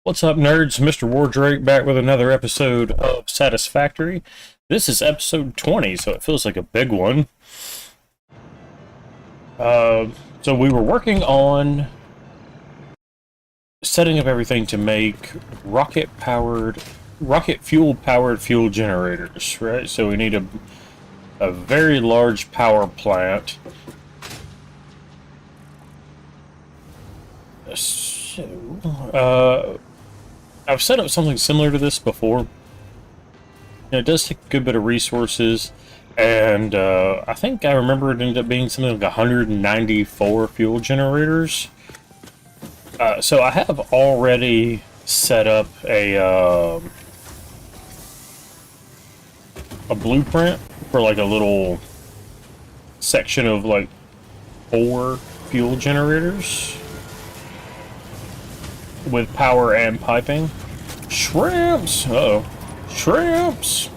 What's up, nerds? Mr. Wardrake back with another episode of Satisfactory. This is episode 20, so it feels like a big one. So we were working on setting up everything to make rocket fuel-powered fuel generators, right? So we need a very large power plant. So, I've set up something similar to this before. It does take a good bit of resources, and I think I remember it ended up being something like 194 fuel generators. So I have already set up a blueprint for like a little section of like 4 fuel generators with power and piping. Shrimps! Uh-oh. Shrimps!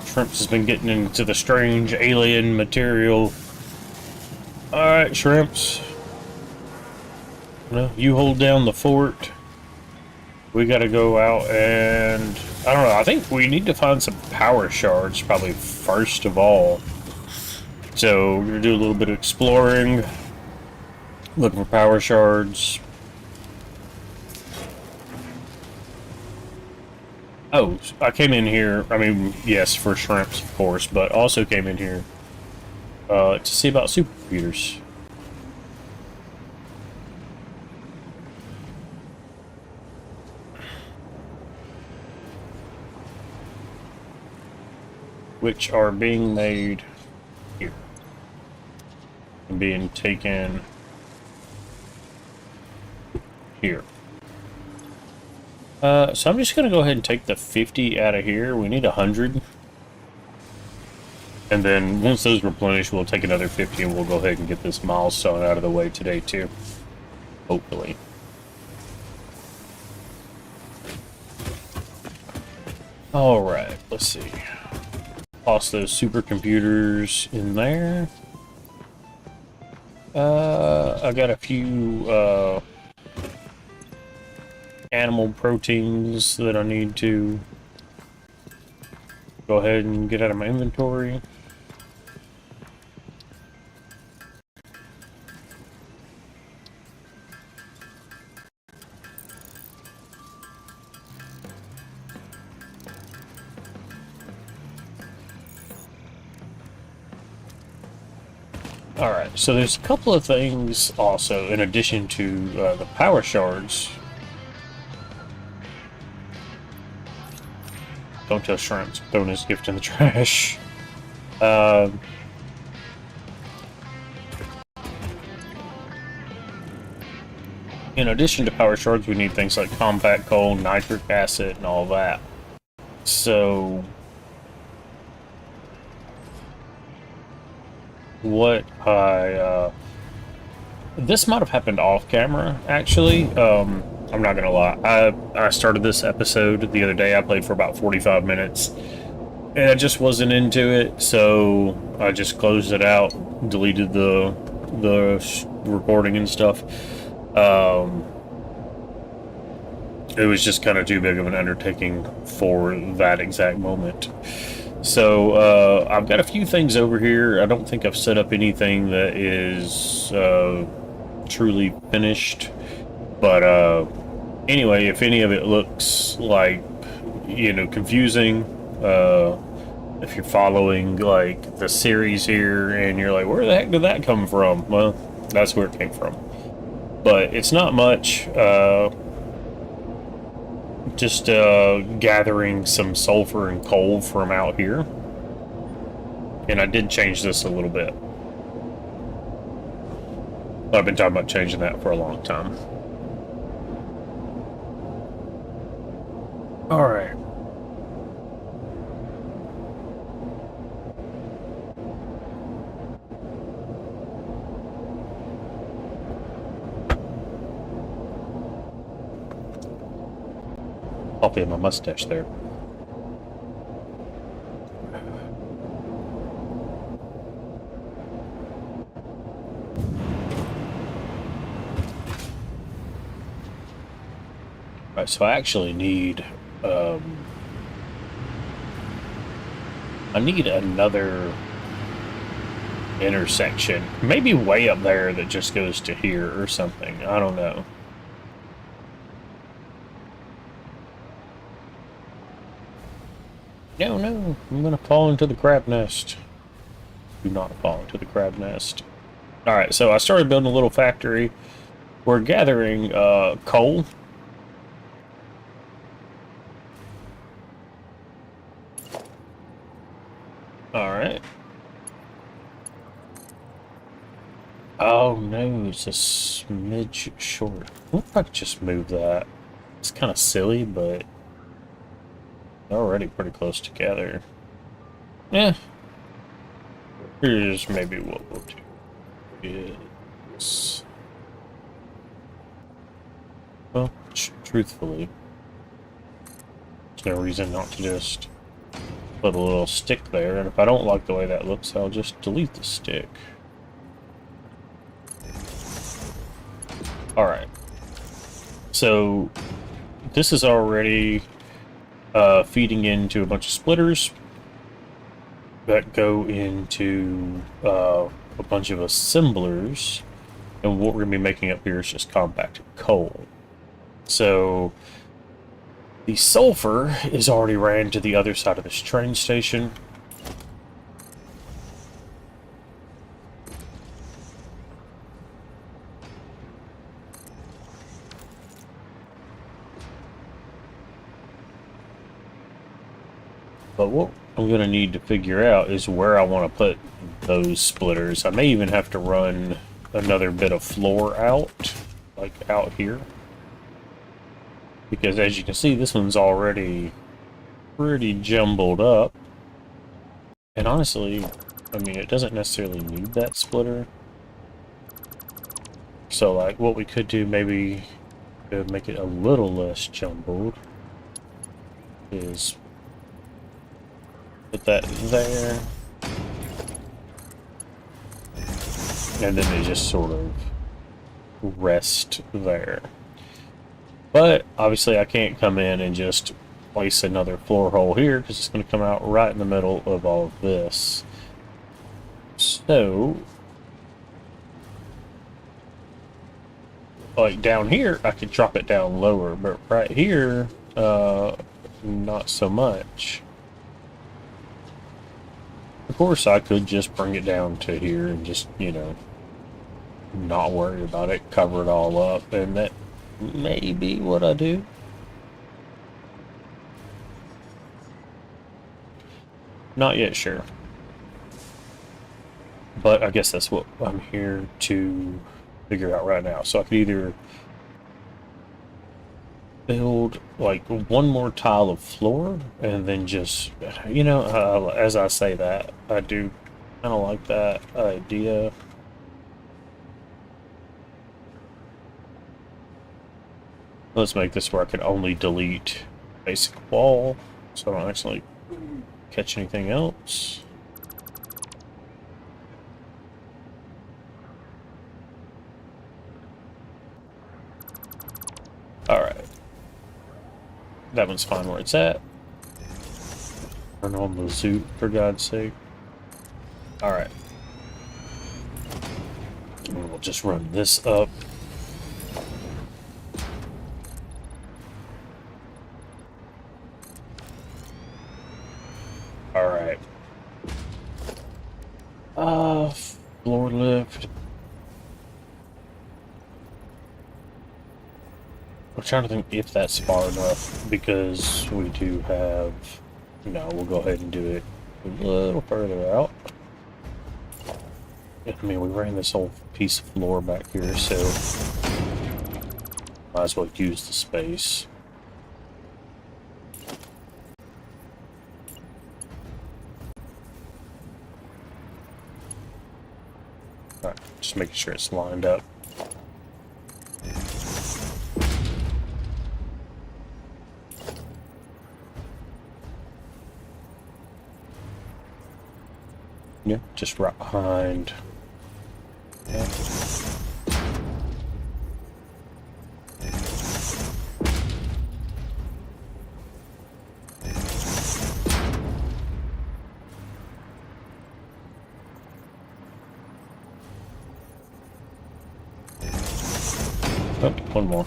Shrimps has been getting into the strange alien material. Alright, Shrimps. No, you hold down the fort. We gotta go out and... I don't know, I think we need to find some power shards, probably first of all. So, we're gonna do a little bit of exploring. Looking for power shards. Oh, I came in here, I mean, yes, for shrimps, of course, but also came in here to see about supercomputers. Which are being made here. And being taken here. So I'm just going to go ahead and take the 50 out of here. We need 100. And then once those replenish, we'll take another 50 and we'll go ahead and get this milestone out of the way today too. Hopefully. Alright, let's see. Toss those supercomputers in there. I got a few, animal proteins that I need to go ahead and get out of my inventory. Alright, so there's a couple of things also in addition to the power shards. Don't tell Shrimps, throwing his gift in the trash. In addition to power shards, we need things like compact coal, nitric acid, and all that. So, what this might have happened off camera, actually. I'm not gonna lie. I started this episode the other day. I played for about 45 minutes, and I just wasn't into it, so I just closed it out, deleted the recording and stuff. It was just kind of too big of an undertaking for that exact moment. So I've got a few things over here. I don't think I've set up anything that is truly finished, but anyway, if any of it looks like, you know, confusing, if you're following like the series here and you're like, where the heck did that come from? Well, that's where it came from. But it's not much. Just gathering some sulfur and coal from out here. And I did change this a little bit. I've been talking about changing that for a long time. Alright. Coffee in my mustache there. Right, so I actually need, I need another intersection. Maybe way up there that just goes to here or something. I don't know. No, no, I'm gonna fall into the crab nest. Do not fall into the crab nest. Alright, so I started building a little factory. We're gathering coal. Alright. Oh no, it's a smidge short. I wonder if I could just move that. It's kind of silly, but they're already pretty close together. Yeah. Here's maybe what we'll do is... Well, truthfully, there's no reason not to just put a little stick there, and if I don't like the way that looks, I'll just delete the stick. Alright. So, this is already feeding into a bunch of splitters that go into a bunch of assemblers, and what we're going to be making up here is just compacted coal. So, the sulfur is already ran to the other side of this train station. But what I'm going to need to figure out is where I want to put those splitters. I may even have to run another bit of floor out, like out here. Because as you can see, this one's already pretty jumbled up. And honestly, I mean, it doesn't necessarily need that splitter. So, like, what we could do maybe to make it a little less jumbled is put that there. And then they just sort of rest there. But, obviously, I can't come in and just place another floor hole here, because it's going to come out right in the middle of all of this. So, like down here, I could drop it down lower, but right here, not so much. Of course, I could just bring it down to here and just, you know, not worry about it, cover it all up, and that may be what I do. Not yet sure. But I guess that's what I'm here to figure out right now. So I could either build like one more tile of floor and then just, you know, as I say that, I do kind of like that idea. Let's make this where I can only delete basic wall, so I don't actually catch anything else. Alright. That one's fine where it's at. Turn on the zoot, for God's sake. Alright. We'll just run this up. Alright. Floor lift. I'm trying to think if that's far enough, because we do have... No, we'll go ahead and do it a little further out. I mean, we ran this whole piece of floor back here, so... Might as well use the space. Alright, just making sure it's lined up. Yeah, just right behind. Yeah. Oh, one more.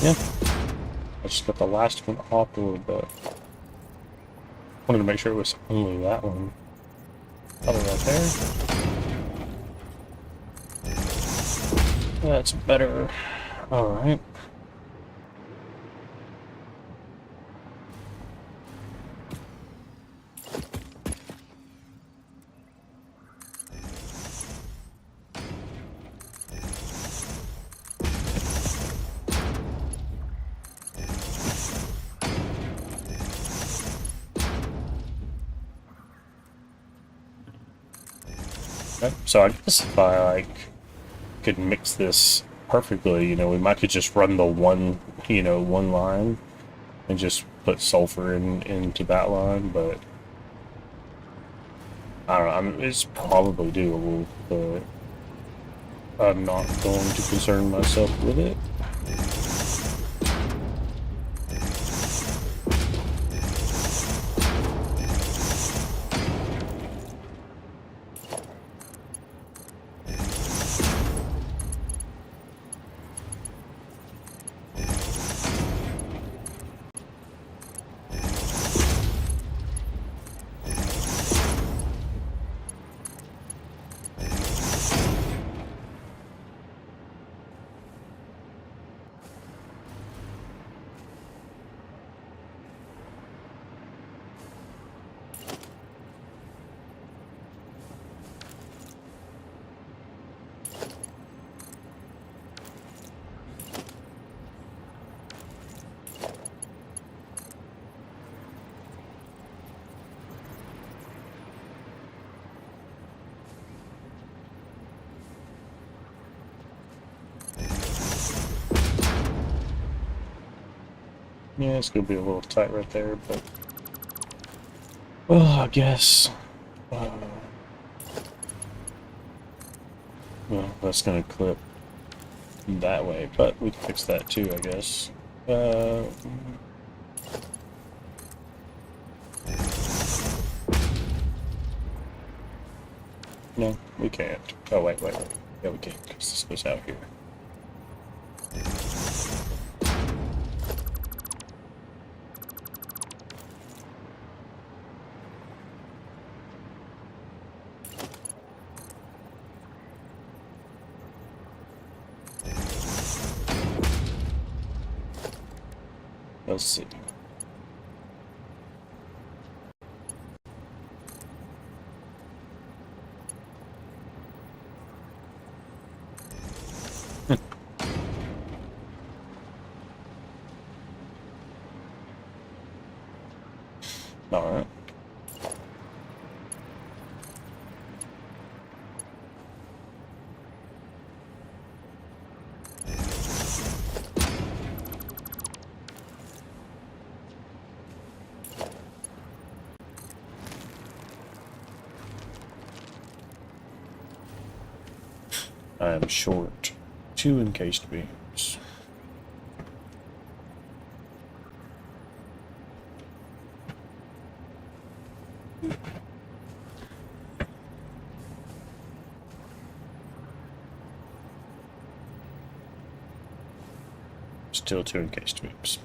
Yeah, I just got the last one off a little bit. Wanted to make sure it was only that one. Probably right there. That's better. Alright. Okay. So I guess if I like could mix this perfectly, you know, we might could just run the one, you know, one line and just put sulfur into that line, but I don't know, it's probably doable, but I'm not going to concern myself with it. Yeah, it's gonna be a little tight right there, but well, I guess. Well, that's gonna clip that way, but we can fix that too, I guess. No, we can't. Oh, wait. Yeah, we can, because this goes out here. Let's see. Alright. I am short 2 encased beams. Still 2 encased beams.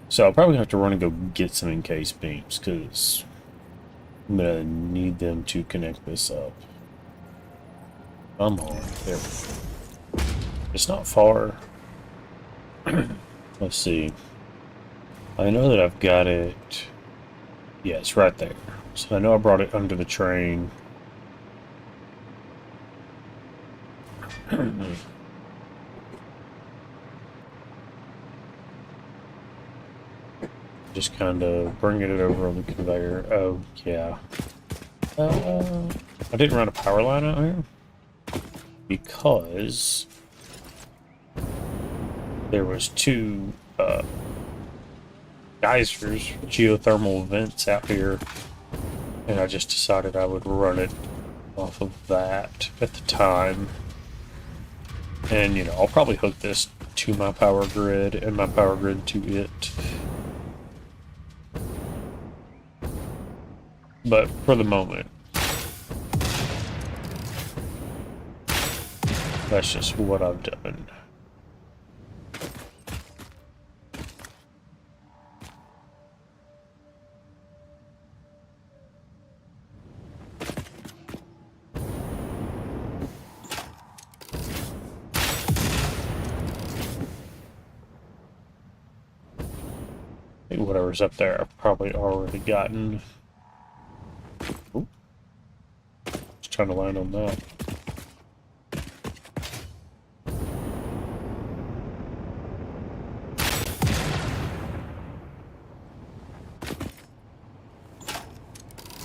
So I'll probably have to run and go get some encased beams, because I'm gonna need them to connect this up. Come on, there we go. It's not far. Let's see. I know that I've got it. Yeah, it's right there. So I know I brought it under the train. Just kind of bringing it over on the conveyor. Oh, yeah. I didn't run a power line out here because there was two geysers, geothermal vents out here, and I just decided I would run it off of that at the time. And, you know, I'll probably hook this to my power grid and my power grid to it. But for the moment, that's just what I've done. I think whatever's up there I've probably already gotten. Ooh. Just trying to land on that.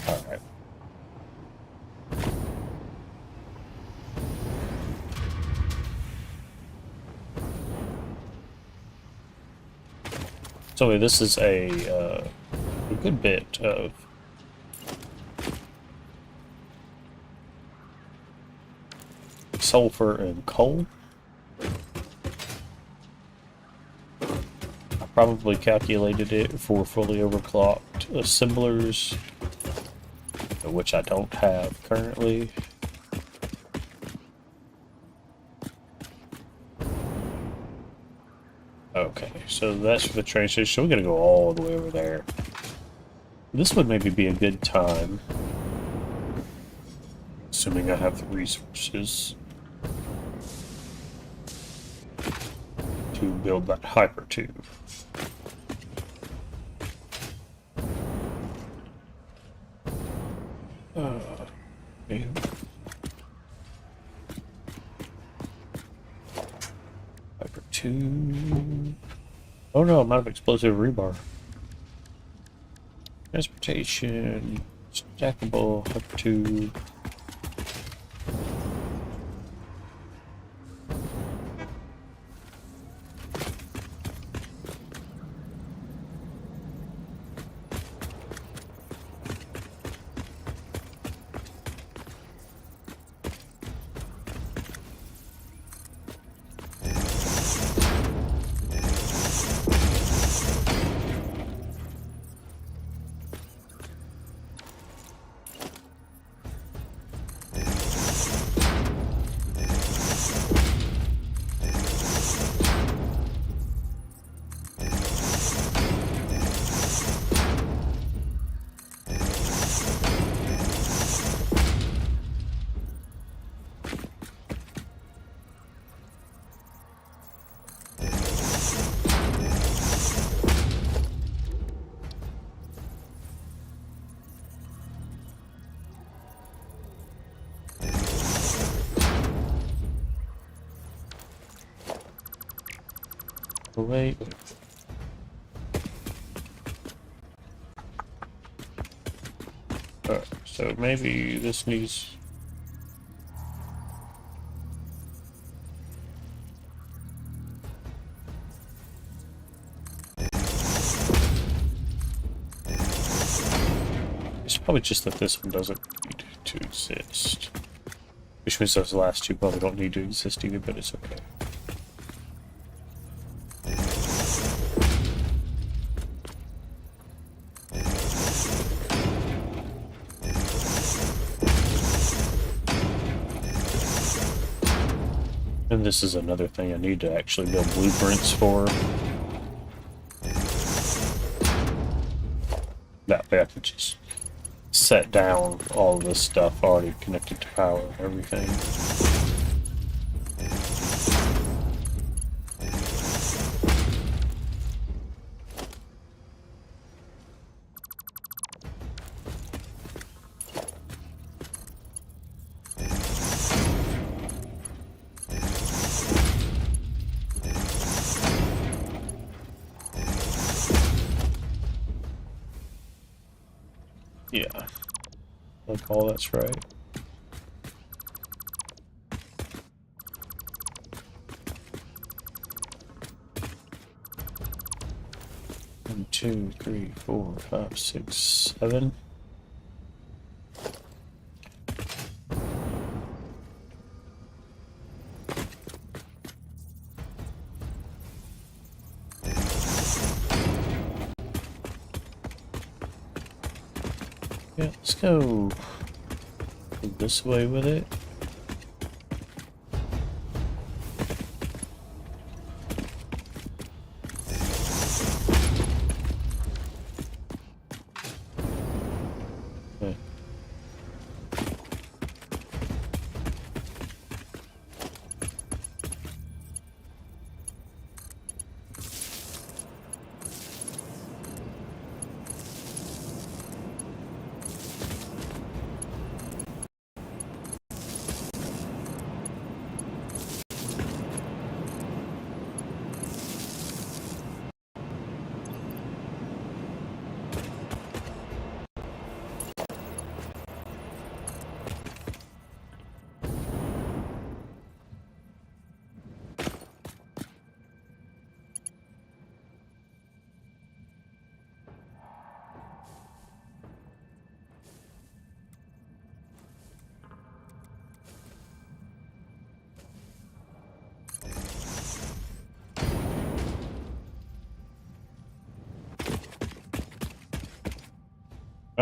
Alright. So this is a good bit of sulfur and coal. I probably calculated it for fully overclocked assemblers, which I don't have currently. Okay, so that's for the train station. So we're gonna go all the way over there. This would maybe be a good time, assuming I have the resources, to build that hyper tube. Okay. Hyper tube. Oh no, I'm out of explosive rebar. Transportation, stackable hyper tube. Wait. So maybe this needs... It's probably just that this one doesn't need to exist. Which means those last two probably don't need to exist either, but it's okay. And this is another thing I need to actually build blueprints for. That way I can just set down all of this stuff already connected to power and everything. Yeah, like all that's right. 2, 3, 4, 5, 6, 7. Yeah, let's go this way with it. Okay.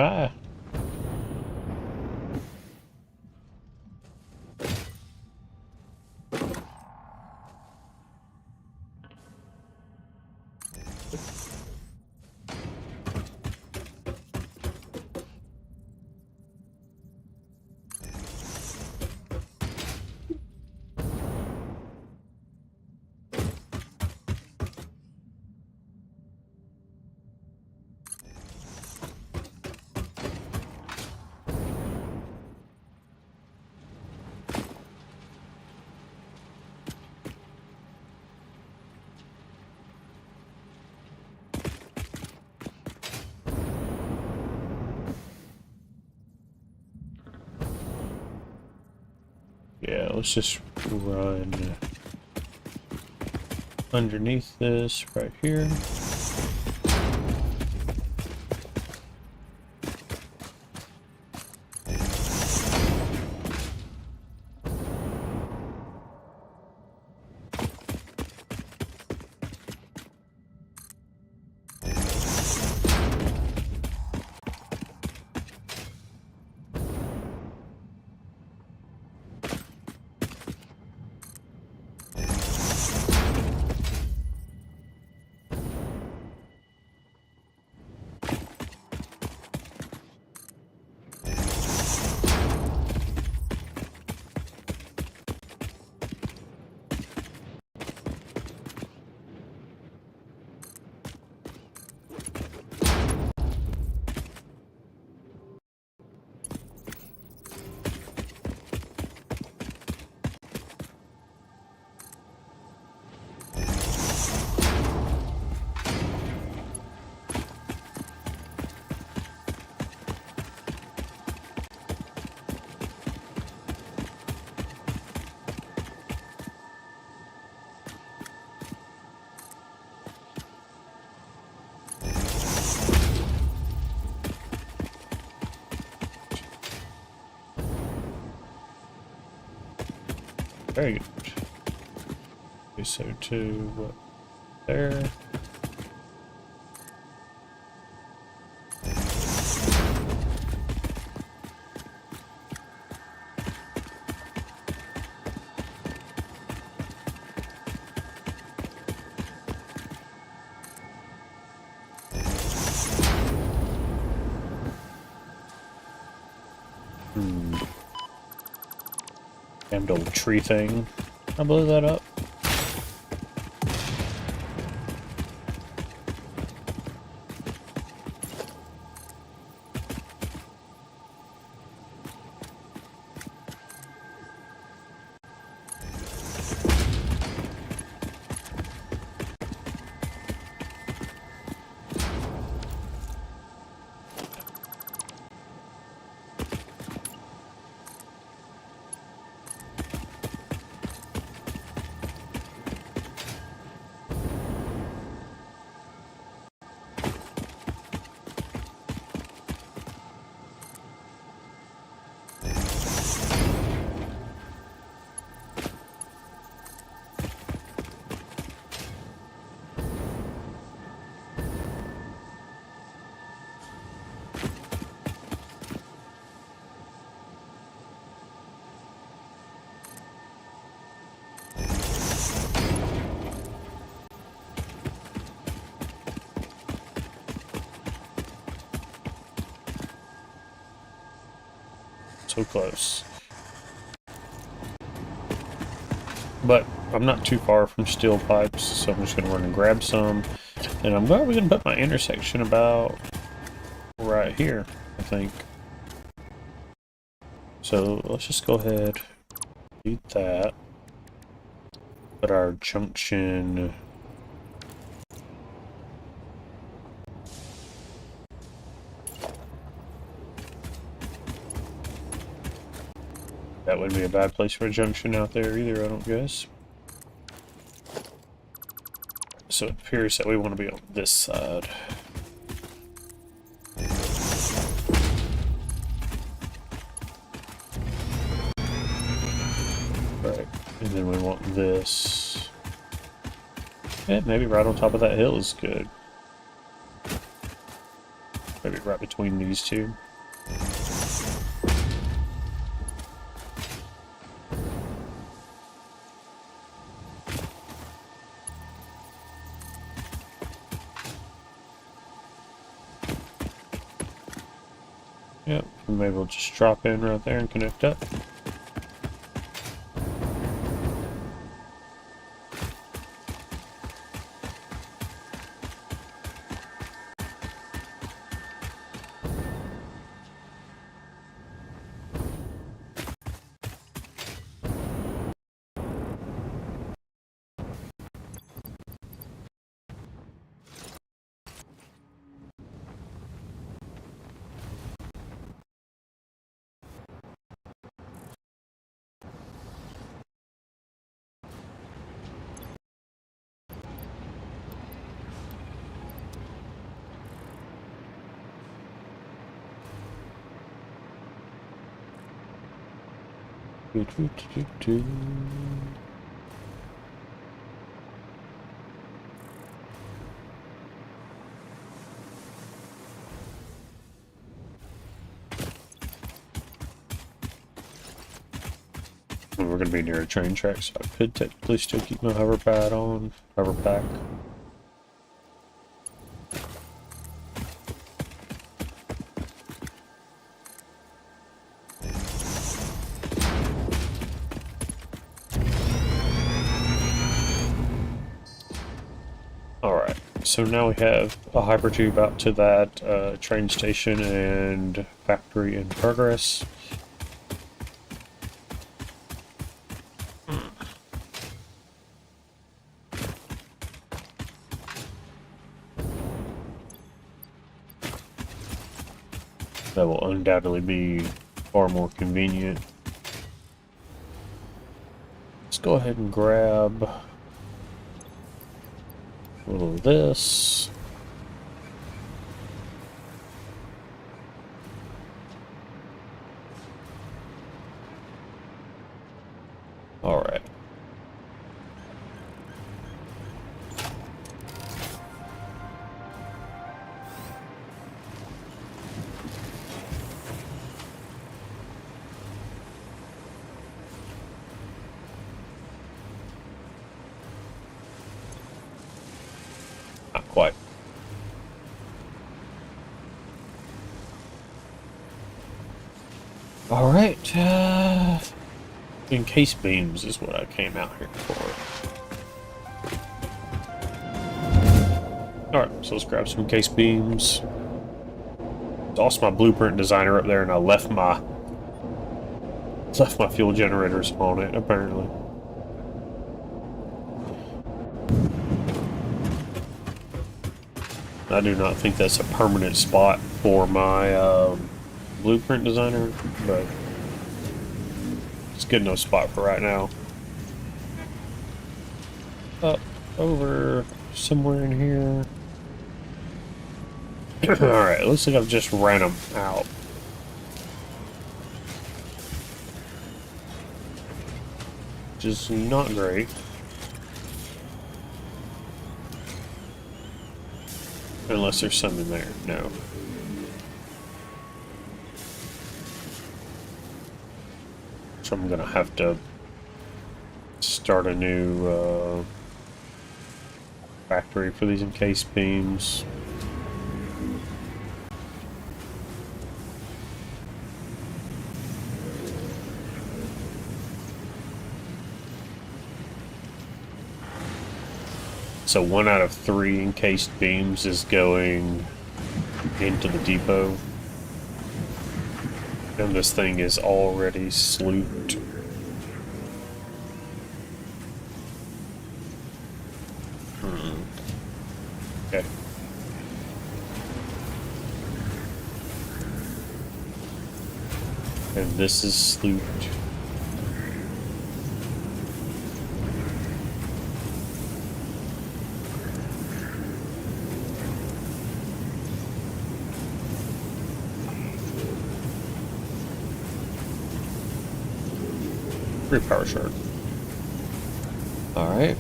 Ah. Yeah, let's just run underneath this right here. Very good. Okay, so to there. Damned old tree thing. I'll blow that up. so close. But I'm not too far from steel pipes, so I'm just going to run and grab some. And I'm probably going to put my intersection about right here, I think. So let's just go ahead, do that. Put our junction... That wouldn't be a bad place for a junction out there either, I don't guess. So it appears that we want to be on this side. Right, and then we want this. Yeah, maybe right on top of that hill is good. Maybe right between these two. Yep, and maybe we'll just drop in right there and connect up. We're going to be near a train track, so I could technically still keep my hover pad on, hover pack. Alright, so now we have a hypertube out to that train station and factory in progress. That will undoubtedly be far more convenient. Let's go ahead and grab a little of this. All right. Not quite. All right. Encase beams is what I came out here for. All right, so let's grab some encase beams. Tossed my blueprint designer up there, and I left my fuel generators on it. Apparently. I do not think that's a permanent spot for my blueprint designer, but it's a good enough spot for right now. Up, over, somewhere in here. Alright, looks like I've just ran them out. Which is not great. Unless there's some in there. No. So I'm gonna have to start a new factory for these encase beams. So 1 out of 3 encased beams is going into the depot. And this thing is already slooped. Okay. And this is slooped. Free power shard. Alright.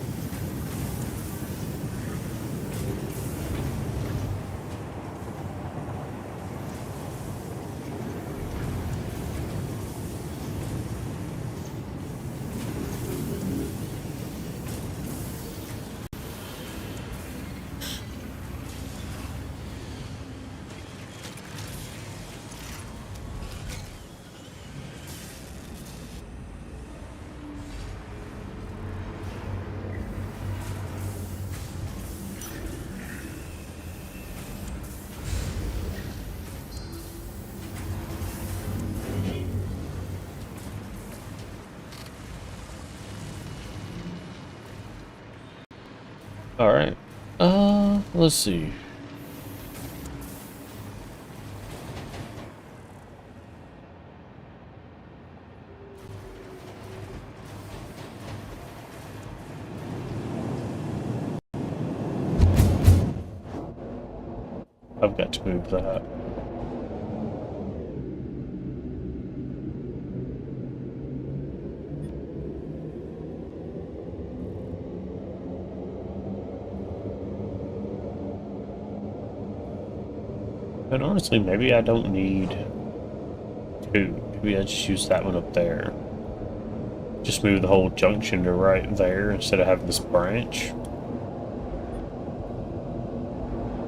Alright. Let's see. I've got to move that. And honestly, maybe I don't need 2. Maybe I just use that one up there. Just move the whole junction to right there instead of having this branch.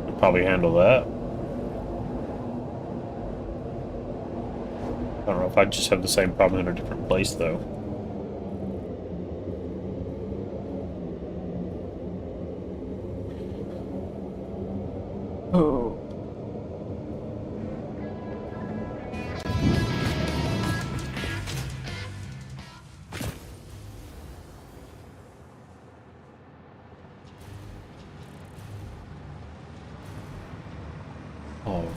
Could probably handle that. I don't know if I just have the same problem in a different place though. Oh.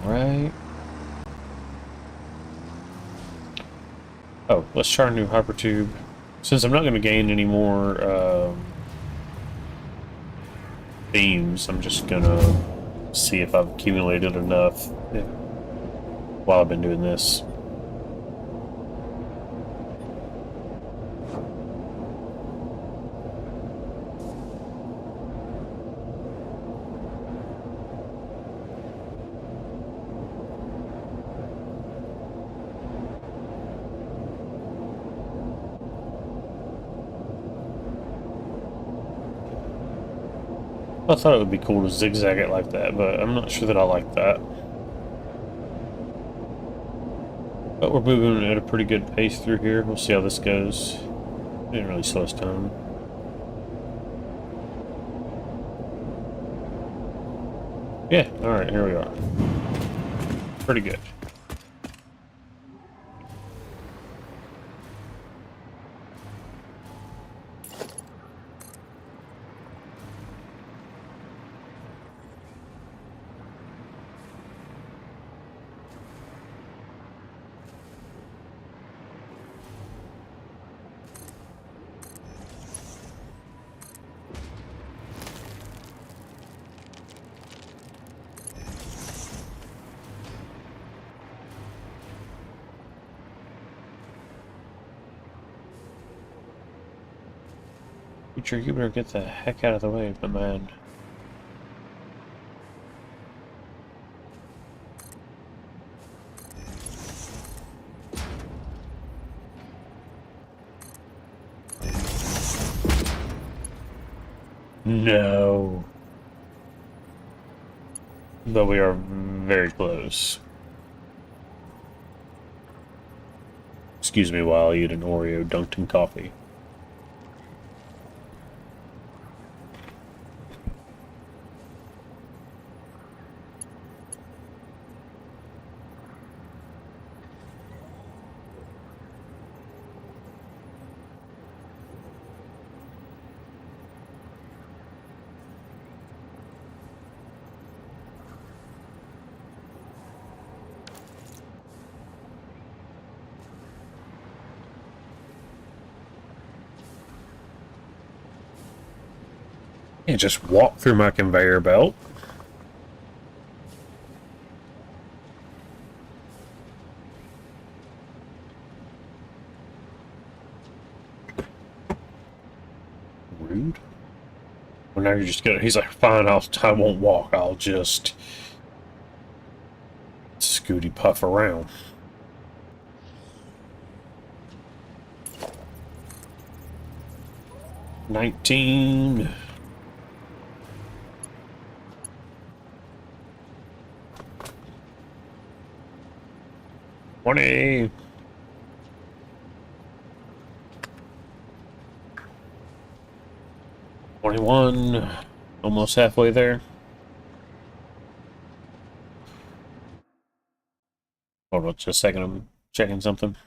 Alright. Oh, let's try a new hypertube. Since I'm not going to gain any more beams, I'm just going to see if I've accumulated enough while I've been doing this. I thought it would be cool to zigzag it like that, but I'm not sure that I like that. But we're moving at a pretty good pace through here. We'll see how this goes. It didn't really slow us down. Yeah, alright, here we are. Pretty good. Future, you better get the heck out of the way, my man. No. But we are very close. Excuse me while I eat an Oreo dunked in coffee. And just walk through my conveyor belt. Rude. Well, now you're just gonna. He's like, fine, I won't walk. I'll just scooty puff around. $19. 20. 21. Almost halfway there. Hold on just a second. I'm checking something.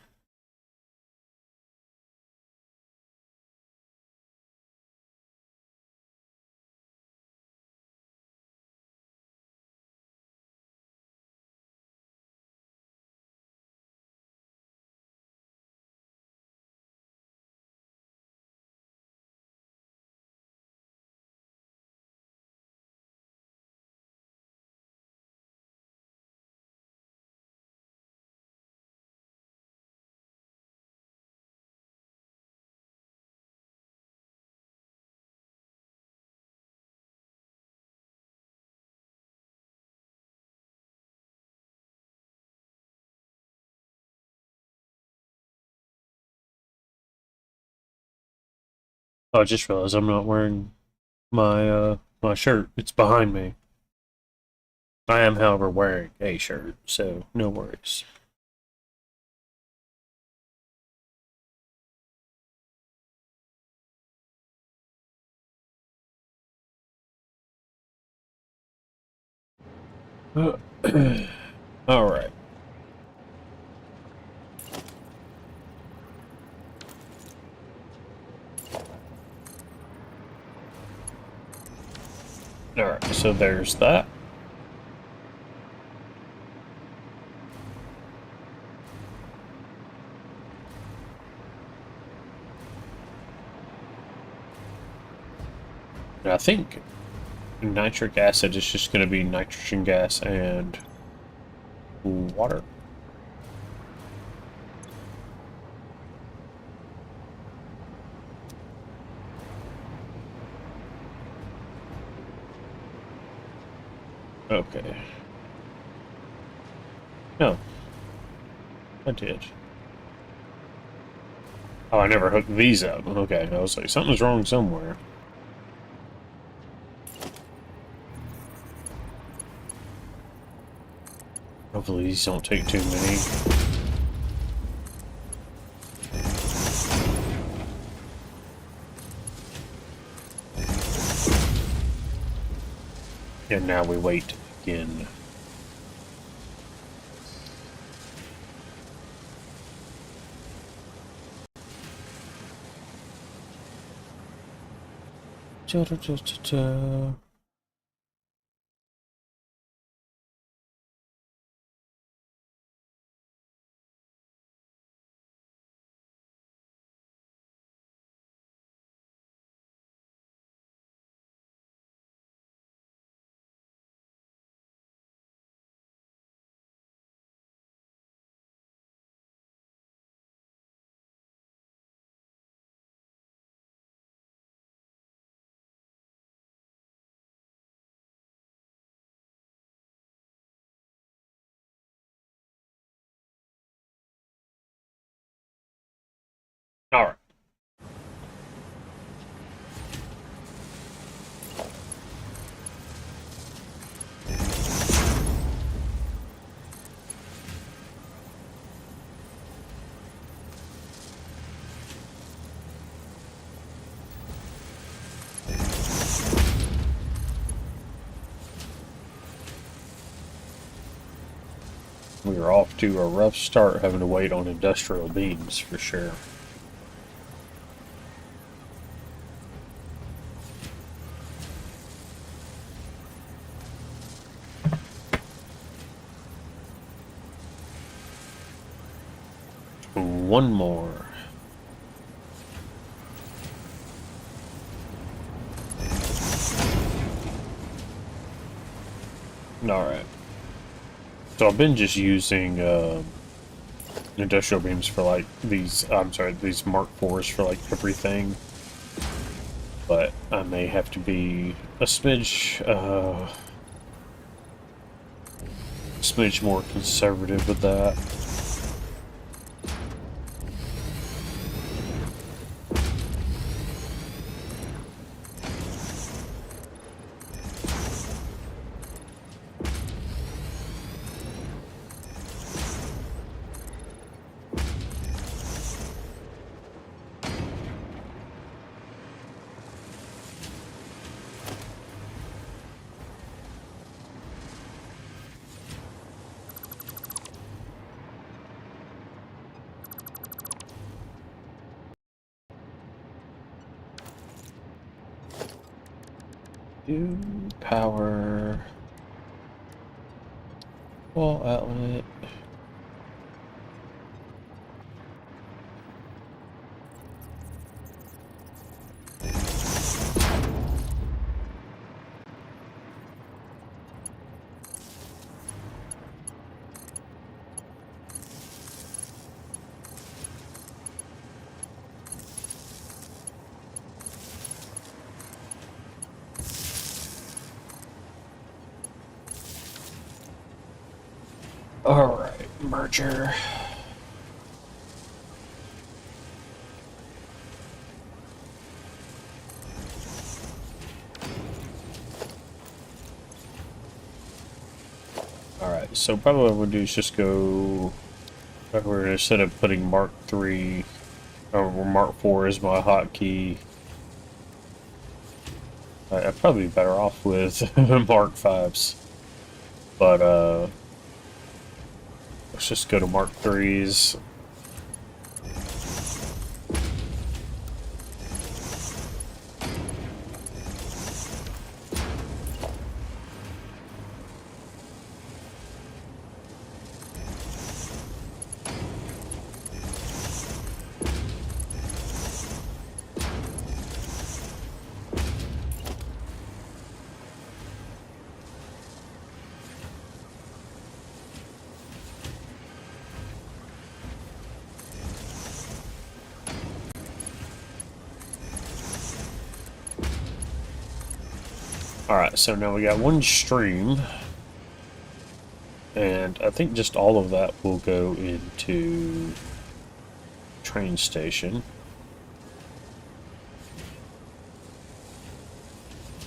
Oh, I just realized I'm not wearing my shirt. It's behind me. I am, however, wearing a shirt, so no worries. All right. All right. So there's that. And I think nitric acid is just going to be nitrogen gas and water. Okay. No, I did. Oh, I never hooked these up. Okay, I was like, something's wrong somewhere. Hopefully these don't take too many. And now we wait again. Ta -ta -ta -ta -ta. All right. We are off to a rough start having to wait on industrial beams for sure. One more. Alright. So I've been just using industrial beams for like these, I'm sorry, these Mark IVs for like everything. But I may have to be a smidge more conservative with that. Do power wall outlet. Alright, merger. Alright, so probably what we'll do is just go, instead of putting Mark III, or Mark IV as my hotkey, I'd probably be better off with Mark Vs. But, let's just go to Mark IIIs. Alright, so now we got one stream, and I think just all of that will go into train station.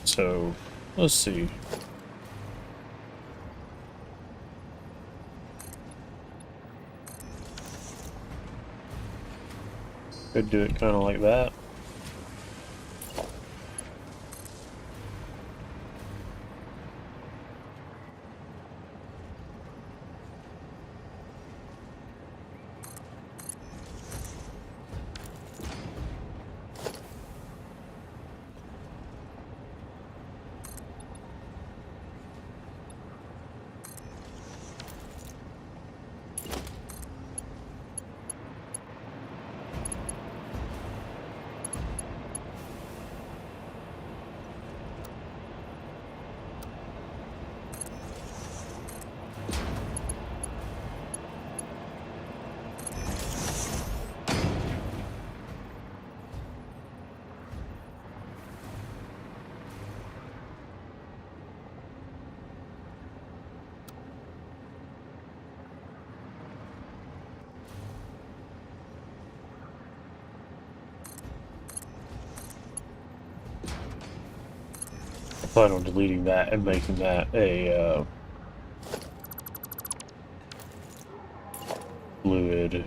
So, let's see. Could do it kind of like that. Plan on deleting that and making that a fluid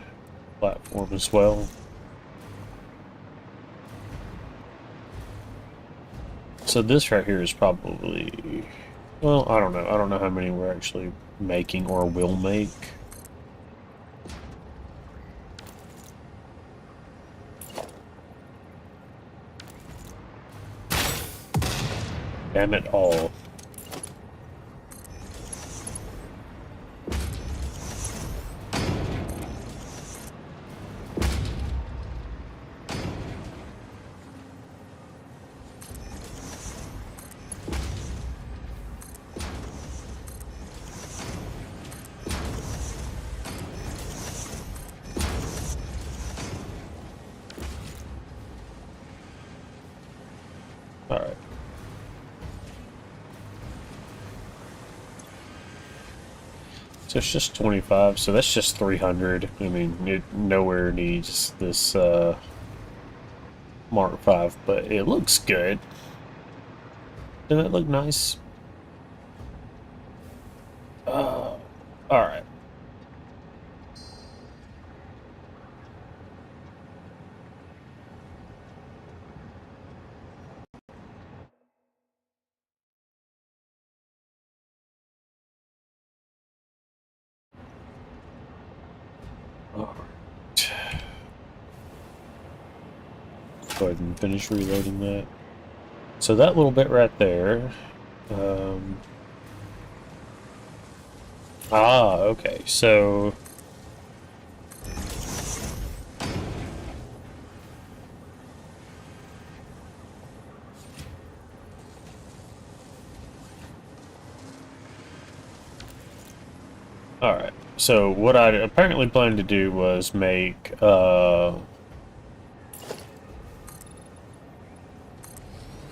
platform as well. So this right here is probably, well, I don't know. I don't know how many we're actually making or will make. Damn it all. So it's just 25, so that's just 300. I mean, it nowhere needs this Mark 5, but it looks good. Doesn't it look nice? Alright. Alright. Go ahead and finish reloading that. So that little bit right there. Okay. So alright. So what I apparently planned to do was make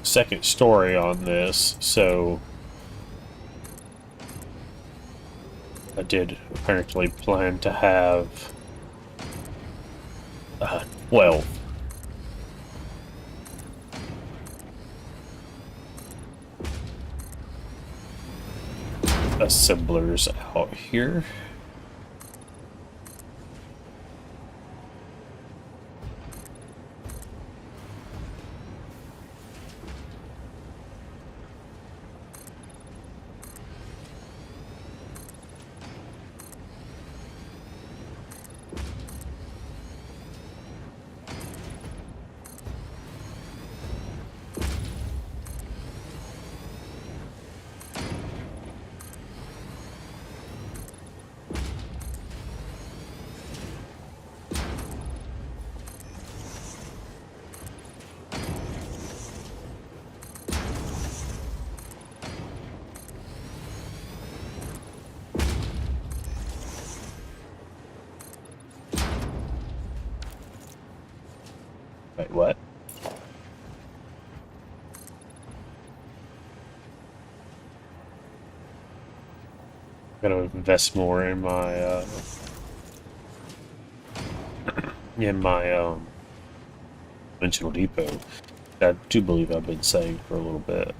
second story on this, so I did apparently plan to have 12 assemblers out here. Wait, what? Gotta invest more in my dimensional depot. I do believe I've been saying for a little bit.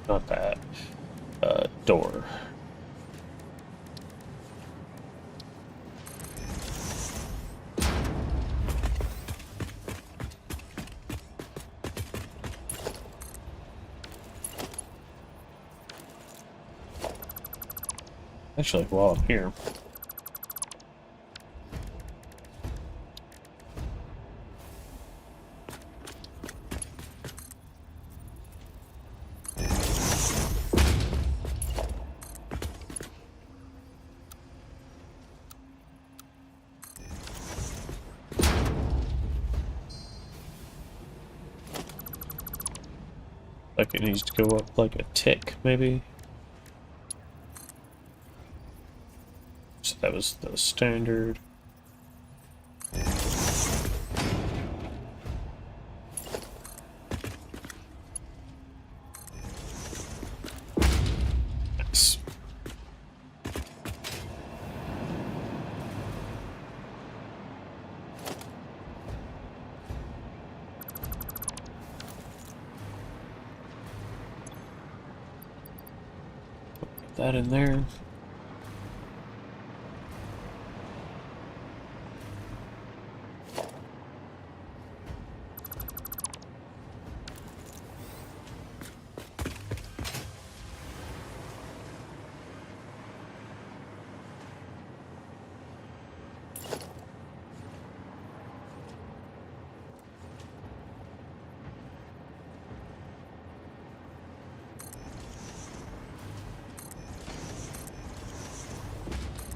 Not that. Door. Actually, while I'm here. Like it needs to go up like a tick, maybe. So that was the standard. Nice. Put that in there.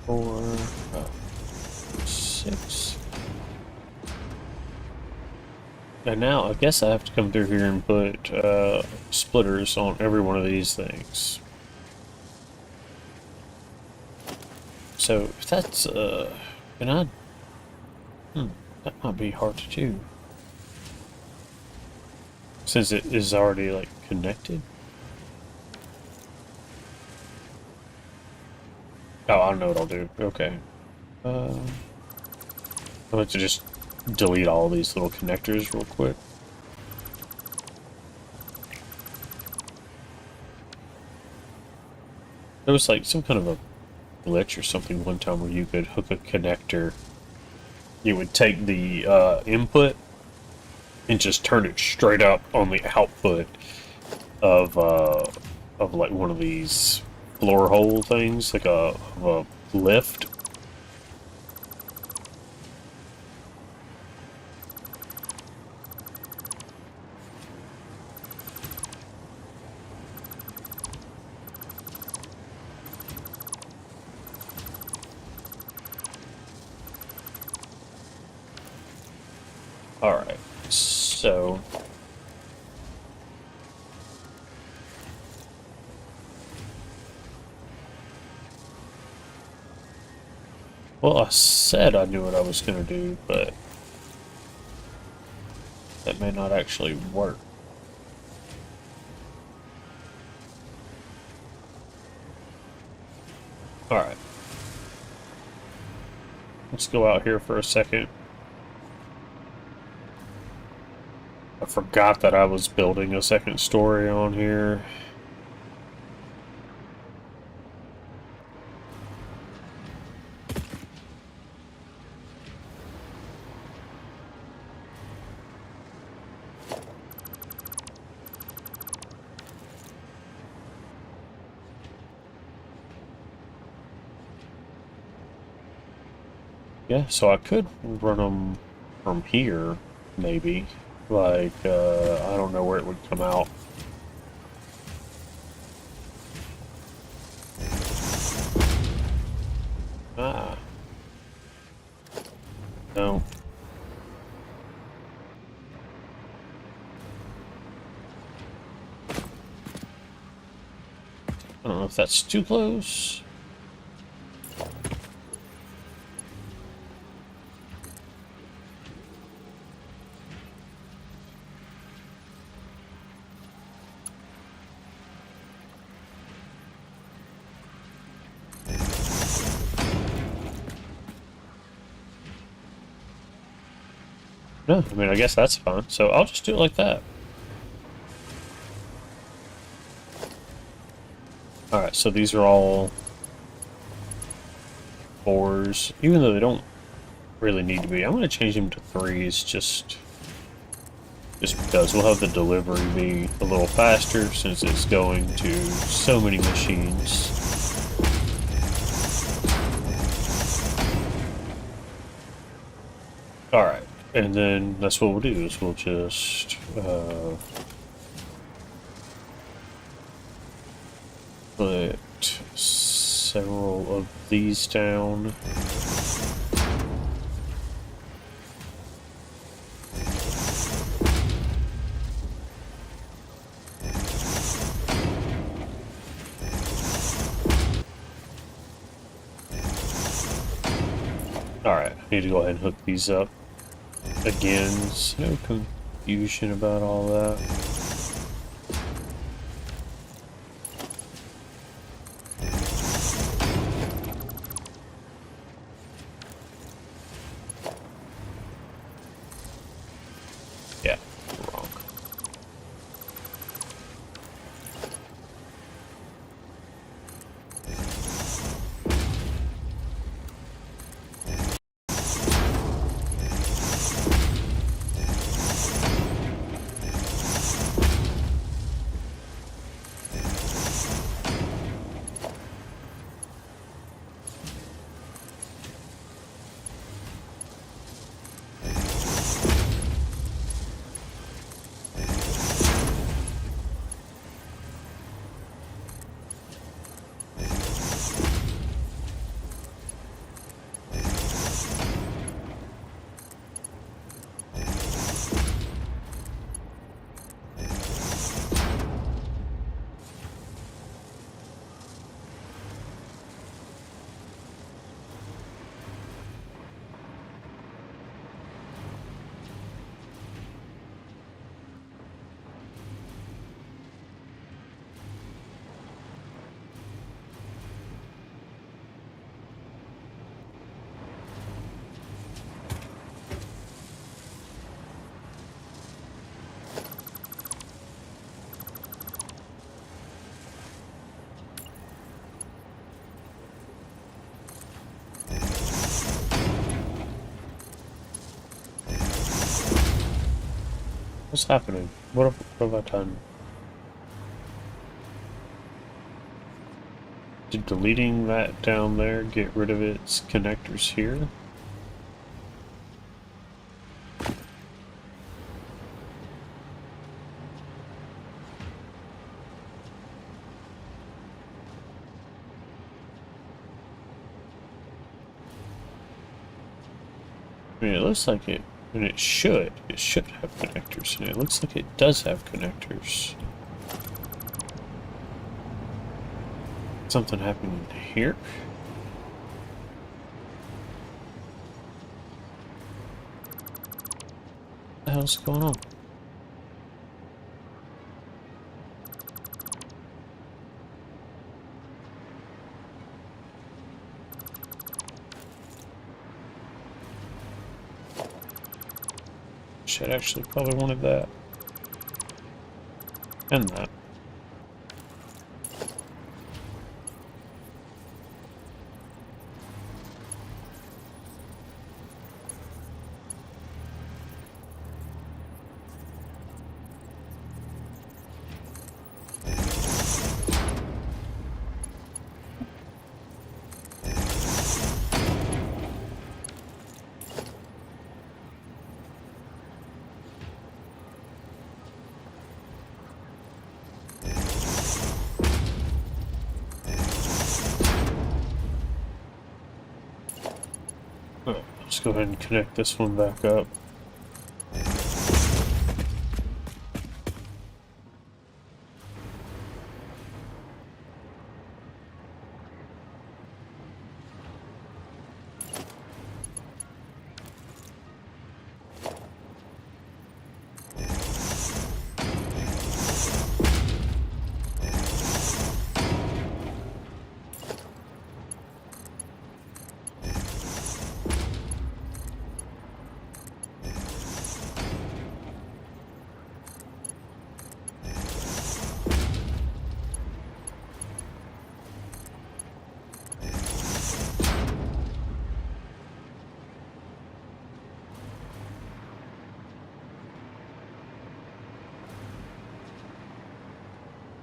Four, 6. And now I guess I have to come through here and put splitters on every one of these things. So if that's can I? That might be hard to do since it is already like connected. Oh, I know what I'll do. Okay. I'm going to just delete all these little connectors real quick. There was like some kind of a glitch or something one time where you could hook a connector. You would take the input and just turn it straight up on the output of like one of these floor hole things, like a lift. Alright, so well, I said I knew what I was going to do, but that may not actually work. Alright. Let's go out here for a second. I forgot that I was building a second story on here. Yeah, so I could run them from here, maybe. Like, I don't know where it would come out. Ah. No. I don't know if that's too close. No, I mean, I guess that's fine. So I'll just do it like that. Alright, so these are all 4s, even though they don't really need to be. I'm going to change them to 3s just because we'll have the delivery be a little faster since it's going to so many machines. Alright, and then that's what we'll do, is we'll just put several of these down. Alright, I need to go ahead and hook these up again, so no confusion about all that. Yeah, wrong. What's happening? What have I done? Did deleting that down there get rid of its connectors here? I mean, it looks like it, and it should. It should have connectors, and it looks like it does have connectors. Something happening here? What the hell's going on? Shit, actually probably wanted that. And that. Let's go ahead and connect this one back up.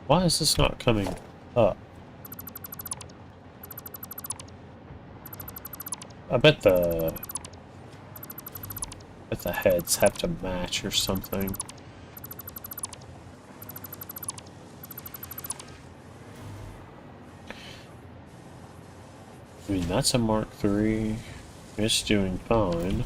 Why is this not coming up? I bet the heads have to match or something. I mean, that's a Mark III. It's doing fine.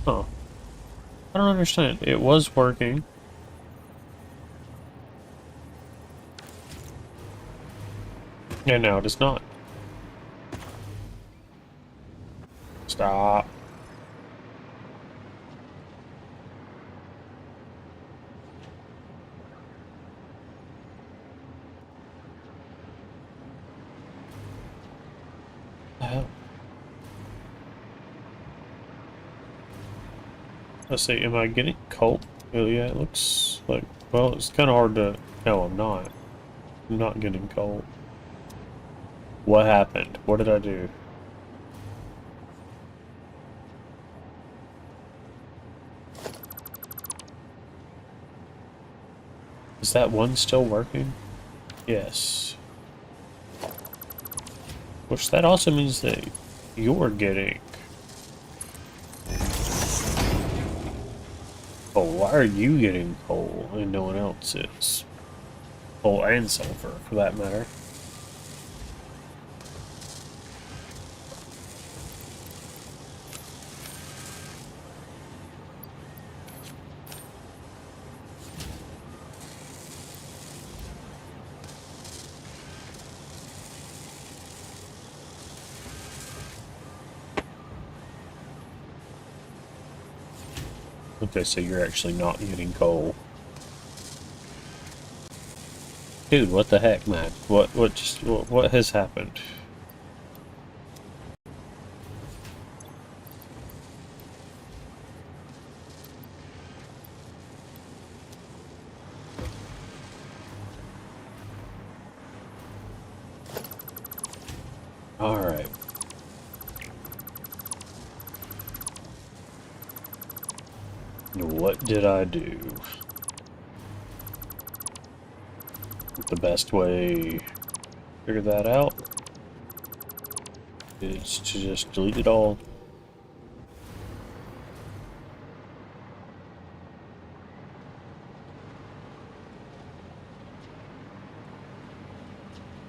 Huh. I don't understand. It was working. And now it is not. Stop. What the hell? Let's see, am I getting cold? Oh yeah, it looks like, well, it's kind of hard to, no, I'm not. I'm not getting cold. What happened? What did I do? Is that one still working? Yes. Which that also means that you're getting... Oh, why are you getting coal and no one else is? Coal and sulfur, for that matter. Okay, so you're actually not getting coal. Dude, what the heck, man? What has happened? Alright. What did I do? The best way to figure that out is to just delete it all.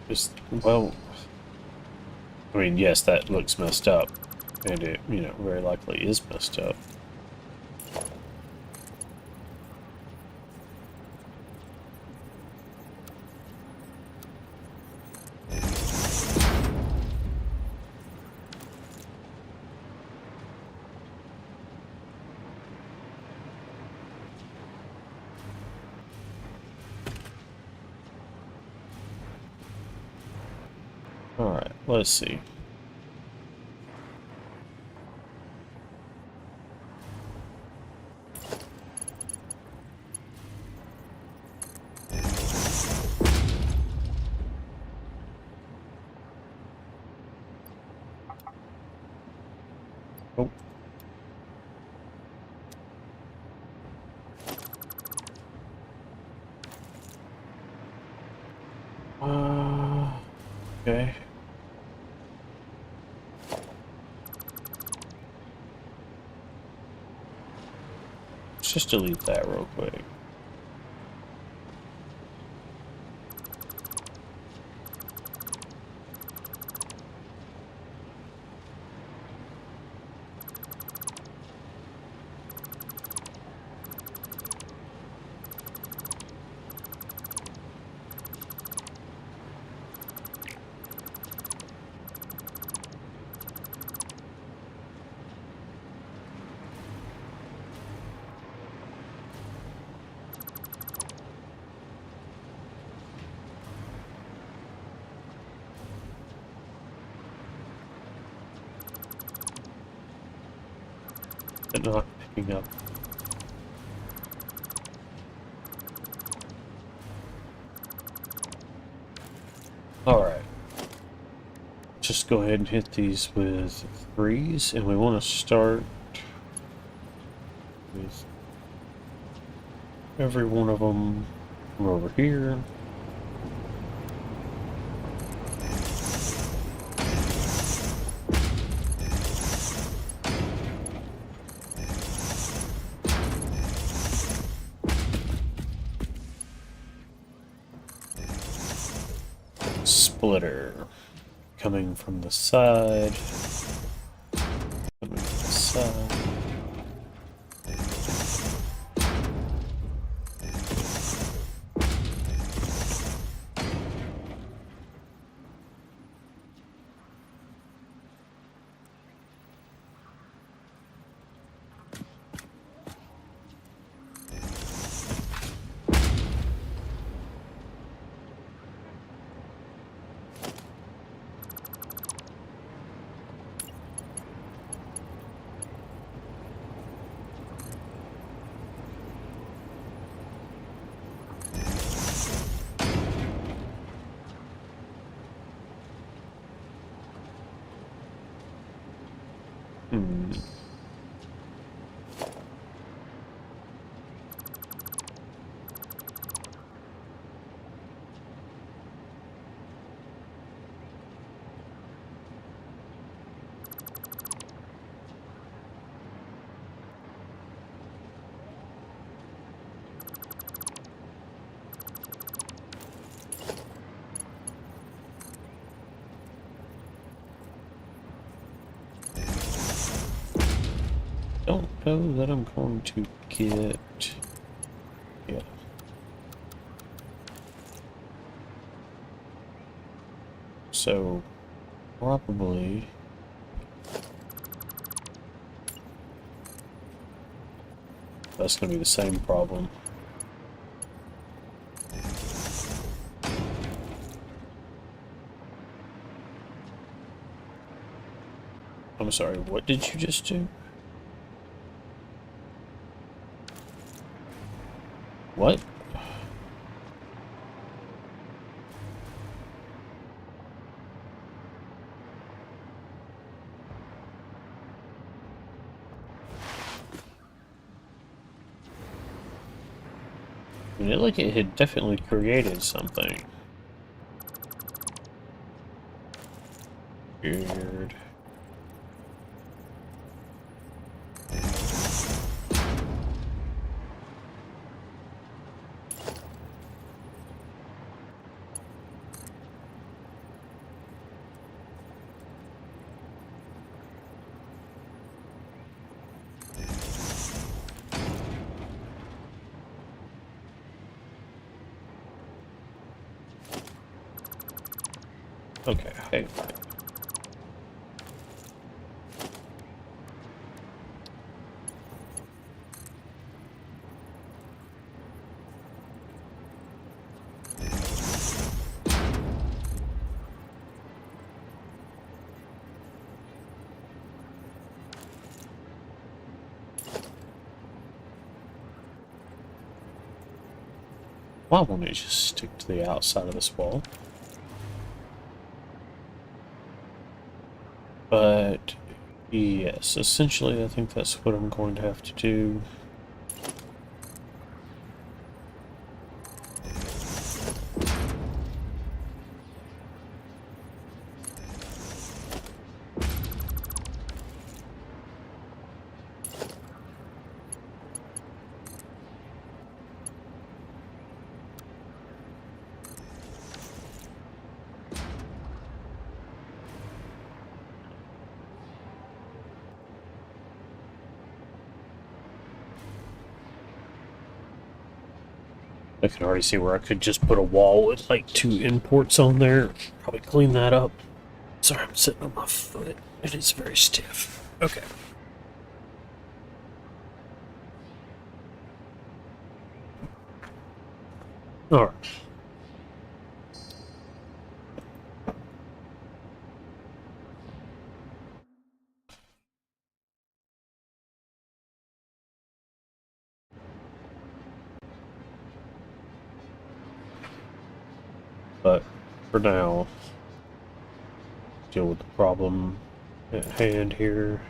Just, well, I mean, yes, that looks messed up, and it, you know, very likely is messed up. Alright, let's see. Oh. Okay. Let's just delete that real quick. But not picking up. Alright. Just go ahead and hit these with 3s, and we want to start with every one of them from over here. Splitter coming from the side. Coming from the side. Don't know that I'm going to get... Yeah. So, probably... that's going to be the same problem. I'm sorry, what did you just do? What? I mean, it looked like it had definitely created something. Weird. Okay, hey. Why won't it just stick to the outside of this wall? But yes, essentially I think that's what I'm going to have to do. I can already see where I could just put a wall with like 2 imports on there. Probably clean that up. Sorry, I'm sitting on my foot. It is very stiff. Okay. Alright. But for now, deal with the problem at hand here.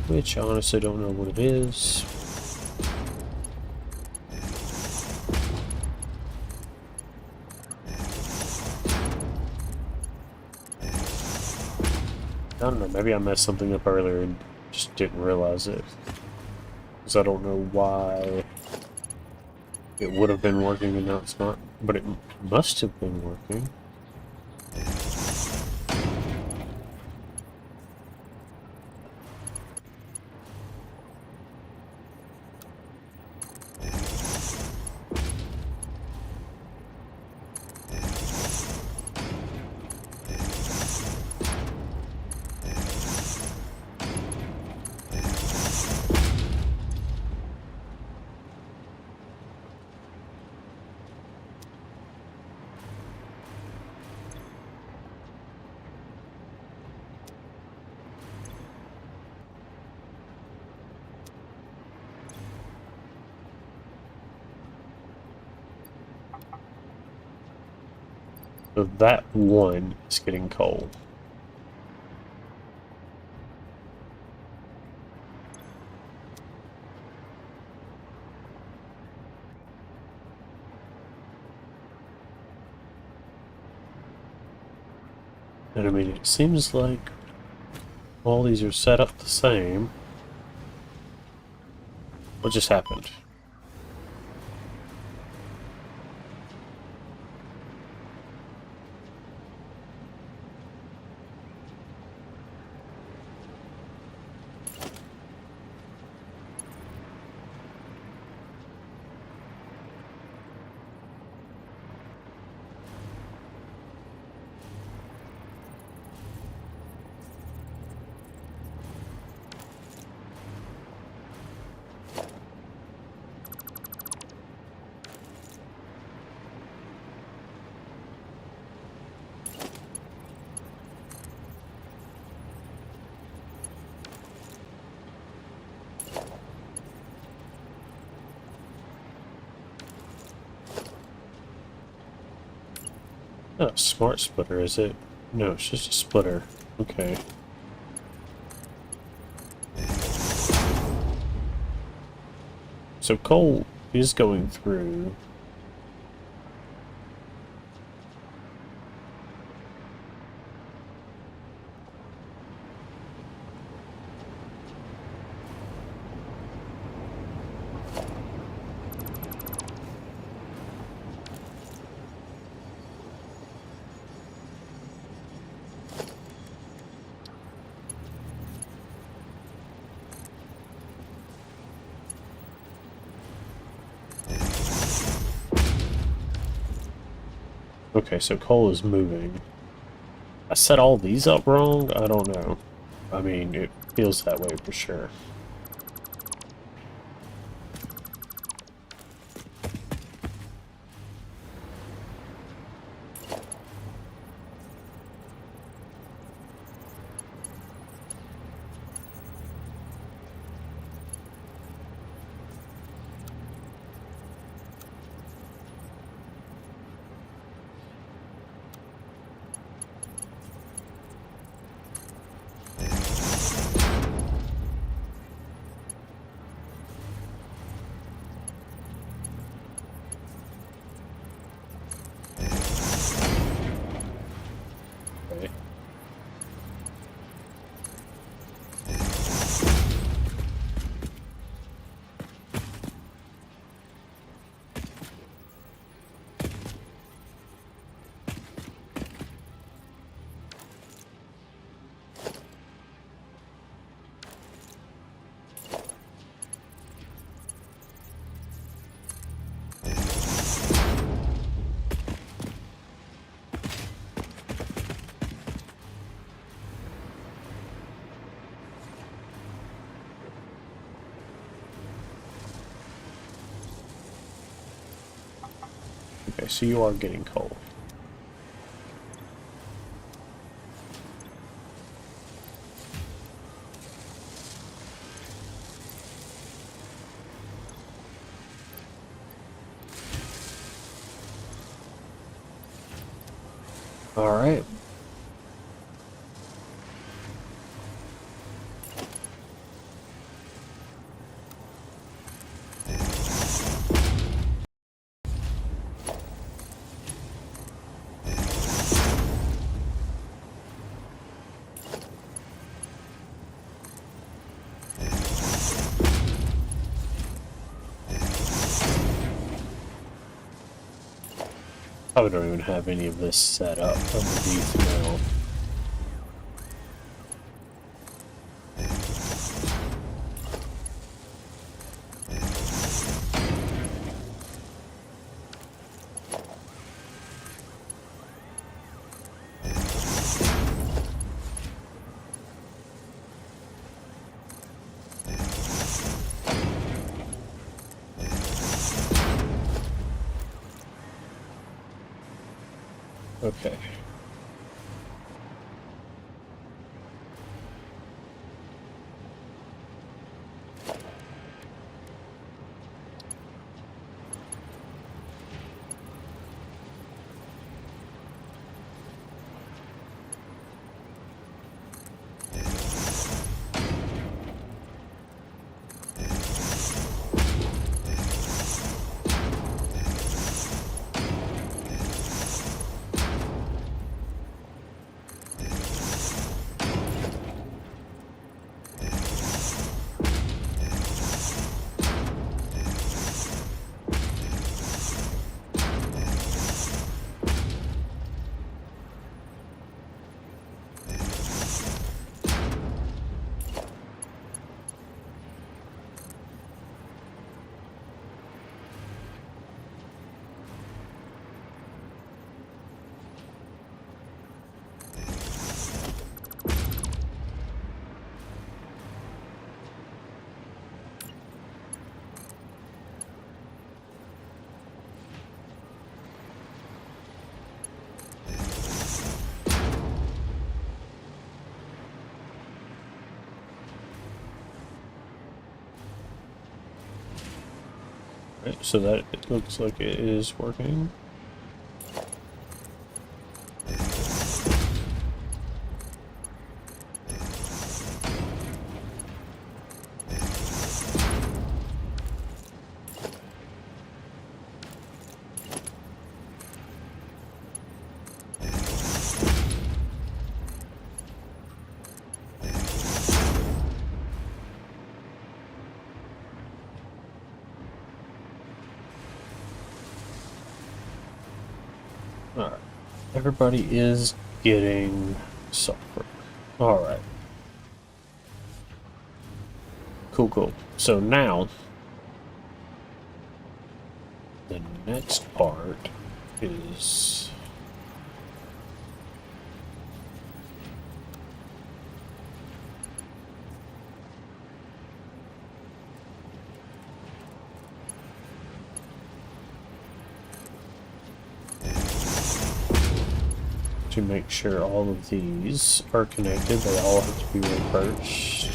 Which I honestly don't know what it is. I don't know, maybe I messed something up earlier and just didn't realize it. Because I don't know why it would have been working and now it's not. But it must have been working. So that one is getting cold. And I mean, it seems like all these are set up the same. What just happened? Not a smart splitter, is it? No, it's just a splitter. Okay. So coal is going through. Okay, so coal is moving. I set all these up wrong? I don't know. I mean, it feels that way for sure. Okay. Okay, so you are getting coal. Alright. Probably don't even have any of this set up underneath now. Okay. Right, so that it looks like it is working. Alright. Everybody is getting sulfur. Alright. Cool, cool. So now, the next part is... to make sure all of these are connected. They all have to be reversed.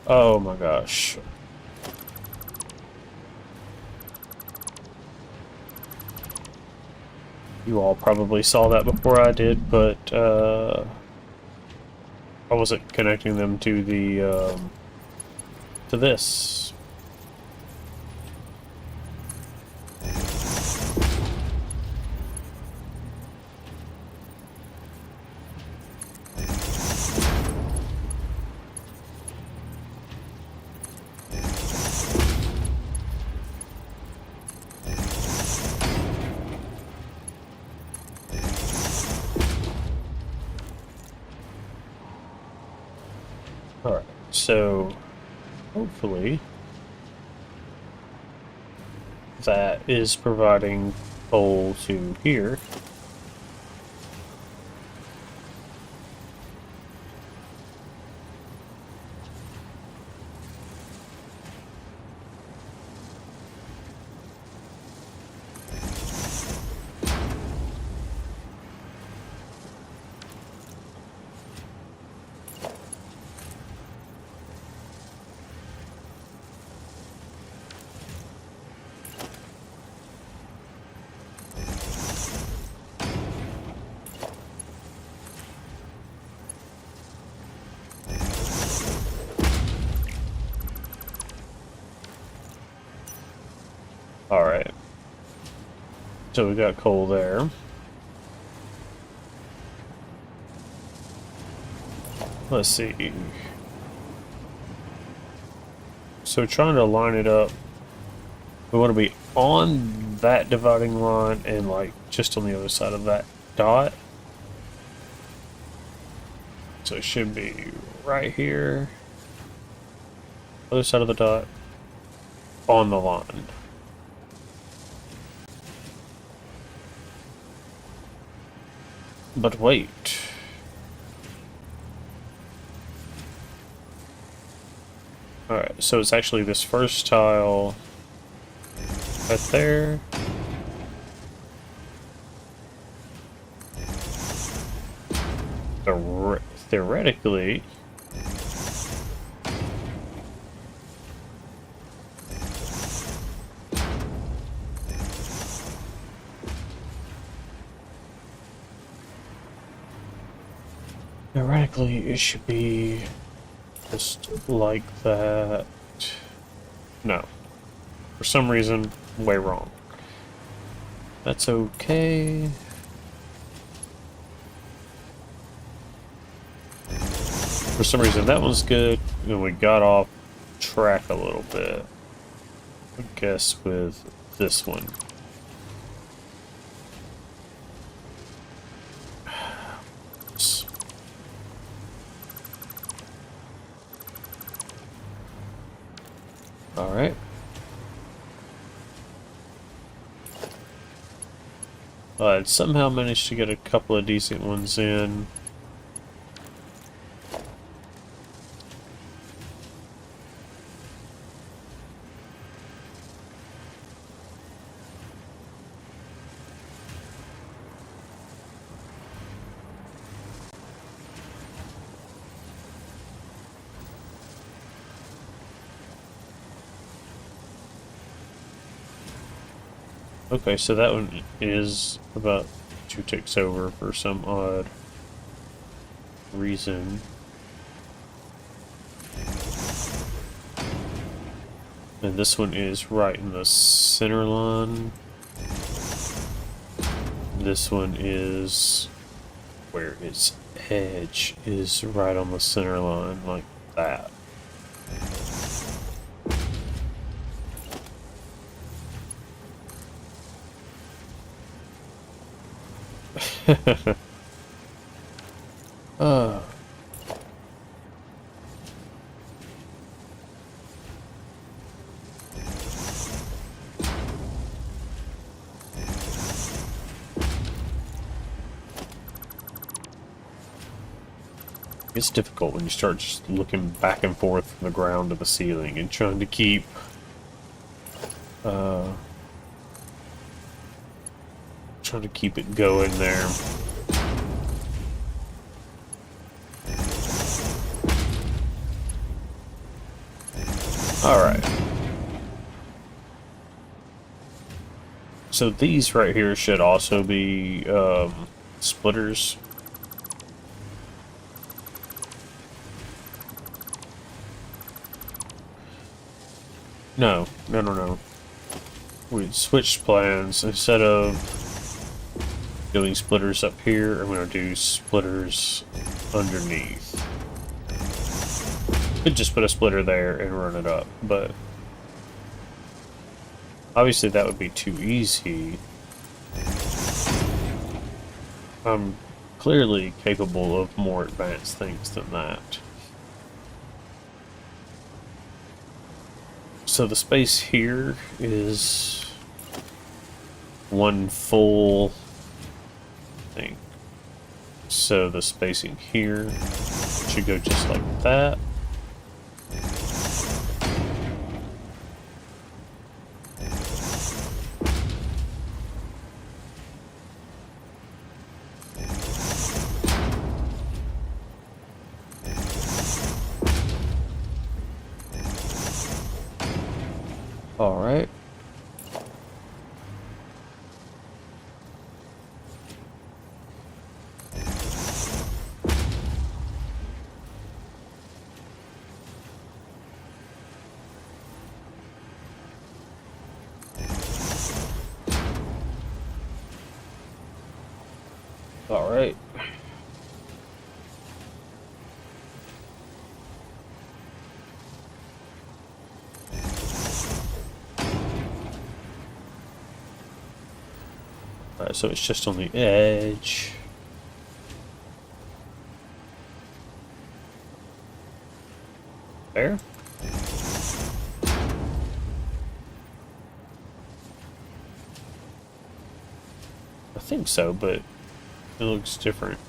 Oh my gosh. You all probably saw that before I did, but I wasn't connecting them to the to this. Alright, so hopefully that is providing coal to here. Alright. So we got coal there. Let's see. So trying to line it up. We want to be on that dividing line and like just on the other side of that dot. So it should be right here. Other side of the dot. On the line. But wait. Alright, so it's actually this first tile right there. Theoretically, it should be just like that. No. For some reason, way wrong. That's okay. For some reason, that one's good, and we got off track a little bit. I guess with this one. Alright. I'd somehow managed to get a couple of decent ones in. Okay, so that one is about 2 ticks over for some odd reason. And this one is right in the center line. This one is where its edge is right on the center line, like that. uh, it's difficult when you start just looking back and forth from the ground to the ceiling and trying to keep it going there. Alright. So these right here should also be splitters. No. We switched plans. Instead of doing splitters up here, I'm going to do splitters underneath. Could just put a splitter there and run it up, but obviously that would be too easy. I'm clearly capable of more advanced things than that. So the space here is one full thing. So the spacing here should go just like that. All right. All right. Alright, so it's just on the edge. There? I think so, but it looks different.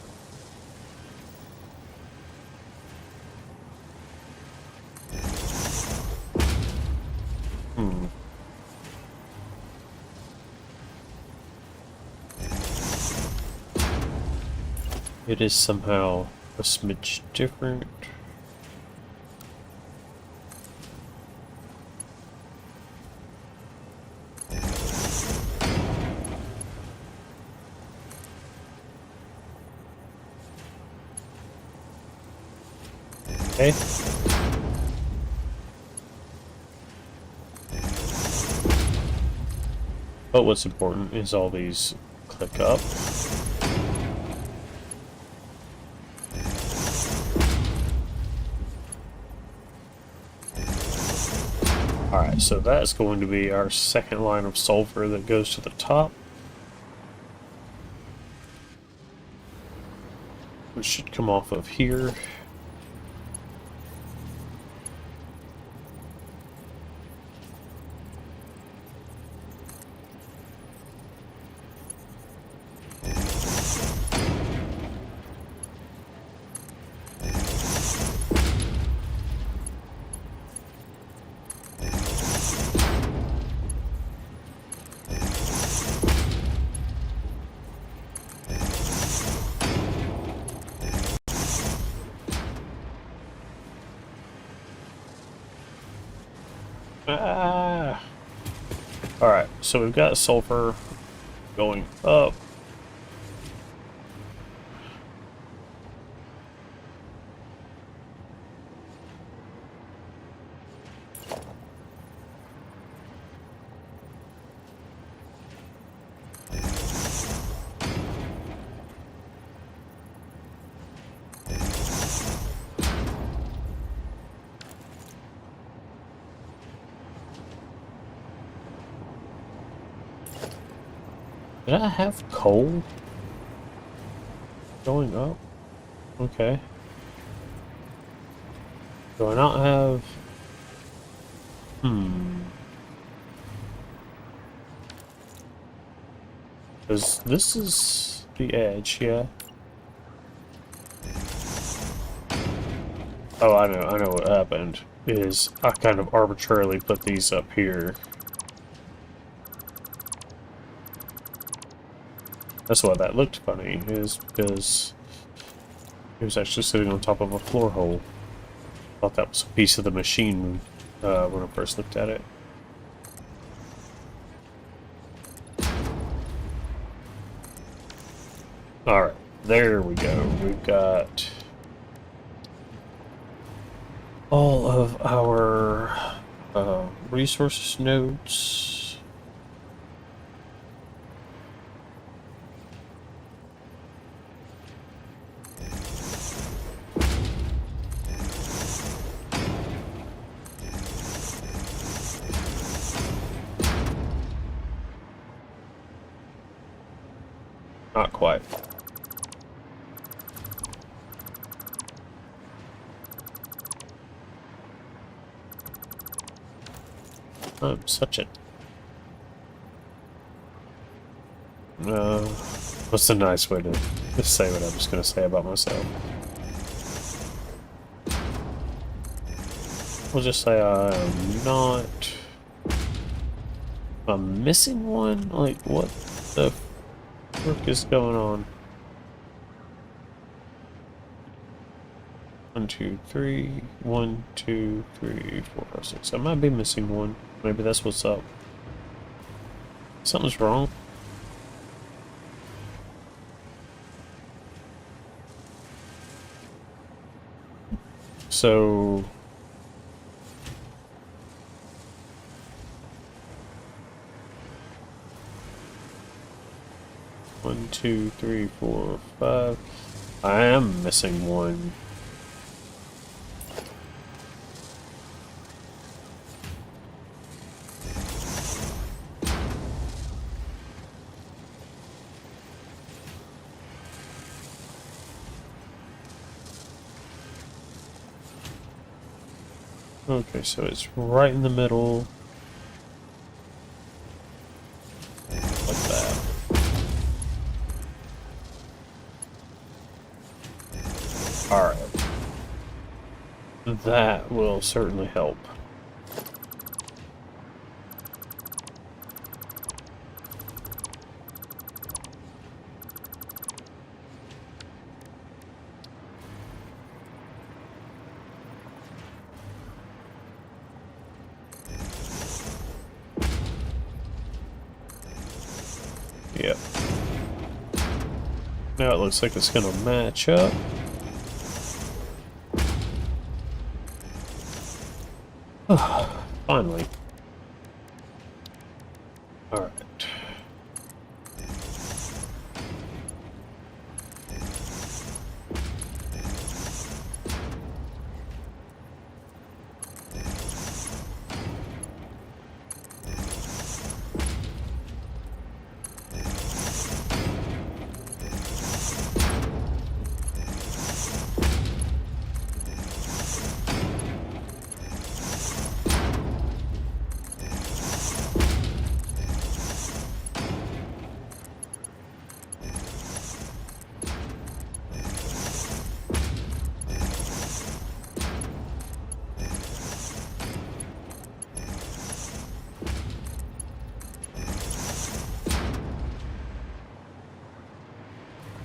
It is somehow a smidge different. Okay. But what's important is all these click up. Alright, so that's going to be our second line of sulfur that goes to the top. Which should come off of here. Alright, so we've got sulfur going up. Did I have coal? Going up? Okay. Do I not have... Because this is the edge, yeah. Oh, I know what happened. Is I kind of arbitrarily put these up here. That's why that looked funny, is because he was actually sitting on top of a floor hole. Thought that was a piece of the machine when I first looked at it. Alright, there we go. We've got all of our resource nodes. Not quite. I'm such a... what's a nice way to say what I'm just going to say about myself? We'll just say I'm not... I'm missing one? Like, what the frick is going on? 1, 2, 3. 1, 2, 3, 4, 5, 6. I might be missing one. Maybe that's what's up. Something's wrong. So... One, 2, 3, 4, 5. I am missing one. Okay, so it's right in the middle. Like that. Alright. That will certainly help. Yep. Now it looks like it's gonna match up. Finally. Alright.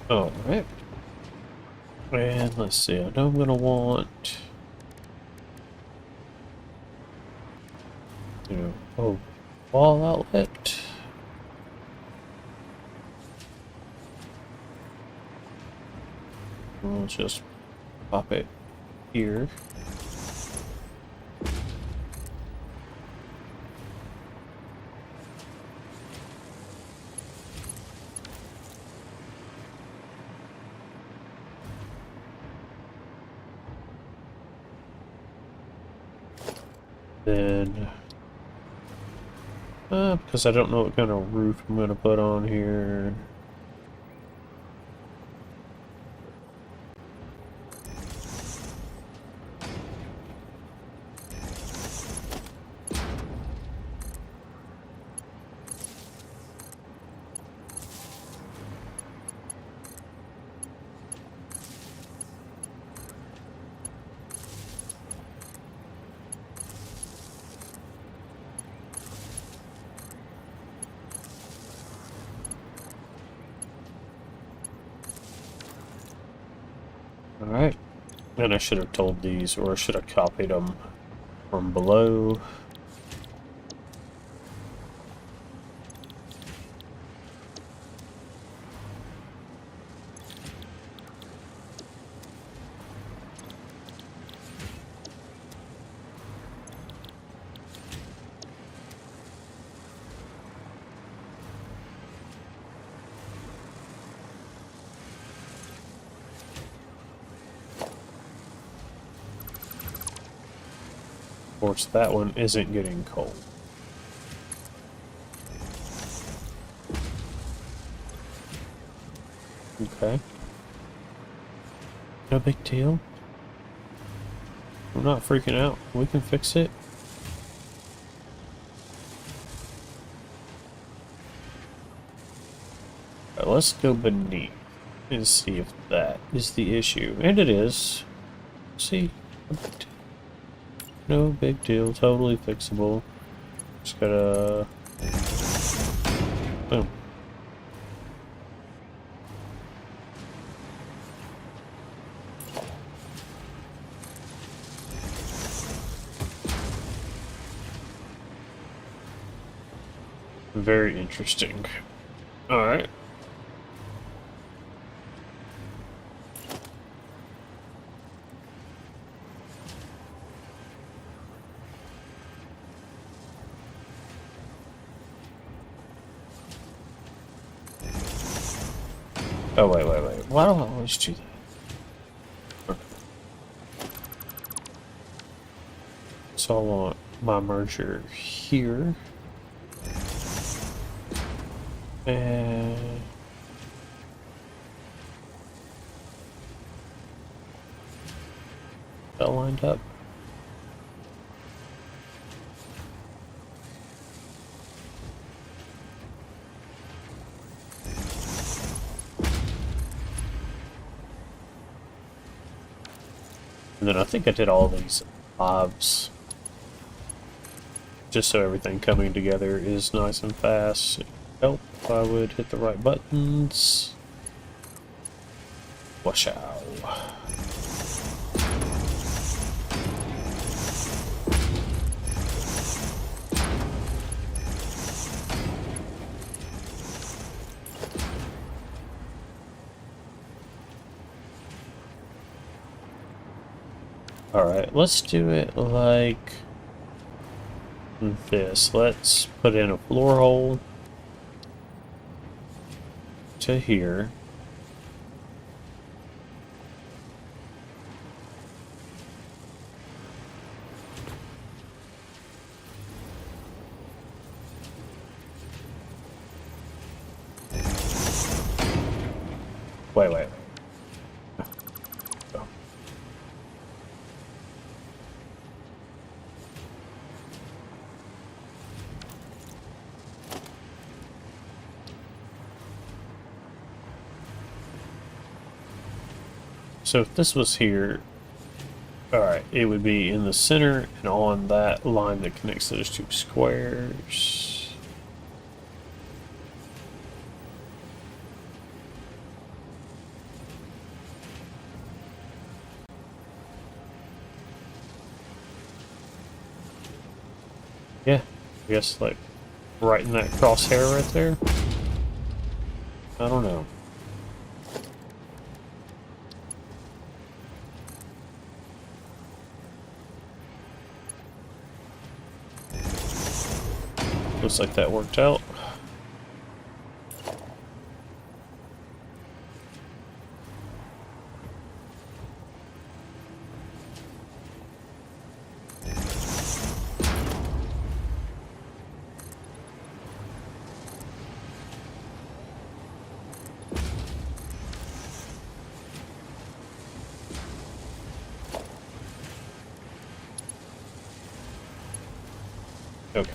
Alright. And let's see, I know I'm gonna want... oh, wall outlet. We'll just pop it here. Then, because I don't know what kind of roof I'm going to put on here. Alright. And I should have told these, or I should have copied them from below. Of course, that one isn't getting cold. Okay. No big deal. I'm not freaking out. We can fix it. Alright, let's go beneath and see if that is the issue. And it is. See? No big deal. Totally fixable. Just gotta... Boom. Very interesting. Alright. Oh, wait. Why do I always do that? So I want my merger here. And... that lined up. And then I think I did all these obs just so everything coming together is nice and fast. Help if I would hit the right buttons. Wash out. Alright, let's do it like this. Let's put in a floor hole to here. Wait. Oh. So if this was here, alright, it would be in the center and on that line that connects those two squares. Yeah, I guess like right in that crosshair right there. I don't know. Looks like that worked out. Okay.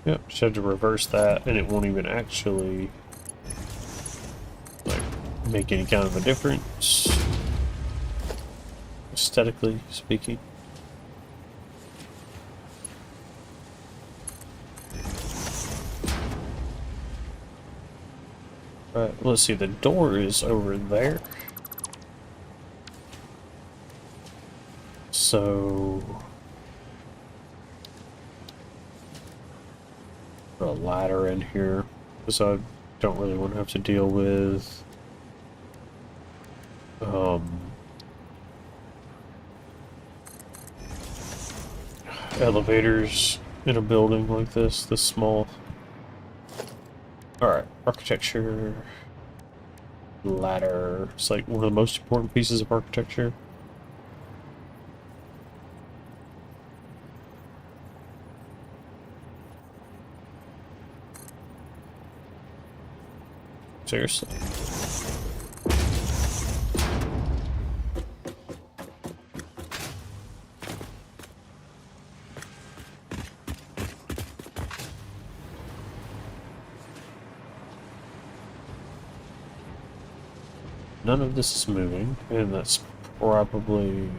Yep, just have to reverse that, and it won't even actually like make any kind of a difference, aesthetically speaking. Right, let's see, the door is over there. So... put a ladder in here, because I don't really want to have to deal with... elevators in a building like this small. Alright, architecture... ladder. It's like one of the most important pieces of architecture. Seriously. None of this is moving, and that's probably...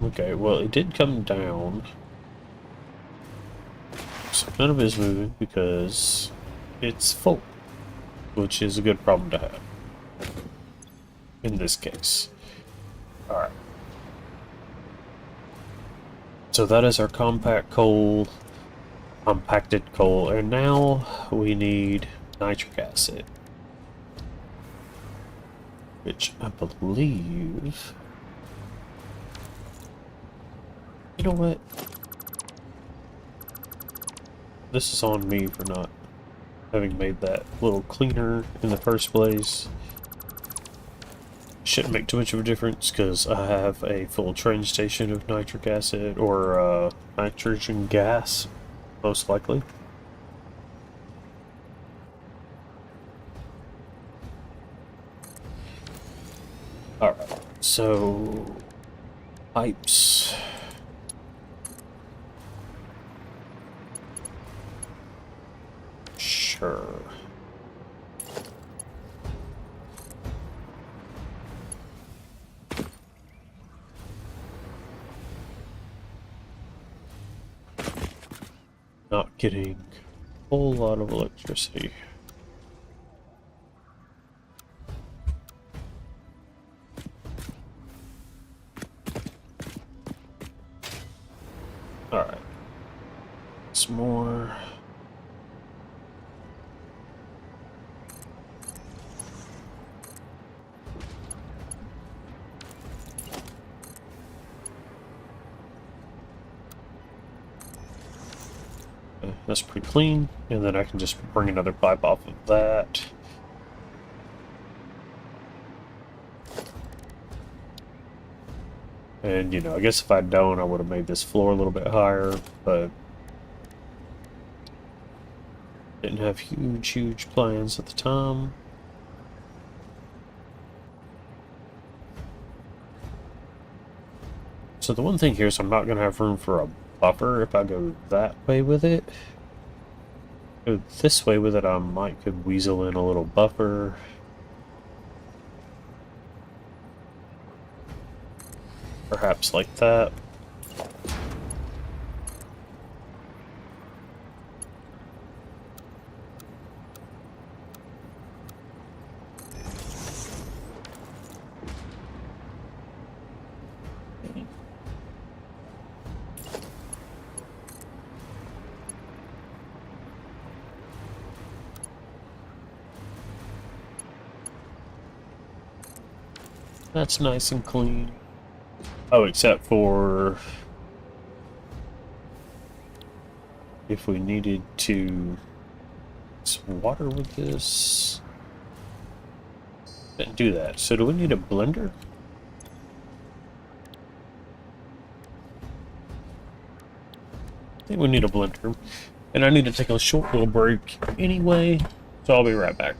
okay, well, it did come down. So none of it is moving because it's full, which is a good problem to have in this case. Alright. So that is our compacted coal, and now we need nitric acid, which I believe... you know what? This is on me for not having made that a little cleaner in the first place. Shouldn't make too much of a difference because I have a full train station of nitric acid, or nitrogen gas, most likely. Alright, so... pipes... sure. Not getting a whole lot of electricity. Alright. Some more. That's pretty clean, and then I can just bring another pipe off of that. And, you know, I guess if I'd known, I would have made this floor a little bit higher, but didn't have huge plans at the time. So the one thing here is I'm not going to have room for a buffer if I go that way with it. Go this way with it, I might could weasel in a little buffer. Perhaps like that. That's nice and clean. Oh, except for if we needed to mix water with this. Didn't do that. So do we need a blender? I think we need a blender. And I need to take a short little break anyway, so I'll be right back.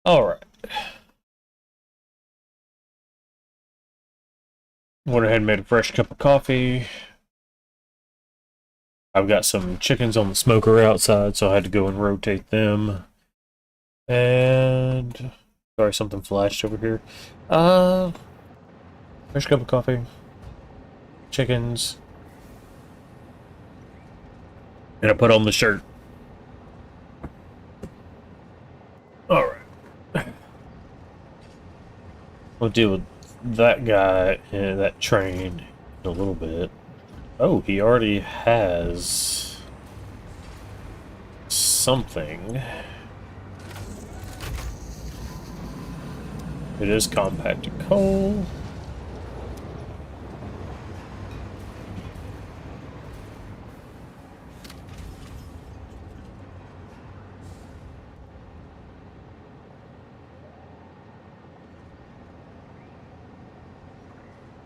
Alright. Went ahead and made a fresh cup of coffee. I've got some chickens on the smoker outside, so I had to go and rotate them. And sorry, something flashed over here. Fresh cup of coffee. Chickens. And I put on the shirt. Alright. We'll deal with that guy and that train in a little bit. Oh, he already has something. It is compacted coal.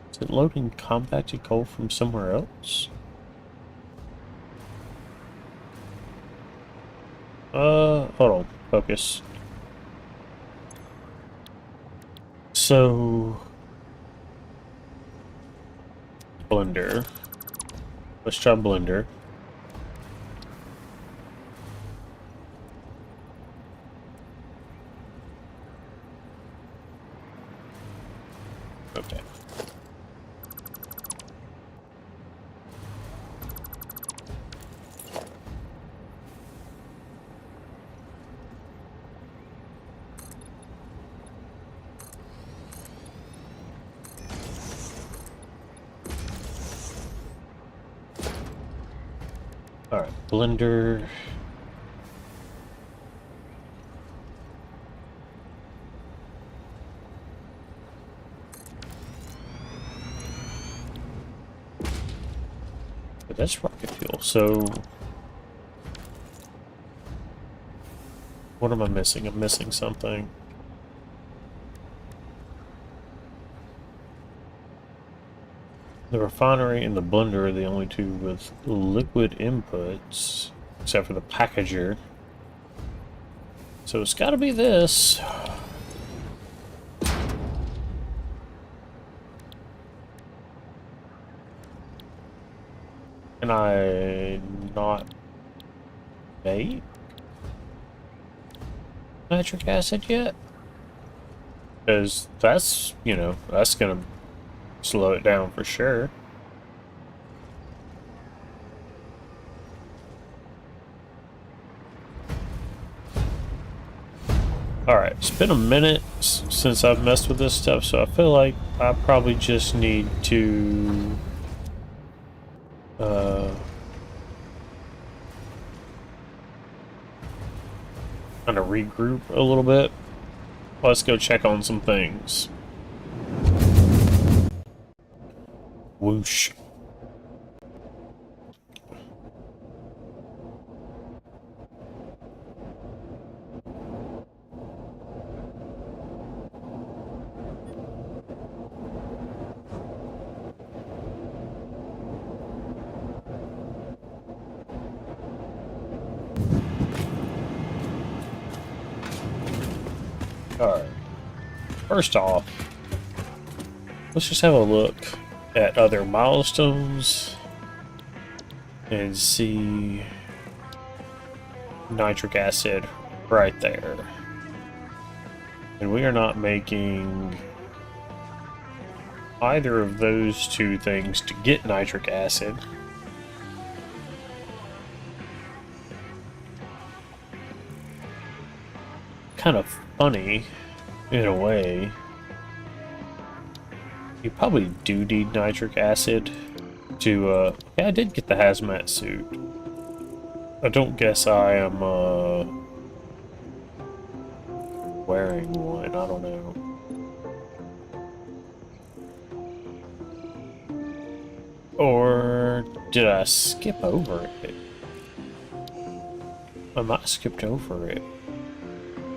Is it loading compacted coal from somewhere else? Hold on. Focus. So... Blender. Let's try Blender. Okay. Alright, Blender. But that's rocket fuel, so... What am I missing? I'm missing something. The refinery and the blender are the only two with liquid inputs, except for the packager. So it's got to be this. Can I not make nitric acid yet? Because that's, you know, that's going to slow it down for sure. Alright, it's been a minute since I've messed with this stuff, so I feel like I probably just need to kind of regroup a little bit. Let's go check on some things. Whoosh. Alright. First off, let's just have a look at other milestones and see nitric acid right there. And we are not making either of those two things to get nitric acid. Kind of funny in a way. You probably do need nitric acid to, yeah, I did get the hazmat suit. I don't guess I am, wearing one, I don't know. Or did I skip over it? I might have skipped over it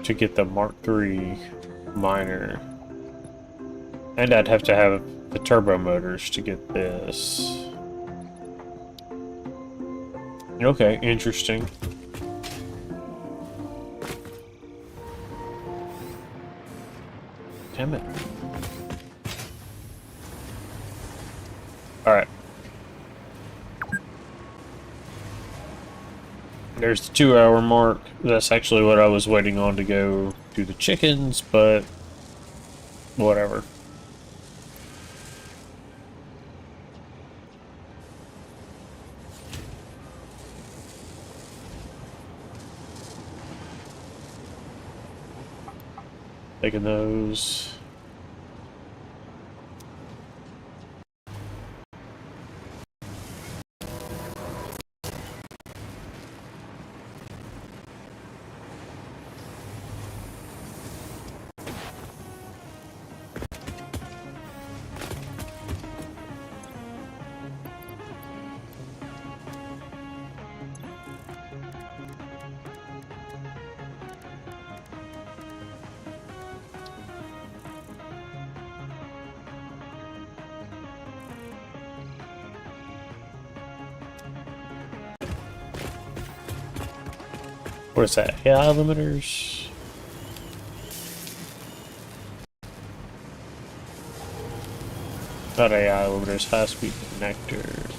to get the Mark III miner. And I'd have to have the turbo motors to get this. Okay, interesting. Damn it. Alright. There's the 2-hour mark. That's actually what I was waiting on to go do the chickens, but whatever. Taking those. What is that? AI limiters? Not AI limiters, high-speed connectors.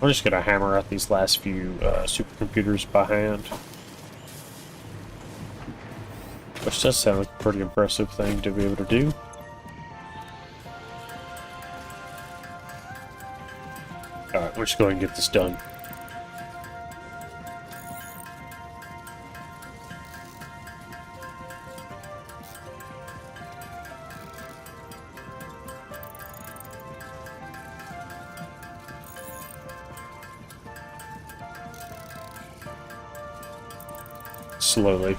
I'm just gonna hammer out these last few supercomputers by hand. Which does sound like a pretty impressive thing to be able to do. Alright, we're just going to get this done. Slowly.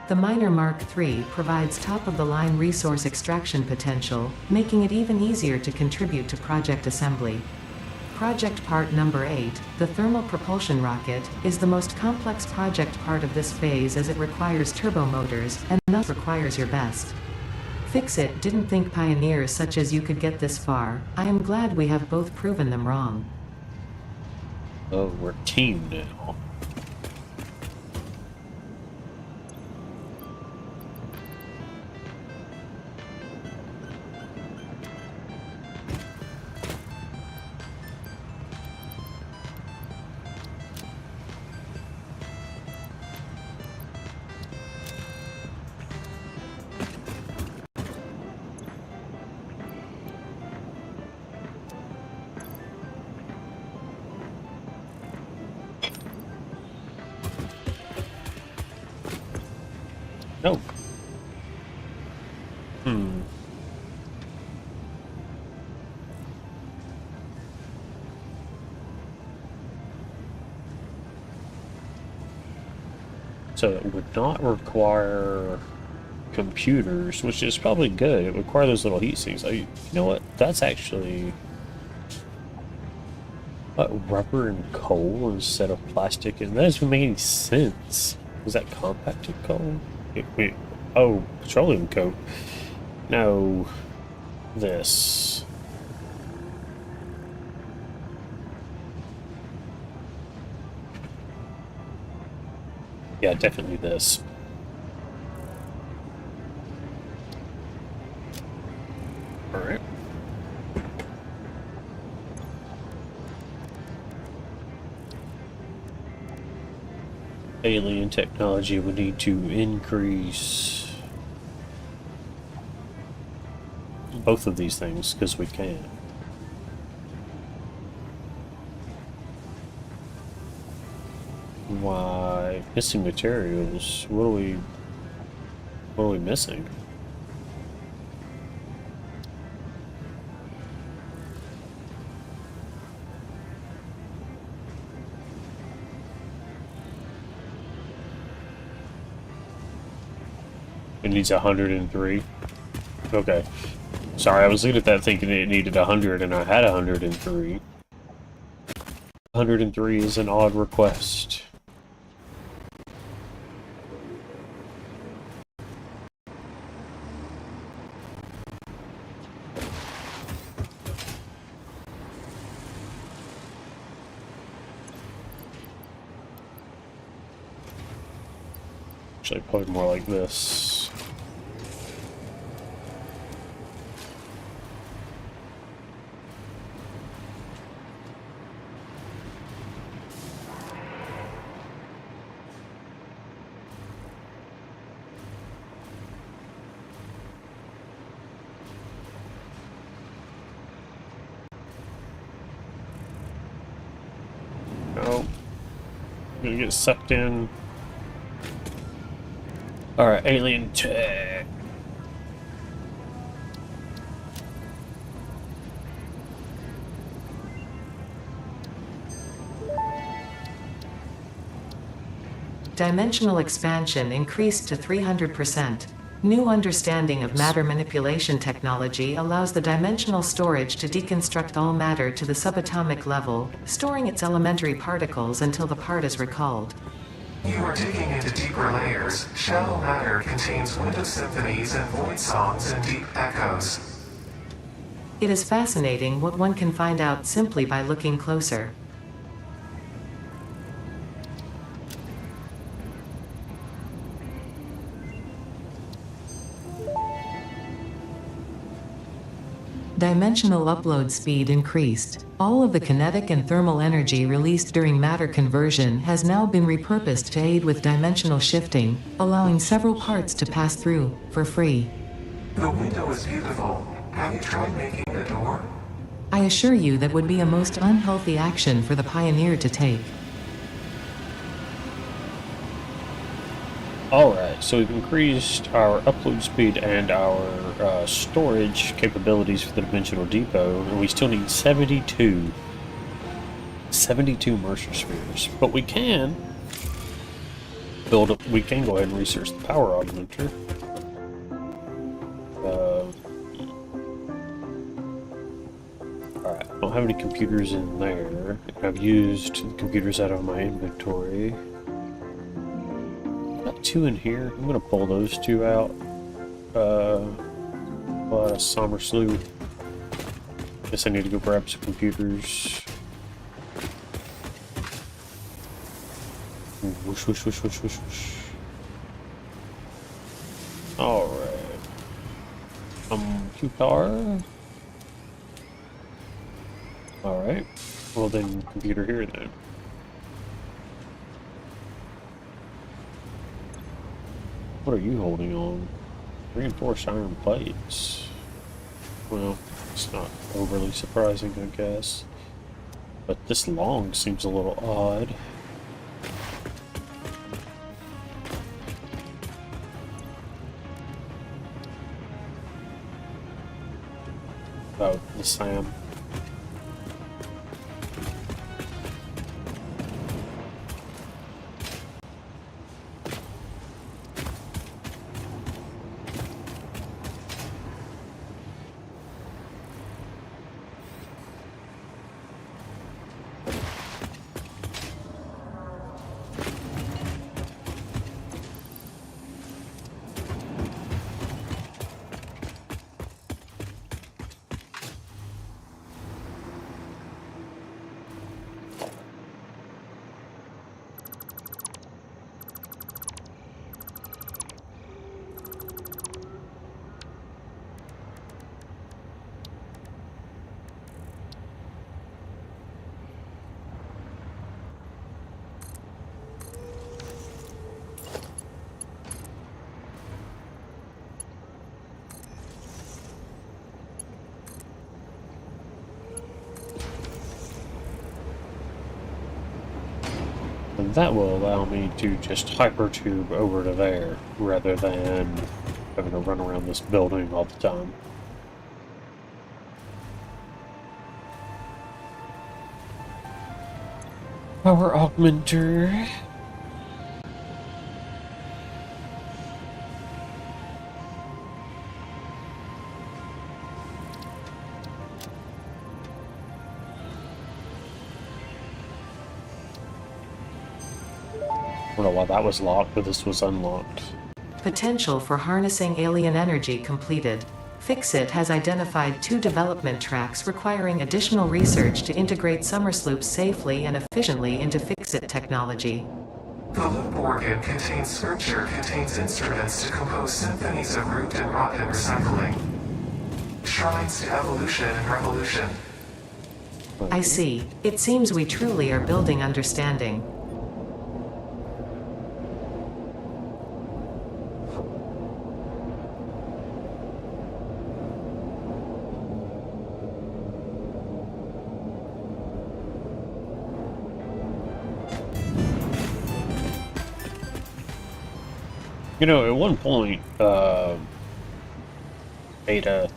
The Miner Mark III provides top-of-the-line resource extraction potential, making it even easier to contribute to project assembly. Project Part Number 8, the thermal propulsion rocket, is the most complex project part of this phase as it requires turbo motors, and thus requires your best. Fix it. Didn't think pioneers such as you could get this far. I am glad we have both proven them wrong. Oh, we're a team now. No. So it would not require computers, which is probably good. It would require those little heat sinks. You know what? That's actually... What, rubber and coal instead of plastic? And that doesn't make any sense. Was that compacted coal? Wait, oh, petroleum coke. No, this. Yeah, definitely this. All right. Alien technology would need to increase both of these things because we can. Why missing materials? What are we missing? It needs 103. Okay. Sorry, I was looking at that thinking it needed 100, and I had 103. 103 is an odd request. Actually, probably more like this. No. I'm gonna get sucked in. Alright, alien tech. Dimensional expansion increased to 300%. New understanding of matter manipulation technology allows the dimensional storage to deconstruct all matter to the subatomic level, storing its elementary particles until the part is recalled. You are digging into deeper layers. Shallow matter contains window symphonies and void songs and deep echoes. It is fascinating what one can find out simply by looking closer. Dimensional upload speed increased. All of the kinetic and thermal energy released during matter conversion has now been repurposed to aid with dimensional shifting, allowing several parts to pass through, for free. The window is beautiful. Have you tried making the door? I assure you that would be a most unhealthy action for the Pioneer to take. Alright, so we've increased our upload speed and our storage capabilities for the Dimensional Depot, and we still need 72. 72 Mercer Spheres. But we can build up, we can go ahead and research the power augmenter. Alright, I don't have any computers in there. I've used the computers out of my inventory. Got 2 in here. I'm gonna pull those 2 out. Pull out a Somber Slew. Guess I need to go grab some computers. Whoosh, whoosh, whoosh, whoosh, whoosh, whoosh. Alright. Computer. Alright. Well then, computer here then. What are you holding on? Reinforced iron plates. Well, it's not overly surprising, I guess. But this long seems a little odd. Oh, the SAM. And that will allow me to just hypertube over to there, rather than having to run around this building all the time. Power augmenter. I don't know why that was locked, but this was unlocked. Potential for harnessing alien energy completed. Fixit has identified 2 development tracks requiring additional research to integrate Summersloops safely and efficiently into Fixit technology. The loop organ contains scripture contains instruments to compose symphonies of root and rot and recycling. Shrines to evolution and revolution. I see. It seems we truly are building understanding. You know, at one point, Ada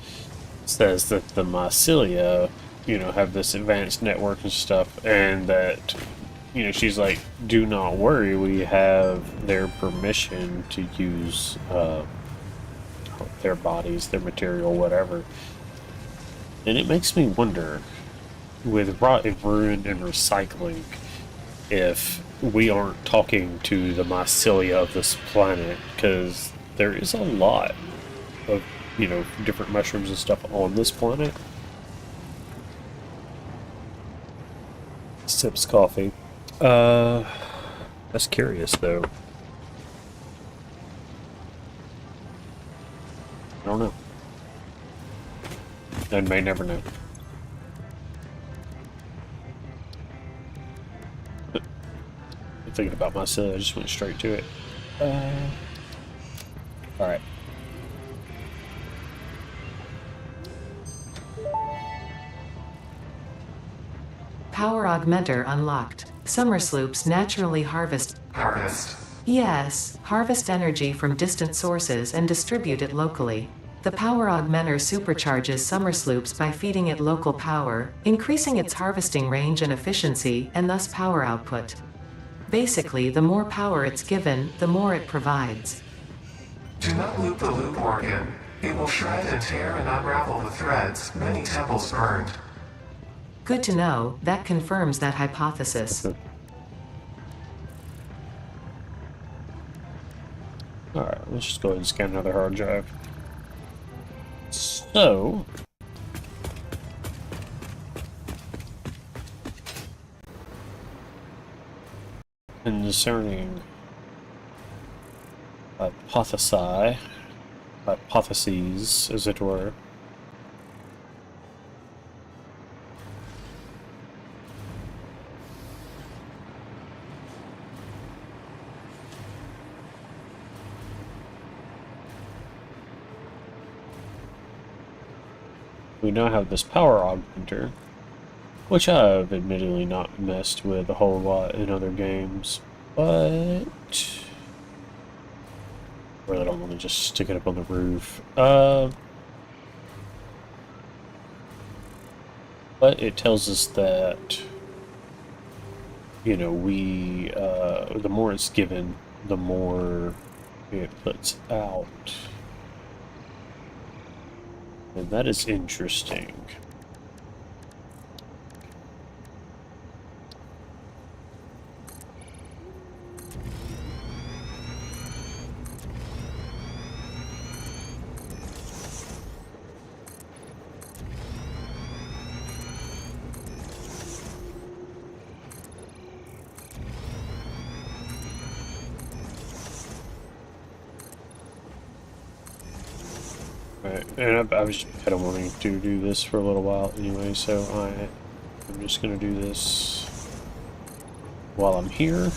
says that the mycelia, you know, have this advanced network and stuff, and that, you know, she's like, do not worry, we have their permission to use their bodies, their material, whatever. And it makes me wonder, with rot and ruin and recycling, if we aren't talking to the mycelia of this planet, because there is a lot of, you know, different mushrooms and stuff on this planet. Sips coffee. That's curious, though. I don't know. I may never know. Thinking about myself, I just went straight to it. Alright. Power augmenter unlocked. Summersloops naturally harvest. Harvest. Yes, harvest energy from distant sources and distribute it locally. The power augmenter supercharges Summersloops by feeding it local power, increasing its harvesting range and efficiency, and thus power output. Basically, the more power it's given, the more it provides. Do not loop the loop organ. It will shred and tear and unravel the threads, many temples burned. Good to know, that confirms that hypothesis. Alright, let's just go ahead and scan another hard drive. So... concerning hypotheses, as it were. We now have this power augmenter, which I've admittedly not messed with a whole lot in other games, but really don't want to just stick it up on the roof. But it tells us that, you know, we the more it's given, the more it puts out. And that is interesting. And I was kind of wanting to do this for a little while anyway, so I'm just going to do this while I'm here.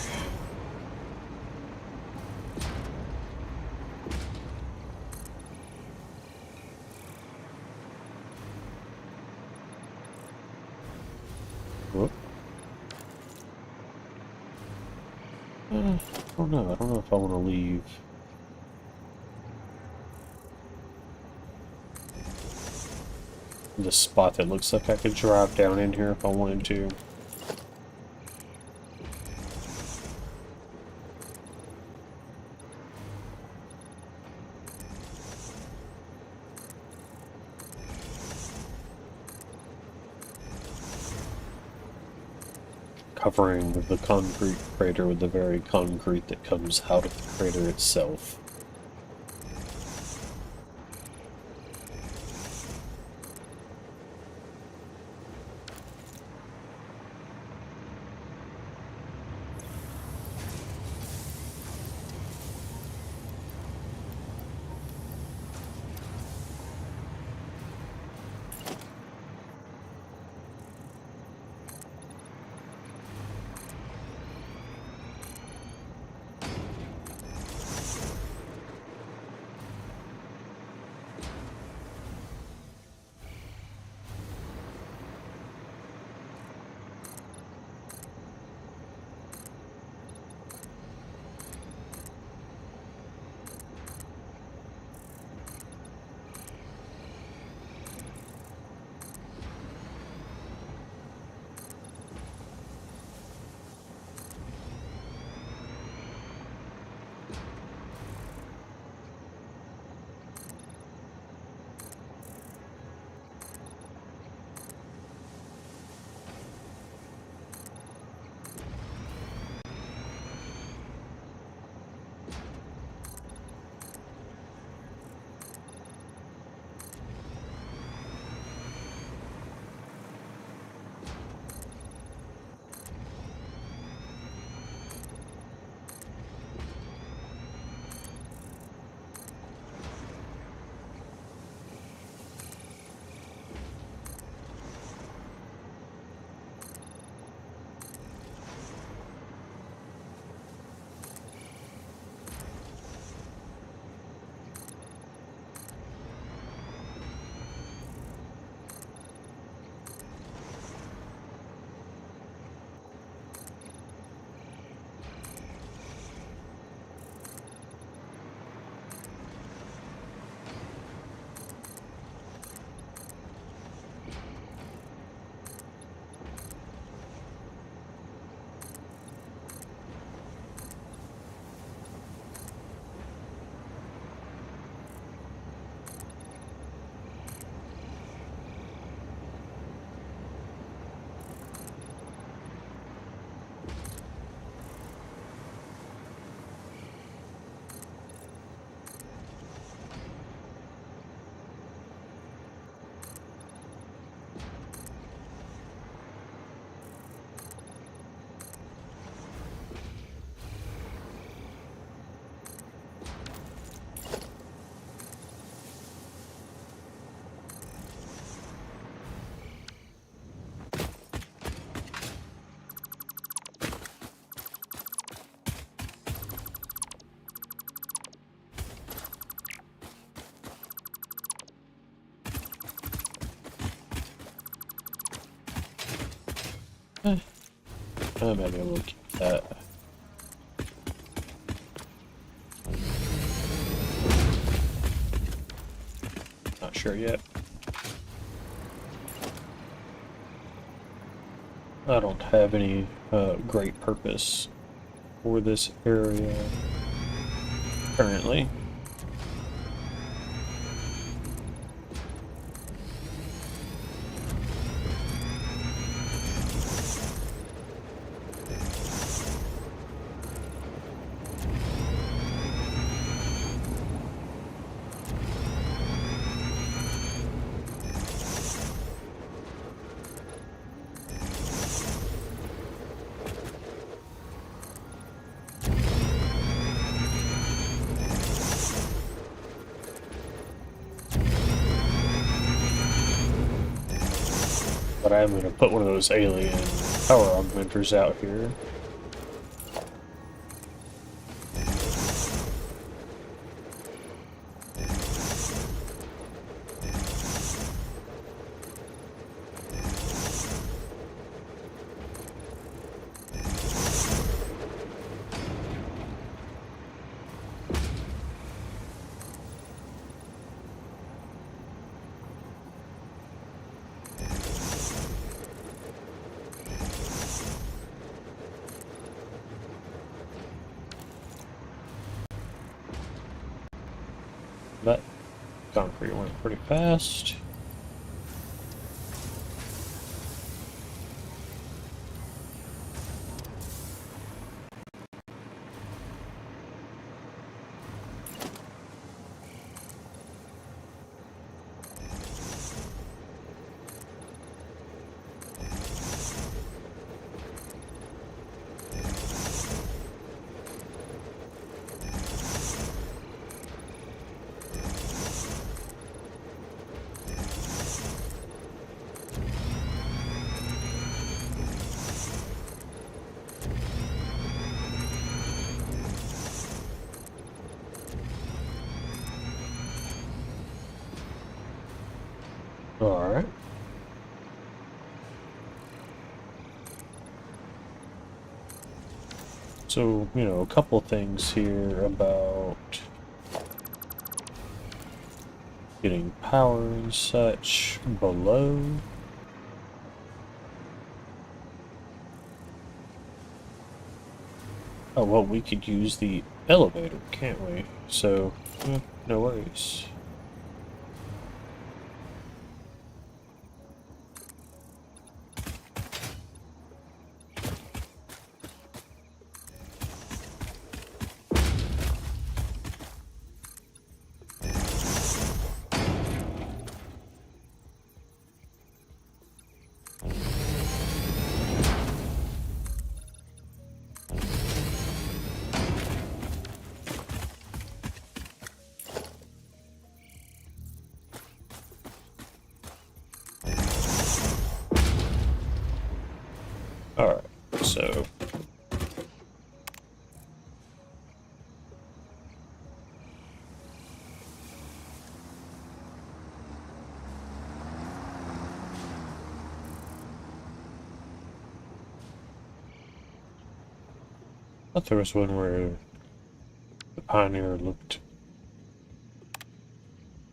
Whoop. I don't know. I don't know if I want to leave. The spot that looks like I could drive down in here if I wanted to. covering the concrete crater with the very concrete that comes out of the crater itself. I might be able to keep that. Not sure yet. I don't have any great purpose for this area currently. But I'm going to put one of those alien power augmenters out here. That concrete went pretty fast. Alright. So, you know, a couple things here about getting power and such below. Oh, well, we could use the elevator, can't we? So, no worries. Alright, so I thought there was one where the Pioneer looked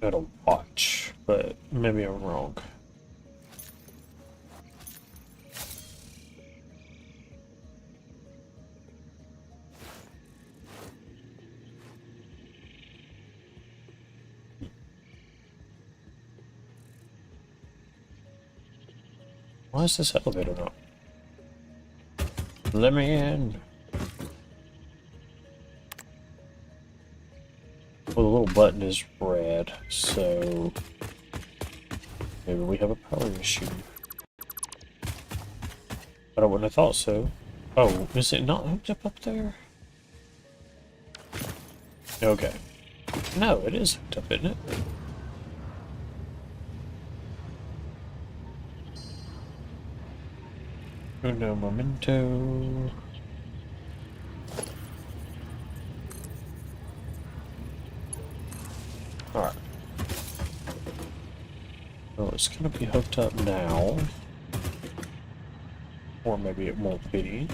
at a watch, but maybe I'm wrong. Why is this elevator not? Let me in. Well, the little button is red, so maybe we have a power issue. But I wouldn't have thought so. Oh, is it not hooked up there? Okay. No, it is hooked up, isn't it? Uno momento. Alright. Well, it's gonna be hooked up now. Or maybe it won't be.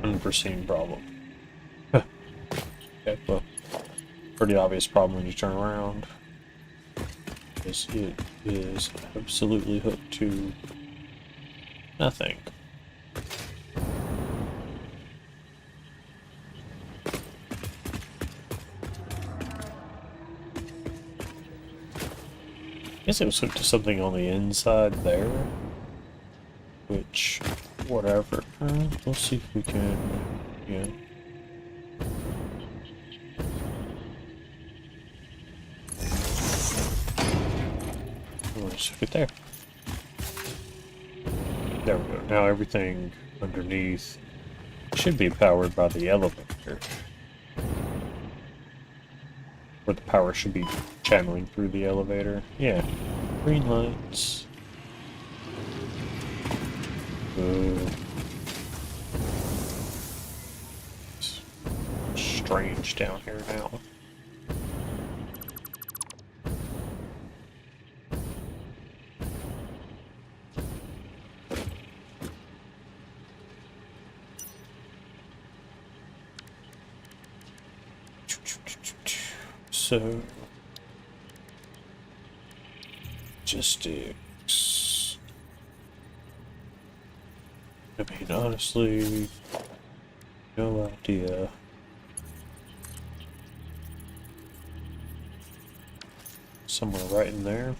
Unforeseen problem. Okay, well, pretty obvious problem when you turn around. Because it is absolutely hooked to nothing. I guess it was hooked to something on the inside there. Which, whatever. We'll see if we can, yeah. We'll just hook it there. There we go. Now everything underneath should be powered by the elevator. Or the power should be channeling through the elevator. Yeah. Green lights. It's strange down here now. So, logistics. I mean, honestly, no idea. Somewhere right in there.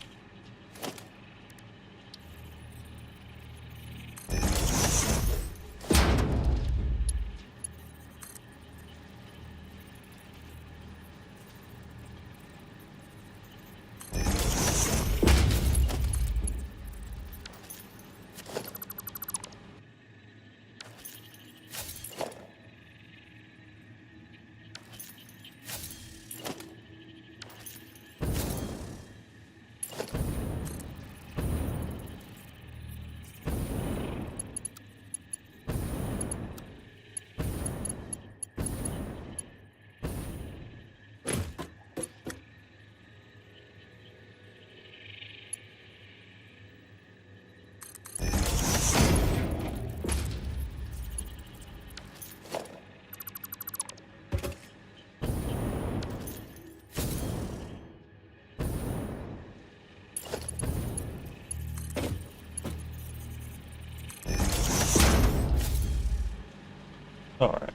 Alright.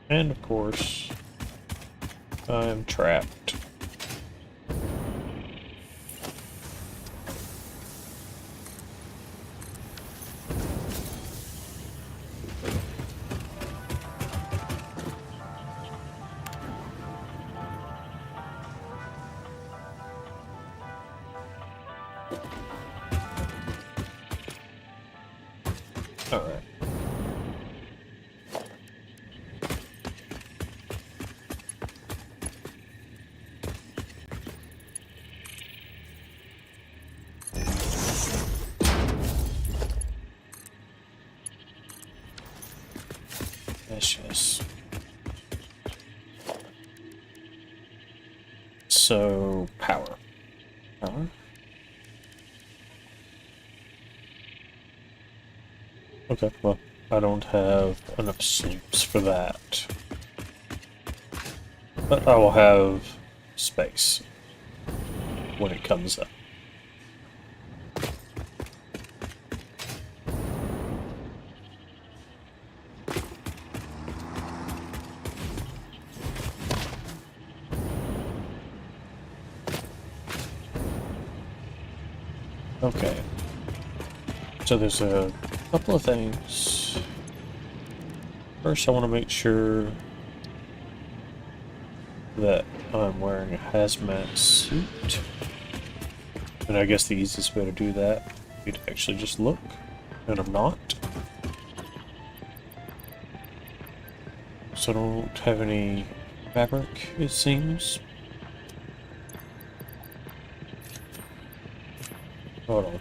And of course, I'm trapped. Alright. Yes. So, power. Power? Okay, well, I don't have enough sleeps for that. But I will have space when it comes up. Okay. So there's a couple of things. First, I want to make sure that I'm wearing a hazmat suit. And I guess the easiest way to do that would be to actually just look. And I'm not. So I don't have any fabric, it seems. Hold on.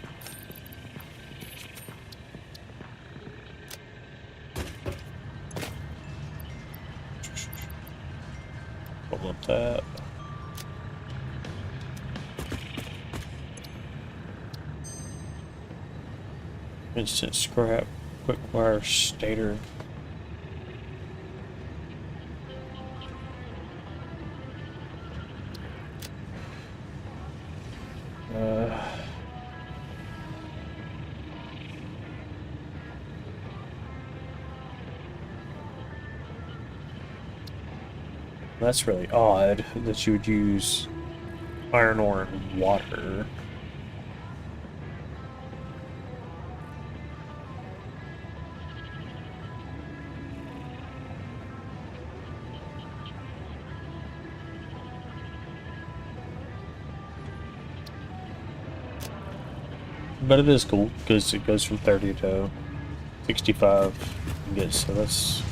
Pull up that. Instant scrap, quick wire stator. That's really odd that you would use iron ore and water. But it is cool because it goes from 30 to 65 ingots, so that's,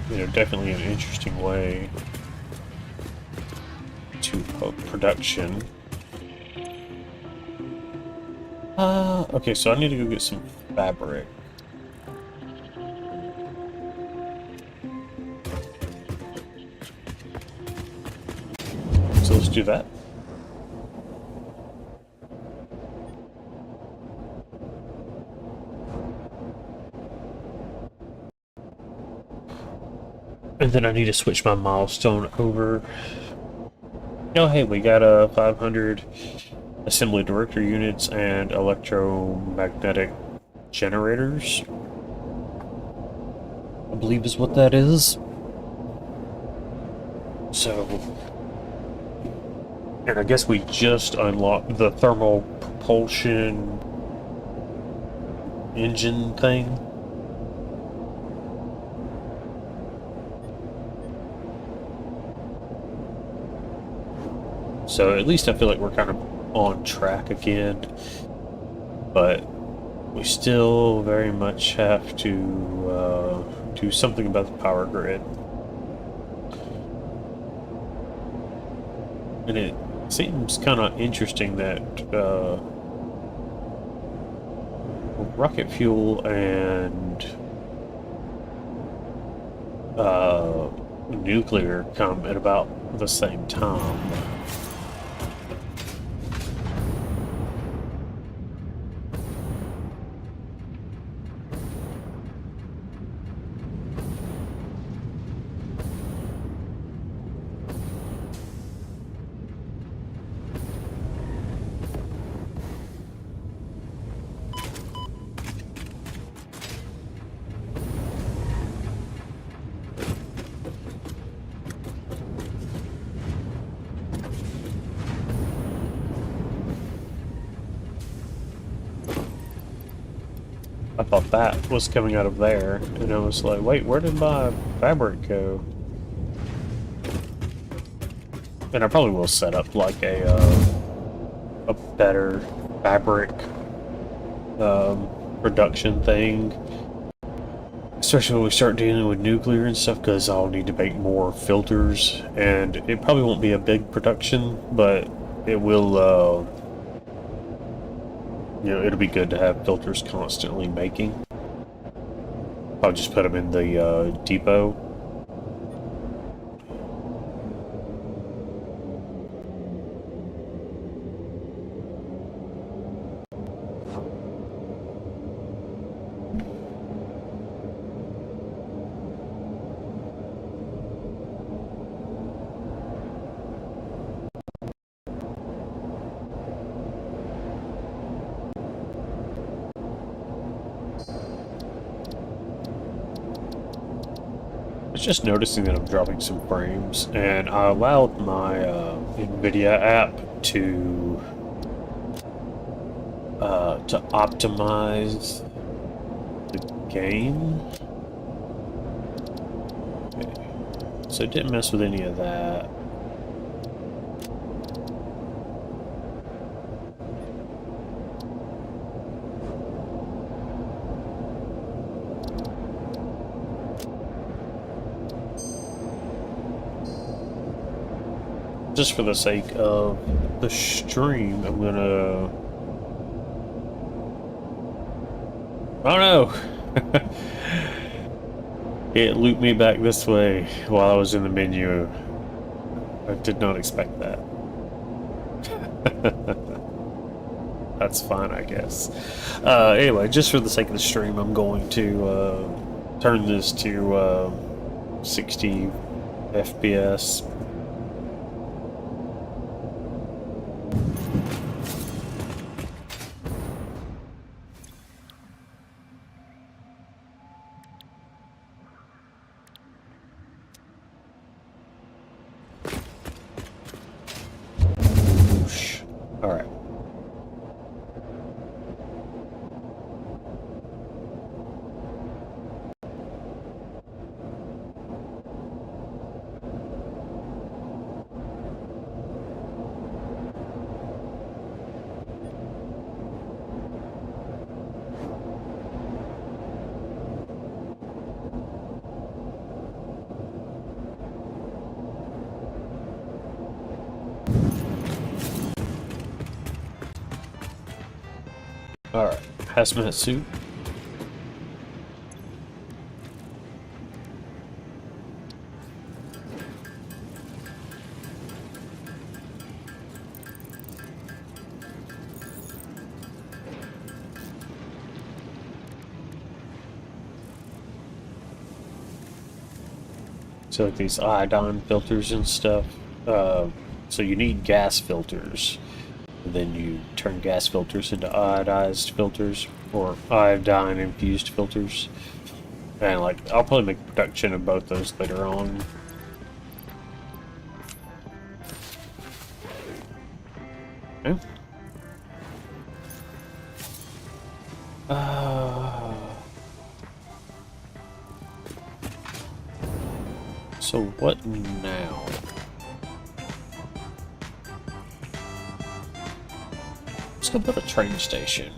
you know, definitely an interesting way to production. Okay, so I need to go get some fabric. So let's do that. And then I need to switch my milestone over. Oh, hey, we got 500 assembly director units and electromagnetic generators, I believe is what that is. So, and I guess we just unlocked the thermal propulsion engine thing. So at least I feel like we're kind of on track again, but we still very much have to do something about the power grid. And it seems kind of interesting that rocket fuel and nuclear come at about the same time. I thought that was coming out of there, and I was like, wait, where did my fabric go? And I probably will set up like a better fabric production thing, especially when we start dealing with nuclear and stuff, because I'll need to make more filters, and it probably won't be a big production, but it will, you know, it'll be good to have filters constantly making. I'll just put them in the depot. I was just noticing that I'm dropping some frames, and I allowed my NVIDIA app to optimize the game. Okay. So it didn't mess with any of that. Just for the sake of the stream, I'm gonna... Oh no! It looped me back this way while I was in the menu. I did not expect that. That's fine, I guess. Anyway, just for the sake of the stream, I'm going to turn this to 60 FPS. Alright. Alright, hazmat suit. So like these iodine filters and stuff. So you need gas filters. Then you turn gas filters into iodized filters or iodine infused filters, and like I'll probably make a production of both those later on. Okay. So what now? Let's go build a train station.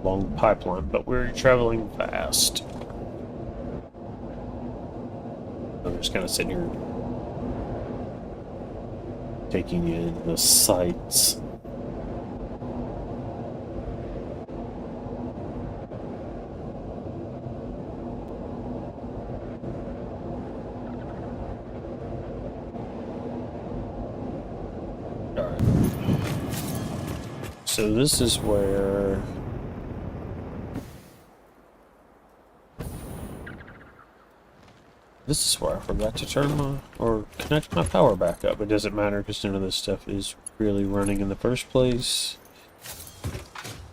long pipeline, but we're traveling fast. I'm just kind of sitting here taking in the sights. So this is where I forgot to turn my or connect my power back up. It doesn't matter because none of this stuff is really running in the first place.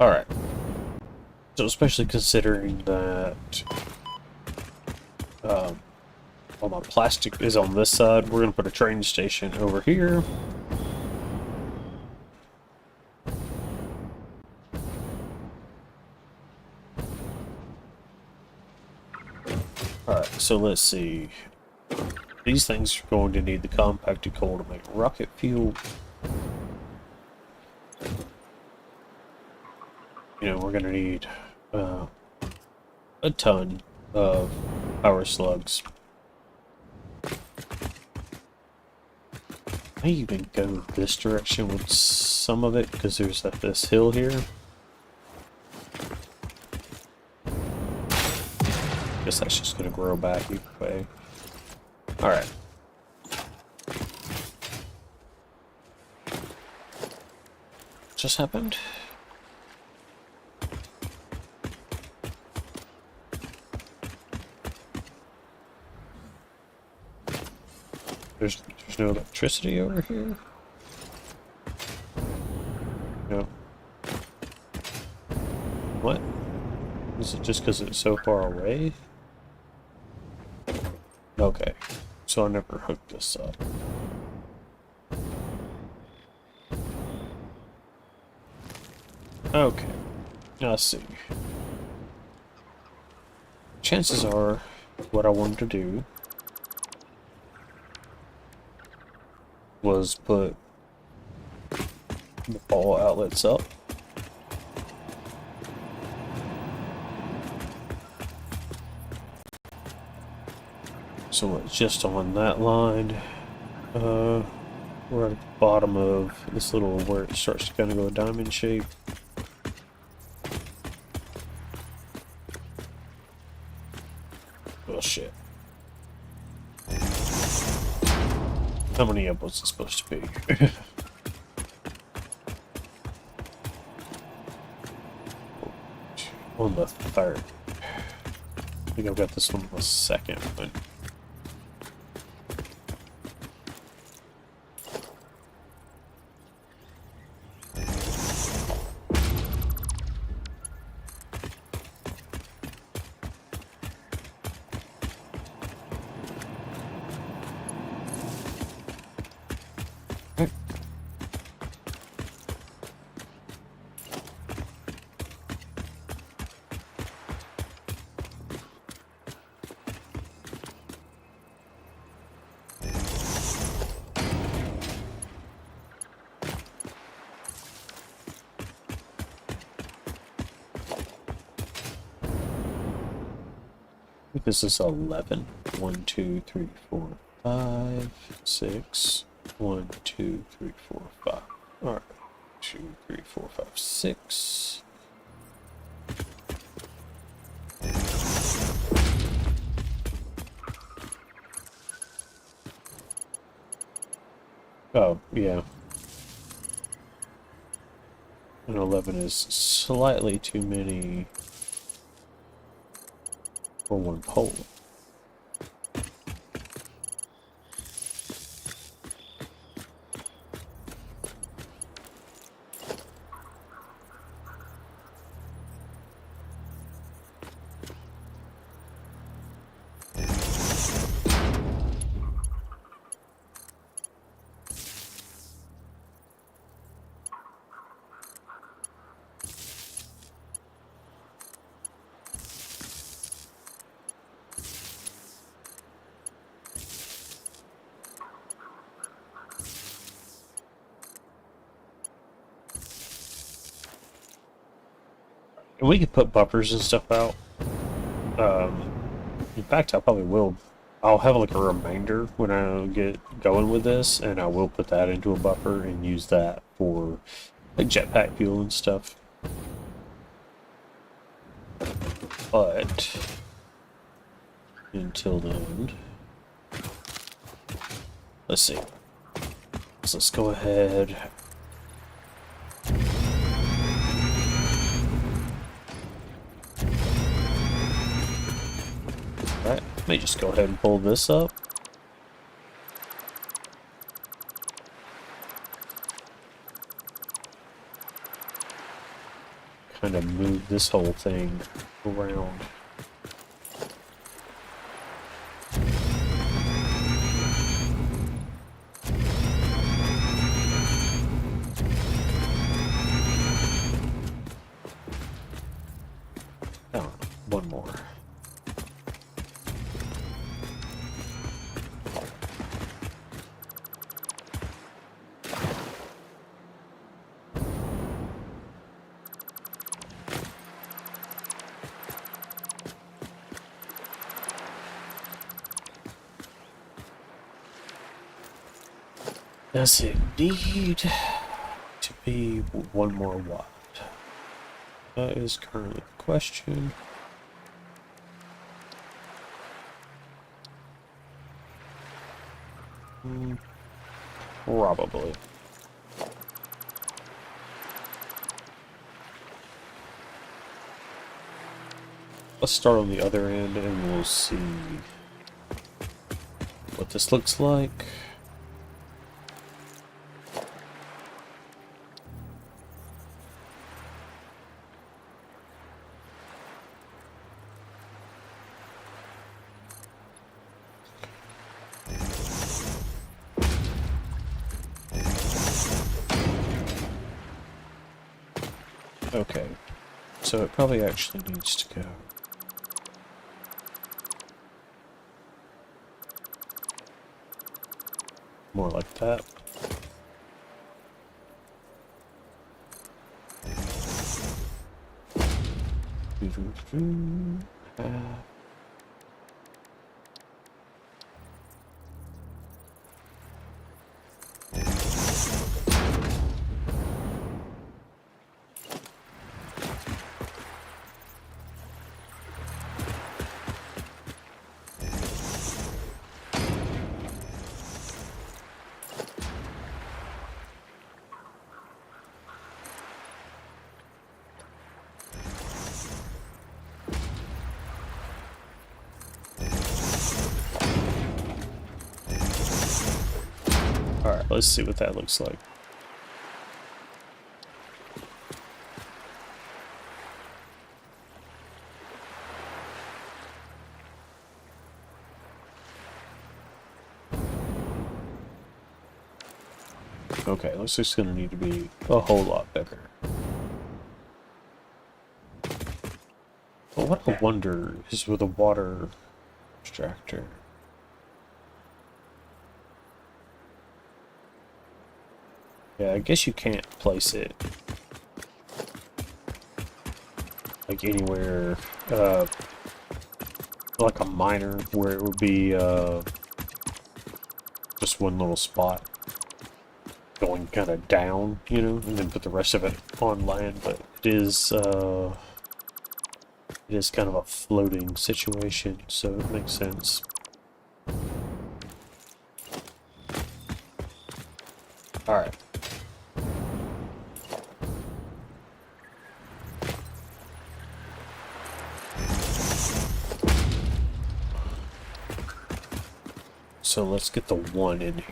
Alright. So especially considering that all my plastic is on this side, we're going to put a train station over here. Alright, so let's see. These things are going to need the compacted coal to make rocket fuel. You know, we're going to need a ton of power slugs. I may even go this direction with some of it because there's this hill here. Guess that's just going to grow back either way. Alright. Just happened? There's no electricity over here? No. What? Is it just because it's so far away? Okay. So I never hooked this up. Okay. Now let's see. Chances are, what I wanted to do was put the ball outlets up. So it's just on that line. We're at the bottom of this little where it starts to kind of go a diamond shape. Oh shit. How many up was it supposed to be? On the third. I think I've got this one on the second one. This is 11. 1, 2, 3, 4, 5, 6. 1, 2, 3, 4, 5. Alright. 2, 3, 4, 5, 6. Oh, yeah. And 11 is slightly too many for one pole. And we could put buffers and stuff out. In fact, I probably will. I'll have like a reminder when I get going with this, and I will put that into a buffer and use that for like jetpack fuel and stuff. But until then, let's see. So let's go ahead. Alright, let me just go ahead and pull this up. Kind of move this whole thing around. Oh, one more. Does it need to be one more watt? That is currently the question. Probably. Let's start on the other end and we'll see what this looks like. Okay, so it probably actually needs to go. More like that. Alright, let's see what that looks like. Okay, looks like it's gonna need to be a whole lot bigger. But what I wonder is with a water extractor. Yeah, I guess you can't place it like anywhere, like a miner where it would be just one little spot going kind of down, you know, and then put the rest of it on land. But it is kind of a floating situation, so it makes sense. All right. So let's get the one in here.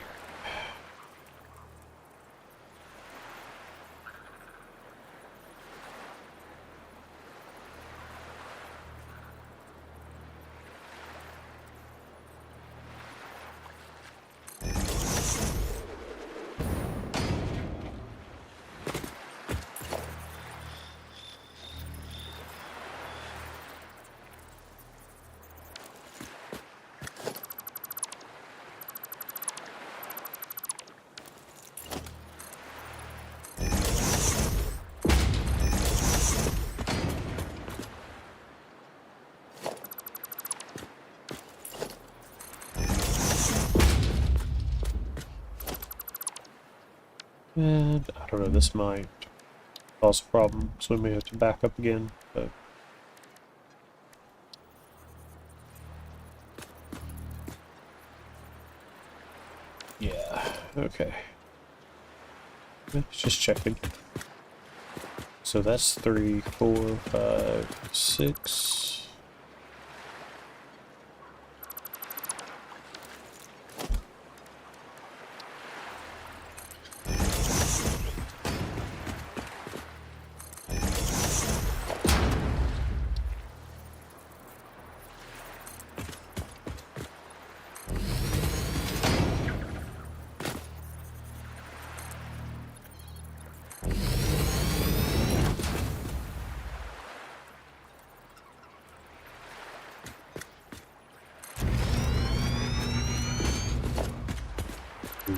And I don't know, this might cause a problem, so we may have to back up again, but yeah, okay. Just checking. So that's 3, 4, 5, 6.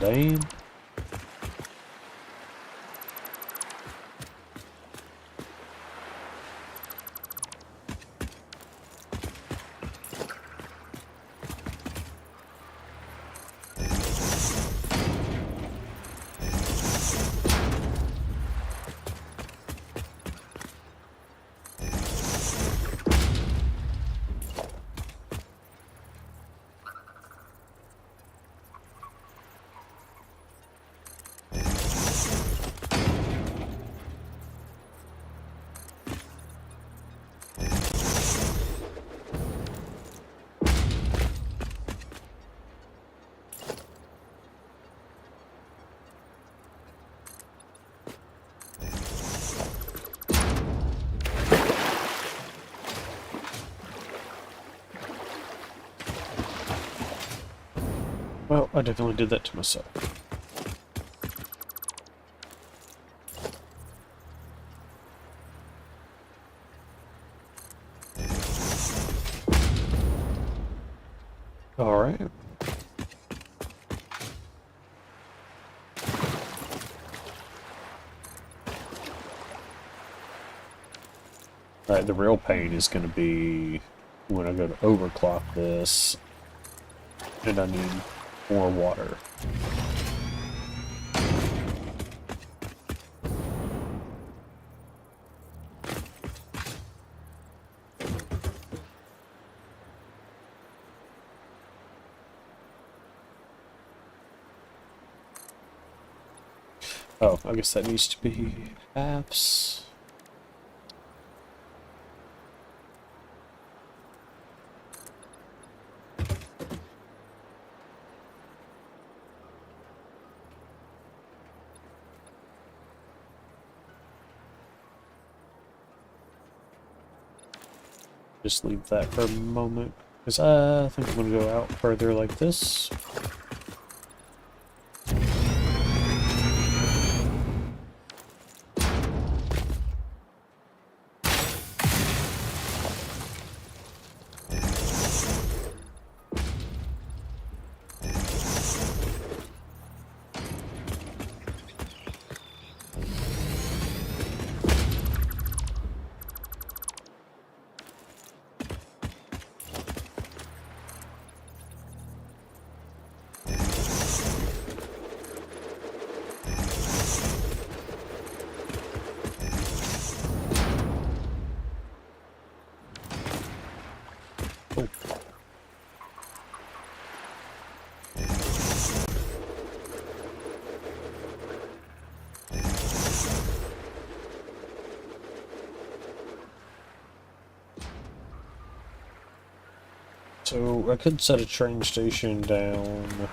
Lane. Well, I definitely did that to myself. Alright. Alright, the real pain is going to be when I go to overclock this and I need more water. Oh, I guess that needs to be halves. Just leave that for a moment, because I think I'm going to go out further like this. So I could set a train station down.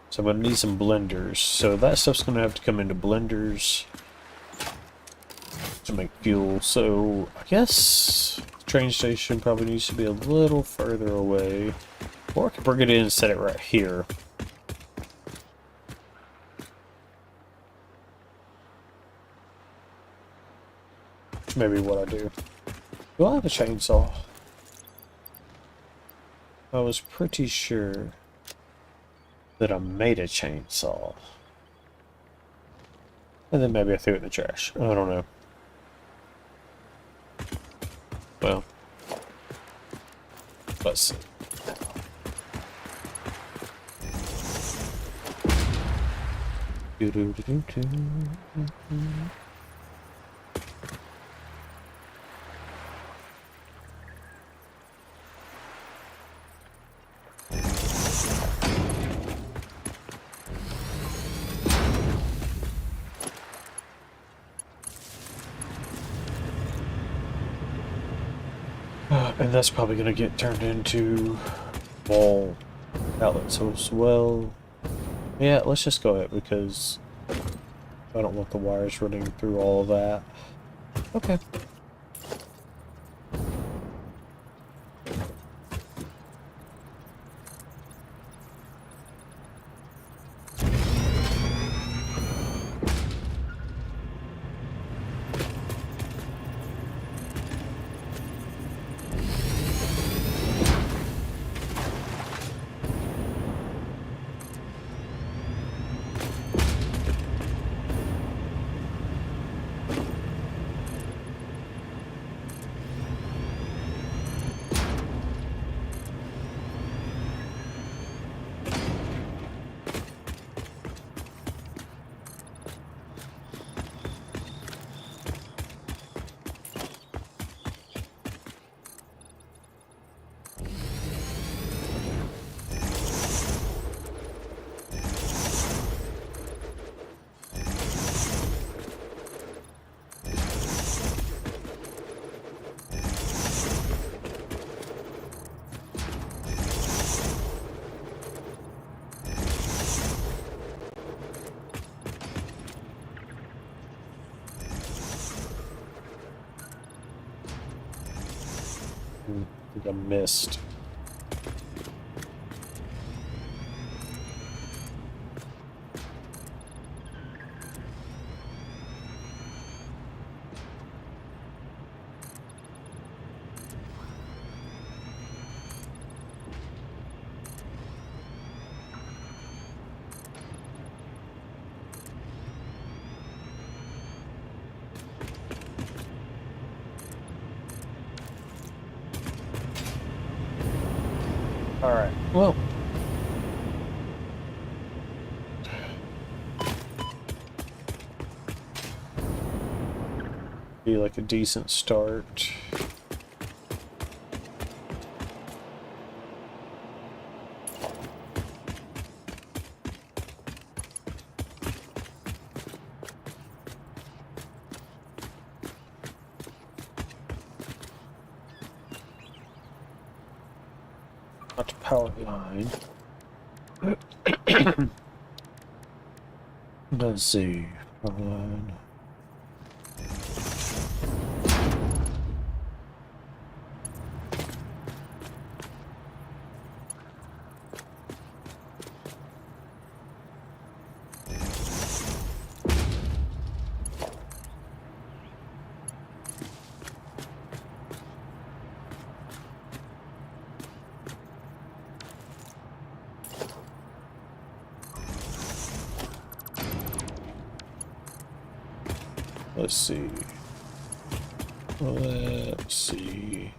So I'm going to need some blenders. So that stuff's going to have to come into blenders to make fuel. So I guess the train station probably needs to be a little further away. Or I could bring it in and set it right here. Which may be what I do. Do I have a chainsaw? I was pretty sure that I made a chainsaw. And then maybe I threw it in the trash. I don't know. Well, let's see. And that's probably going to get turned into wall outlets as well. Yeah, let's just go ahead because I don't want the wires running through all of that. Okay. I think I missed. Alright, well. Be like a decent start. Not to power line. Let's see. Power line. Let's see. Let's see.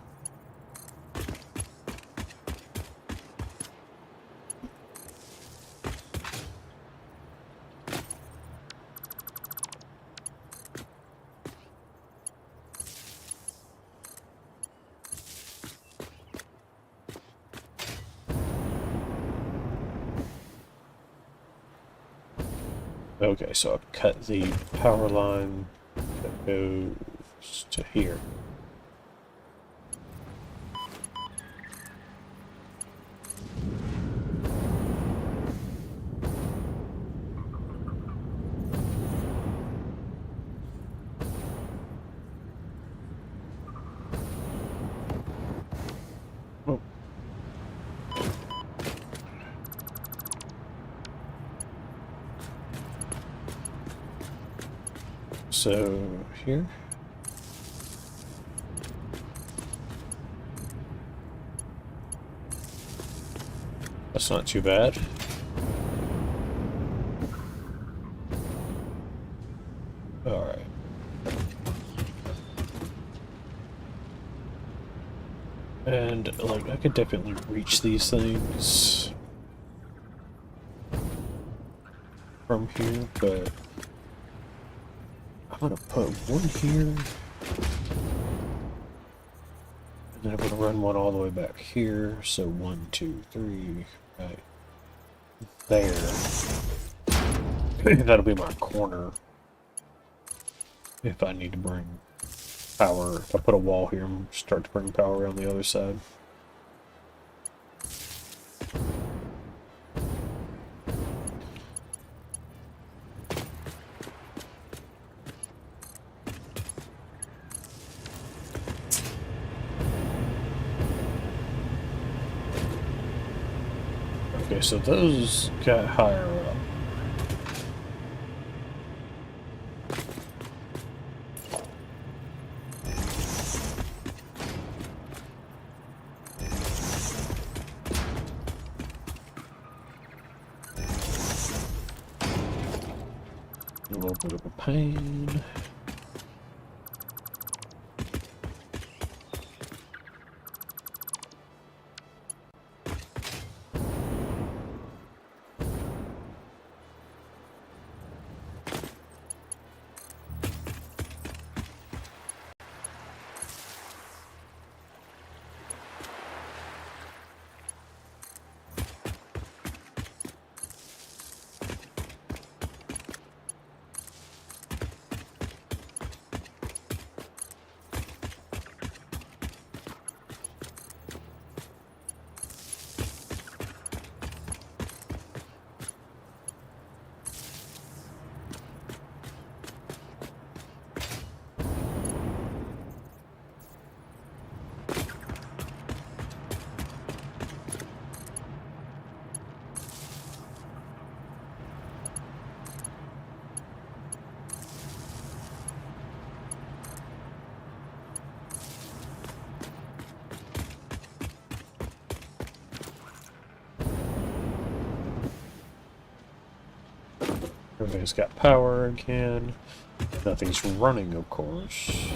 Okay, so I've cut the power line that goes to here. Oh. So here. That's not too bad. All right. And like I could definitely reach these things from from here, but I'm gonna put one here, and then I'm gonna run one all the way back here. So 1, 2, 3, right there. That'll be my corner. If I need to bring power, if I put a wall here and start to bring power around the other side. Okay, so those got higher up. A little bit of a pain. Everybody's got power again. Nothing's running, of course.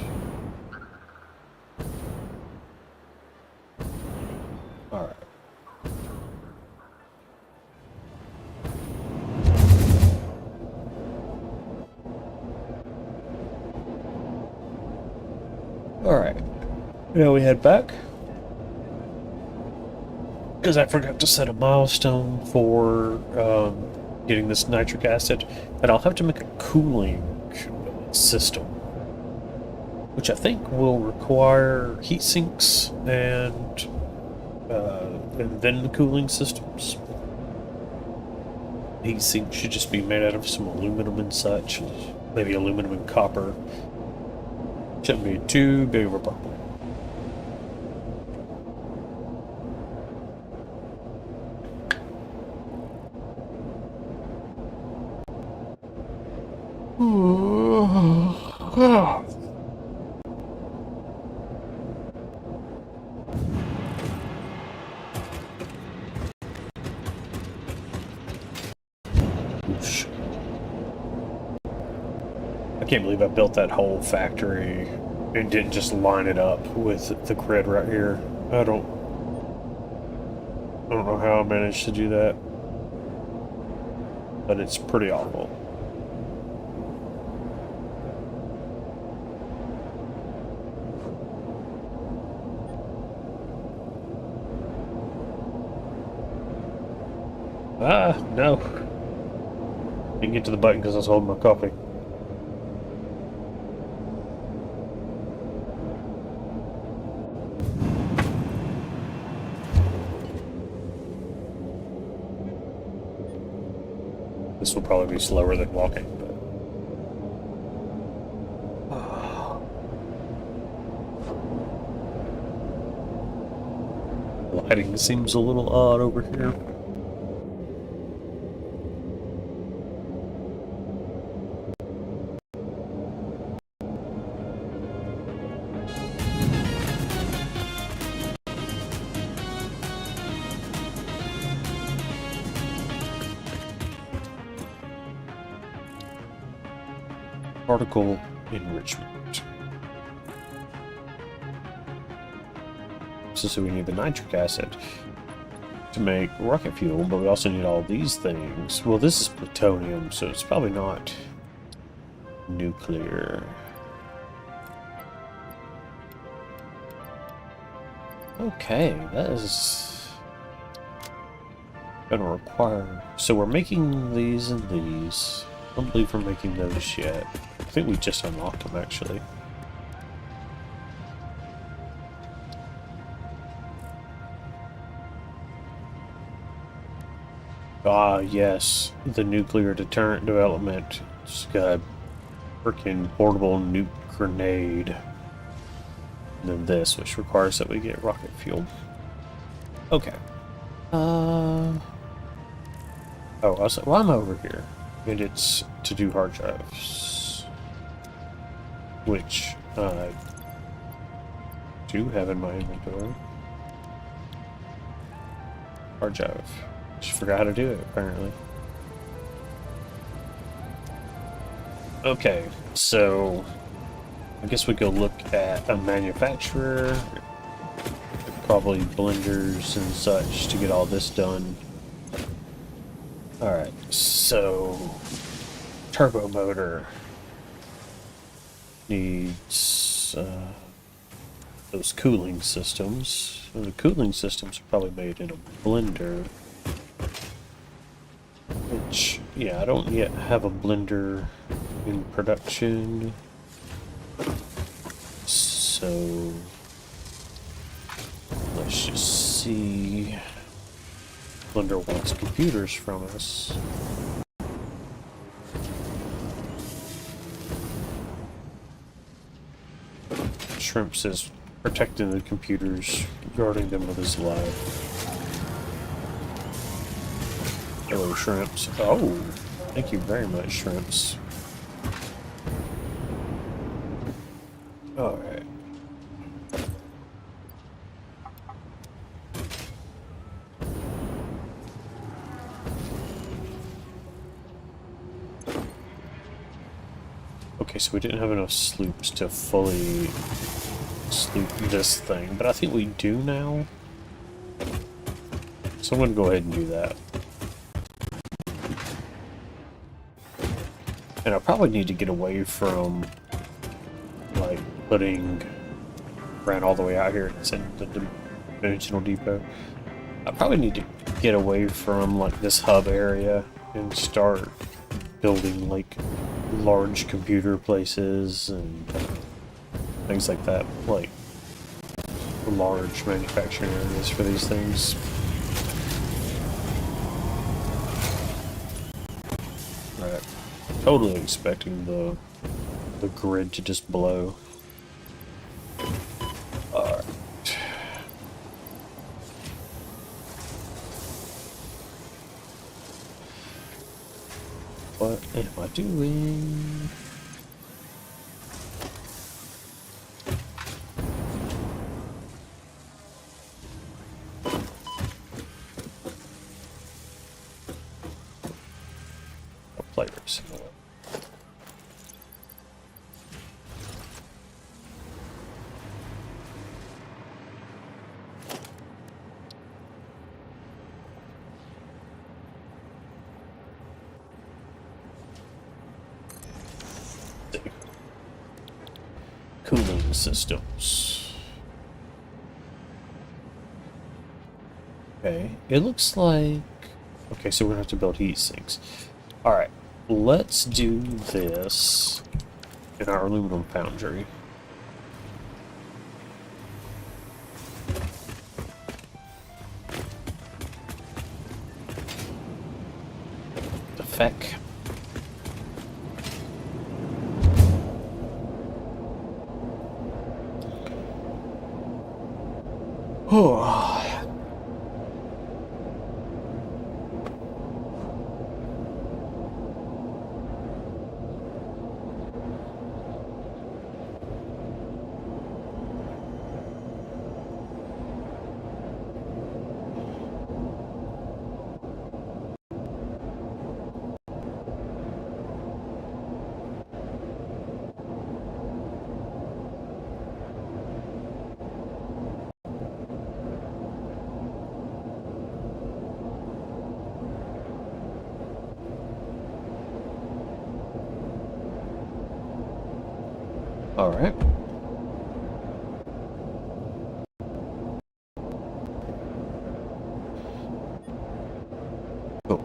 Alright. Alright. Now we head back. Because I forgot to set a milestone for getting this nitric acid, and I'll have to make a cooling system, which I think will require heat sinks and then the cooling systems. Heat sink should just be made out of some aluminum and such, maybe aluminum and copper. Shouldn't be too big of a problem. I can't believe I built that whole factory and didn't just line it up with the grid right here. I don't know how I managed to do that, but it's pretty awful. Ah, no. Didn't get to the button because I was holding my coffee. This will probably be slower than walking, but... Lighting seems a little odd over here. Particle enrichment. So we need the nitric acid. to make rocket fuel, but we also need all these things. Well, this is plutonium, so it's probably not nuclear. Okay, that is gonna require... So we're making these and these. I don't believe we're making those yet. I think we just unlocked them, actually. Ah, yes. The nuclear deterrent development. It's got a freaking portable nuke grenade. And then this, which requires that we get rocket fuel. Okay. Oh, well, I'm over here. And it's to do hard drives. Which I do have in my inventory. Hard drive. Just forgot how to do it, apparently. Okay, so I guess we go look at a manufacturer. Probably blenders and such to get all this done. Alright, so turbo motor needs those cooling systems. Well, the cooling systems are probably made in a blender. Which, yeah, I don't yet have a blender in production. So let's just see. Blender wants computers from us. Shrimp says protecting the computers, guarding them with his life. Hello, Shrimps. Oh, thank you very much, Shrimps. Alright. Okay, so we didn't have enough sloops to fully sloop this thing, but I think we do now. So I'm going to go ahead and do that. And I probably need to get away from, like, ran all the way out here and sent the Dimensional Depot. I probably need to get away from, like, this hub area and start building, like, large computer places and things like that, like large manufacturing areas for these things. Right. Totally expecting the grid to just blow. Alright. What am I doing? Players. Cooling systems. Okay, it looks like... Okay, so we're gonna have to build heat sinks. Alright, let's do this in our aluminum foundry. The feck. Oh. All right. Cool.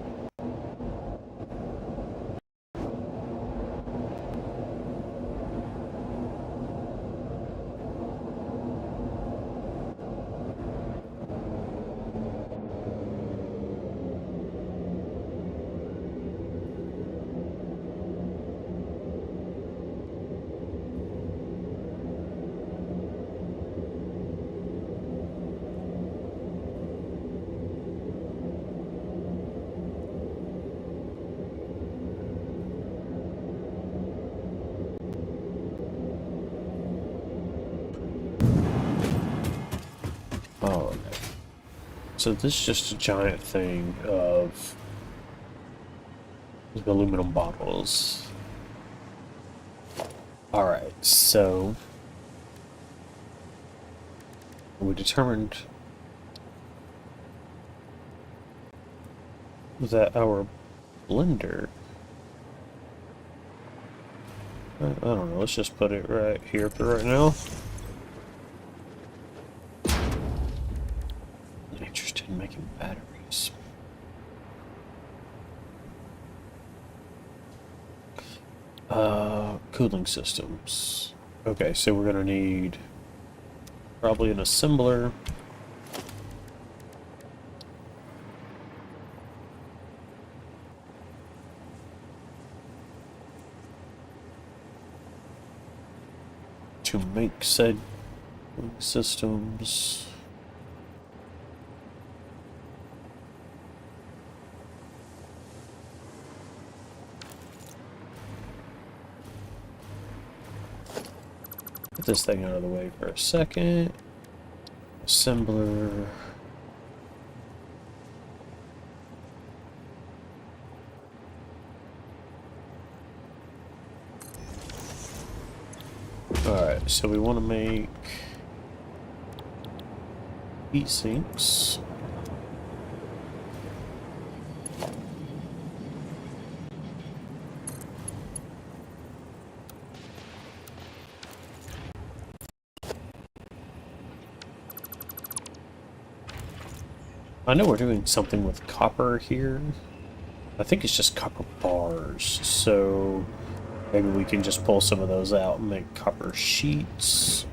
All right. So this is just a giant thing of aluminum bottles. All right. So we determined that our blender, I don't know, let's just put it right here for right now. I'm interested in making batteries. Cooling systems. Okay, so we're gonna need probably an assembler. To make said systems. Get this thing out of the way for a second. Assembler. Alright, so we want to make heat sinks. I know we're doing something with copper here. I think it's just copper bars, so maybe we can just pull some of those out and make copper sheets.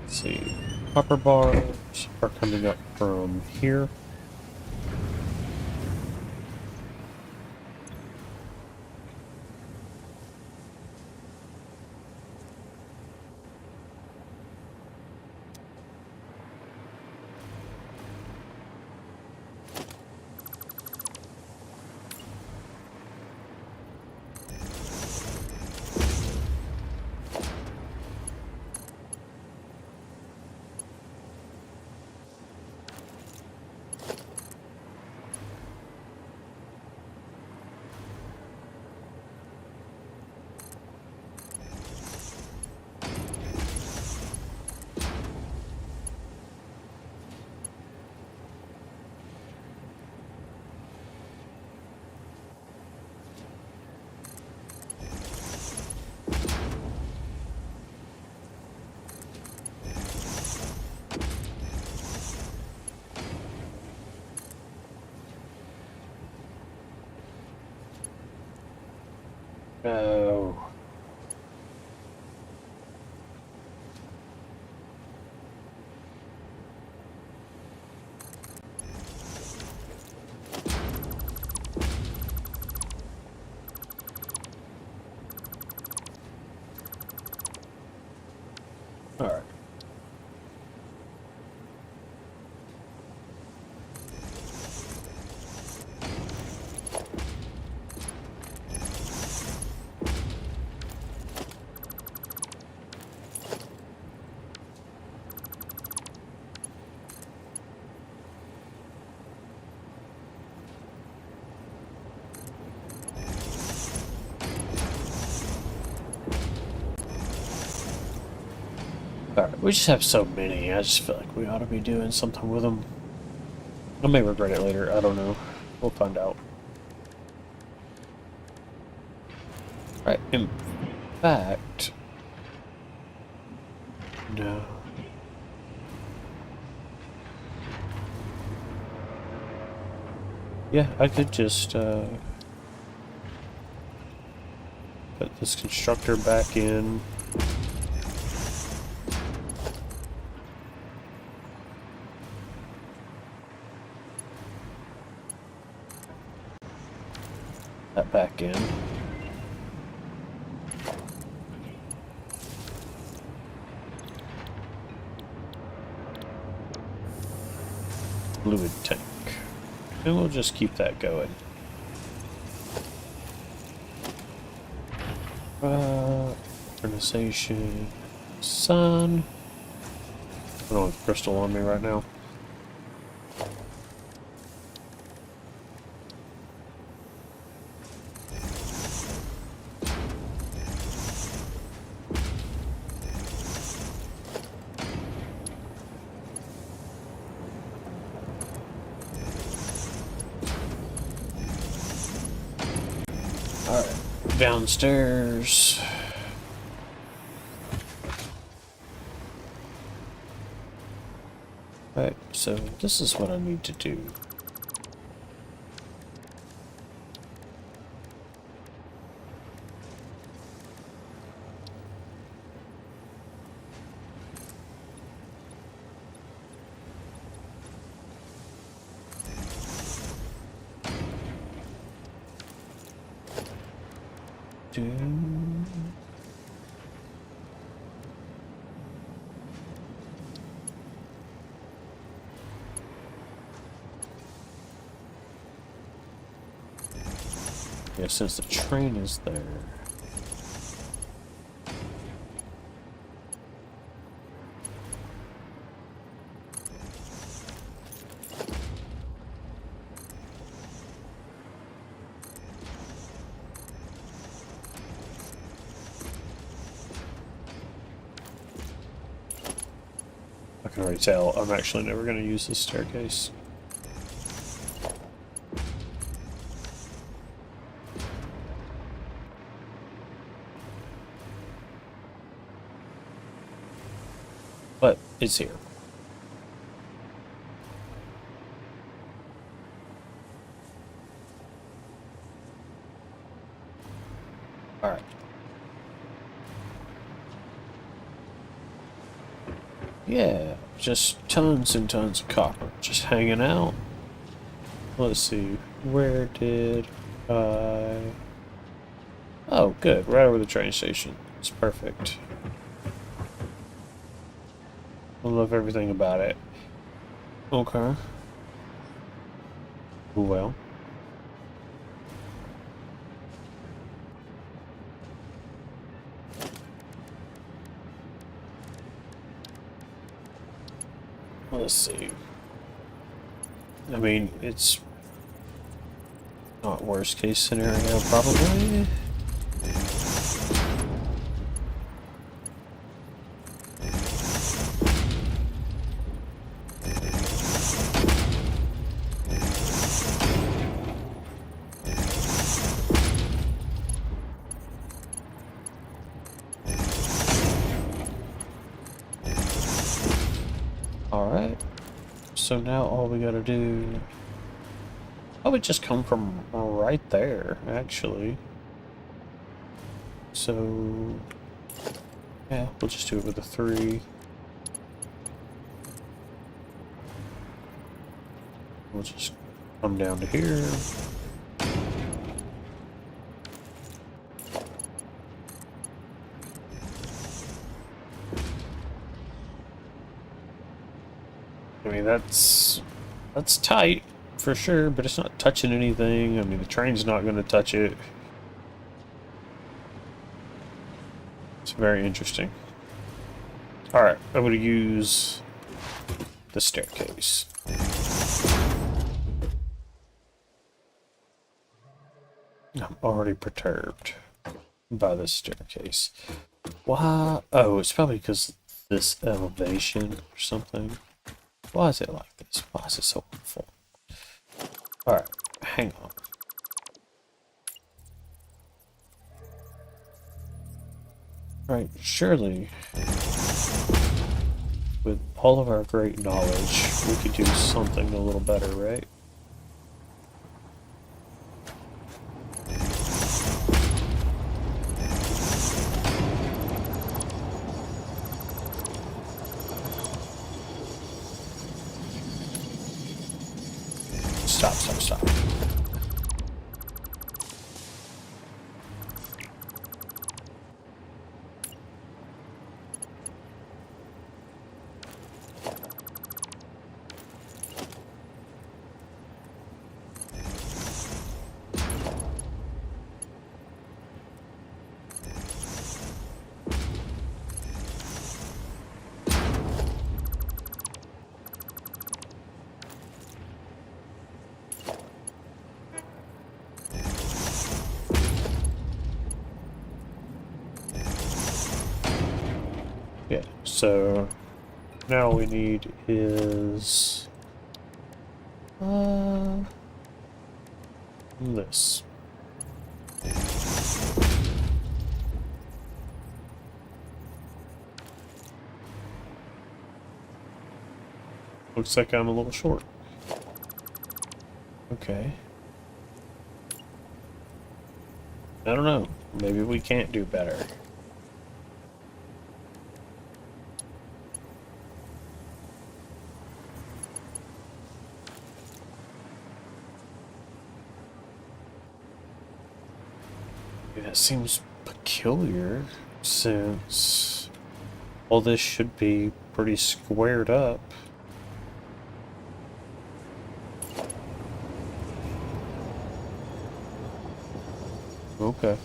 Let's see, copper bars are coming up from here. Oh. All right. Alright, we just have so many. I just feel like we ought to be doing something with them. I may regret it later. I don't know. We'll find out. Right, in fact... No. Yeah, I could just, put this constructor back in. That back in. Fluid tank. And we'll just keep that going. Organization. Sun. I don't have crystal on me right now. Alright, downstairs. Right, so this is what I need to do. Yeah, since the train is there. I can already tell I'm actually never going to use this staircase. But it's here. All right. Yeah, just tons and tons of copper just hanging out. Let's see, where did I... Oh, good, right over the train station. It's perfect. I love everything about it. Okay. Well. Let's see. I mean, it's not worst case scenario, probably. Alright, so now all we gotta do... I would just come from right there, actually. So... yeah, we'll just do it with a 3. We'll just come down to here. I mean, that's tight, for sure, but it's not touching anything. I mean, the train's not going to touch it. It's very interesting. Alright, I'm going to use the staircase. I'm already perturbed by this staircase. Why? Oh, it's probably because this elevation or something. Why is it like this? Why is it so awful? Alright, hang on. Right, surely, with all of our great knowledge, we could do something a little better, right? Stop, stop, stop. Yeah, so now all we need is this. Looks like I'm a little short. Okay. I don't know. Maybe we can't do better. That seems peculiar, since all this should be pretty squared up. Okay.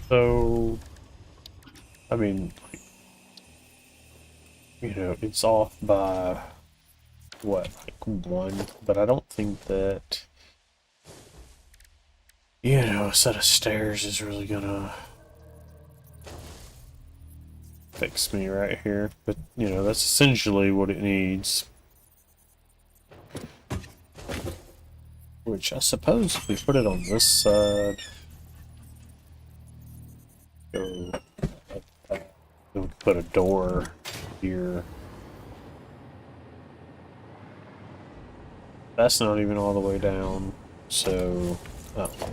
So, I mean, you know, it's off by, what, like 1, but I don't think that, you know, a set of stairs is really gonna fix me right here, but, you know, that's essentially what it needs. Which I suppose if we put it on this side, go like that, we would put a door here. That's not even all the way down, so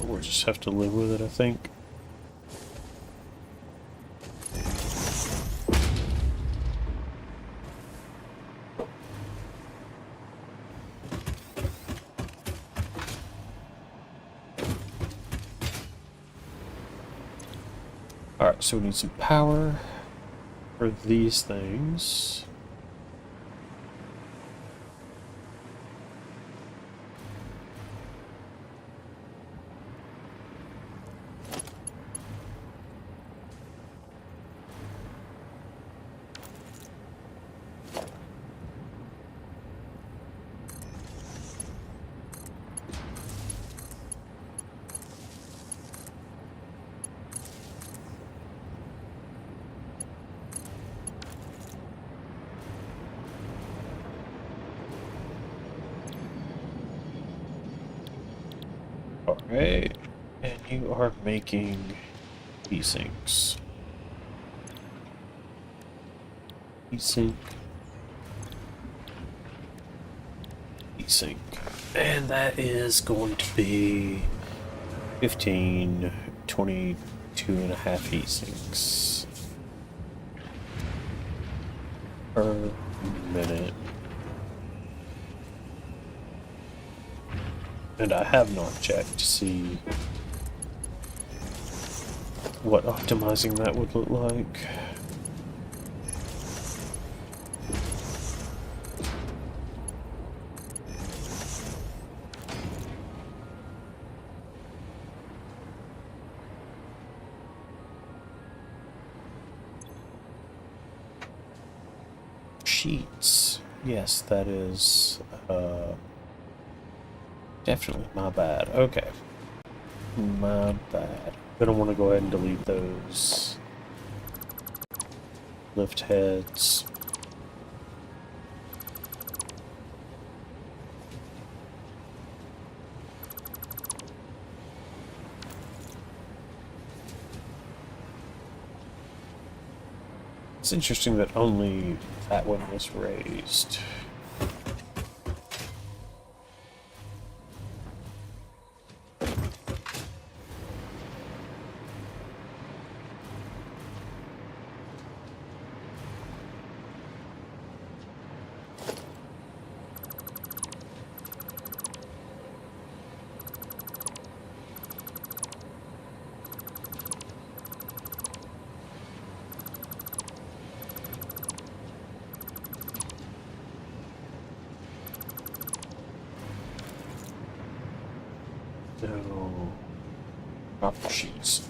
we'll just have to live with it, I think. Alright, so we need some power for these things. Alright, and you are making heat-sinks. Heat-sink. heatsink. And that is going to be 15, 22 and a half heatsinks per minute. And I have not checked to see what optimizing that would look like. Sheets. Yes, that is definitely my bad. Okay. My bad. Gonna want to go ahead and delete those lift heads. It's interesting that only that one was raised. No. Proper sheets.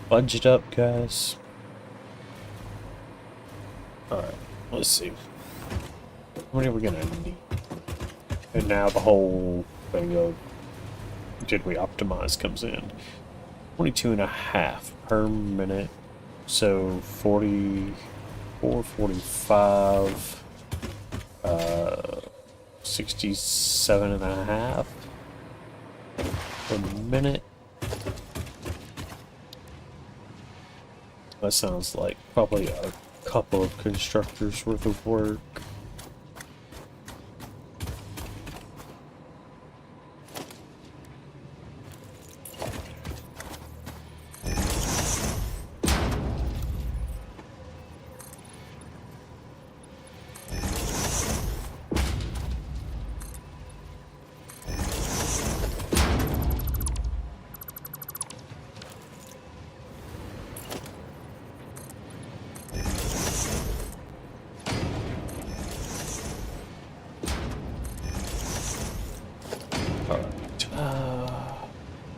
Budget up, guys. Alright, let's see. How many are we gonna need? And now the whole thing of did we optimize comes in. 22 and a half per minute. So 44, 45. 67 and a half per minute. That sounds like probably a couple of constructors worth of work.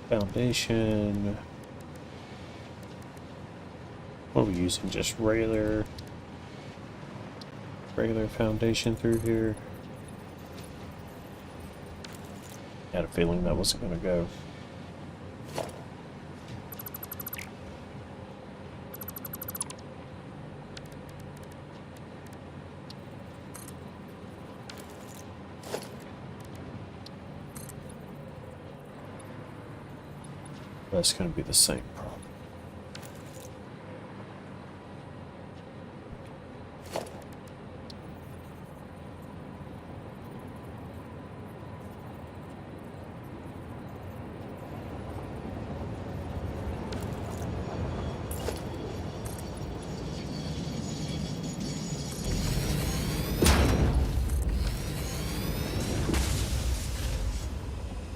Foundation. What are we using? Just regular foundation through here. I had a feeling that wasn't going to go. That's going to be the same problem.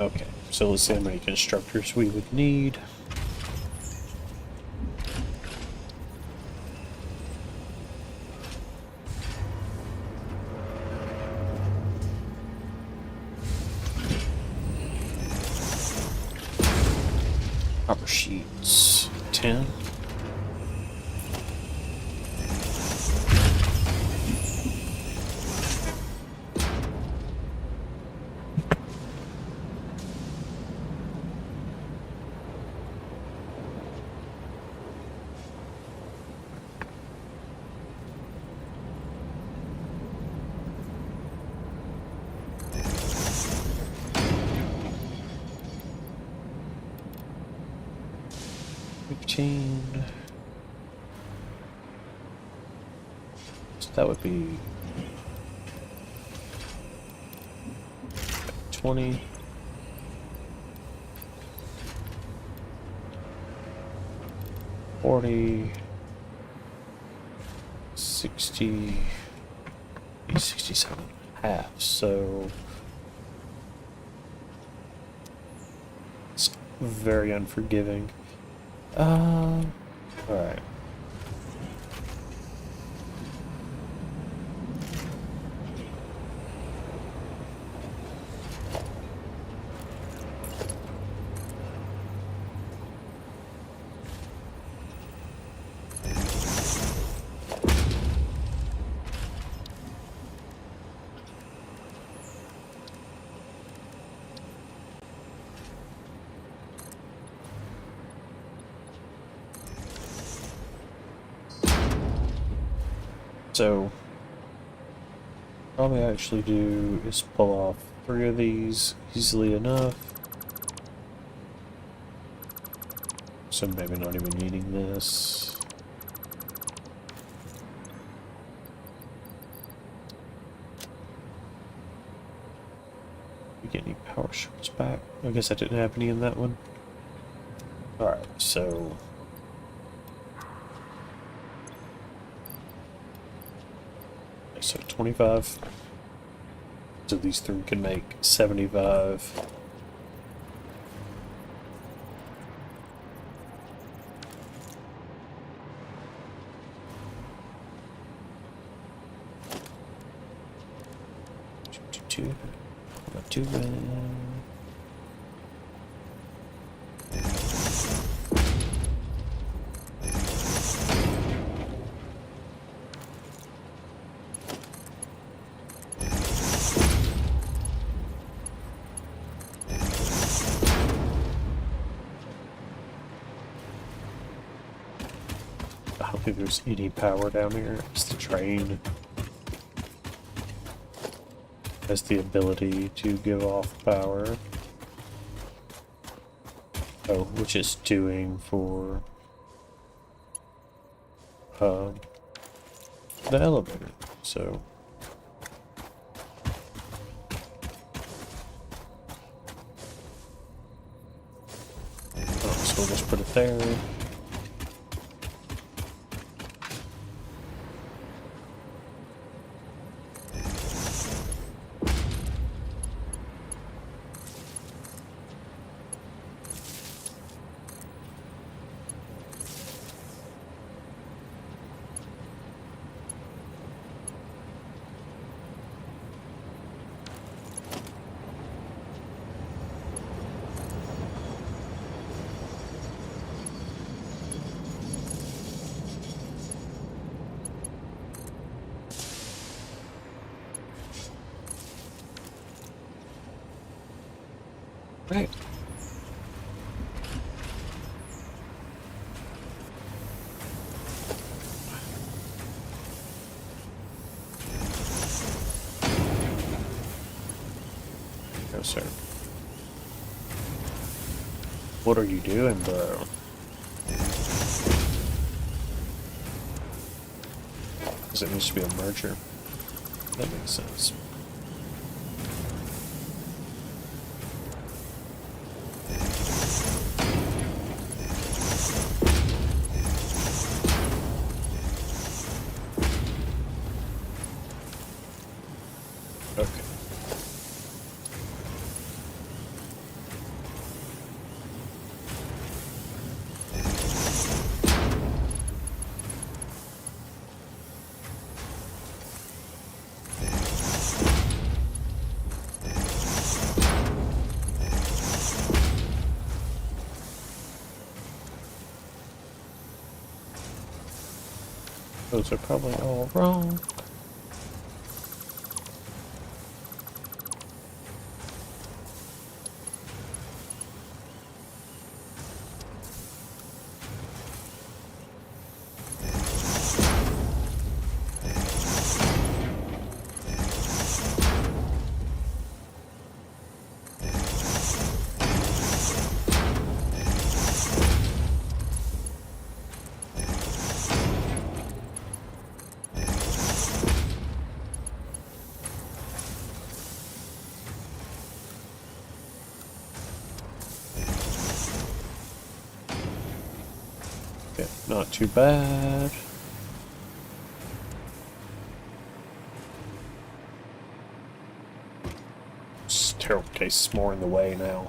Okay, so let's see how many constructors we would need. Proper sheets, 10. So that would be 20. $40, 60, 67 half, so it's very unforgiving. Alright. So, all we actually do is pull off 3 of these easily enough. So maybe not even needing this. We get any power shards back? I guess I didn't have any in that one. Alright, so so 25. So these 3 can make 75. Two. Not too bad. I don't think there's any power down here. It's the train. Has the ability to give off power. Oh, which is doing for the elevator. So so we'll just put it there. Right. No, sir. What are you doing, bro? Because it needs to be a merger. That makes sense. Okay. Those are probably all wrong. Not too bad. This terrible case is more in the way now.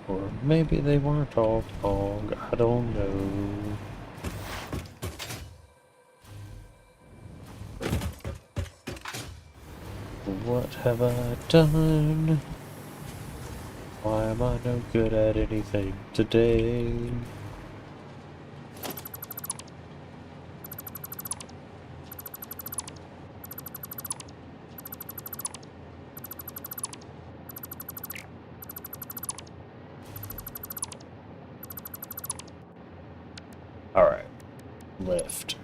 Or maybe they weren't all wrong, I don't know. What have I done? Why am I no good at anything today? Alright, lift.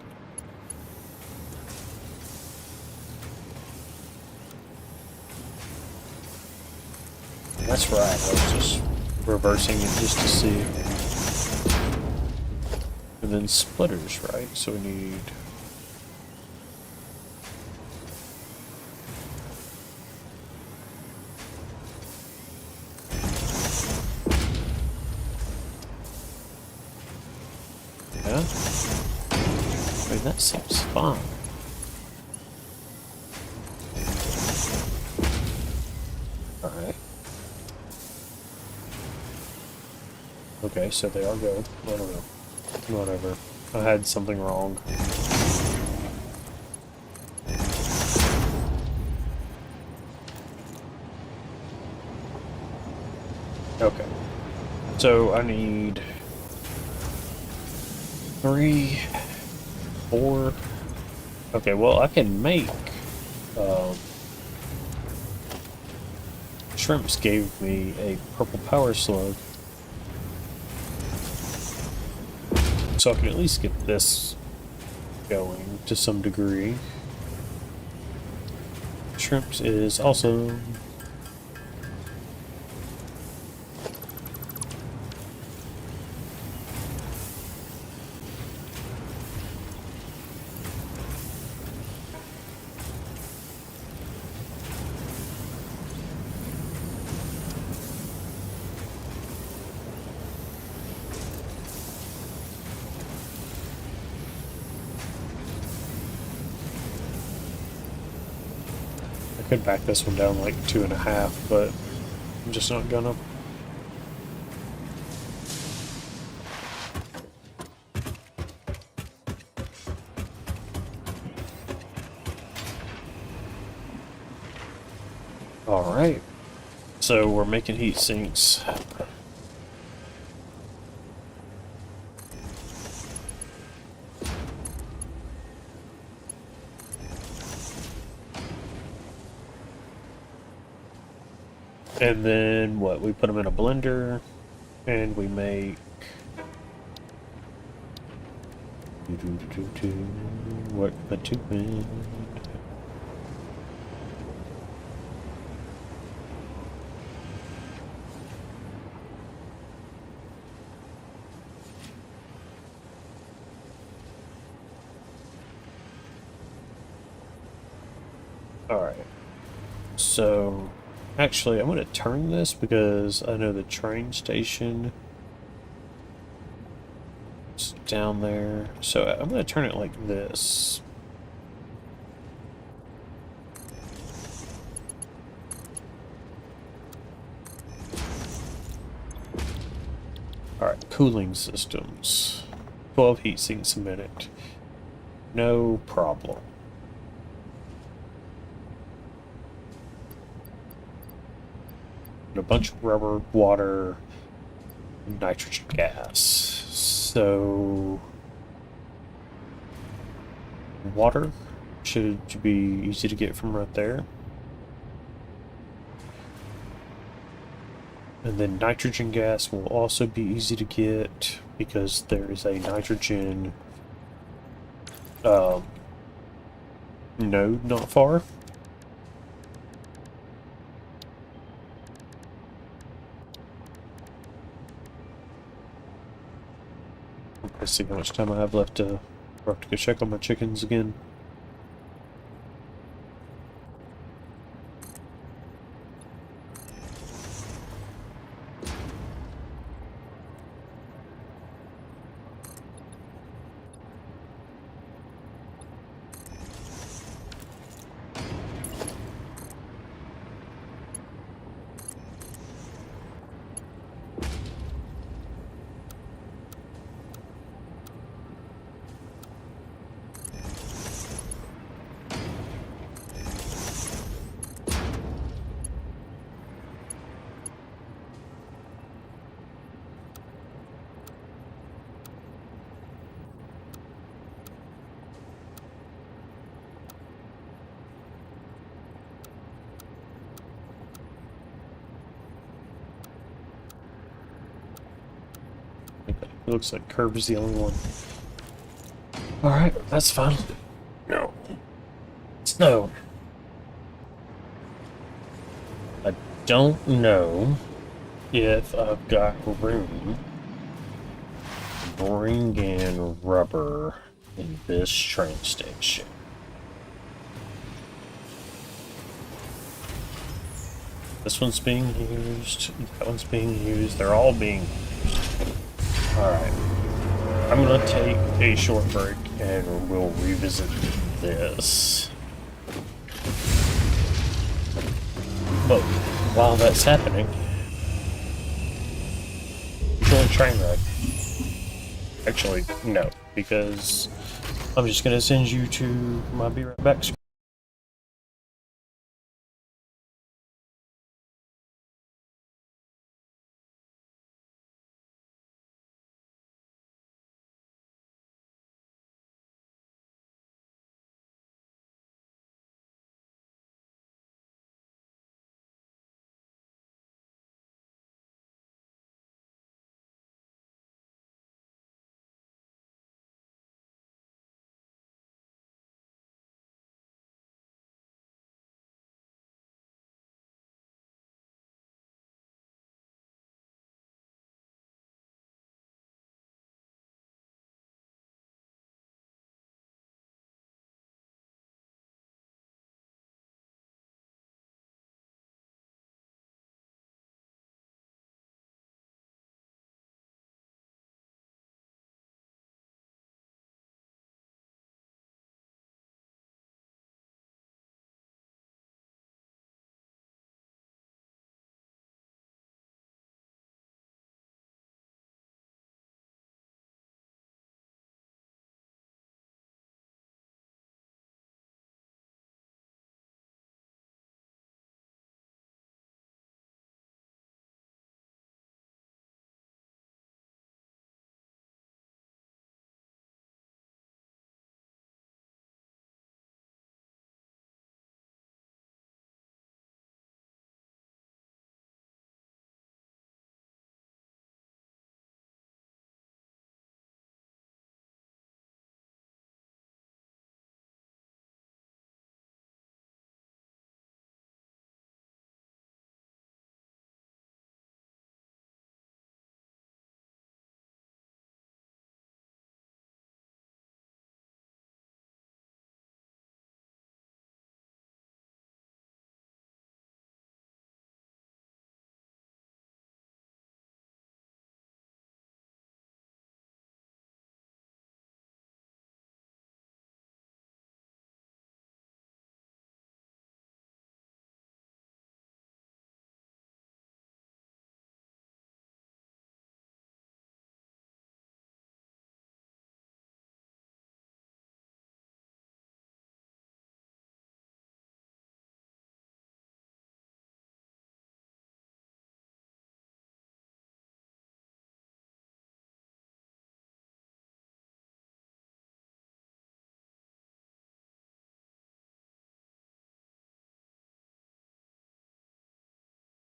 That's right, I was just reversing it just to see. And then splitters, right? So we need... Yeah? I mean, that seems fine. Alright. Okay, so they are good. I don't know. Whatever. I had something wrong. Okay. So I need 3, 4. Okay, well I can make Shrimps gave me a purple power slug. So I can at least get this going to some degree. Shrimps is awesome. I could back this one down like 2.5, but I'm just not gonna. Alright, so we're making heat sinks. And then what? We put them in a blender and we make what bitumen. Alright. So actually, I'm going to turn this because I know the train station is down there. So I'm going to turn it like this. Alright, cooling systems. 12 heat sinks a minute. No problem. A bunch of rubber, water, nitrogen gas. So water should be easy to get from right there. And then nitrogen gas will also be easy to get because there is a nitrogen node not far. Let's see how much time I have left to go check on my chickens again. It looks like Curve is the only one. Alright, that's fine. No. Snow. I don't know if I've got room to bring in rubber in this train station. This one's being used, that one's being used, they're all being used. Alright, I'm gonna take a short break and we'll revisit this. But while that's happening, join train ride. Actually, no, because I'm just gonna send you to my Be Right Back screen.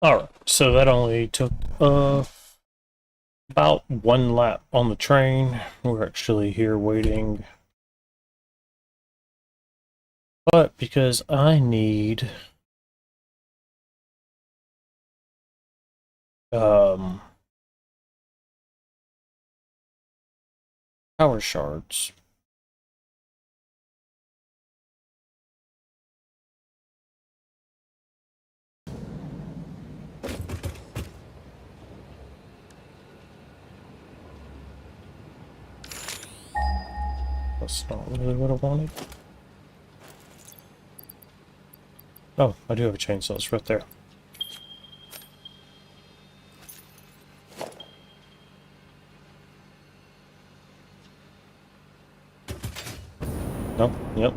Alright, so that only took about one lap on the train. We're actually here waiting But because I need um, power shards. That's not really what I wanted. Oh, I do have a chainsaw. It's right there. No, yep.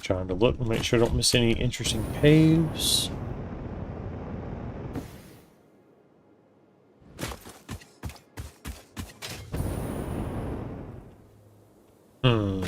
Trying to look and make sure I don't miss any interesting caves. Hmm.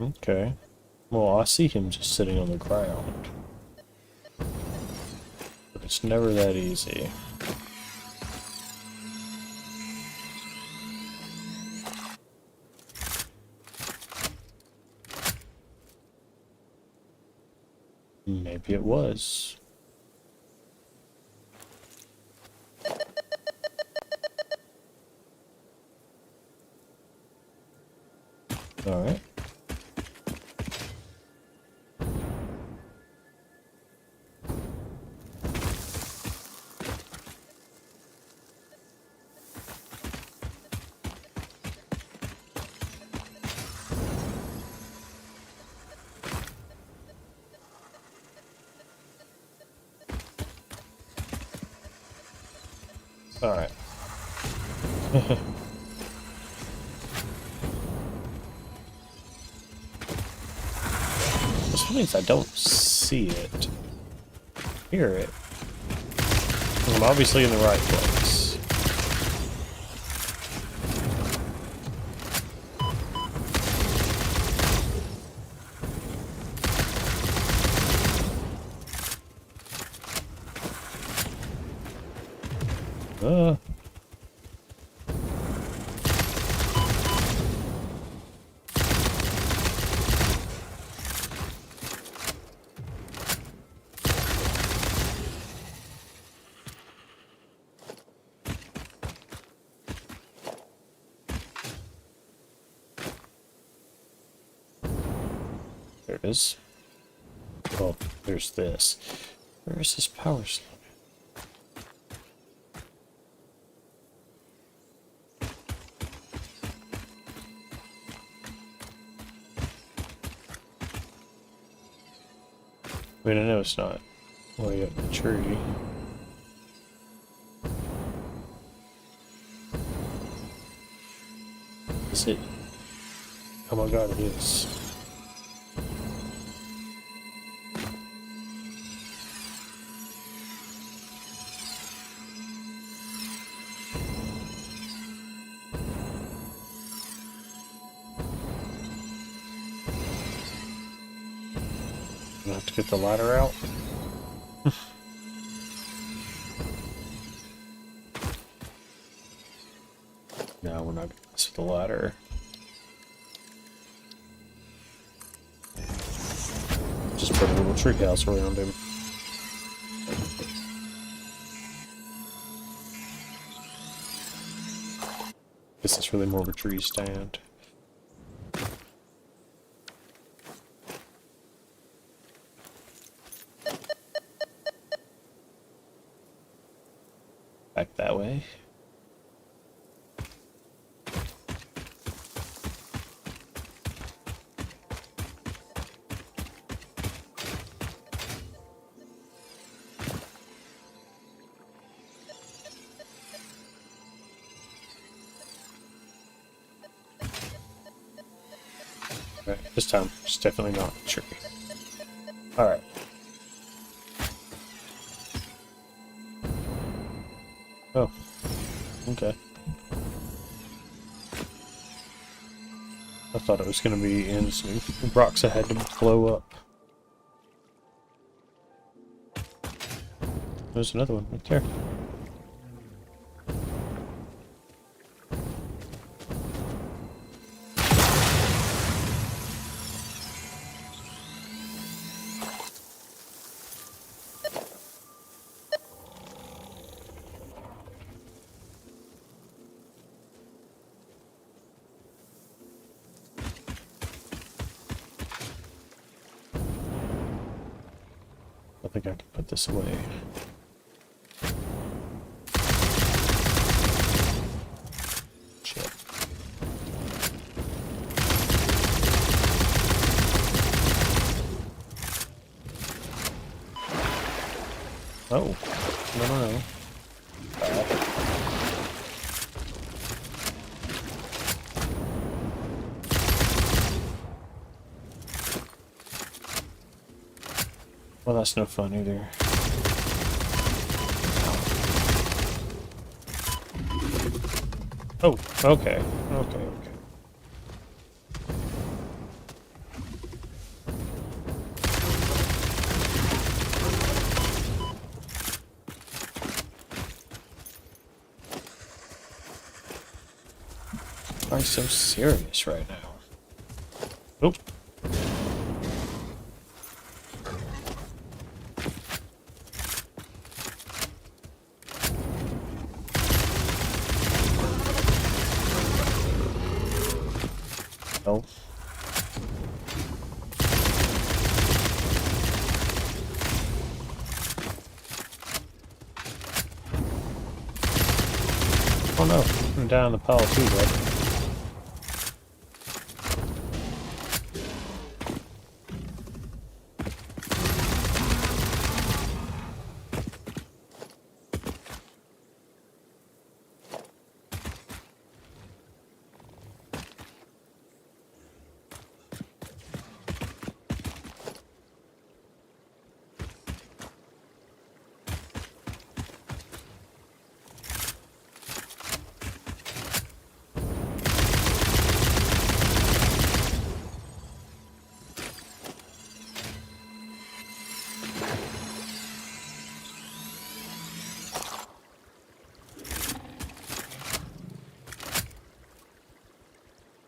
Okay. Well, I see him just sitting on the ground. But it's never that easy. Maybe it was. Alright. Alright. This means I don't see it. Hear it. I'm obviously in the right place. Uh. There it is. Oh, there's this. Where is this power slot? I mean, I know it's not way up the tree. Is it? Oh my god, it is. I have to get the ladder out. No, we're not gonna mess with the ladder. Just put a little treehouse around him. This is really more of a tree stand. Back that way. Right, this time it's definitely not a tree. Alright. Oh. Okay. I thought it was going to be in some rocks I had to blow up. There's another one right there. I think I can put this away. Shit. Oh, no. Well, that's no fun either. Oh, okay. Okay. Why are you so serious right now? Oop. Oh. Oh no, I'm down the pile too, bud.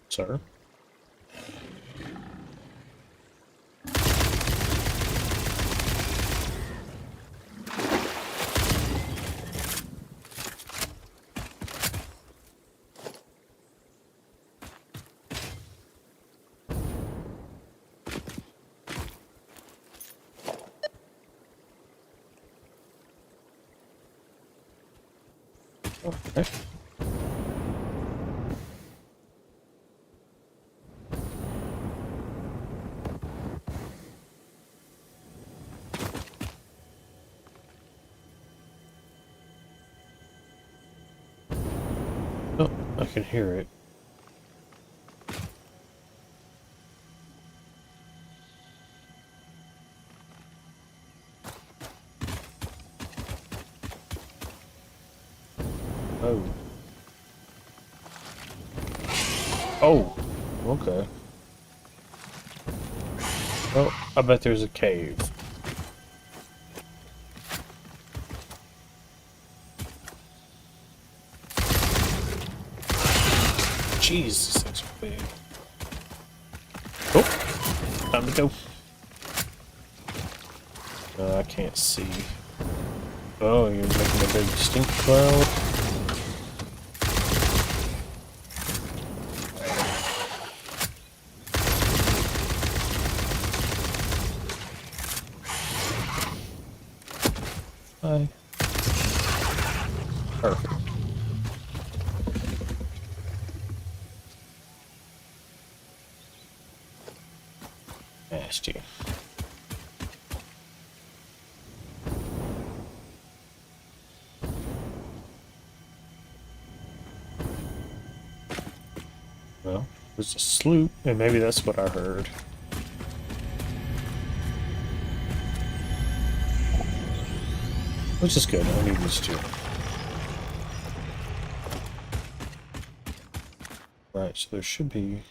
Sir? Okay. Oh, I can hear it. Oh. Oh, okay. Oh, I bet there's a cave. Jeez, this thing's big. Oh, time to go. I can't see. Oh, you're making a big stink cloud. Hi. Perfect. Nasty. Well, there's a sloop, and maybe that's what I heard. Which is good, I need these two. Right, so there should be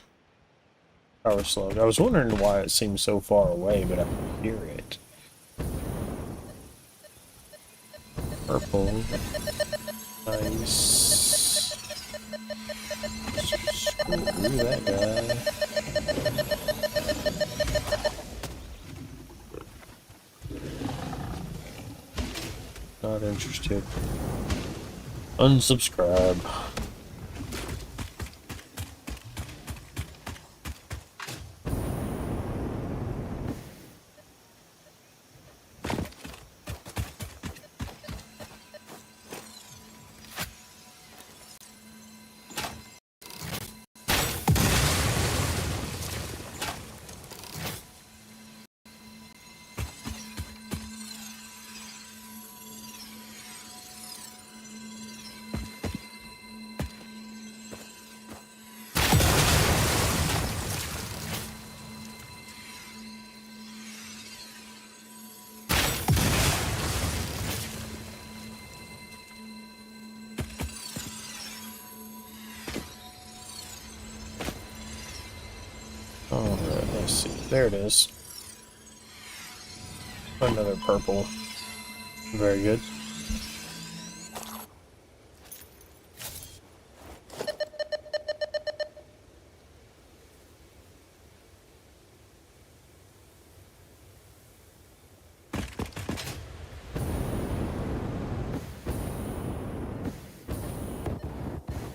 power slug. I was wondering why it seemed so far away, but I can hear it. Purple. Nice. Screw that guy. Not interested. Unsubscribe. Alright, let's see. There it is. Another purple. Very good.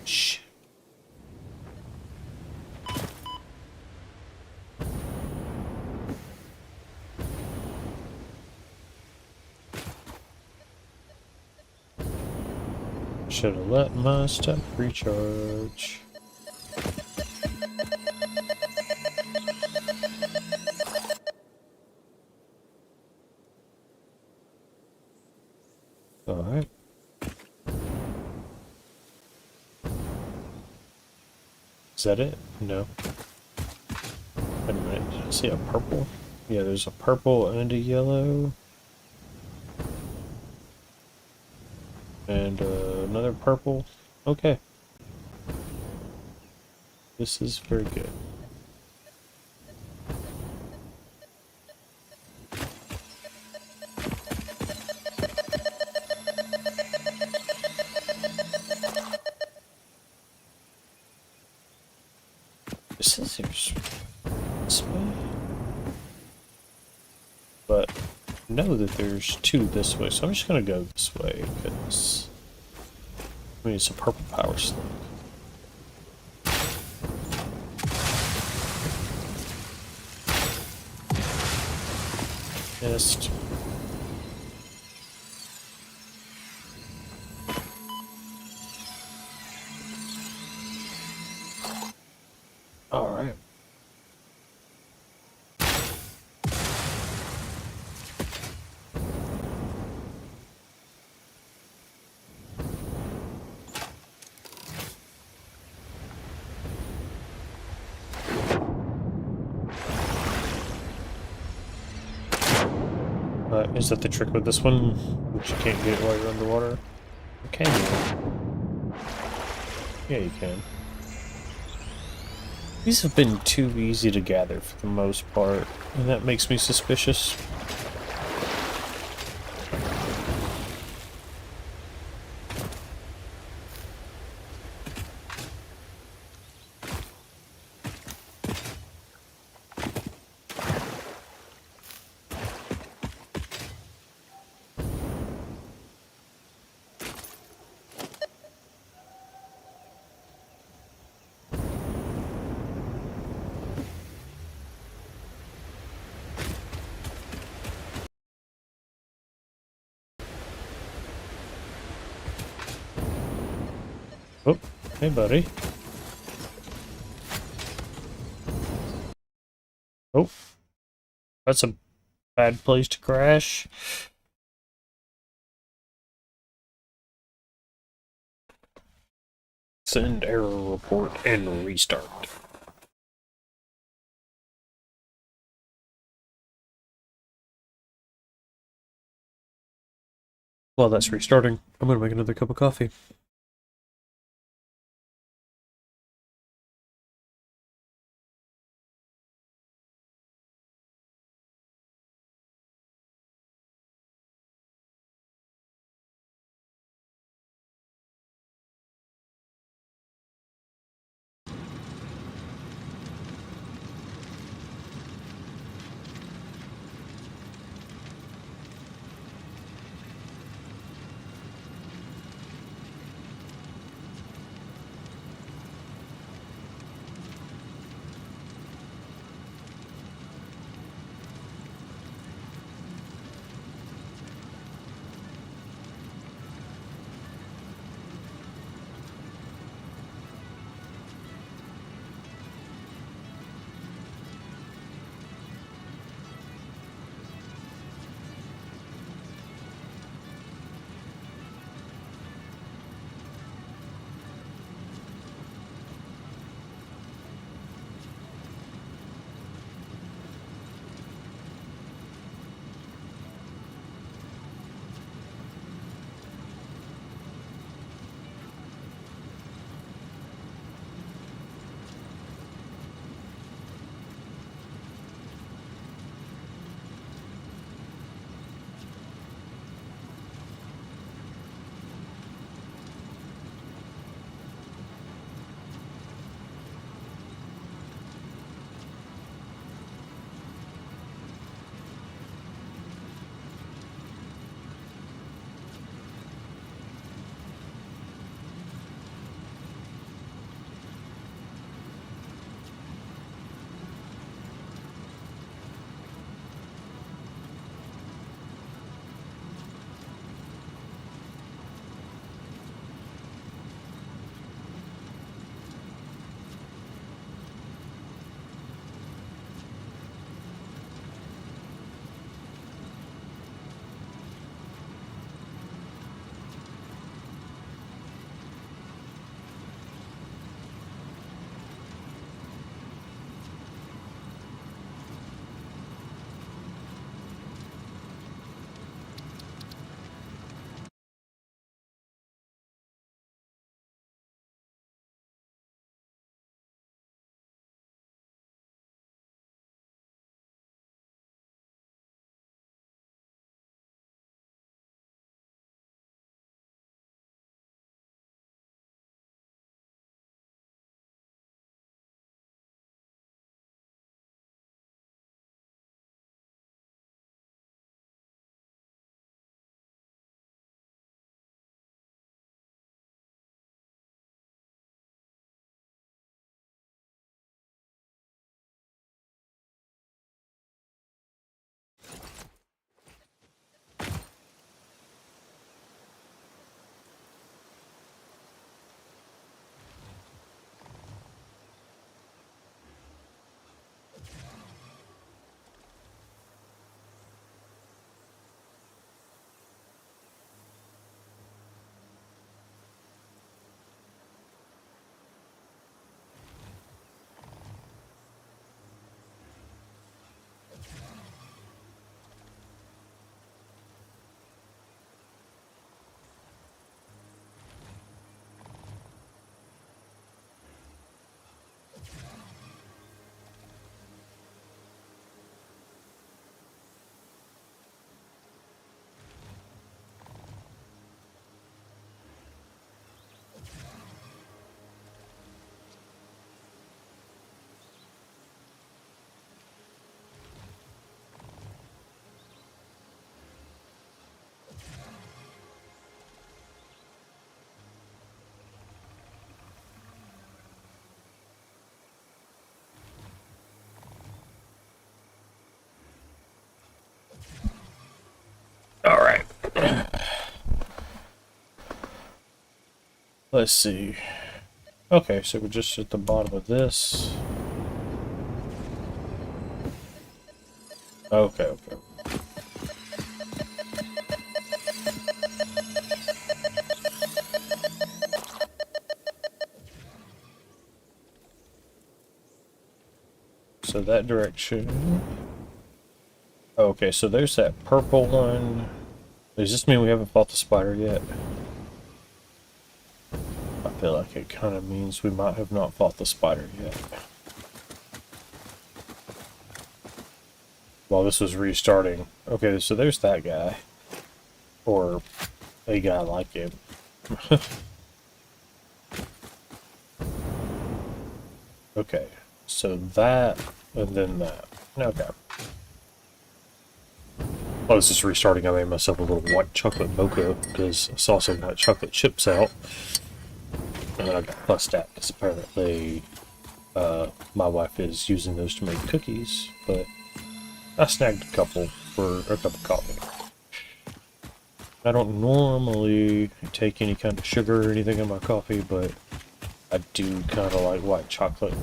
Shh. Should have let my stuff recharge. Alright. Is that it? No. Wait a minute. Did I see a purple? Yeah, there's a purple and a yellow. And another purple. Okay. This is very good. Scissors. This way. But I know that there's two this way, so I'm just gonna go this way because I mean it's a purple power slug. Missed. All right. Is that the trick with this one? Which you can't get while you're underwater? Or can you? Yeah, you can. These have been too easy to gather for the most part, and that makes me suspicious. Oh, hey, buddy. Oh, that's a bad place to crash. Send error report and restart. While that's restarting, I'm gonna make another cup of coffee. Let's see. Okay, so we're just at the bottom of this. Okay, okay. So that direction. Okay, so there's that purple one. Does this mean we haven't fought the spider yet? I feel like it kind of means we might have not fought the spider yet. While this was restarting. Okay, so there's that guy. Or a guy like him. Okay, so that, and then that. Okay. While this is restarting, I made myself a little white chocolate mocha because I saw some white chocolate chips out. And then I got fussed at because apparently my wife is using those to make cookies, but I snagged a couple for a cup of coffee. I don't normally take any kind of sugar or anything in my coffee, but I do kind of like white chocolate.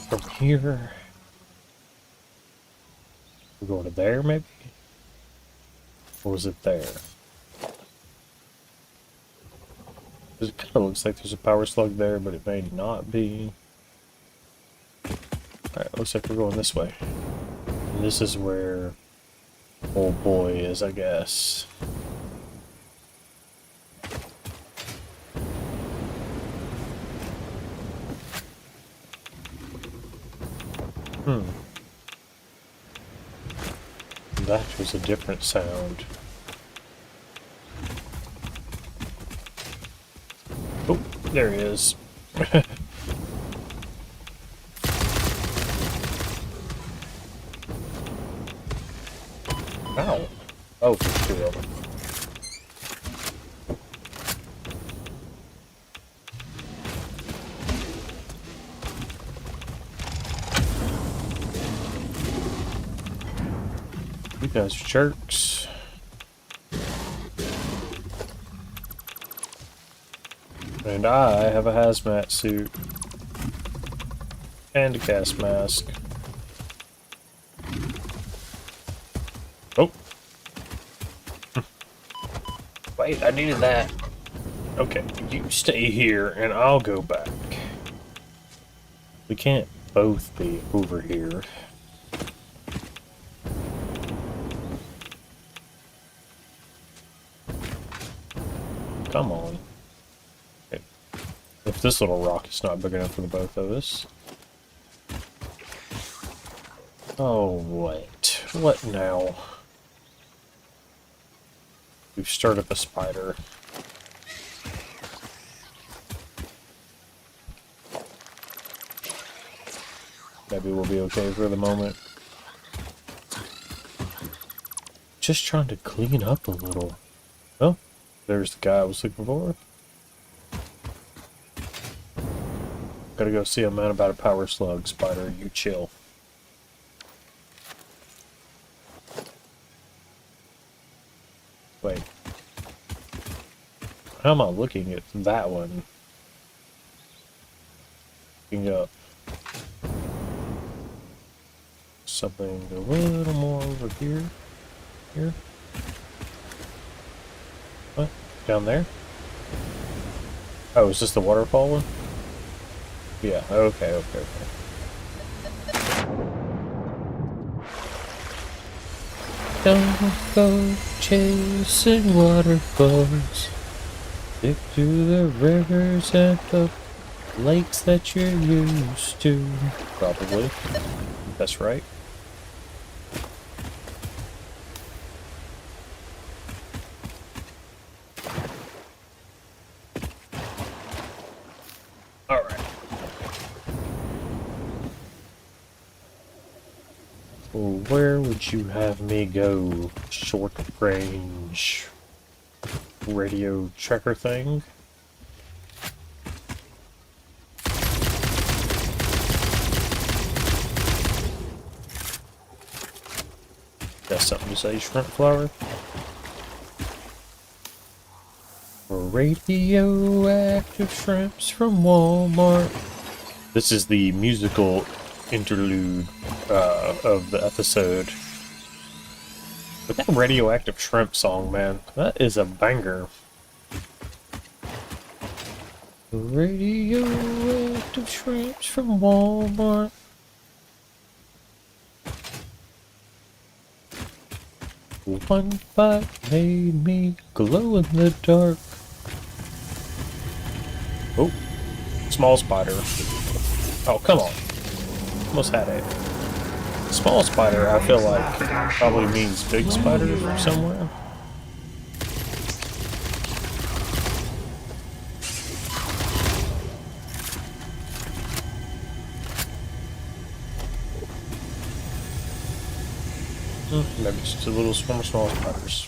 From here, we're going to there, maybe? Or was it there? It kind of looks like there's a power slug there, but it may not be. Alright, looks like we're going this way. And this is where old boy is, I guess. That was a different sound. Oh, there he is. Ow. Oh, there's two of them. You guys are jerks. And I have a hazmat suit. And a gas mask. Oh. Wait, I needed that. Okay, you stay here and I'll go back. We can't both be over here. Come on. Okay. If this little rock is not big enough for the both of us. Oh, what? What now? We've started the spider. Maybe we'll be okay for the moment. Just trying to clean up a little. Oh, there's the guy I was looking for. Gotta go see a man about a power slug, spider. You chill. Wait. How am I looking at that one? Looking up. Something a little more over here. Here? What? Down there? Oh, is this the waterfall one? Yeah, okay. Don't go chasing waterfalls. Stick to the rivers and the lakes that you're used to. Probably. That's right. Alright. Well, where would you have me go? Short range radio tracker thing? That's something to say, shrimp flour. Radioactive shrimps from Walmart. This is the musical interlude of the episode. But that radioactive shrimp song, man, that is a banger. Radioactive shrimps from Walmart. One bite made me glow in the dark. Oh, small spider. Oh, come on. Almost had it. Small spider, I feel like, probably means big spider from somewhere. Maybe just a little swarm of small spiders.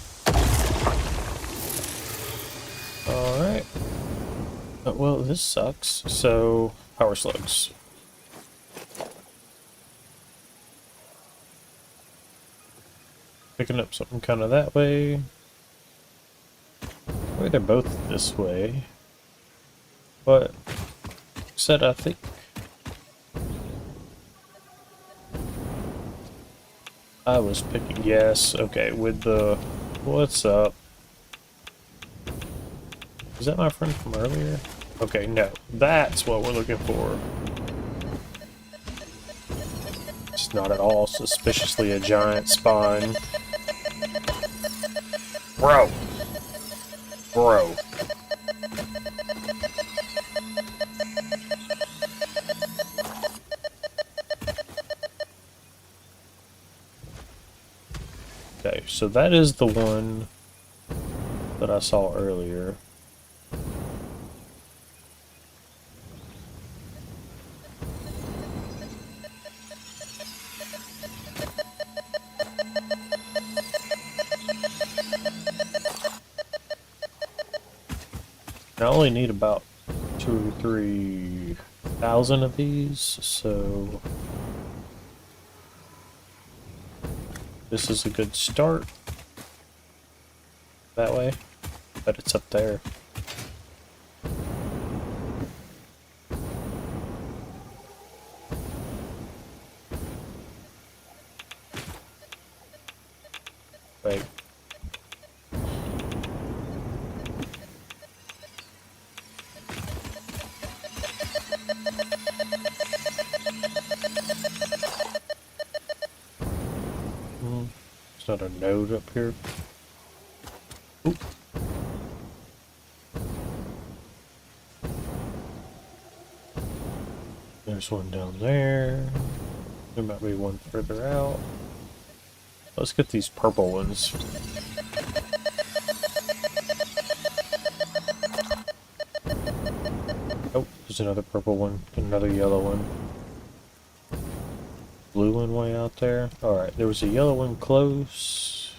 Alright. Well, this sucks. So, power slugs. Picking up something kind of that way. Well, they're both this way. But, said I think. I was picking, yes, okay, with the, what's up? Is that my friend from earlier? Okay, no, that's what we're looking for. It's not at all suspiciously a giant spine. Bro! Bro. Okay, so that is the one that I saw earlier. I only need about 2,000 or 3,000 of these, so this is a good start. That way, but it's up there. Wait. There's not a node up here. Oop. There's one down there. There might be one further out. Let's get these purple ones. Oh, there's another purple one, another yellow one. Blue one way out there. Alright, there was a yellow one close.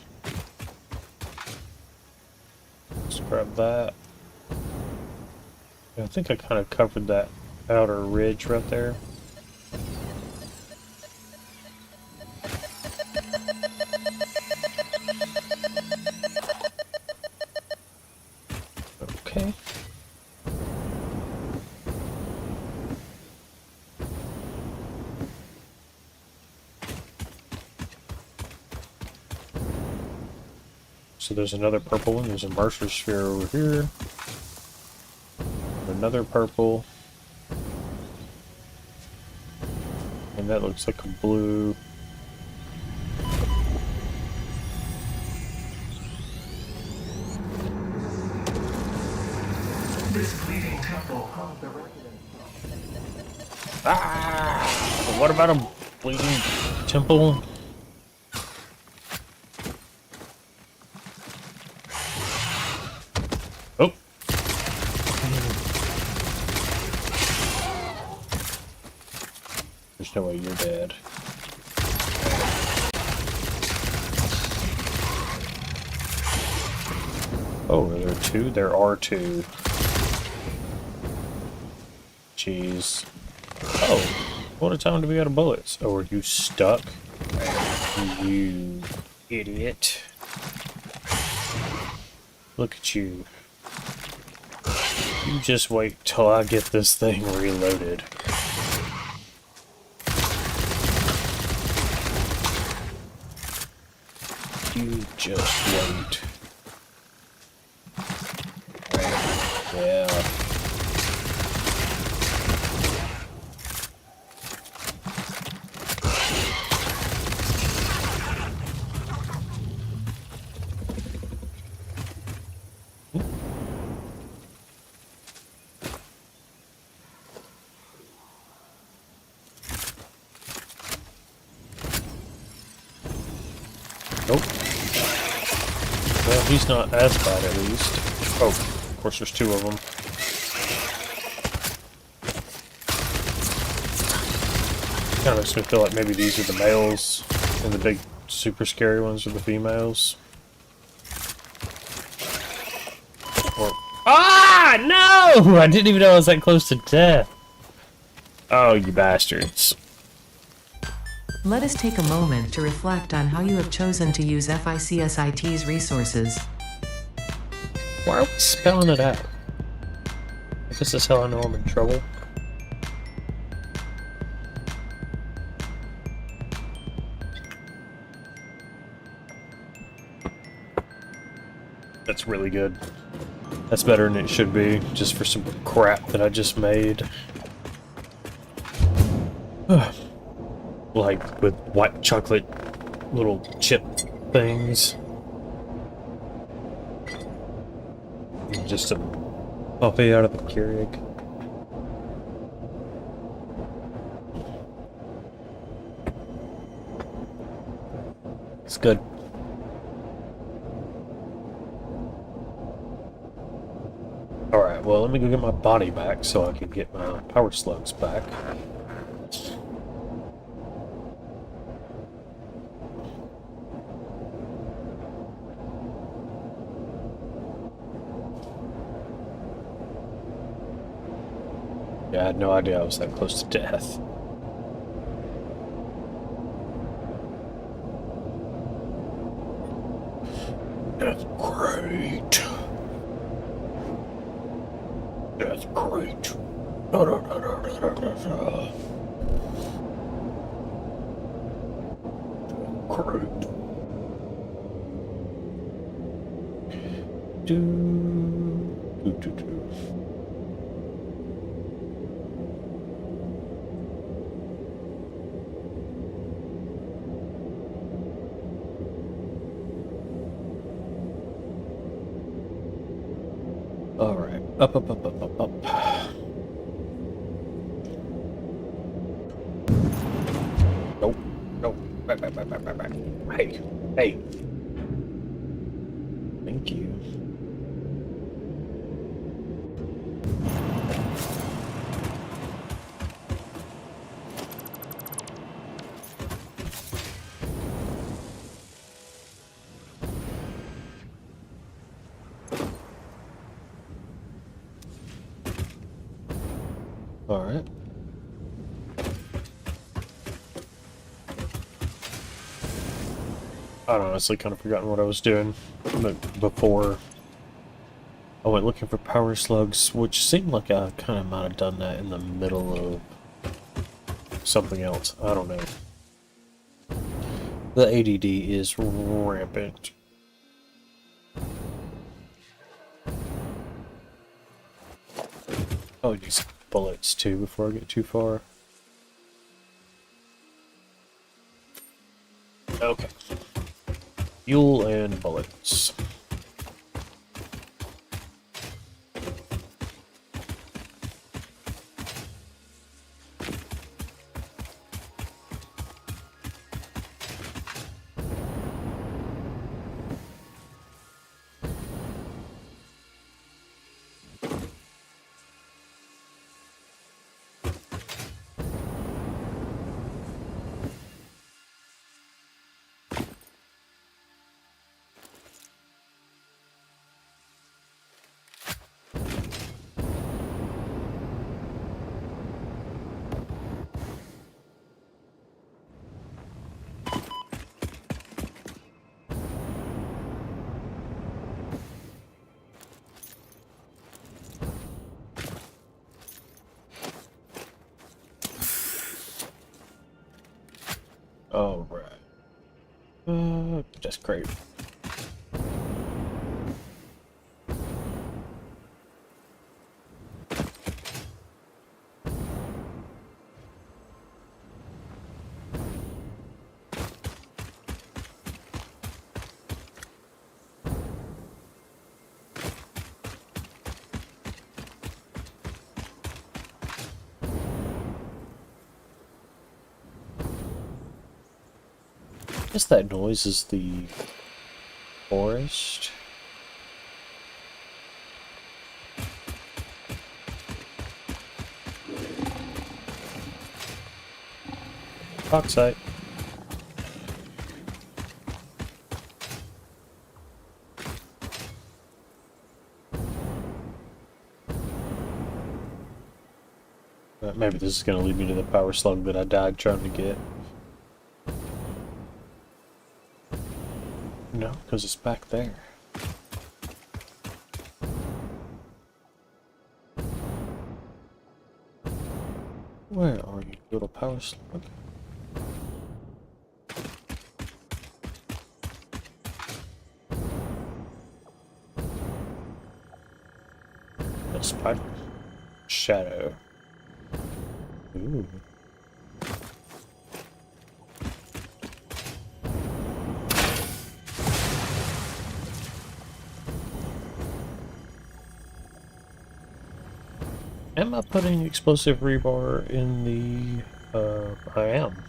Let's grab that. I think I kind of covered that outer ridge right there. Okay. So there's another purple one. There's a Mercer sphere over here. Another purple. And that looks like a blue. This bleeding temple. Ah! What about a bleeding temple? Oh! There's no way you're dead. Oh, are there two? There are two. Jeez. Oh, what a time to be out of bullets. Oh, are you stuck? You Idiot. Look at you. You just wait till I get this thing reloaded. You just wait. Yeah. Nope. Well, he's not as bad at least. Oh, of course there's two of them. Kind of makes me feel like maybe these are the males and the big super scary ones are the females. Or ah, no! I didn't even know I was that close to death. Oh, you bastards. Let us take a moment to reflect on how you have chosen to use FICSIT's resources. Why are we spelling it out? This is how I know I'm in trouble. That's really good. That's better than it should be, just for some crap that I just made. Like with white chocolate little chip things. Just a puppy out of a Keurig. It's good. Alright, well, let me go get my body back so I can get my power slugs back. Yeah, I had no idea I was that close to death. That's great. That's great. No, no, no, no, no, no, no, no. Great. Do. Alright, up. Nope. Back. Hey. Thank you. Alright. I'd honestly kind of forgotten what I was doing before I went looking for power slugs, which seemed like I kind of might have done that in the middle of something else. I don't know. The ADD is rampant. Oh, I need some bullets too before I get too far. Okay. Fuel and bullets. Alright. That's great. I guess that noise is the forest. Bauxite. Maybe this is going to lead me to the power slug that I died trying to get. No, because it's back there. Where are you, little power slug? A spider. Shadow. Ooh. Am I putting explosive rebar in the... I am.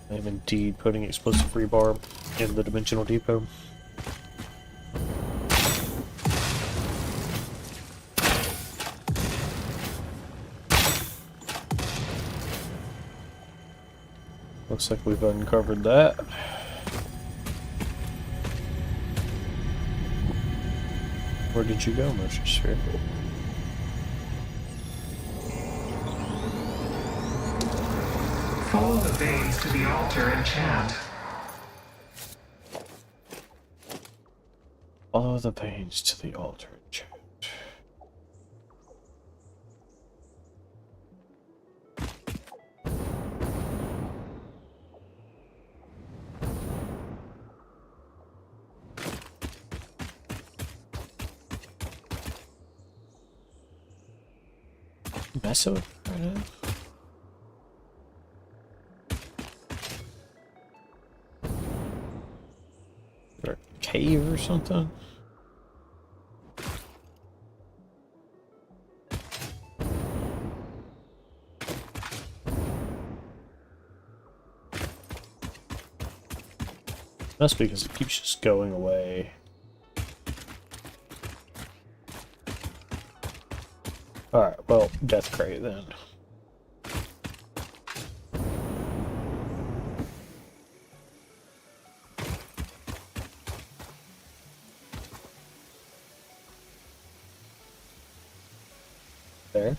I am indeed putting explosive rebar in the dimensional depot. Looks like we've uncovered that. Where did you go, Motion Sphere? Follow the veins to the altar and chant. Follow the veins to the altar and chant. Messing with it right now? Is there a cave or something? That's because it keeps just going away. Alright, well, death crate then. There.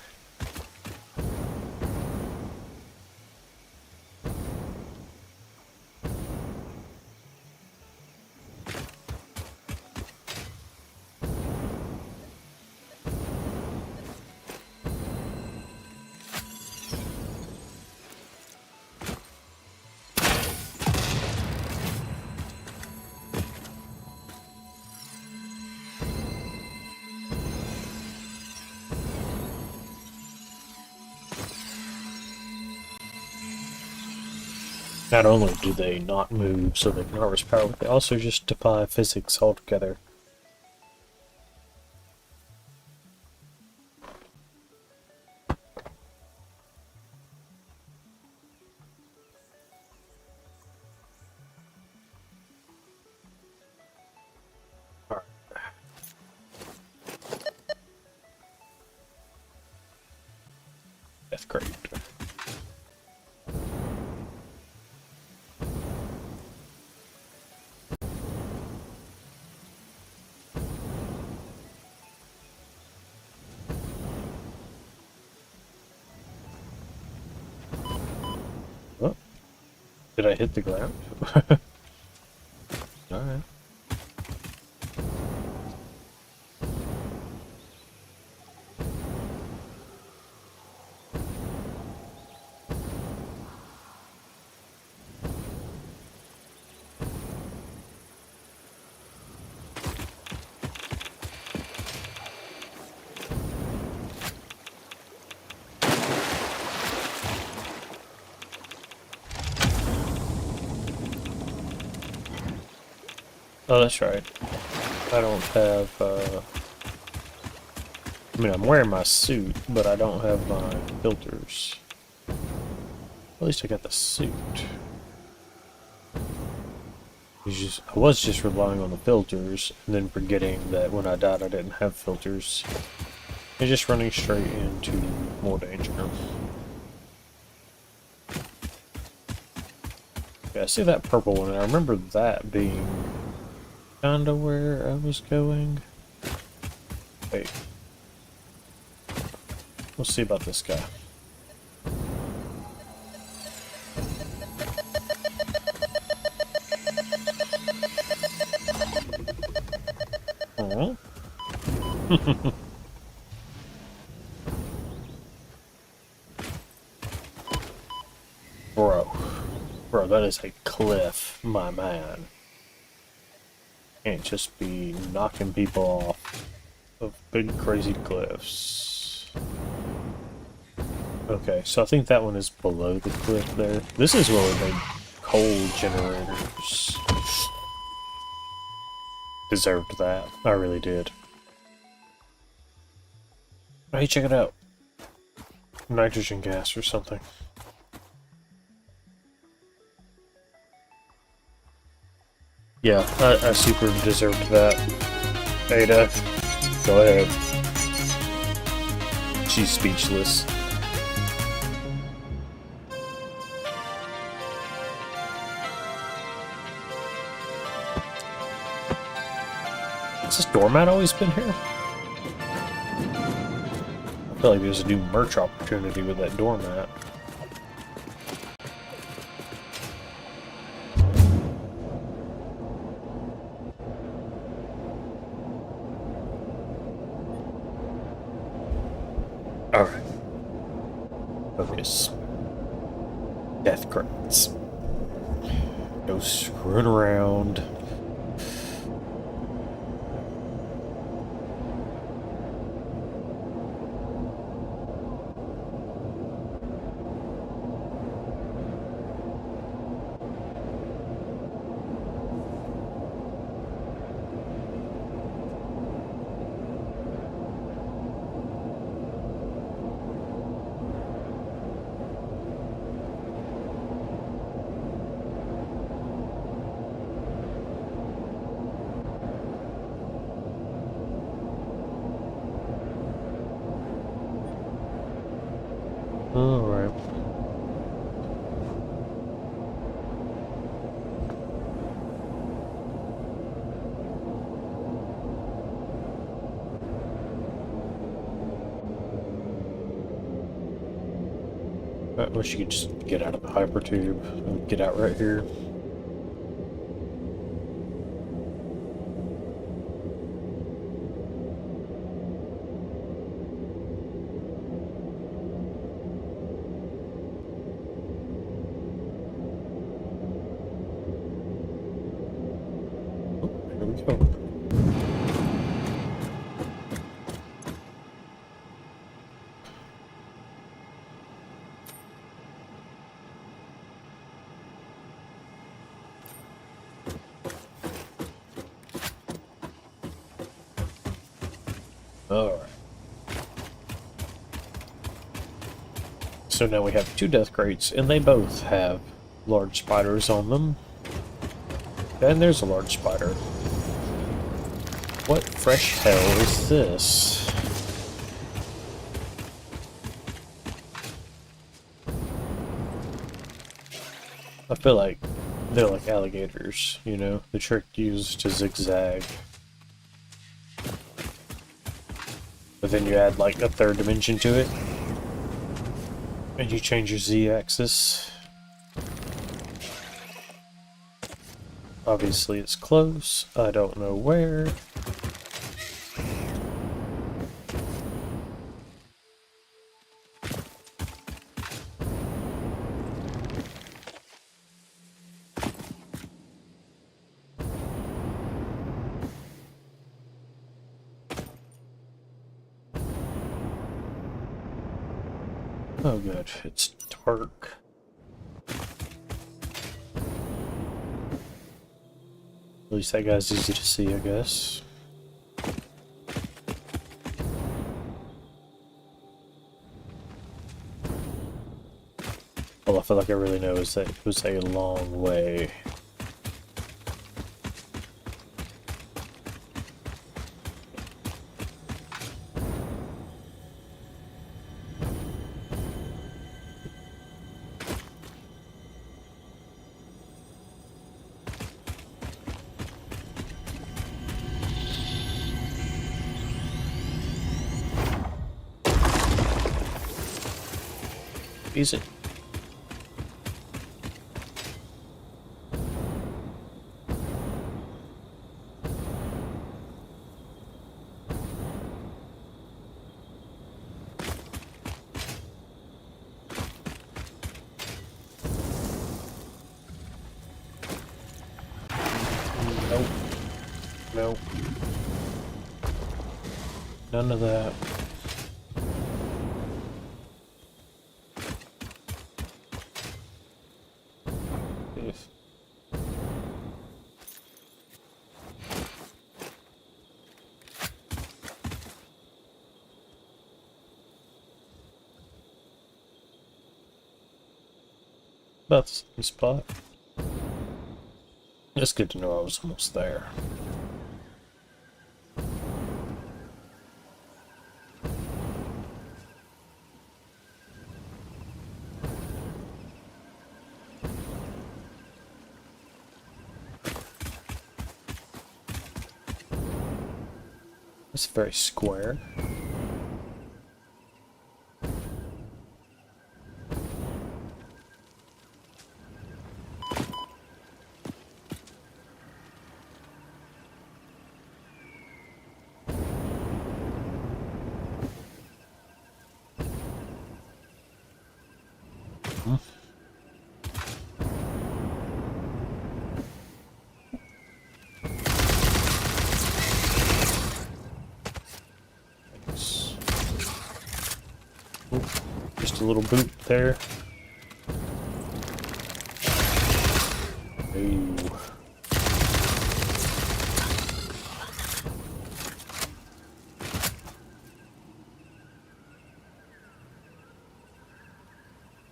Not only do they not move so they can harvest power, but they also just defy physics altogether. Alright. That's great. Oh, did I hit the ground? Alright. Oh, that's right. I don't have, I mean, I'm wearing my suit, but I don't have my filters. At least I got the suit. I was just relying on the filters, and then forgetting that when I died I didn't have filters. And just running straight into more danger. Yeah, I see that purple one, and I remember that being kinda where I was going. Wait. We'll see about this guy. Oh. Bro, that is a cliff, my man. Can't just be knocking people off of big crazy cliffs. Okay, so I think that one is below the cliff there. This is where we made coal generators. Deserved that. I really did. Hey, check it out. Nitrogen gas or something. Yeah, I super deserved that. Ada, go ahead. She's speechless. Has this doormat always been here? I feel like there's a new merch opportunity with that doormat. Alright. Focus. Death crates. No screwing around. Alright. I wish you could just get out of the hypertube and get out right here. Here we go. Alright. So now we have two death crates, and they both have large spiders on them. And there's a large spider. What fresh hell is this? I feel like they're like alligators, you know? The trick used to zigzag. But then you add like a third dimension to it. And you change your z-axis. Obviously it's close. I don't know where. Oh good, it's dark. At least that guy's easy to see, I guess. All I feel like I really know is that it was a long way. Is it? Nope. Nope. None of that. If about the same spot. It's good to know I was almost there. It's very square. Just a little boot there. Ooh.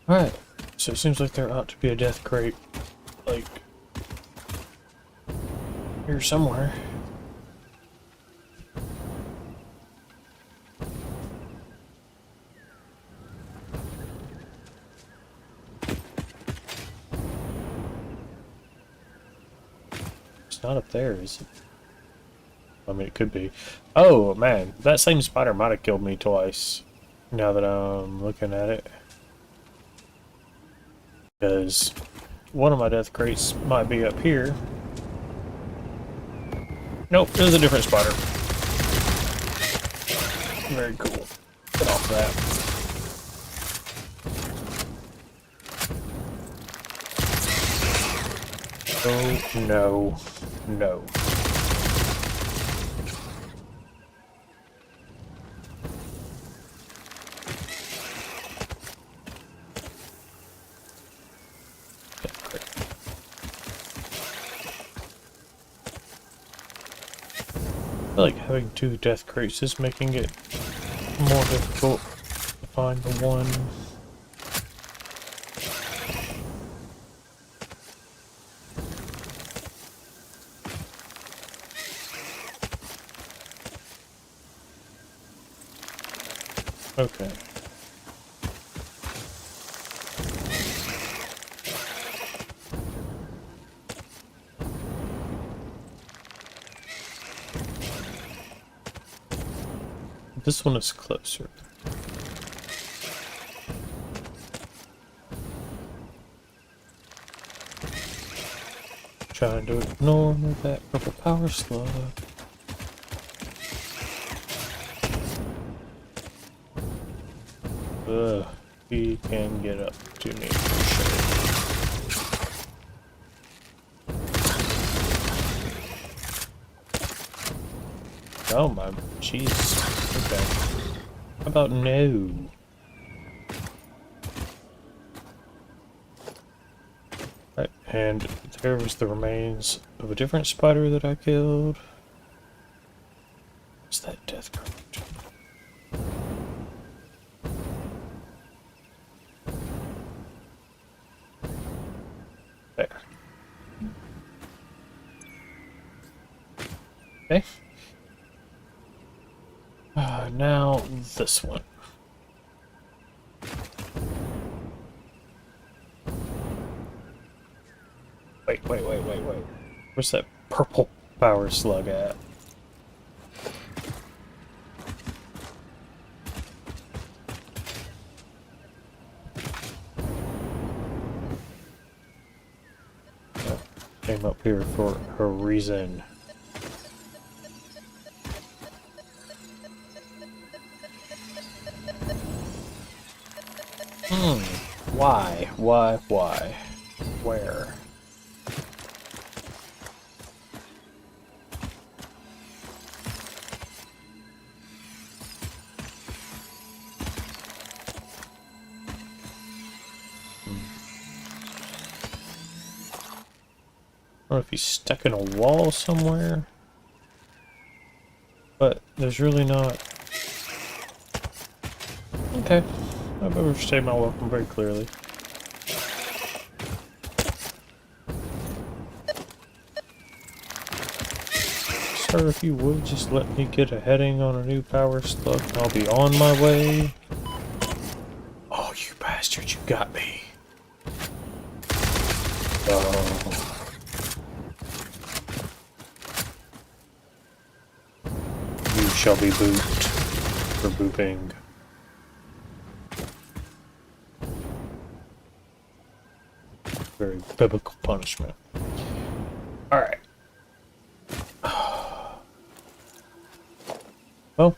Alright, so it seems like there ought to be a death crate, like, here somewhere. It's not up there, is it? I mean, it could be. Oh, man, that same spider might have killed me twice, now that I'm looking at it. Because one of my death crates might be up here. Nope, it was a different spider. Very cool. Get off that. Oh, no. No. I feel like having two death crates is making it more difficult to find the one. Okay. This one is closer. Trying to ignore that purple power slug. Ugh, he can get up to me for sure. Oh my, jeez. Okay. How about no? Right, and there was the remains of a different spider that I killed. What's that death card? There. Okay. Now this one. Wait. Where's that purple power slug at? Oh, came up here for a reason. Why? Where? I don't know if he's stuck in a wall somewhere, but there's really not. Okay, I've overstayed my welcome very clearly. Sir, if you would just let me get a heading on a new power slug, and I'll be on my way. Oh, you bastard, you got me. Oh. You shall be booped for booping. Very biblical punishment. Alright. Well,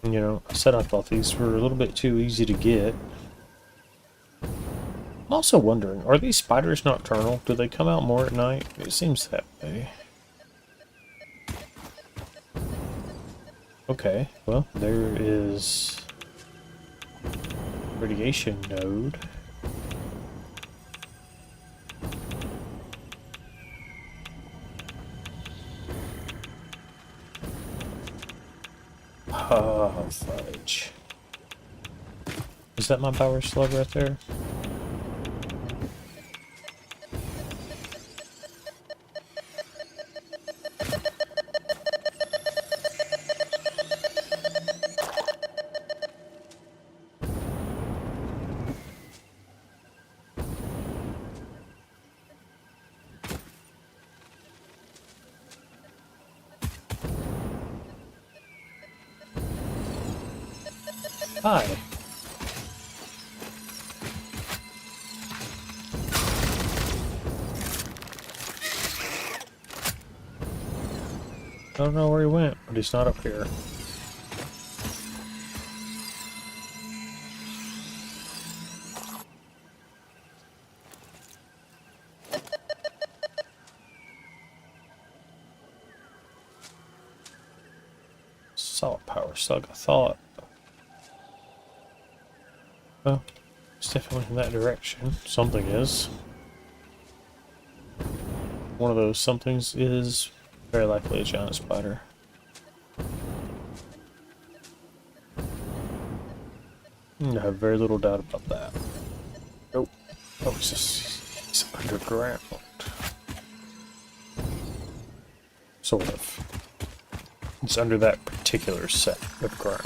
you know, I said I thought these were a little bit too easy to get. I'm also wondering, are these spiders nocturnal? Do they come out more at night? It seems that way. Okay, well, there is radiation node. Oh, fudge. Is that my power slug right there? Hi. I don't know where he went, but he's not up here. Solid power slug, I thought. Well, it's definitely in that direction. Something is. One of those somethings is very likely a giant spider. I have very little doubt about that. Nope. Oh, it's underground. Sort of. It's under that particular set of ground.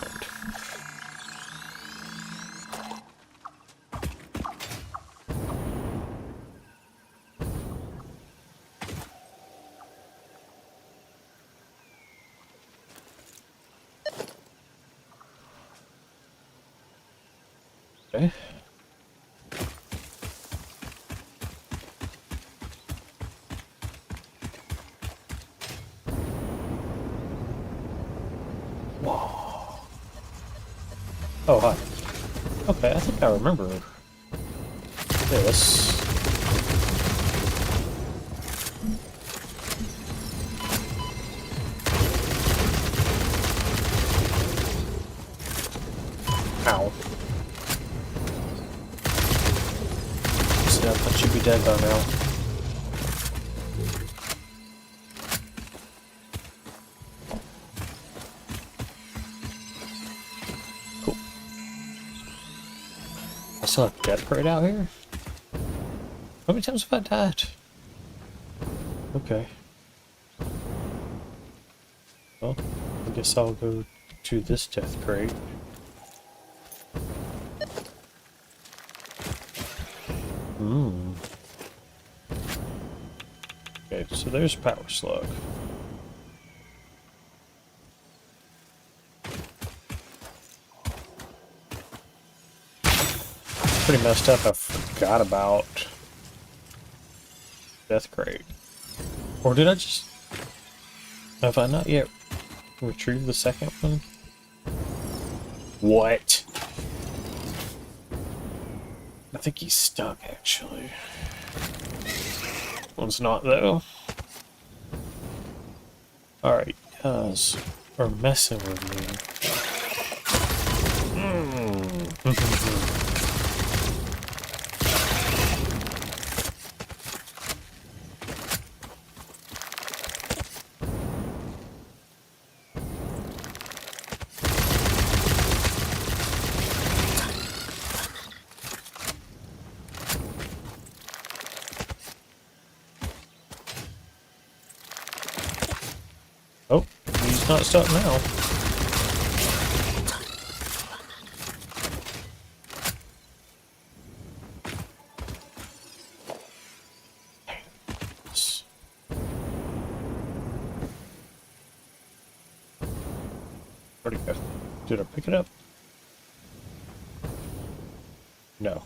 Okay. Whoa. Oh, hi. Okay, I think I remember this. Ow. I thought you'd be dead by now. Cool. I still have a death parade out here? How many times have I died? Okay. Well, I guess I'll go to this death crate. Okay, so there's Power Slug. Pretty messed up, I forgot about Death Crate. Or did I just... Have I not yet retrieved the second one? What? I think he's stuck, actually. One's not, though. Alright, guys are messing with me. Oh, he's not stuck now. Where'd it go? Did I pick it up? No.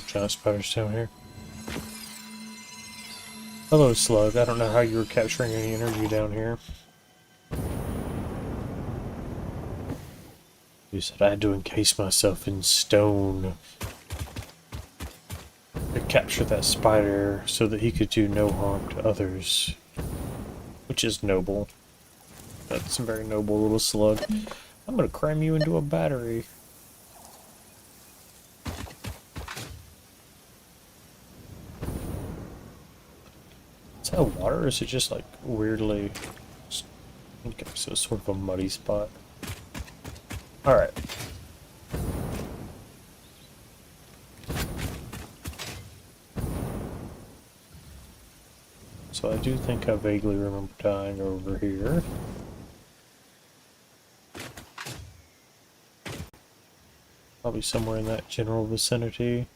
Giant spiders down here. Hello, Slug. I don't know how you were capturing any energy down here. You said I had to encase myself in stone to capture that spider so that he could do no harm to others. Which is noble. That's a very noble little slug. I'm gonna cram you into a battery. Is that water, or is it just like weirdly... Okay, so it's sort of a muddy spot. Alright. So I do think I vaguely remember dying over here. Probably somewhere in that general vicinity.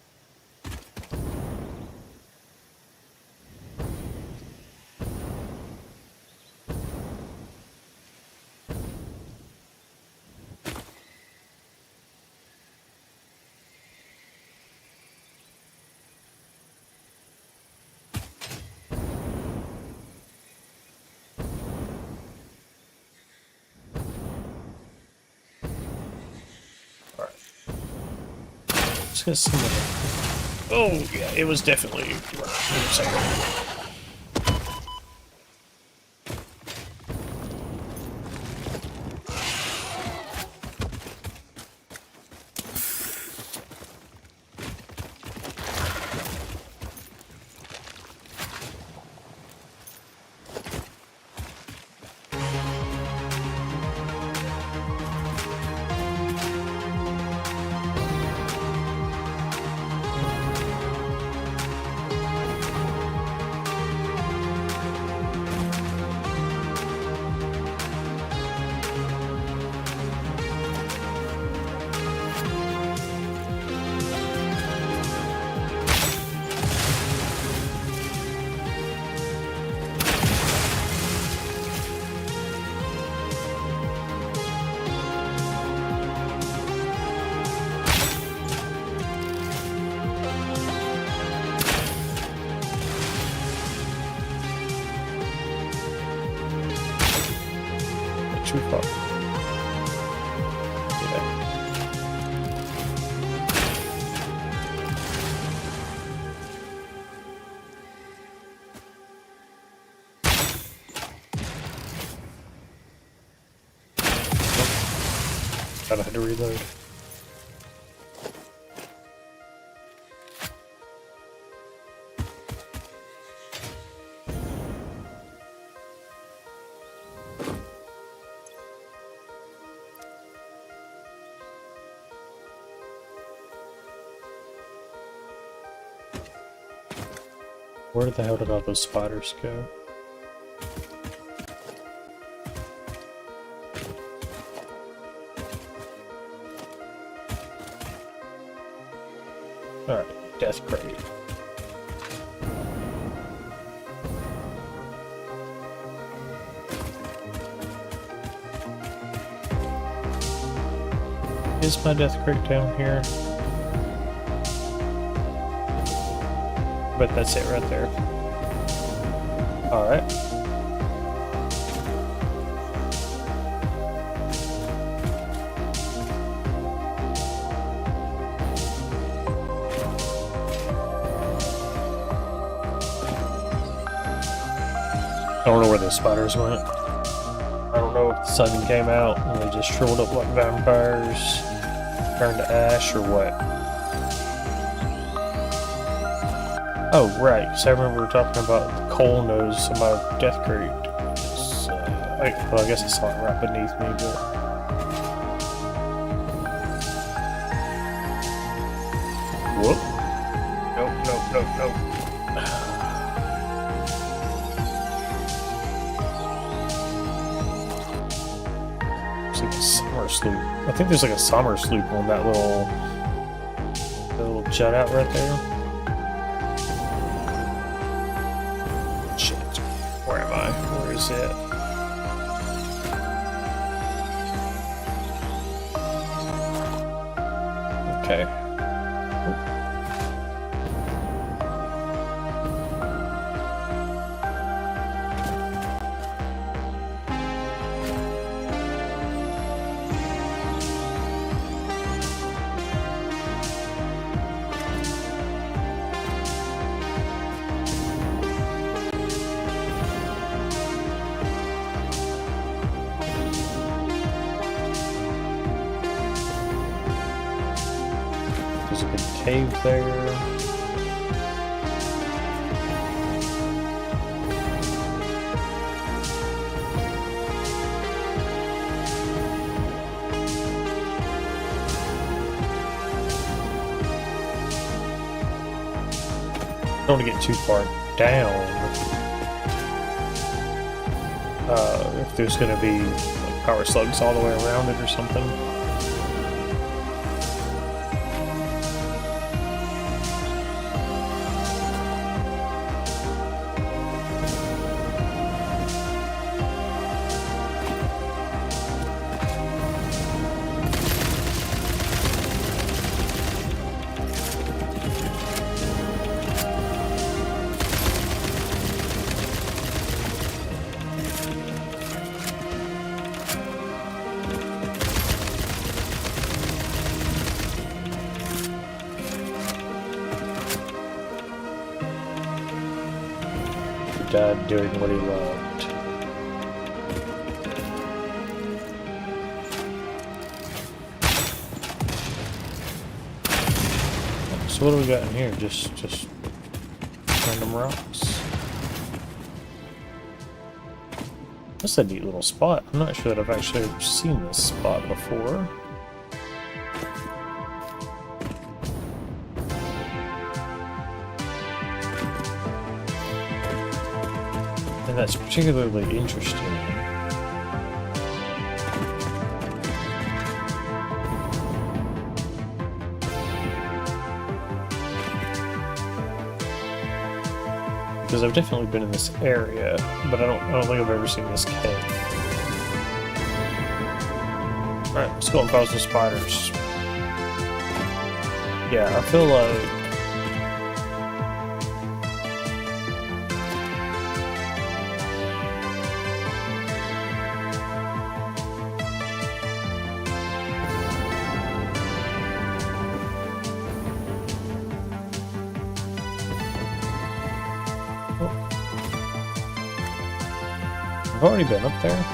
Let's get some. Oh yeah, it was definitely. Too far. Yeah. Thought I had to reload. Where the hell did all those spiders go? Alright, death crate. Is my death crate down here? But that's it right there. Alright. I don't know where the spiders went. I don't know if the sun came out and they just shriveled up like vampires, turned to ash, or what. Oh, right, because I remember talking about the coal nose in my death crate. Well, I guess I saw it right beneath me, but... Whoop. Nope, nope, nope, nope. There's like a summer sloop. I think there's like a summer sloop on that little jut out right there. Where am I? Where is it? Okay. There's a big cave there. I don't want to get too far down. If there's going to be like, power slugs all the way around it or something. Died doing what he loved. So what do we got in here? Just random rocks. That's a neat little spot. I'm not sure that I've actually seen this spot before. And that's particularly interesting. Because I've definitely been in this area, but I don't think I've ever seen this cave. Alright, let's go and cause the spiders. Yeah, I feel like I've already been up there.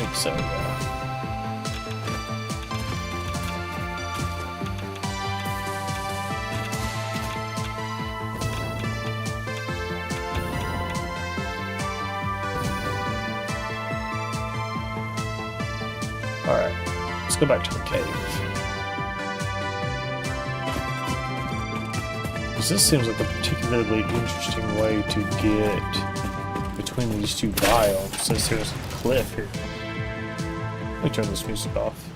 think so, yeah. Alright, let's go back to the cave. Because this seems like a particularly interesting way to get between these two biomes, since there's a cliff here. Let me turn this music off.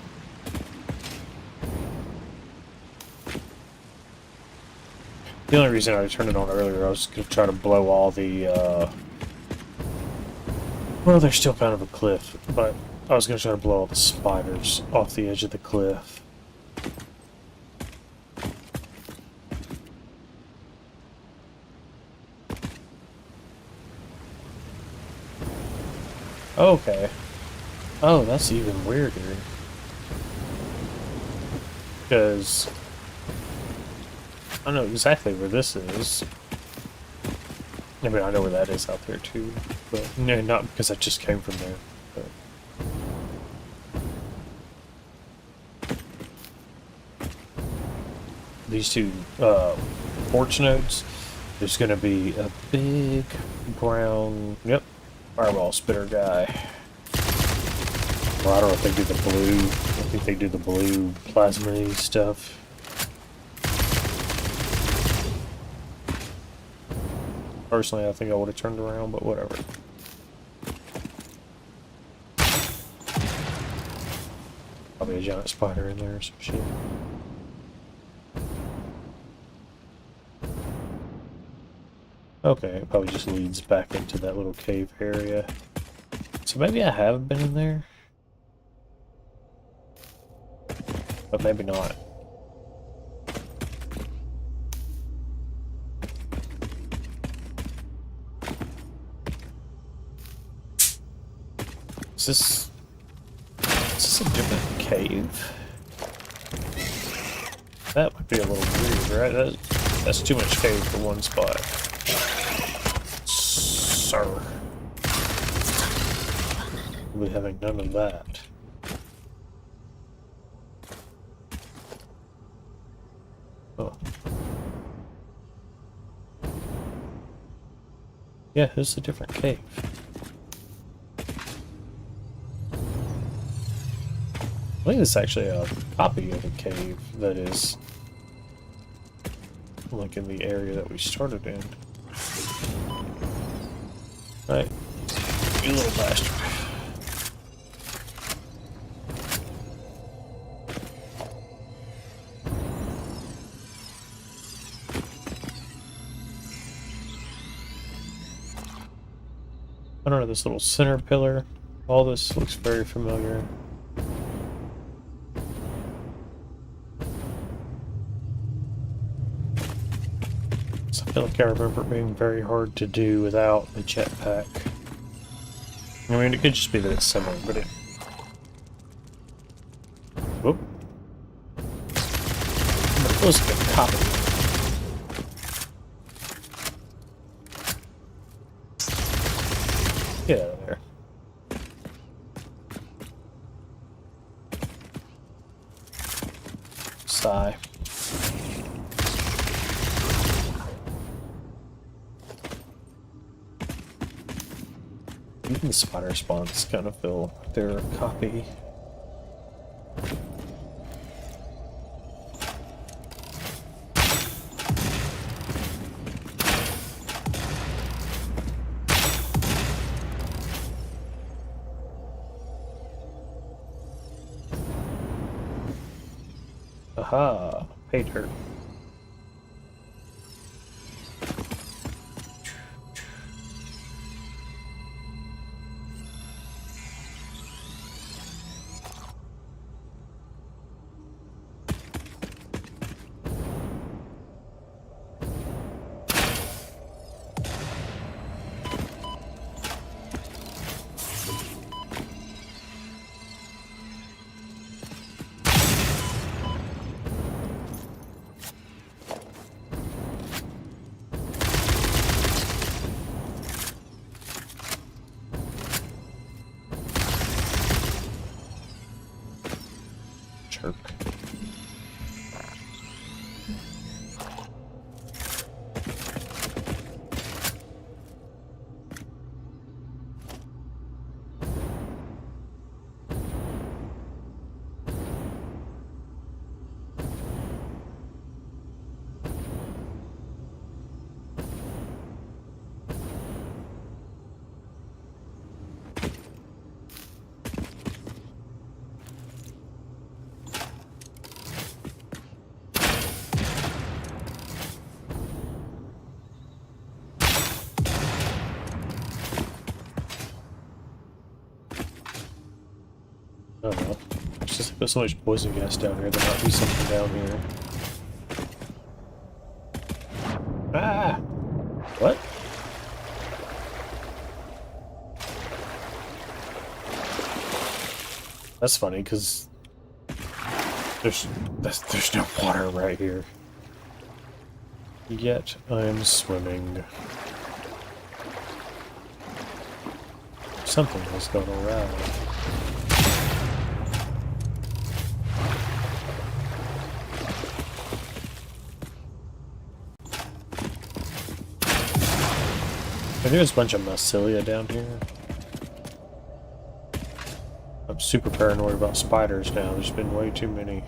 The only reason I turned it on earlier, I was going to try to blow all the, well, there's still kind of a cliff, but I was going to try to blow all the spiders off the edge of the cliff. Okay. Oh, that's even weirder. Because I know exactly where this is. I mean, I know where that is out there too, but no, not because I just came from there. But. These two porch nodes, there's going to be a big brown, yep, fireball spitter guy. Well, I don't know if they do the blue. I think they do the blue plasma stuff. Personally, I think I would have turned around, but whatever. Probably a giant spider in there or some shit. Okay, it probably just leads back into that little cave area. So maybe I have been in there. But maybe not. Is this a different cave? That would be a little weird, right? That's too much cave for one spot. Sir. We'll be having none of that. Oh. Yeah, this is a different cave. I think it's actually a copy of a cave that is like in the area that we started in. Right, you little bastard. I don't know, this little center pillar, all this looks very familiar. I feel like I remember it being very hard to do without the jetpack. I mean, it could just be that it's similar, but it... Whoop. But it was like a copy. Get out of there. Sigh. Even the spider spawns kind of feel they're a copy. Aha, paid her. Turk. Oh well. There's so much poison gas down here, there might be something down here. Ah! What? That's funny, because there's no water right here. Yet I'm swimming. Something has gone around. There's a bunch of mycelia down here. I'm super paranoid about spiders now. There's been way too many.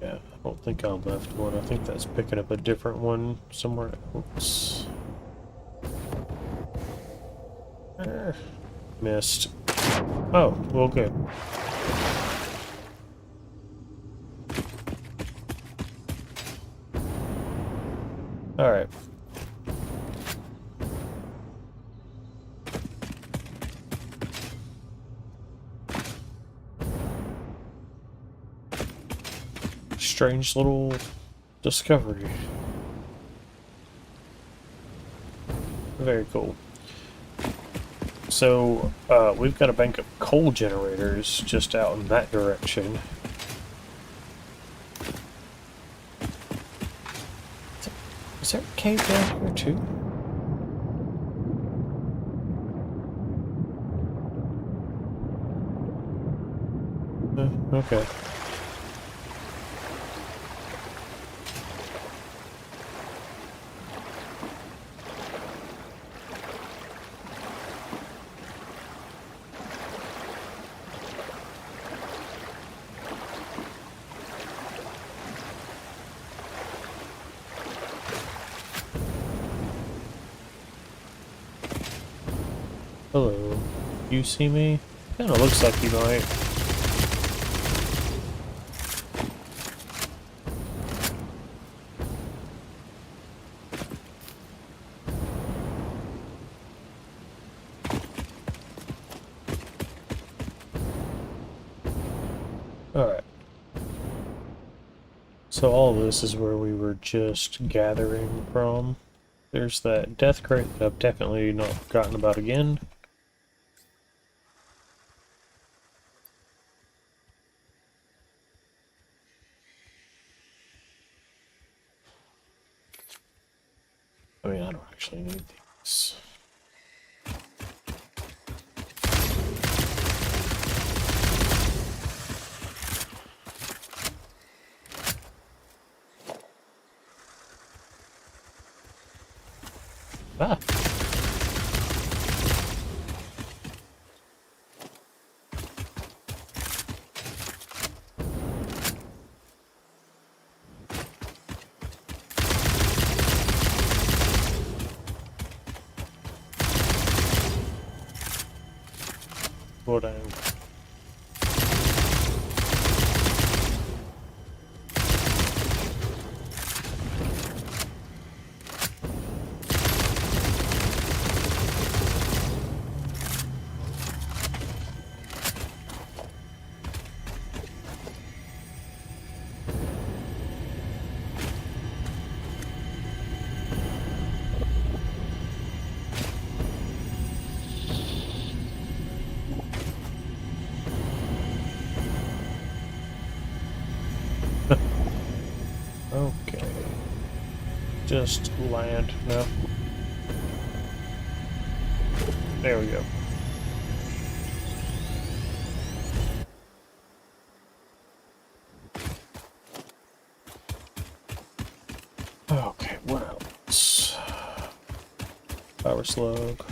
Yeah, I don't think I left one. I think that's picking up a different one somewhere else. Missed. Oh, well, good. Alright. Strange little discovery. Very cool. So, we've got a bank of coal generators just out in that direction. Is there a cave down here too? Okay. Hello. You see me? Kinda looks like you might. Alright. So all this is where we were just gathering from. There's that death crate that I've definitely not forgotten about again. I mean, I don't actually need these. Ah. Slow down. just land? No. There we go. Okay, what else? Power slug.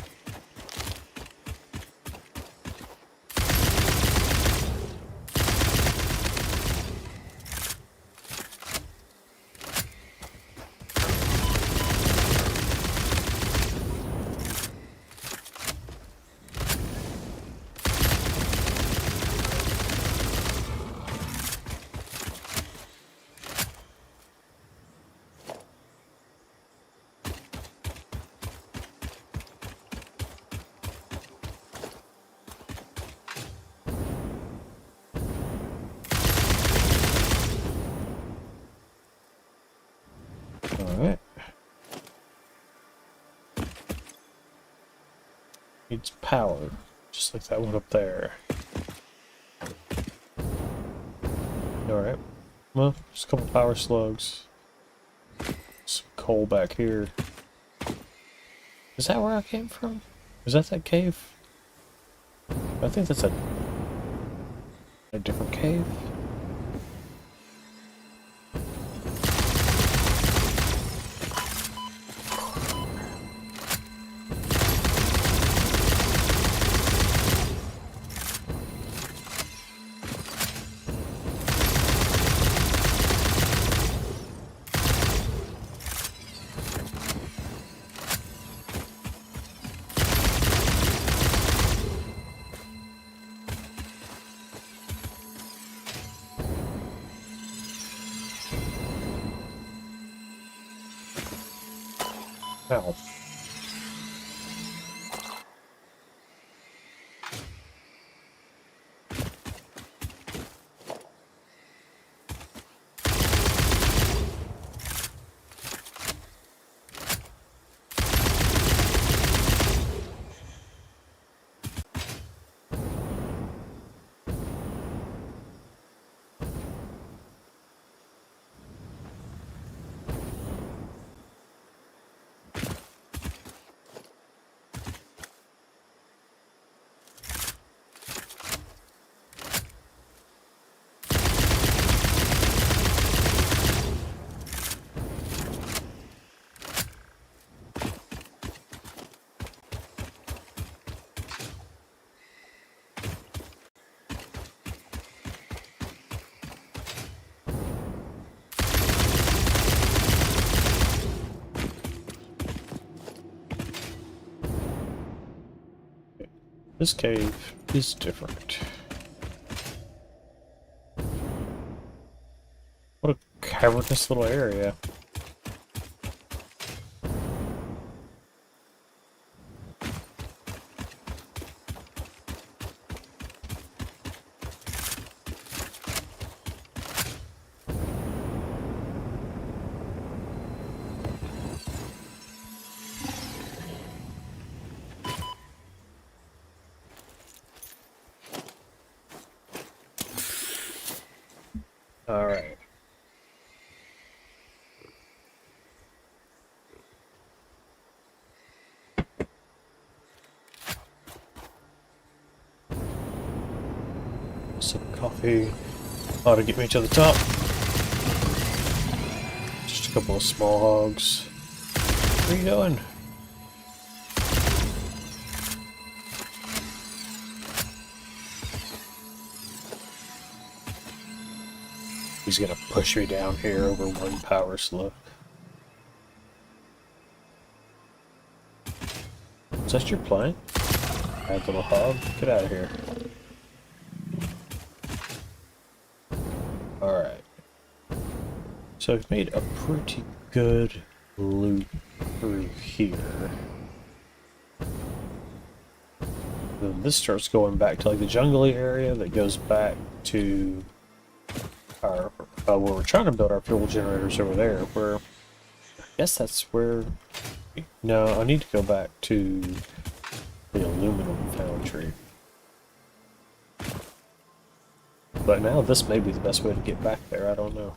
Alright. Needs power, just like that one up there. Alright. Well, just a couple power slugs. Some coal back here. Is that where I came from? Is that cave? I think that's a different cave. Ow. This cave is different. What a cavernous little area. All right. Some coffee ought to get me to the top. Just a couple of small hogs. Where are you going? He's gonna push me down here over one power slug. Is that your plan? Bad little hog? Get out of here. Alright. So I've made a pretty good loop through here. Then this starts going back to like the jungly area that goes back to our where we're trying to build our fuel generators over there, where I guess that's where no, I need to go back to the aluminum foundry. But now this may be the best way to get back there, I don't know.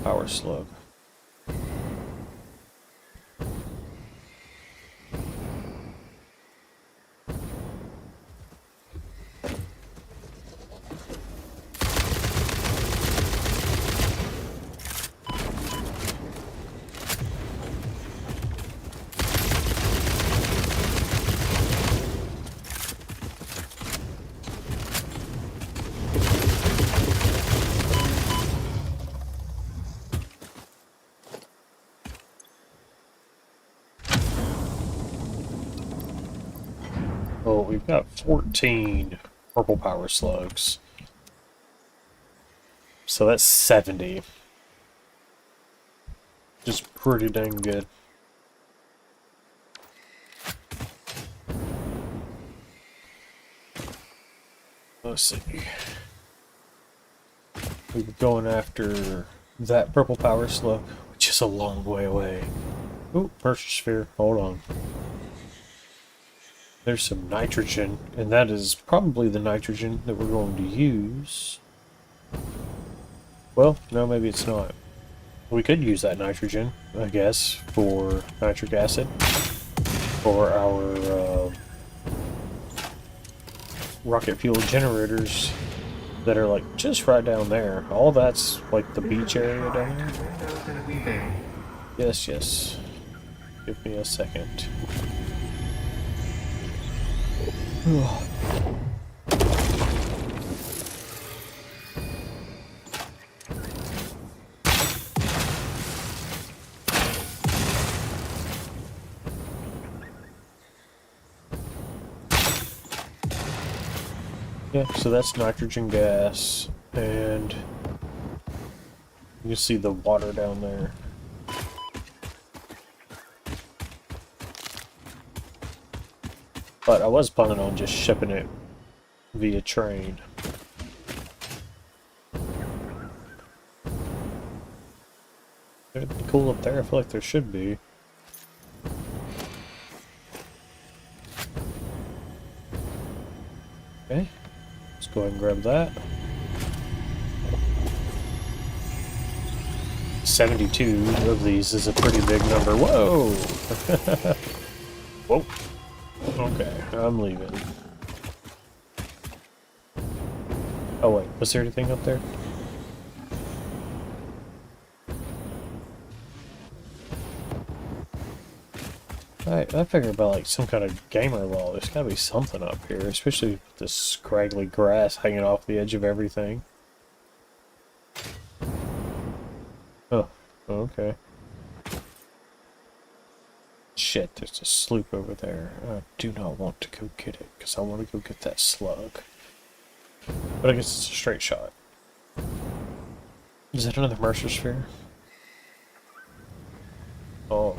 power slug. Oh, we've got 14 purple power slugs. So that's 70. Just pretty dang good. Let's see. We were going after that purple power slug, which is a long way away. Ooh, pressure sphere. Hold on. There's some nitrogen, and that is probably the nitrogen that we're going to use. Well, no, maybe it's not. We could use that nitrogen, I guess, for nitric acid, for our rocket fuel generators that are like just right down there. All that's like the beach area down there. Yes, yes. Give me a second. Yeah, so that's nitrogen gas, and you can see the water down there. But I was planning on just shipping it via train. It'd be cool up there. I feel like there should be. Okay. Let's go ahead and grab that. 72 of these is a pretty big number. Whoa! Whoa. Okay, I'm leaving. Oh wait, was there anything up there? I figured about like some kind of gamer wall. There's gotta be something up here, especially with this scraggly grass hanging off the edge of everything. Oh, okay. Shit, there's a sloop over there. I do not want to go get it, because I want to go get that slug. But I guess it's a straight shot. Is that another Mercer sphere? Oh.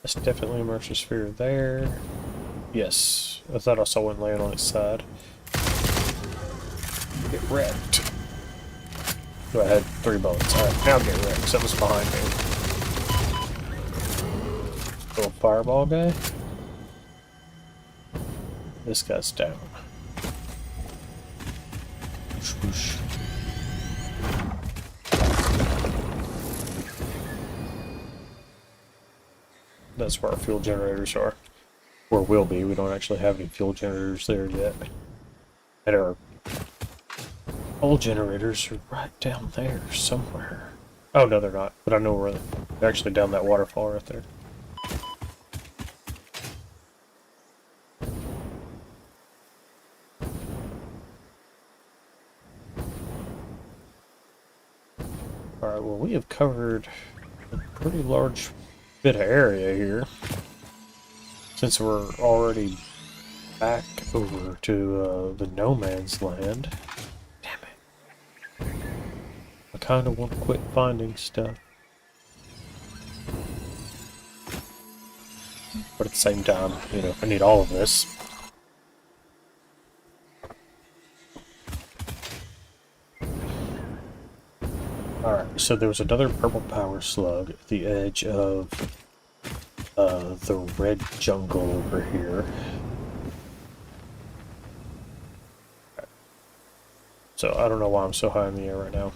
That's definitely a Mercer sphere there. Yes, I thought I saw one laying on its side. Get wrecked. Go ahead, 3 bullets. Alright, now get wrecked. Something's behind me. Little fireball guy. This guy's down. Whoosh, whoosh. That's where our fuel generators are. Or will be. We don't actually have any fuel generators there yet. And our old generators are right down there somewhere. Oh, no, they're not. But I know where they're actually down that waterfall right there. Alright, well, we have covered a pretty large bit of area here, since we're already back over to the no man's land. Damn it. I kind of want to quit finding stuff. But at the same time, you know, I need all of this. so there was another purple power slug at the edge of the red jungle over here. So I don't know why I'm so high in the air right now.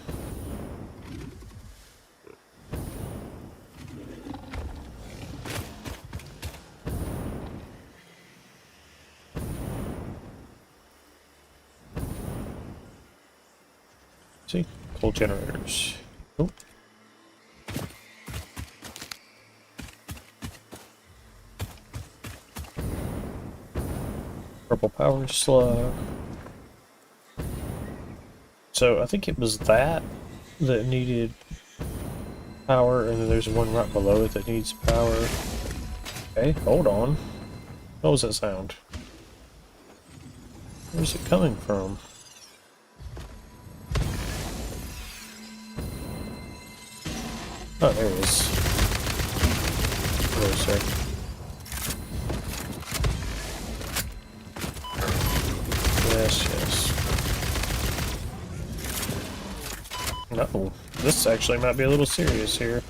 See? Coal generators. Oh. Purple power slug. So I think it was that needed power, and then there's one right below it that needs power. Okay, hold on. What was that sound? Where's it coming from? Oh, there it is. Wait a sec. Yes. Uh-oh. This actually might be a little serious here.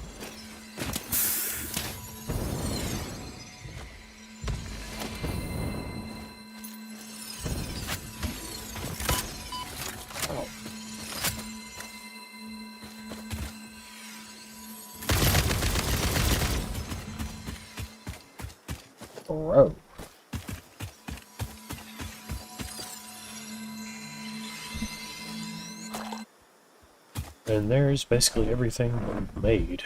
Bro. And there's basically everything made.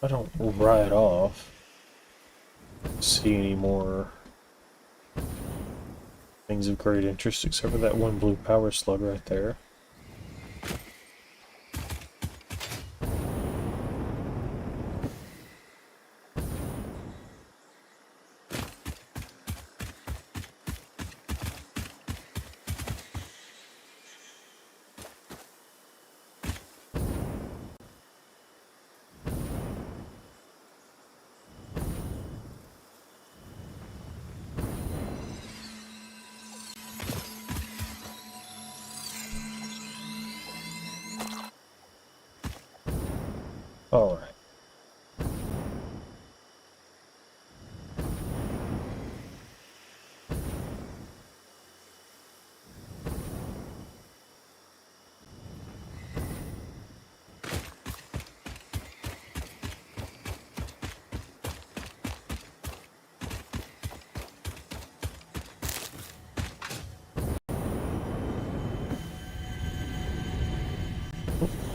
I don't right off see any more things of great interest except for that one blue power slug right there. All right.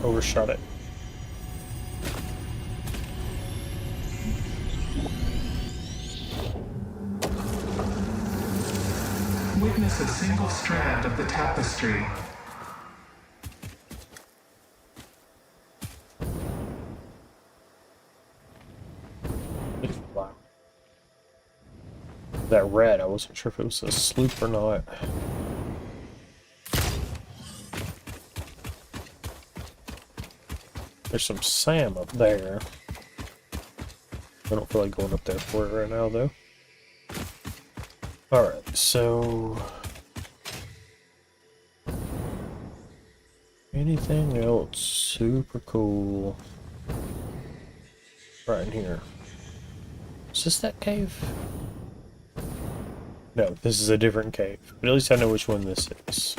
Overshot it. Witness a single strand of the tapestry. Wow. That red, I wasn't sure if it was a sloop or not. There's some SAM up there. I don't feel like going up there for it right now, though. Alright, so... anything else super cool right in here? Is this that cave? No, this is a different cave. But at least I know which one this is.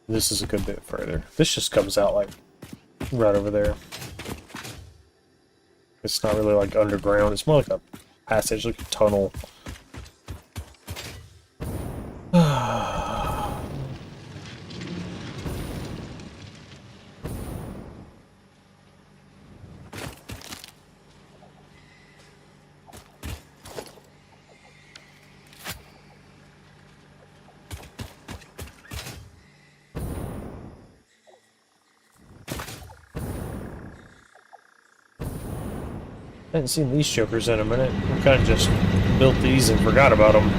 This is a good bit further. This just comes out like right over there. It's not really like underground. It's more like a passage, like a tunnel. I hadn't seen these jokers in a minute. I kind of just built these and forgot about them.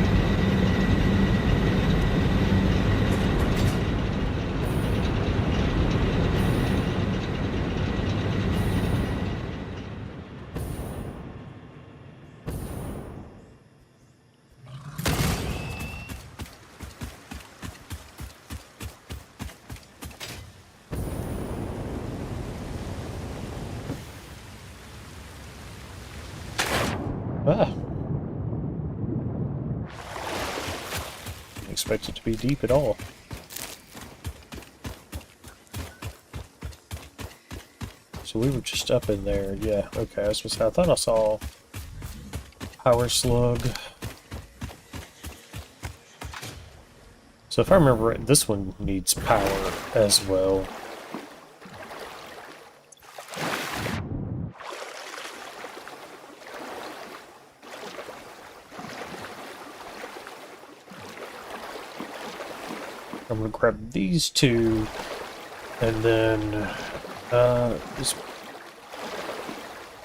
expect it to be deep at all. So we were just up in there. Yeah, okay. I thought I saw power slug. So if I remember right, this one needs power as well. I'm gonna grab these two, and then it's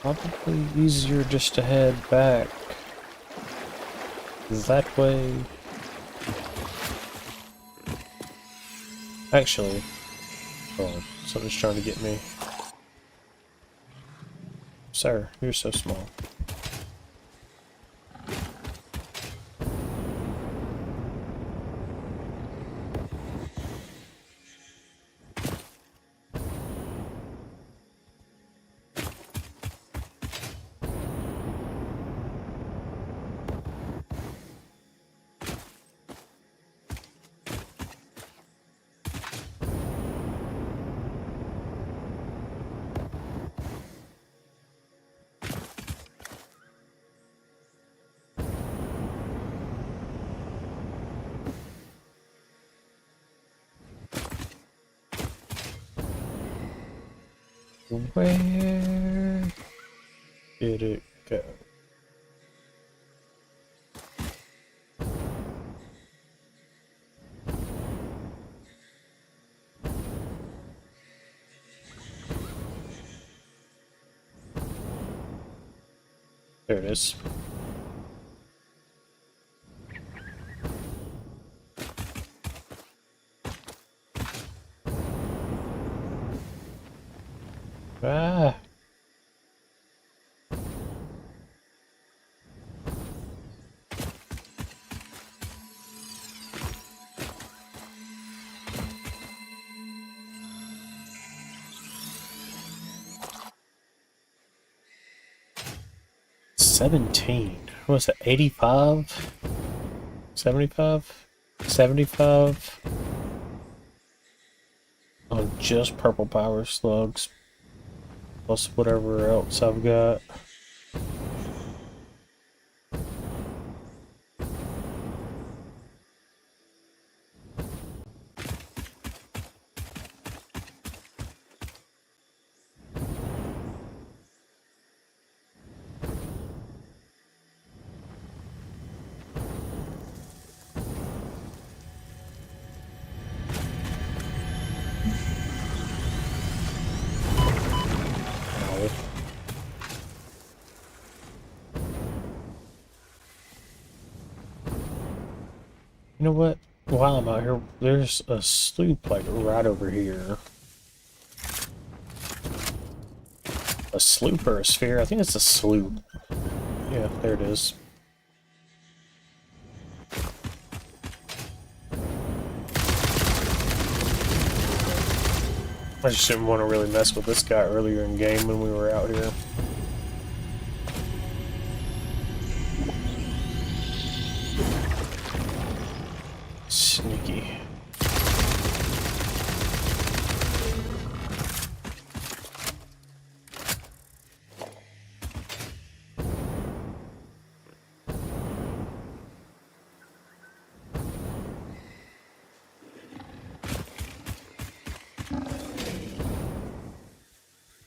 probably easier just to head back that way. Actually, hold on, something's trying to get me. Sir, you're so small. Where did it go? There it is. Ah. What was it, 85? 75? 75? On just purple power slugs. Plus whatever else I've got. You know what? While I'm out here, there's a sloop like right over here. A sloop or a sphere? I think it's a sloop. Yeah, there it is. I just didn't want to really mess with this guy earlier in game when we were out here. Sneaky.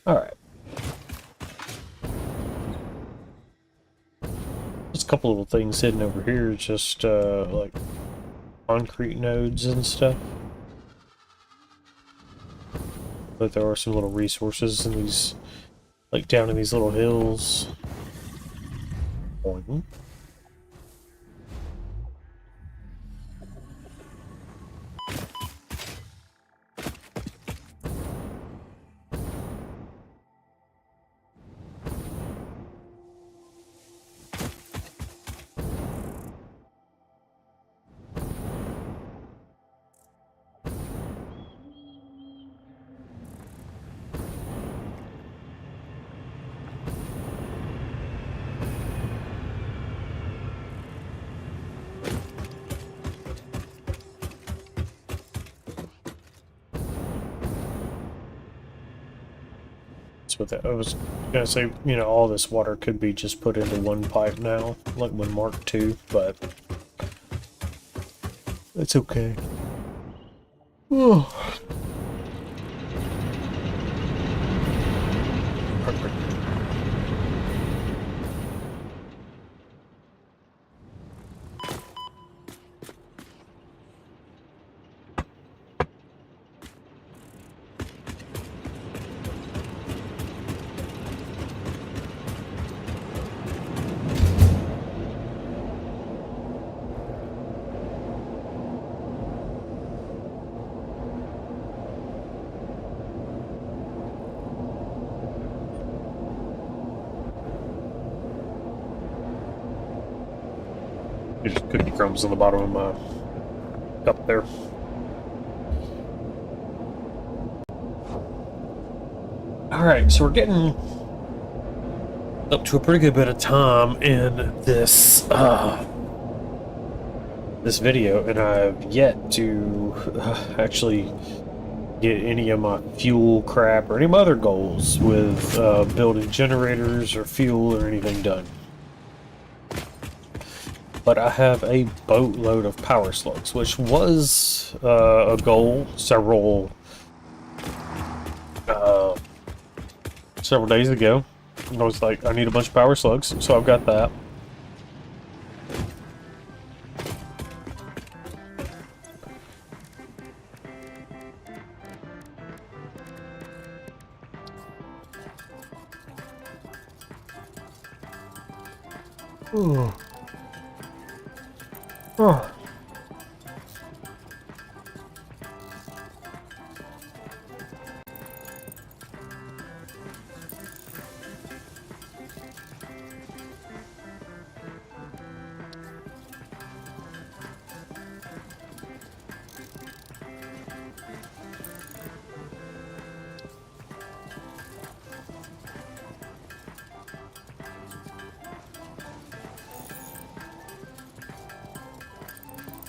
Alright. There's a couple little things hidden over here, just like concrete nodes and stuff. But there are some little resources in these, like down in these little hills. Boing. problems with it. I was gonna say, you know, all this water could be just put into one pipe now, like with Mark II, but it's okay. Oh. There's cookie crumbs on the bottom of my cup there. Alright, so we're getting up to a pretty good bit of time in this this video, and I've yet to actually get any of my fuel crap or any of my other goals with building generators or fuel or anything done. But I have a boatload of power slugs, which was a goal several days ago. And I was like, I need a bunch of power slugs, so I've got that. Ooh. Oh.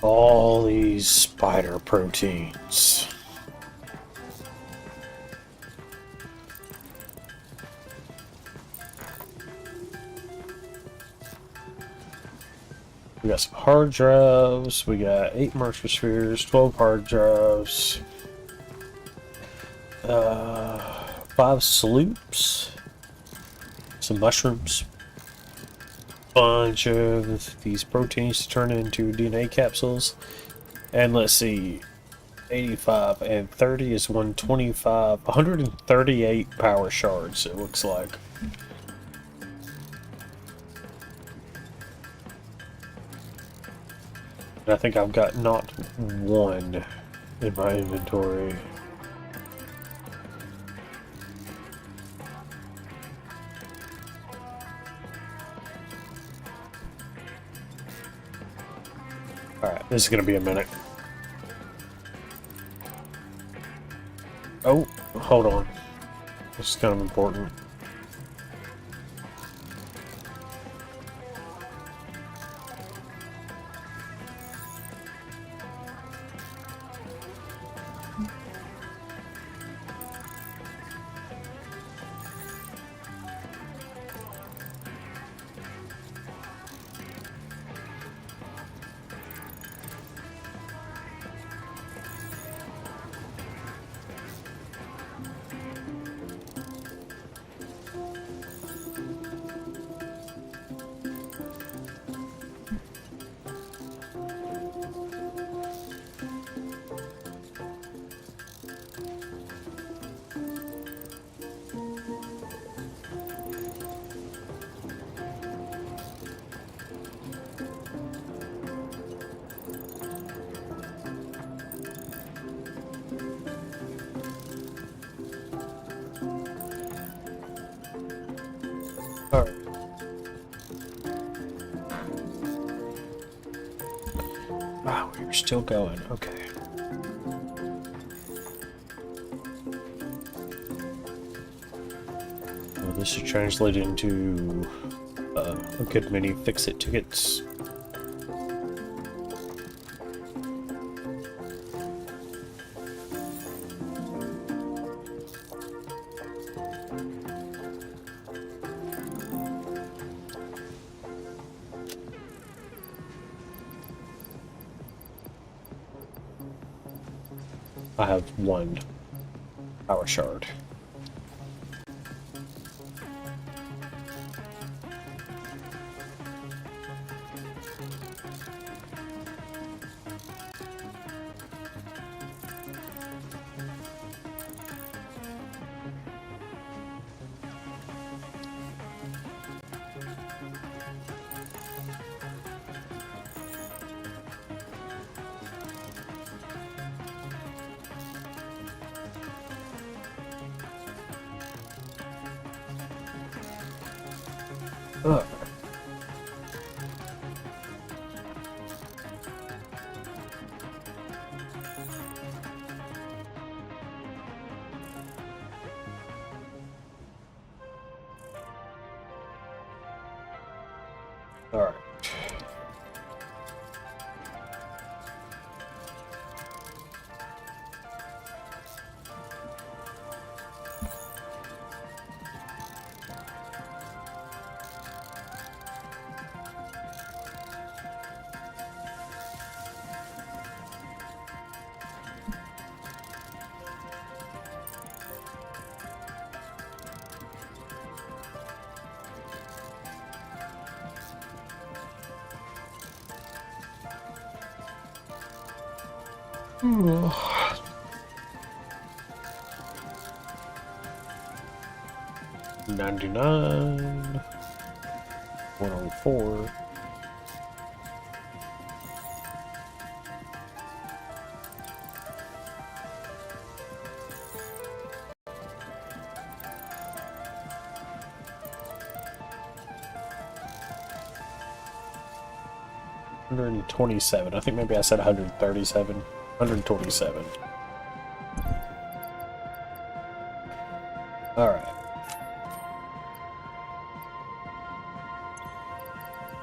All these spider proteins. We got some hard drives. We got 8 marker spheres, 12 hard drives, 5 sloops, some mushrooms, bunch of these proteins to turn into DNA capsules, and let's see, 85 and 30 is 125, 138 power shards, it looks like. And I think I've got not one in my inventory. Alright, this is going to be a minute. Oh, hold on. This is kind of important. Alright. Wow, we're still going. Okay. Well, this should translate into a good many fix-it tickets. I have one power shard. Ugh. All right. Oh. 99, 104. $127. I think maybe I said 137. 127. All right.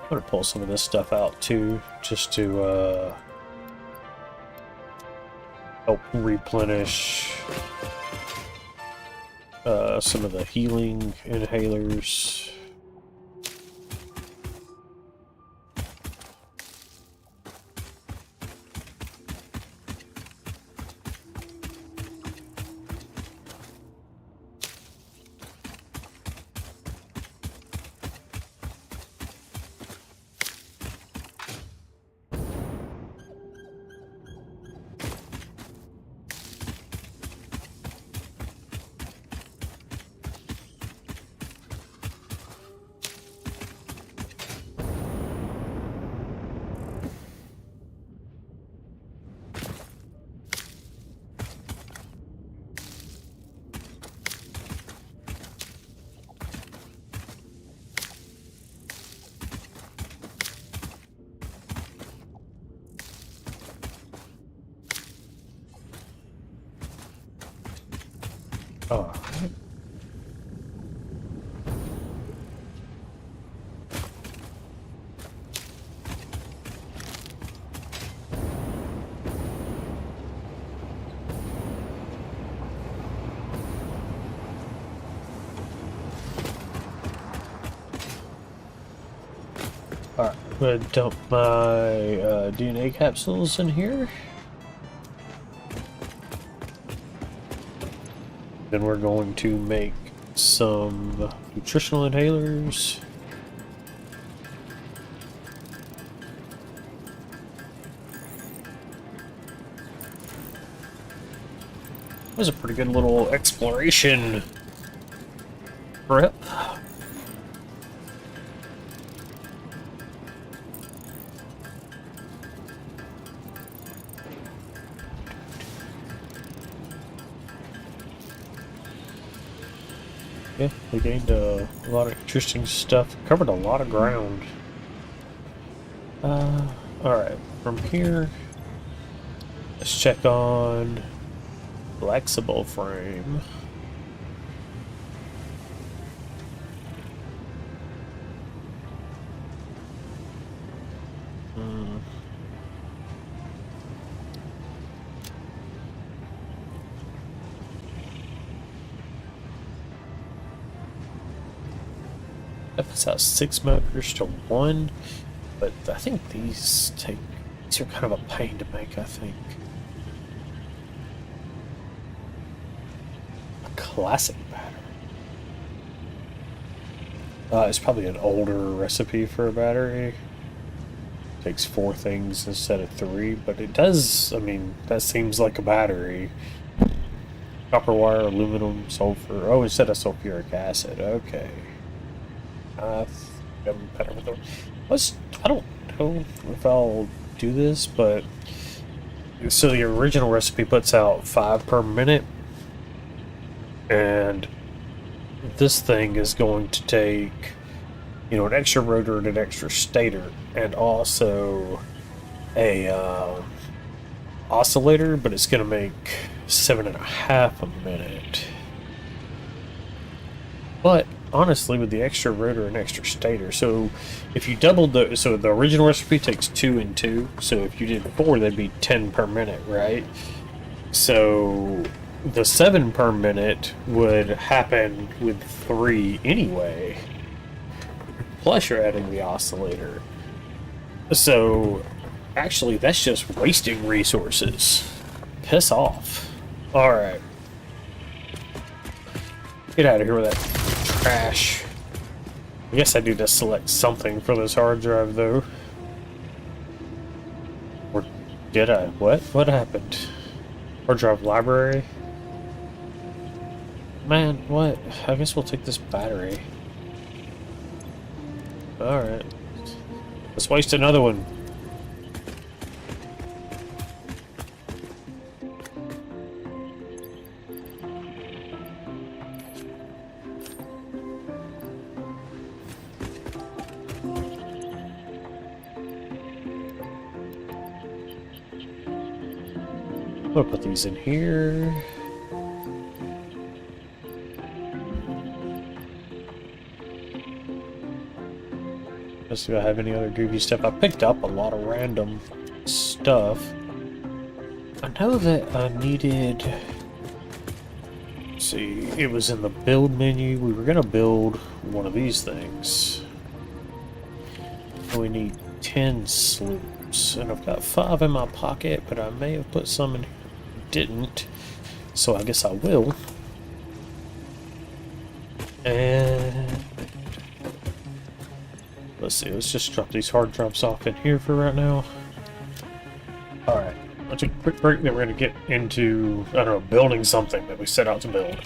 I'm gonna pull some of this stuff out too, just to help replenish some of the healing inhalers. Oh. Alright, I'm gonna dump my DNA capsules in here. Then we're going to make some nutritional inhalers. That was a pretty good little exploration trip. Yeah, we gained a lot of interesting stuff. Covered a lot of ground. Alright, from here, let's check on flexible frame. That's out 6 motors to 1, but I think these are kind of a pain to make, I think. classic battery. It's probably an older recipe for a battery. Takes 4 things instead of 3, but it does, I mean, that seems like a battery. Copper wire, aluminum, sulfur. Oh, instead of sulfuric acid. Okay. I'm better with the... I don't know if I'll do this, but... So the original recipe puts out 5 per minute. And this thing is going to take, you know, an extra rotor and an extra stator, and also a oscillator, but it's going to make 7.5 a minute. But honestly, with the extra rotor and extra stator, so if you doubled so the original recipe takes 2 and 2, so if you did 4, that'd be 10 per minute, right? So the 7 per minute would happen with 3 anyway. Plus you're adding the oscillator. So actually that's just wasting resources. Piss off. Alright. Get out of here with that trash. I guess I need to select something for this hard drive though. Or did I? What? What happened? Hard drive library? Man, what? I guess we'll take this battery. Alright. Let's waste another one. I'll put these in here. Let's see if I have any other goofy stuff. I picked up a lot of random stuff. I know that I needed... Let's see, it was in the build menu. We were going to build one of these things. We need 10 sloops. And I've got 5 in my pocket, but I may have put some in here. Didn't. So I guess I will. And... let's see, let's just drop these hard drives off in here for right now. Alright, let's take a quick break, then we're going to get into, I don't know, building something that we set out to build.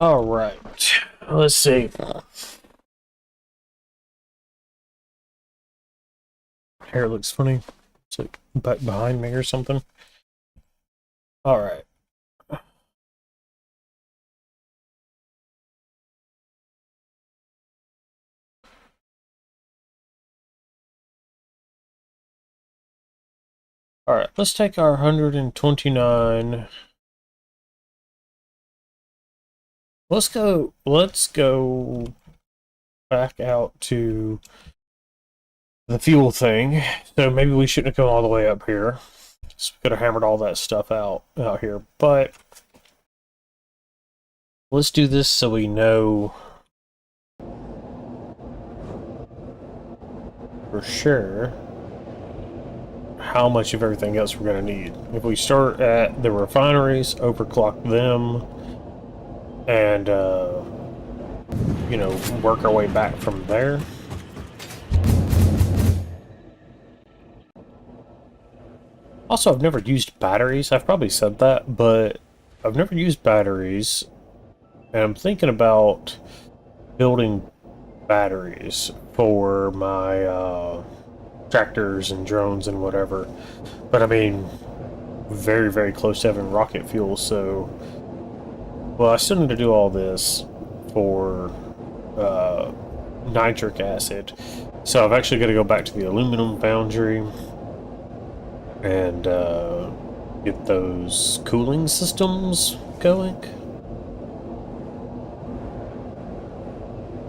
Alright, let's see. Hair looks funny. It's like back behind me or something. Alright. Alright, let's take our 129. Let's go back out to the fuel thing. So maybe we shouldn't have come all the way up here. So we could have hammered all that stuff out here. But let's do this so we know for sure how much of everything else we're going to need. If we start at the refineries, overclock them, and you know, work our way back from there. Also, I've never used batteries. I've probably said that, but I've never used batteries. And I'm thinking about building batteries for my tractors and drones and whatever. But I mean, very, very close to having rocket fuel, so... Well, I still need to do all this for nitric acid. So I've actually got to go back to the aluminum foundry and get those cooling systems going.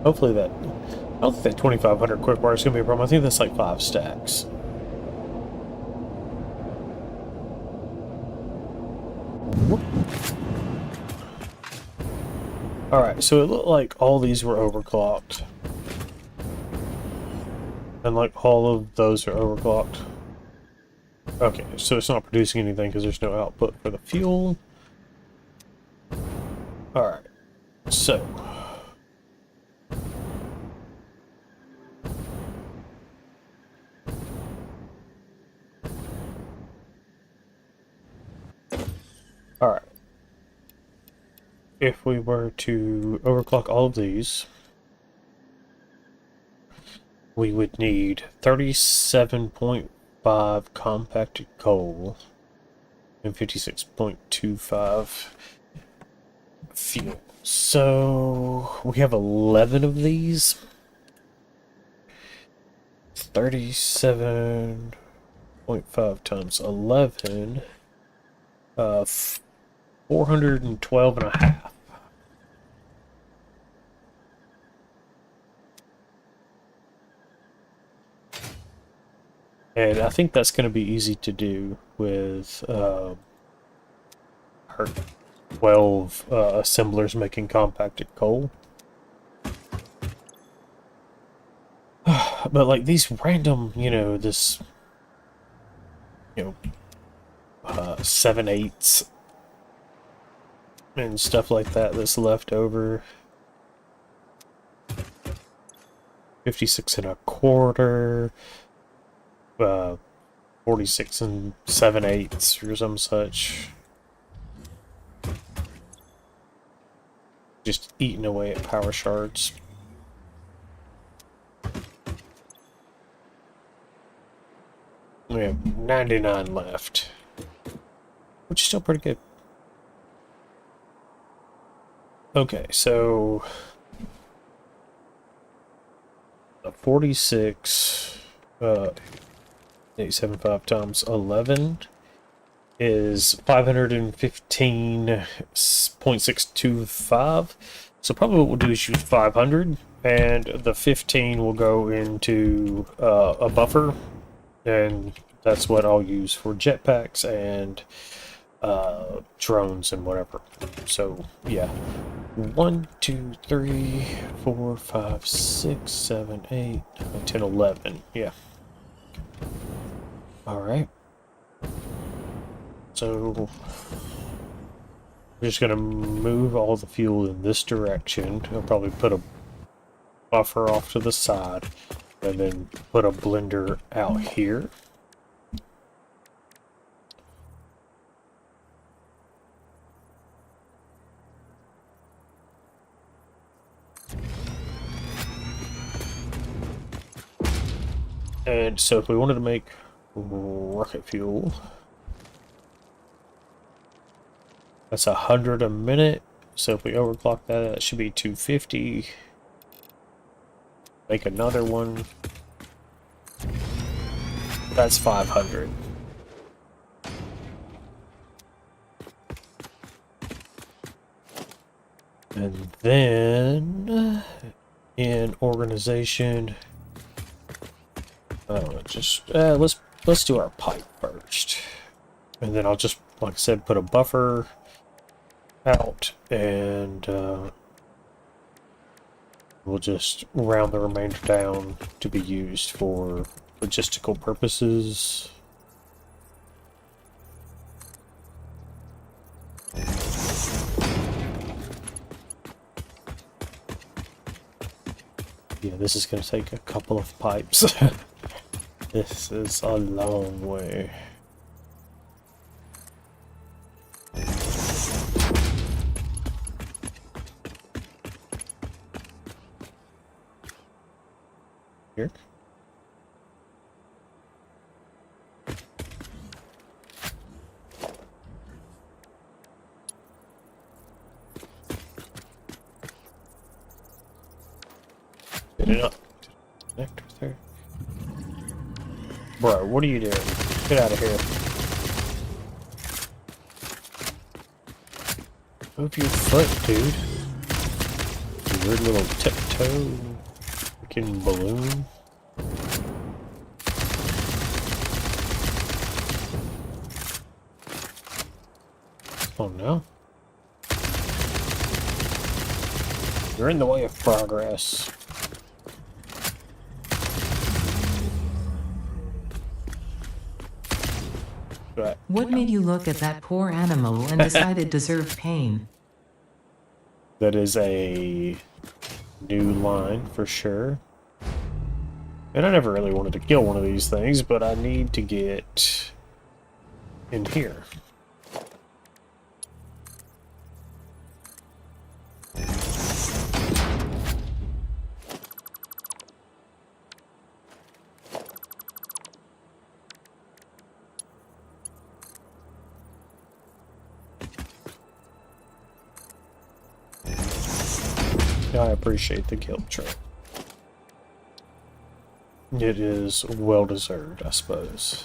Hopefully that... I don't think that 2500 quick wire is going to be a problem. I think that's like 5 stacks. Alright, so it looked like all these were overclocked. And like all of those are overclocked. Okay, so it's not producing anything because there's no output for the fuel. Alright, so... Alright. If we were to overclock all of these, we would need 37.5 compacted coal and 56.25 fuel. So we have 11 of these. 37.5 times 11, 412 and a half. And I think that's going to be easy to do with our 12 assemblers making compacted coal. But like these random, you know, this, you know, 7/8 and stuff like that that's left over. 56 and a quarter. 46 and 7/8 or some such. Just eating away at power shards. We have 99 left, which is still pretty good. Okay, so 46 875 times 11 is 515.625. So probably what we'll do is use 500, and the 15 will go into a buffer, and that's what I'll use for jetpacks and drones and whatever. So yeah, 1 2 3 4 5 6 7 8 9 10 11. Yeah. All right. So we're just gonna move all the fuel in this direction. I'll probably put a buffer off to the side, and then put a blender out here. And so if we wanted to make rocket fuel, that's 100 a minute. So if we overclock that, that should be 250. Make another one. That's 500. And then in organization, let's do our pipe first, and then I'll just, like I said, put a buffer out, and we'll just round the remainder down to be used for logistical purposes. Yeah, this is going to take a couple of pipes. This is a long way. here. Did it not connect with her? Bro, what are you doing? Get out of here. Move your foot, dude. You weird little tiptoe freaking balloon. Come on now. You're in the way of progress. Right. What made you look at that poor animal and decide it deserved pain? That is a new line for sure. And I never really wanted to kill one of these things, but I need to get in here. I appreciate the guilt trip. It is well deserved, I suppose.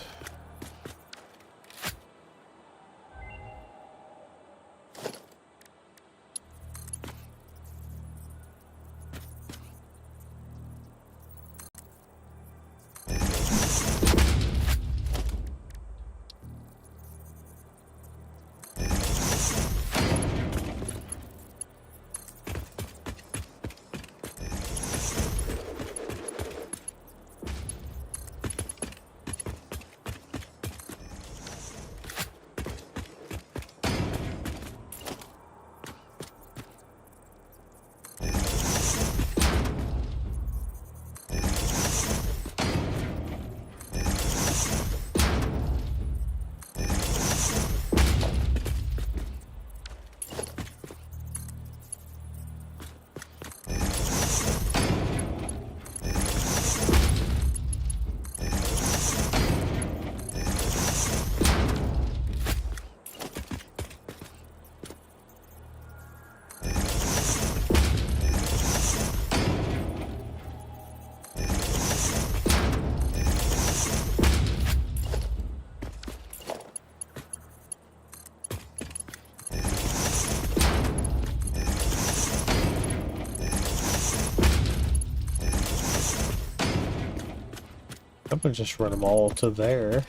I'm gonna just run them all to there.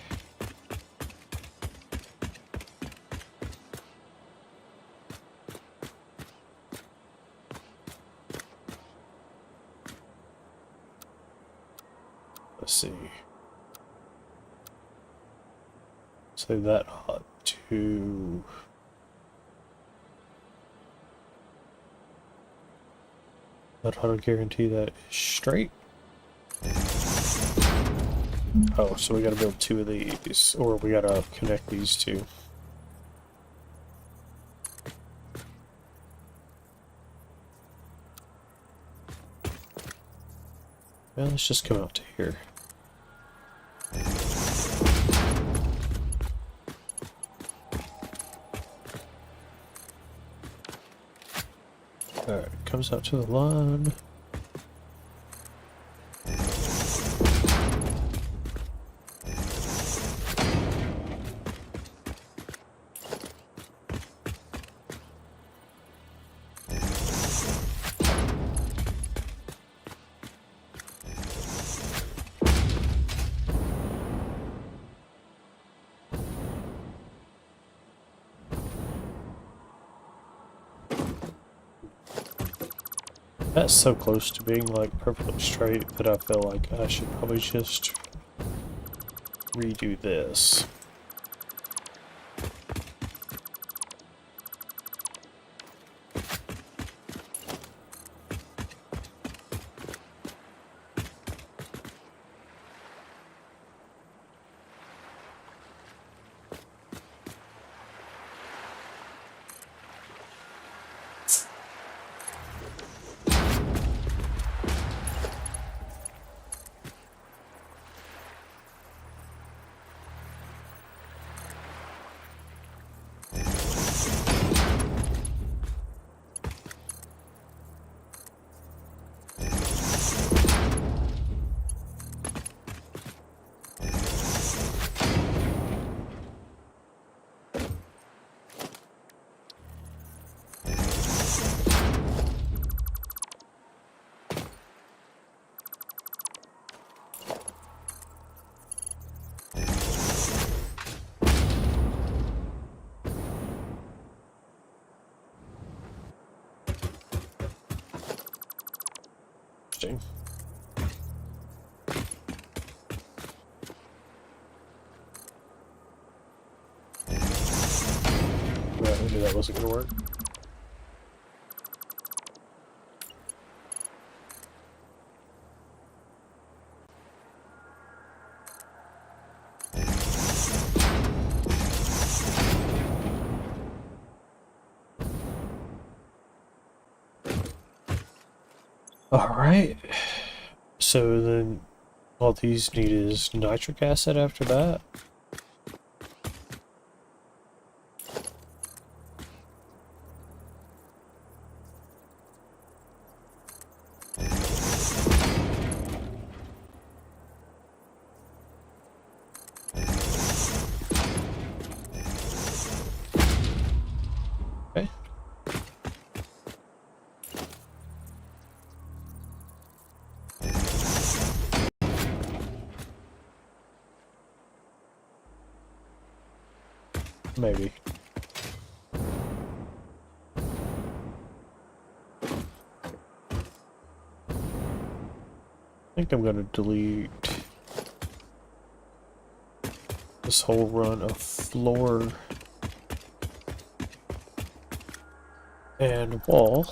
Let's see. Say that hut to... That how to guarantee that is straight. Oh, so we gotta build two of these, or we gotta connect these two. Well, let's just come out to here. Alright, comes out to the line. That's so close to being like perfectly straight that I feel like I should probably just redo this. interesting. Right, I knew that wasn't going to work. Alright, so then all these need is nitric acid after that. Okay. Maybe. I think I'm going to delete this whole run of floor and wall.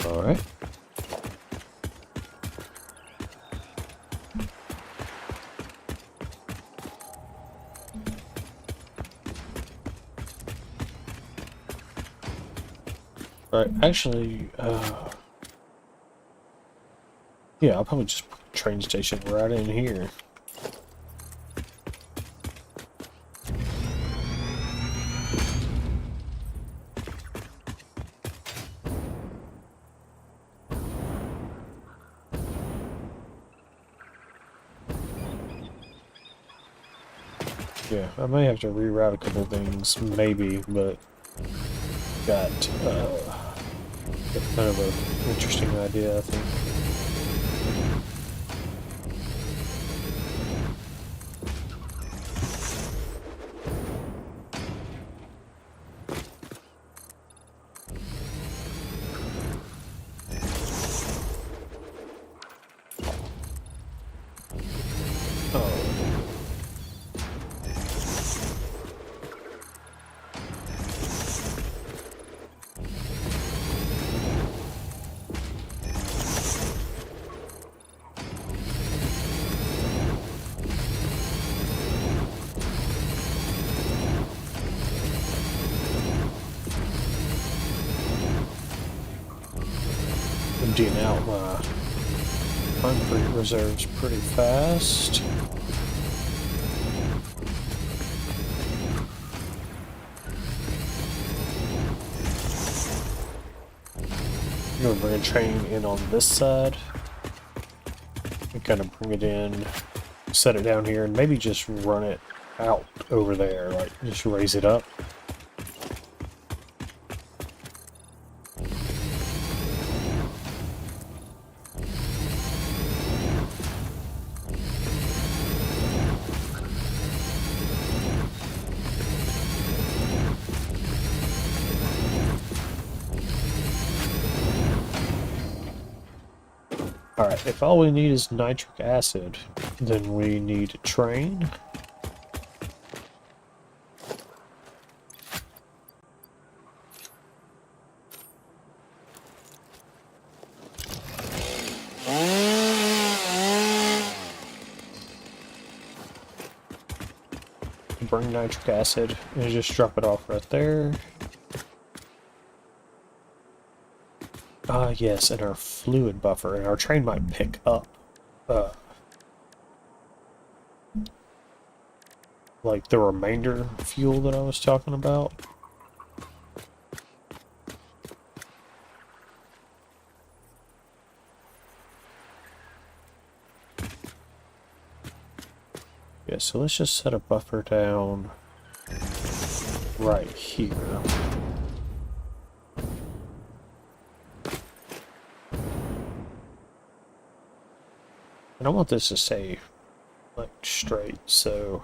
All right. Right, actually, yeah, I'll probably just put the train station right in here. Yeah, I may have to reroute a couple of things, maybe, but got kind of an interesting idea, I think. Emptying out my concrete reserves pretty fast. I'm going to bring a train in on this side and kind of bring it in, set it down here, and maybe just run it out over there, like just raise it up. Alright, if all we need is nitric acid, then we need a train. bring nitric acid and just drop it off right there. Ah, yes, and our fluid buffer, and our train might pick up, like the remainder fuel that I was talking about. Yeah, so let's just set a buffer down right here. And I want this to stay, like, straight, so...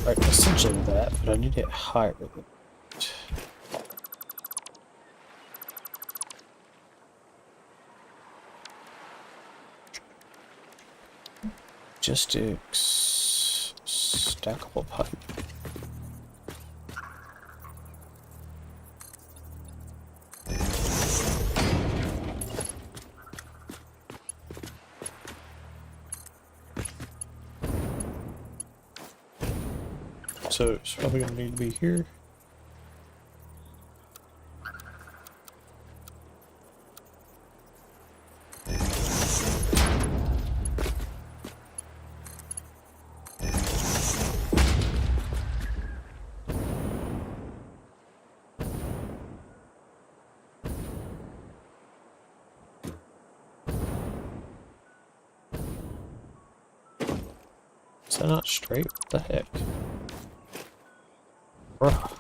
Right, essentially that, but I need it higher than it. Logistics, stackable pipe. So it's probably going to need to be here. Is that not straight? What the heck? Bruh.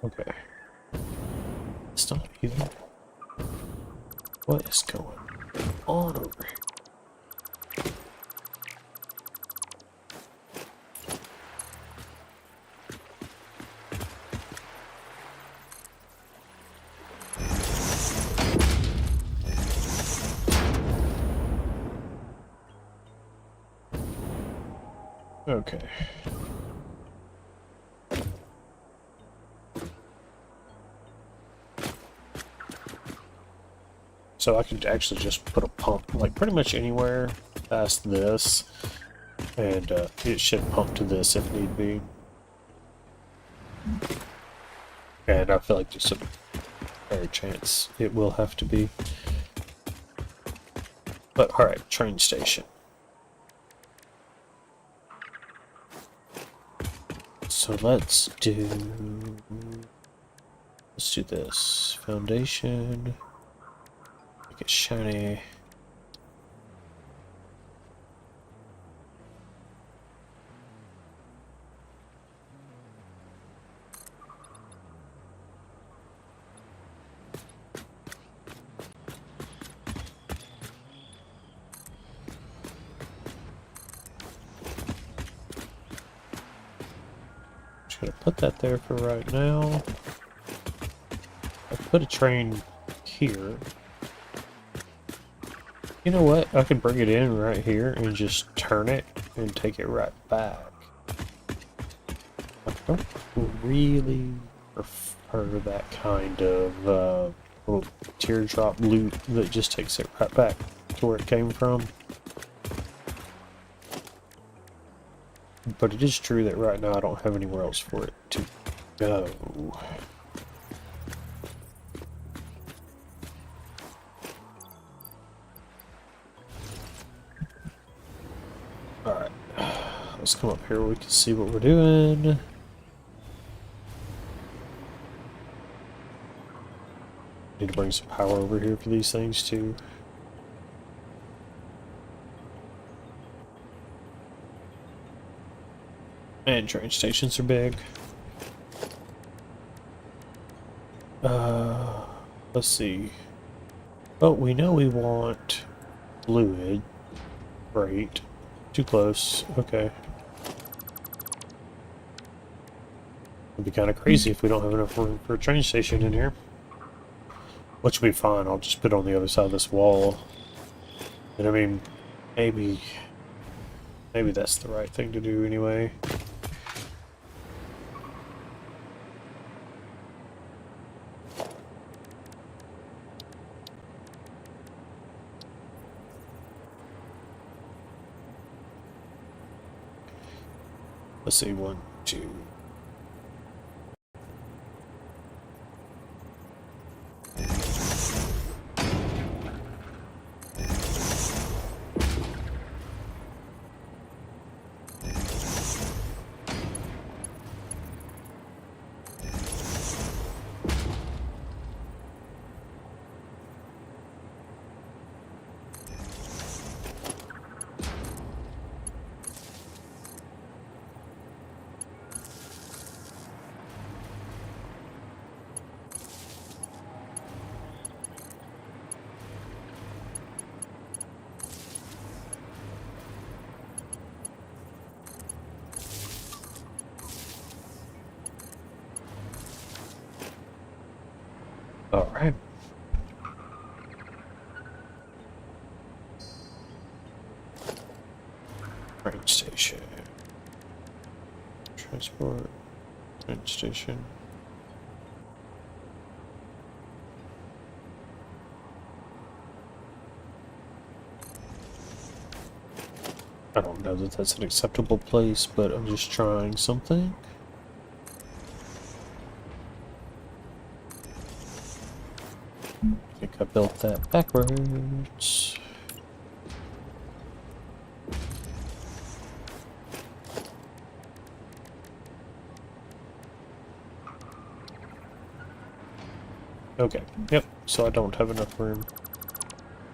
Okay. It's not even. What is going on over here? Okay. So I could actually just put a pump, like pretty much anywhere past this, and it should pump to this if need be. And I feel like there's a fair chance it will have to be. But alright, train station. So let's do this. Foundation. Make it shiny. Just gonna put that there for right now. I'll put a train here. You know what? I can bring it in right here and just turn it and take it right back. I don't really prefer that kind of little teardrop loop that just takes it right back to where it came from. But it is true that right now I don't have anywhere else for it to go. Alright, let's come up here where we can see what we're doing. Need to bring some power over here for these things too. And train stations are big. Let's see. Oh, we know we want fluid. Great. Too close. Okay. It'd be kind of crazy if we don't have enough room for a train station in here. Which will be fine. I'll just put it on the other side of this wall. And I mean, maybe that's the right thing to do anyway. Let's see, 1, 2. All right. Train station. Transport. Train station. I don't know that that's an acceptable place, but I'm just trying something. I think I built that backwards. Okay, yep, so I don't have enough room.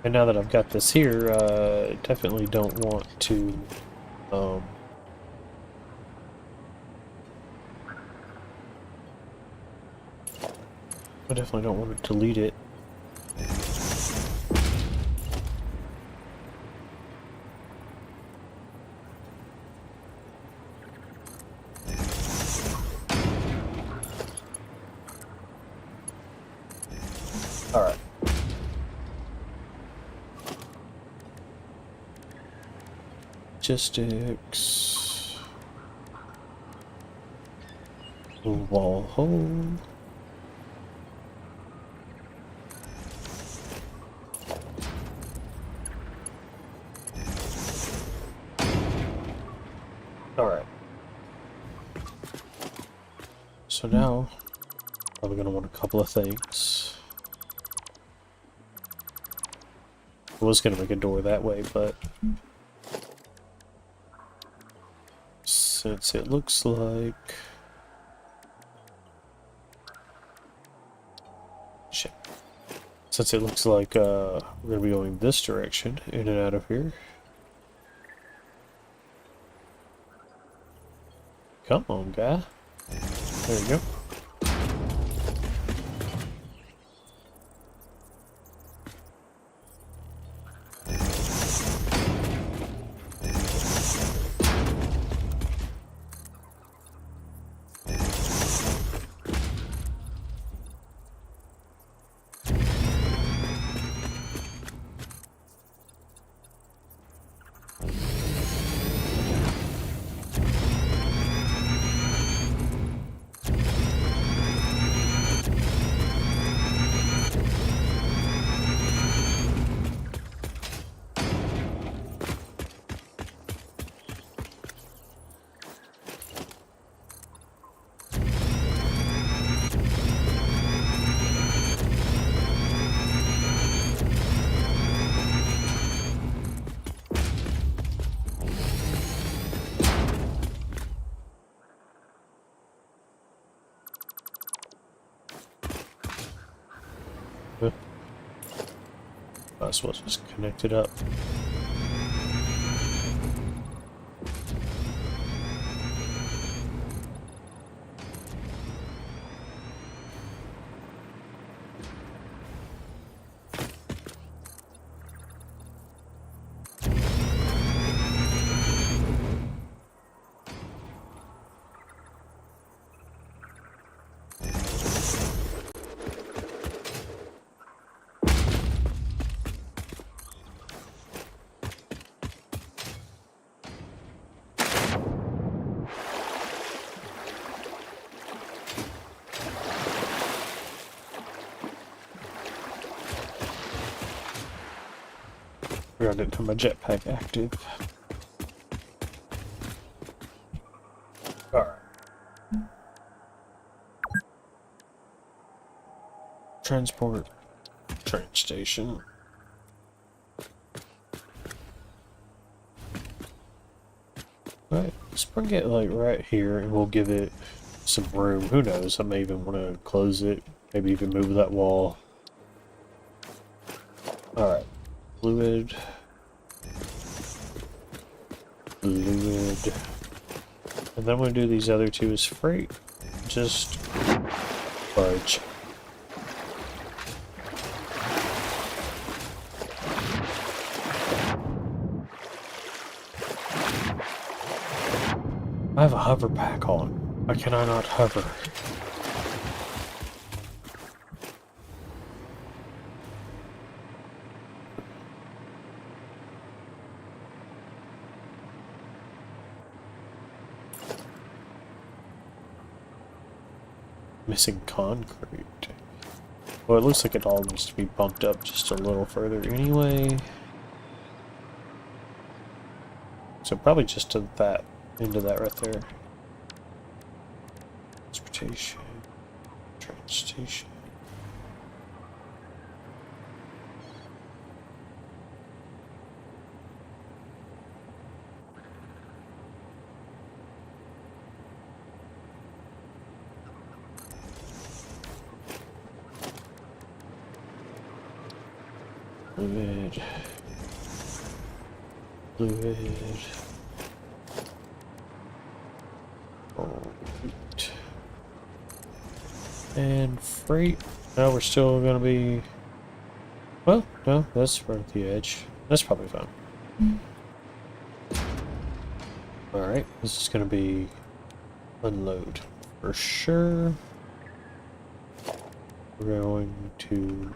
And now that I've got this here, definitely don't want to, I definitely don't want to delete it. Alright. Logistics. Wall hole. Alright. So now, probably going to want a couple of things. I was going to make a door that way, but since it looks like... Shit. Since it looks like we're going to be going this direction, in and out of here. Come on, guy. There you go. Might as well just connect it up. I didn't have my jetpack active. Alright. Transport train station. Right, let's bring it like right here and we'll give it some room. Who knows? I may even want to close it. Maybe even move that wall. Alright. Fluid. Fluid. And then we'll do these other two as freight. Just barge. I have a hover pack on. Why can I not hover? Missing concrete. Well, it looks like it all needs to be bumped up just a little further anyway. So probably just to that, into that right there. Transportation. Train station. Fluid. Fluid. Freight. And freight. Now we're still gonna be. Well, no, that's right at the edge. That's probably fine. Alright, this is gonna be unload for sure. We're going to.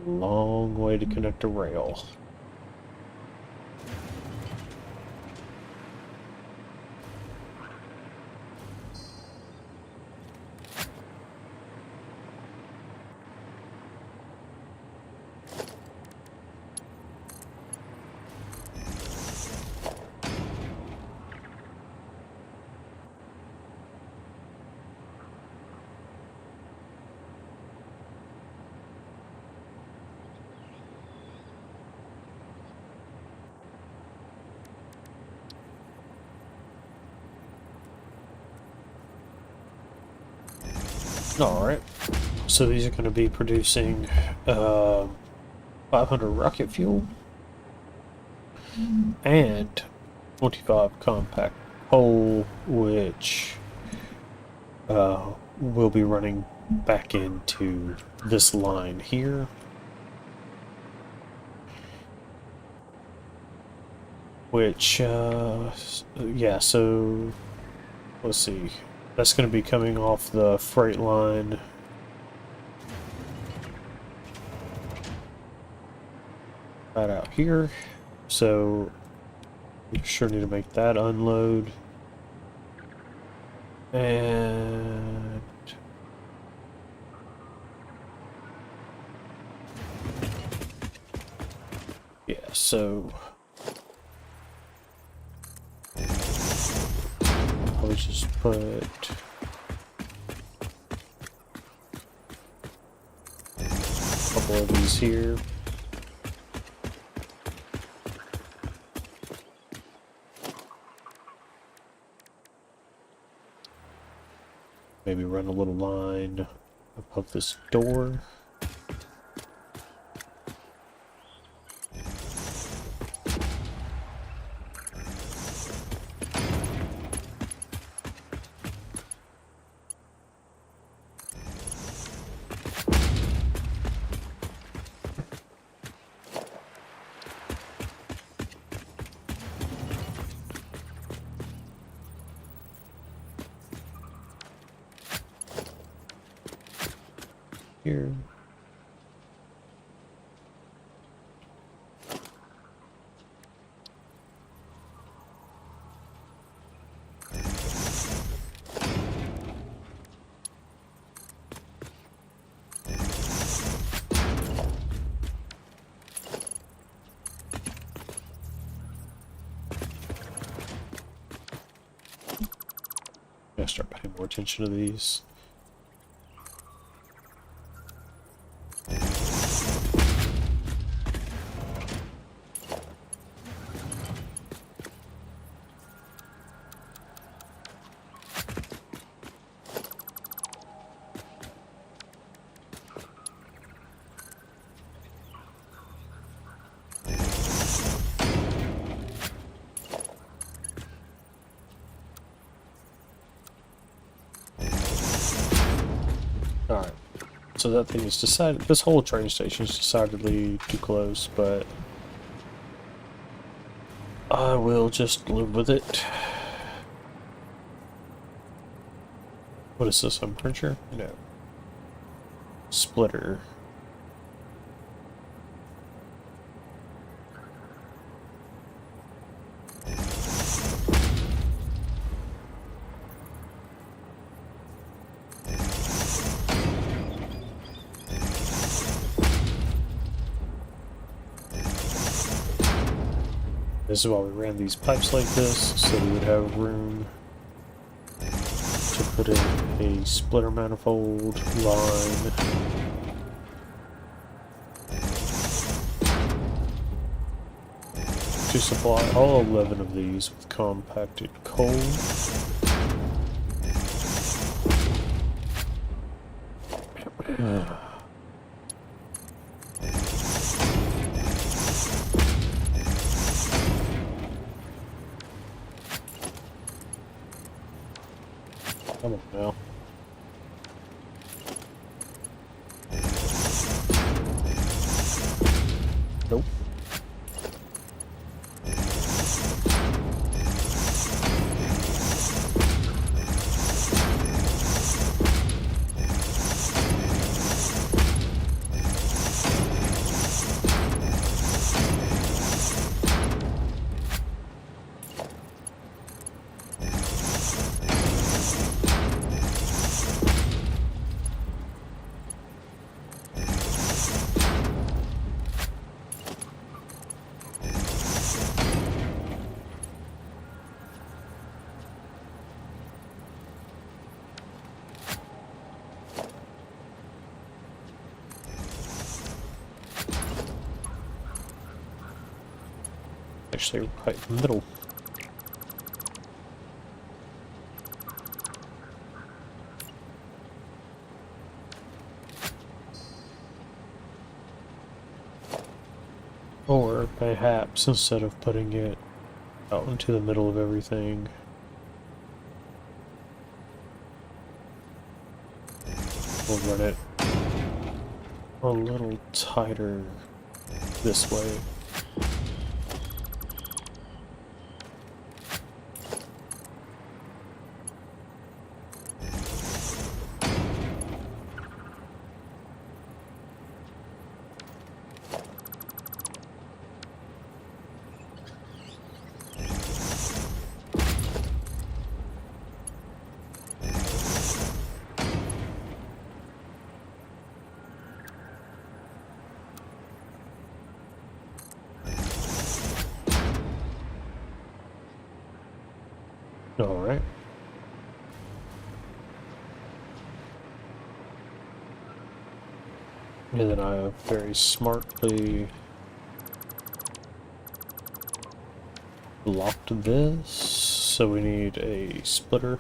Long way to connect a rail. Alright, so these are going to be producing 500 rocket fuel and 25 compact coal, which will be running back into this line here. Which, yeah, so let's see. That's going to be coming off the freight line. Right out here. So we sure need to make that unload. And yeah, so probably just put a couple of these here. Maybe run a little line above this door. Here. Gotta start paying more attention to these. Alright, so that thing is decided. This whole train station is decidedly too close, but I will just live with it. What is this? A printer? No. Splitter. This is why we ran these pipes like this, so we would have room to put in a splitter manifold line. To supply all 11 of these with compacted coal. Come on now. Nope. Actually, right in the middle. Or perhaps instead of putting it out into the middle of everything, we'll run it a little tighter this way. Alright. And then I very smartly locked this, so we need a splitter.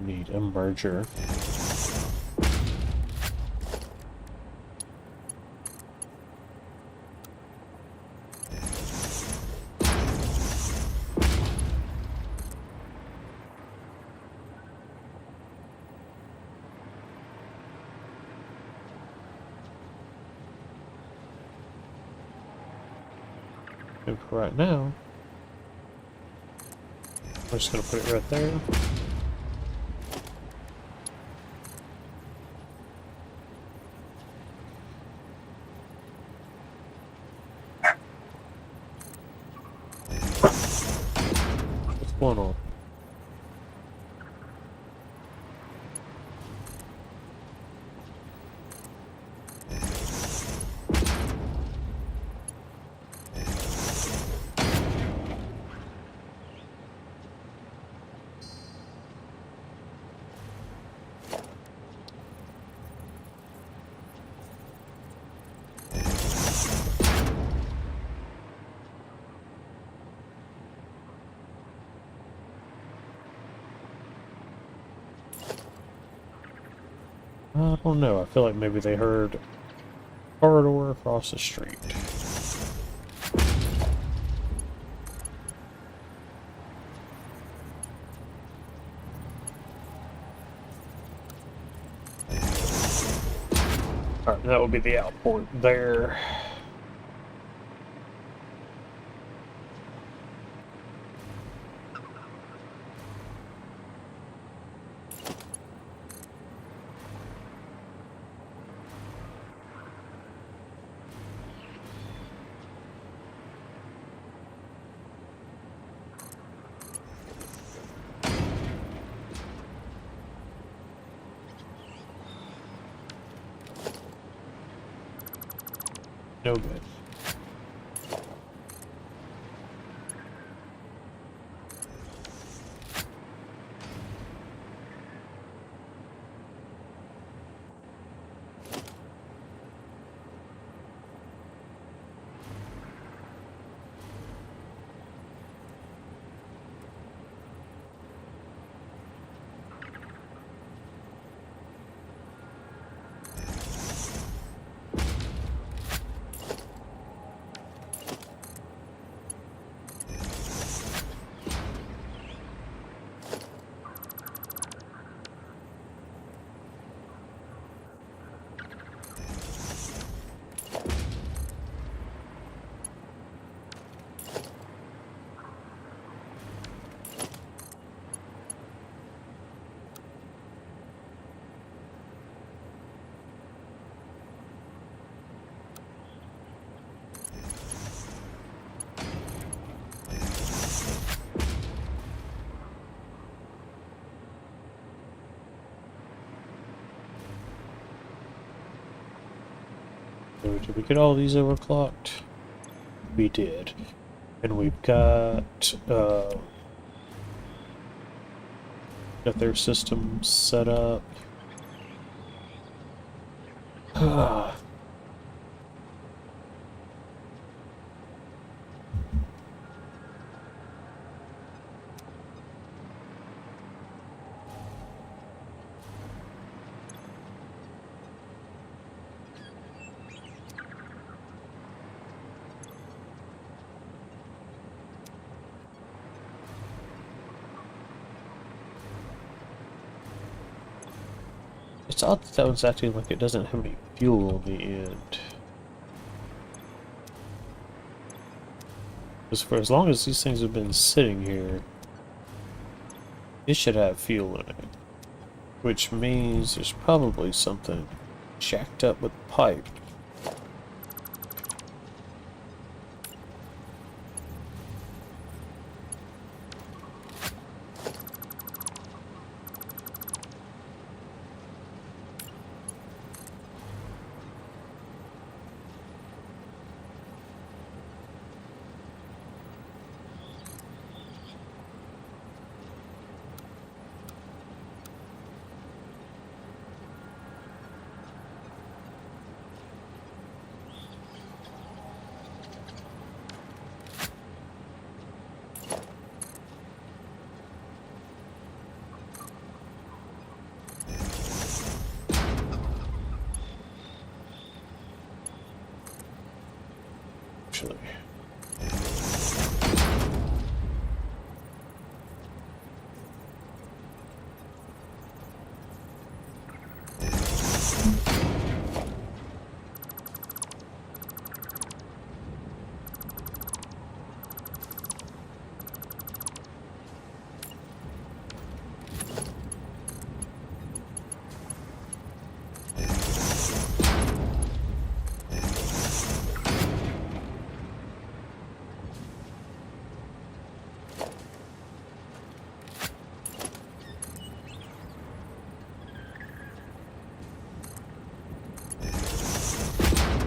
Need a merger. And for right now, I'm just gonna put it right there. What's going on? I don't know. I feel like maybe they heard a corridor across the street. Alright, that will be the outport there. No good. So did we get all these overclocked? We did. And we've got their system set up. It's odd that one's acting like it doesn't have any fuel on the end. Because for as long as these things have been sitting here, it should have fuel in it. Which means there's probably something jacked up with the pipe. actually.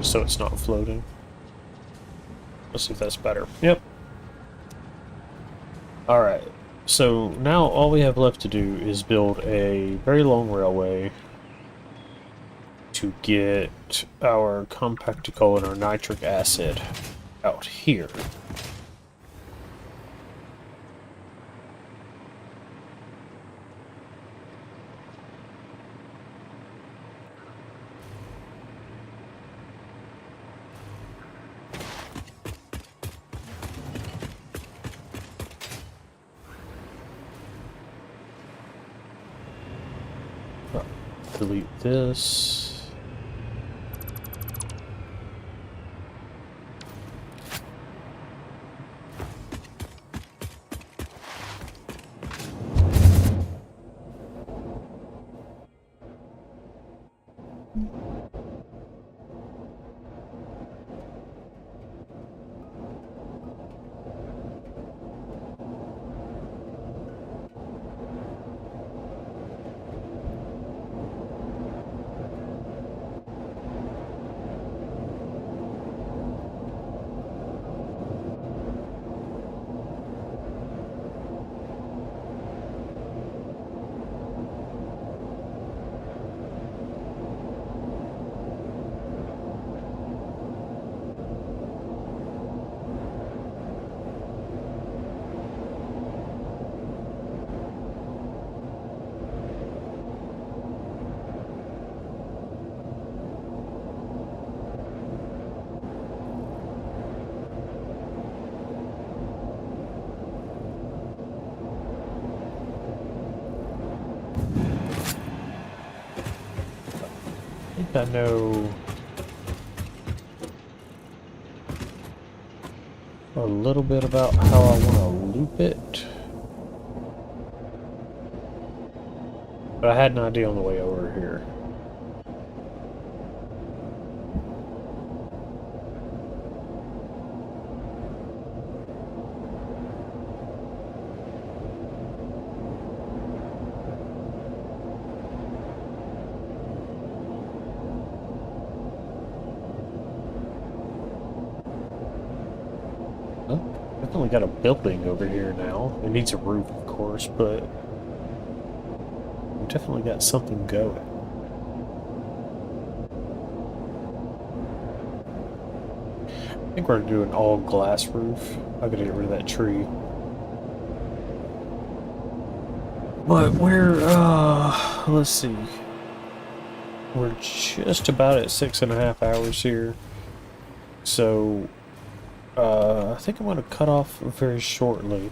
So it's not floating. Let's see if that's better. Yep. Alright. So now all we have left to do is build a very long railway to get our compactical and our nitric acid out here. Delete this. I think I know a little bit about how I want to loop it. But I had an idea on the way over here. Definitely got a building over here now. It needs a roof, of course, but we definitely got something going. I think we're gonna do an all glass roof. I gotta get rid of that tree. But we're let's see. We're just about at 6.5 hours here. So I think I'm going to cut off very shortly.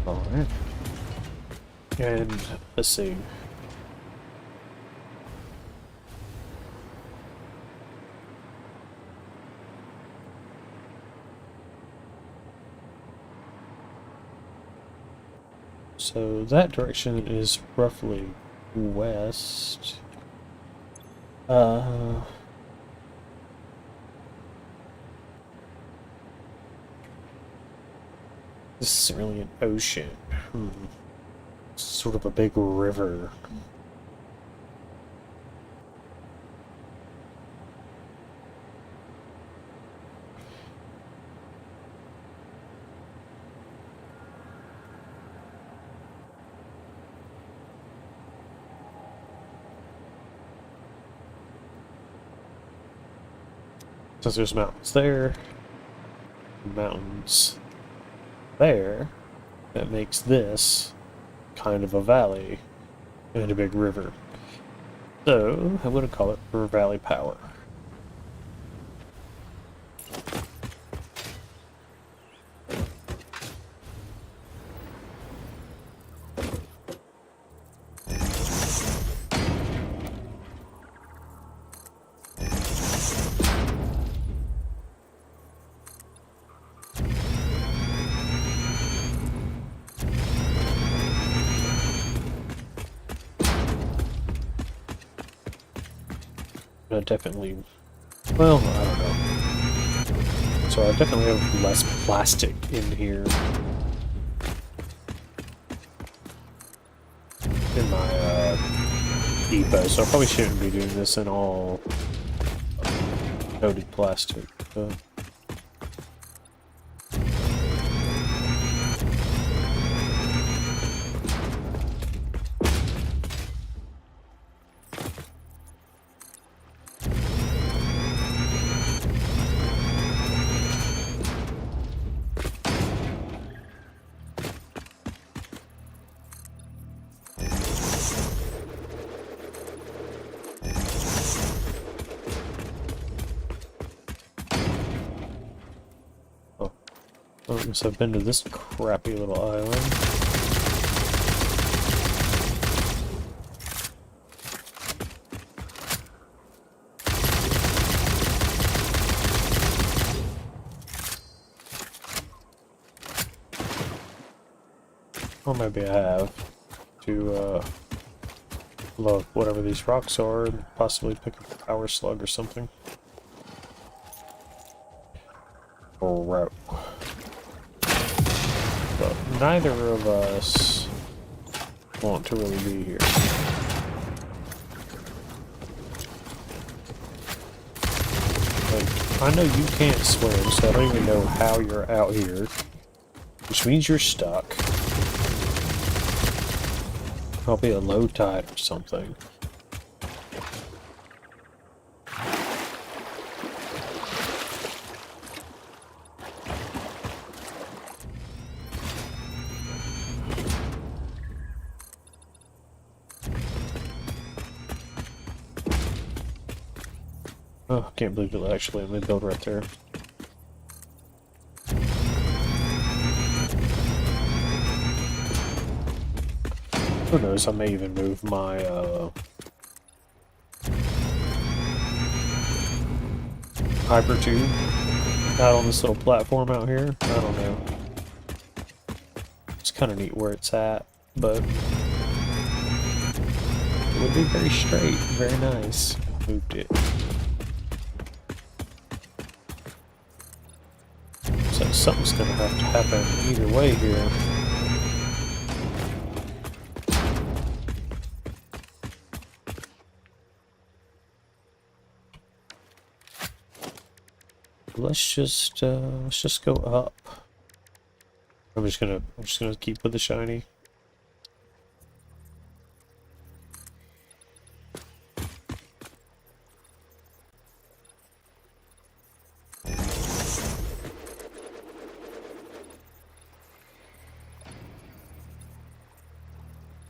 Alright. And let's see. So that direction is roughly west. This isn't really an ocean. It's sort of a big river. Since there's mountains there, mountains there, that makes this kind of a valley and a big river. So I'm going to call it River Valley Power. Definitely, well, I don't know. So I definitely have less plastic in here in my depot, so I probably shouldn't be doing this in all coated plastic. Oh, so I've been to this crappy little island. Or maybe I have to blow up whatever these rocks are and possibly pick up a power slug or something. Or rope. But neither of us want to really be here. Like, I know you can't swim, so I don't even know how you're out here. Which means you're stuck. Probably a low tide or something. Oh, I can't believe it actually let me build right there. Who knows, I may even move my hyper tube out on this little platform out here. I don't know. It's kind of neat where it's at, but it would be very straight, very nice. Moved it. So something's gonna have to happen either way here. Let's just go up. I'm just gonna keep with the shiny.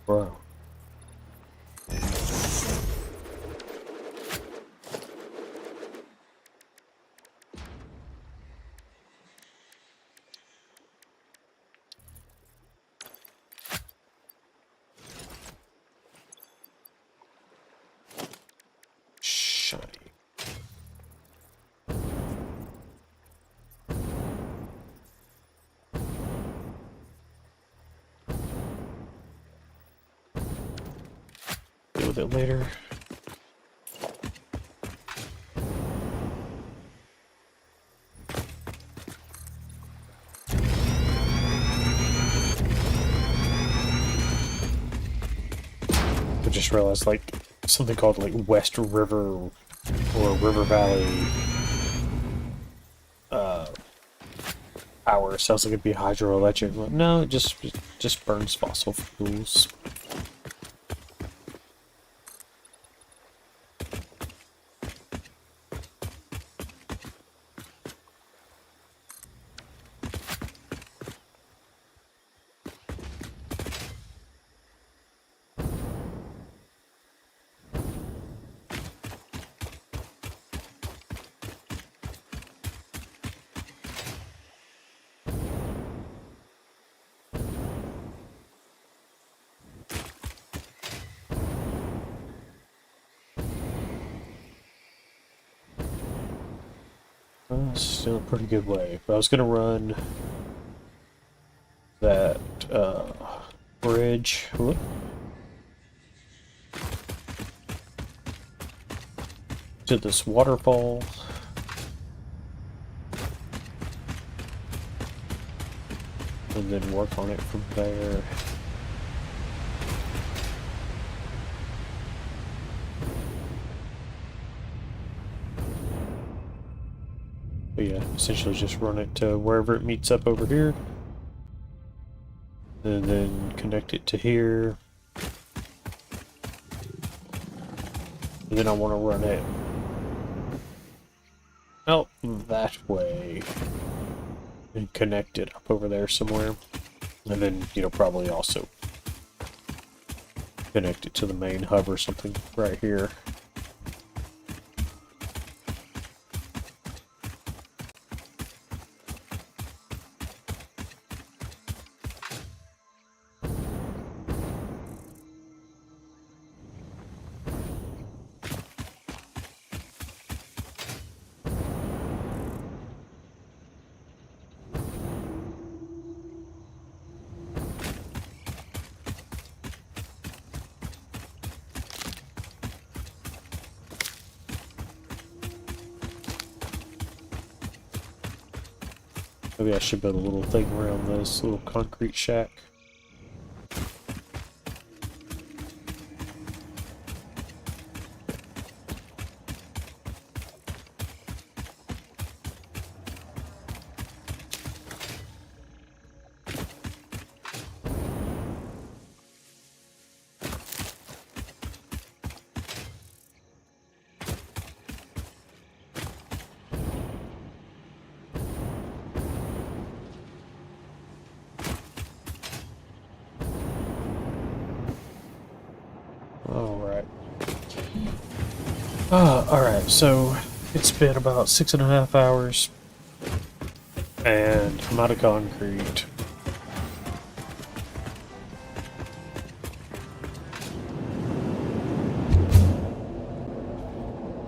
Bro. Shiny. Deal with it later. I just realized, like, something called, like, West River or River Valley power. Sounds like it'd be hydroelectric. But no, it just burns fossil fuels. Still a pretty good way. But I was gonna run that bridge. Whoop. To this waterfall. And then work on it from there. But yeah, essentially just run it to wherever it meets up over here. And then connect it to here. And then I want to run it out that way. And connect it up over there somewhere. And then, you know, probably also connect it to the main hub or something right here. Maybe I should build a little thing around this little concrete shack. Alright, so it's been about 6.5 hours, and I'm out of concrete.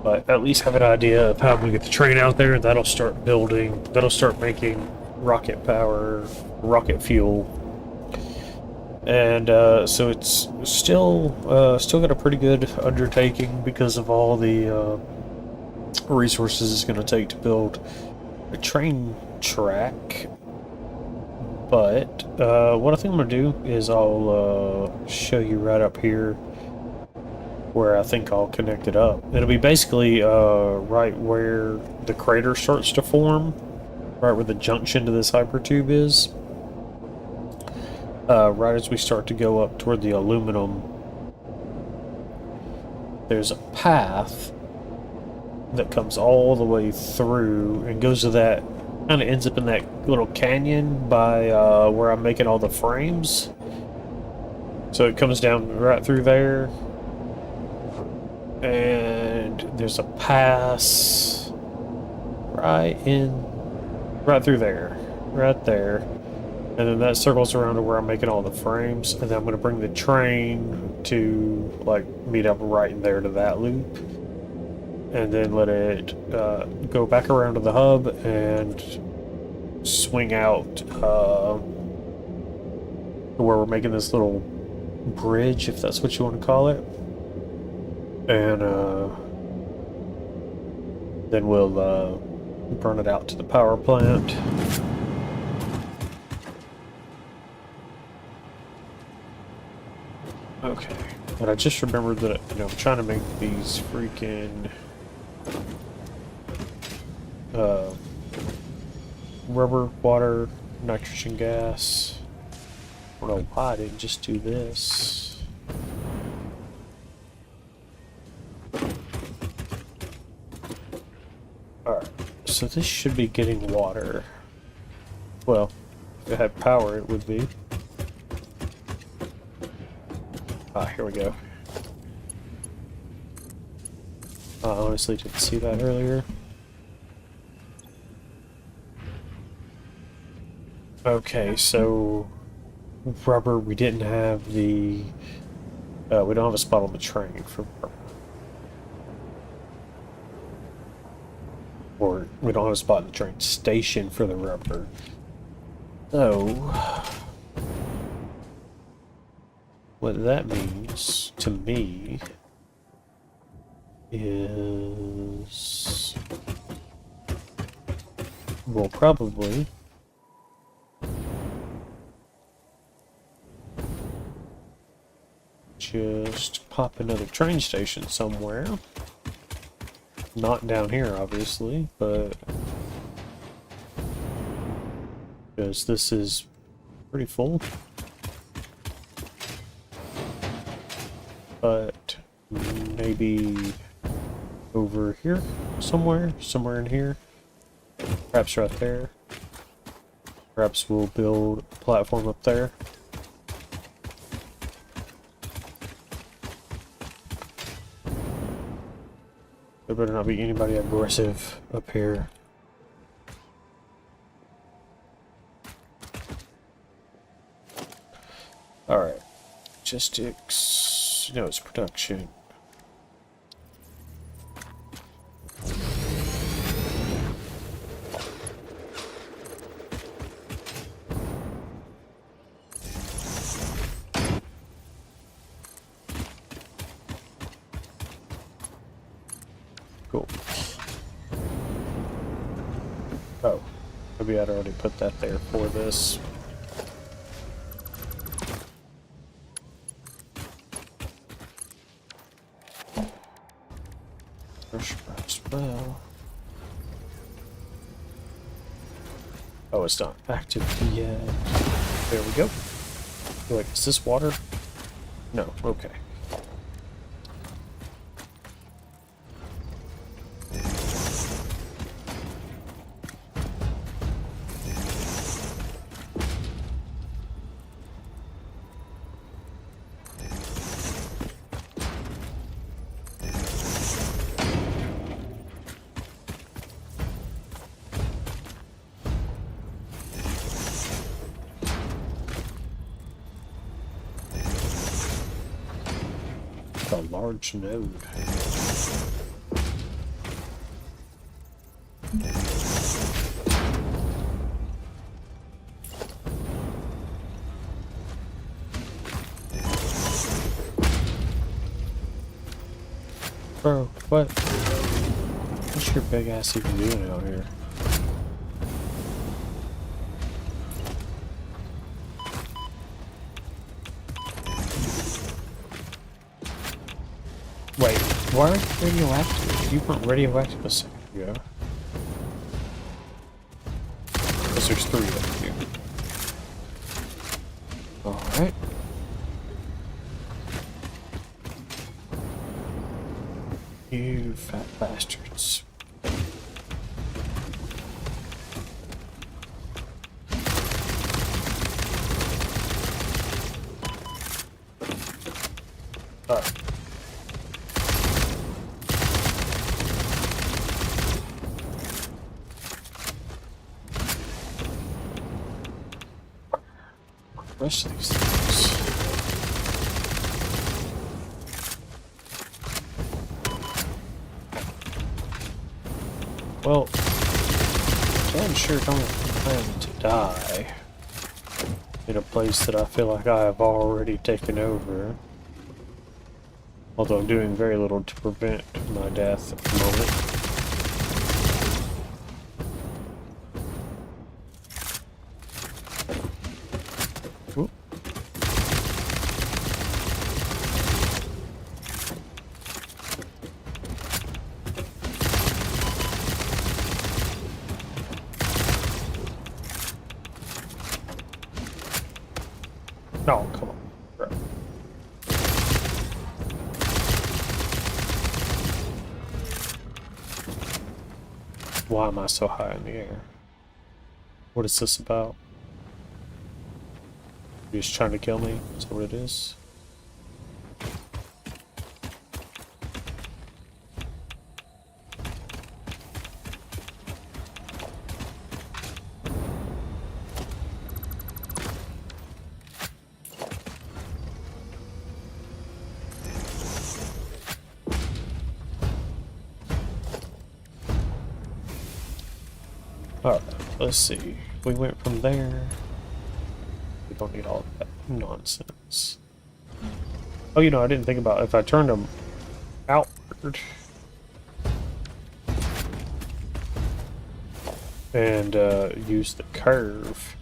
But at least have an idea of how I'm going to get the train out there, and that'll start making rocket power, rocket fuel. And so it's still got a pretty good undertaking because of all the resources it's going to take to build a train track. But what I think I'm going to do is I'll show you right up here where I think I'll connect it up. It'll be basically right where the crater starts to form, right where the junction to this hypertube is. Right as we start to go up toward the aluminum, there's a path that comes all the way through and goes to that, kind of ends up in that little canyon by where I'm making all the frames. So it comes down right through there, and there's a pass right through there, right there. And then that circles around to where I'm making all the frames, and then I'm going to bring the train to, like, meet up right in there to that loop. And then let it go back around to the hub and swing out to where we're making this little bridge, if that's what you want to call it. And then we'll burn it out to the power plant. Okay, but I just remembered that, you know, I'm trying to make these freaking rubber, water, nitrogen gas. I don't know why I didn't just do this. Alright, so this should be getting water. Well, if it had power, it would be. Ah, here we go. I honestly didn't see that earlier. Okay, so rubber, we didn't have the... we don't have a spot on the train for rubber. Or we don't have a spot in the train station for the rubber. So, what that means to me is we'll probably just pop another train station somewhere. Not down here, obviously, but because this is pretty full. But maybe over here somewhere in here. Perhaps right there. Perhaps we'll build a platform up there. There better not be anybody aggressive up here. Alright. Logistics. No, it's production. Cool. Oh, maybe I'd already put that there for this. Well. Oh, it's not active yet. There we go. Wait, is this water? No, okay. A large node. Bro, what? What's your big ass even doing out here? Wait, why are you radioactive? You weren't radioactive a second ago. Because there's 3 of you. Alright. You fat bastards. Alright. Rest of these things. Well, I'm sure don't plan to die in a place that I feel like I have already taken over. Although I'm doing very little to prevent my death at the moment. Whoop. No, come on. Bro. Why am I so high in the air? What is this about? You're just trying to kill me? Is that what it is? Alright, let's see. We went from there. We don't need all that nonsense. Oh, you know, I didn't think about if I turned them outward and use the curve,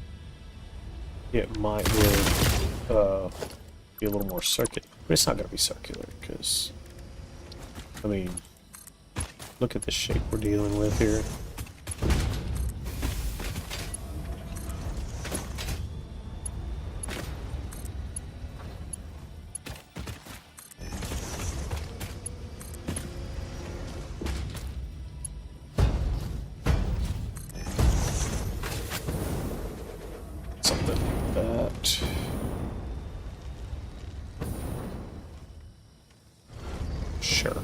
it might would be a little more circular. But it's not going to be circular because, I mean, look at the shape we're dealing with here. Something like that. Sure.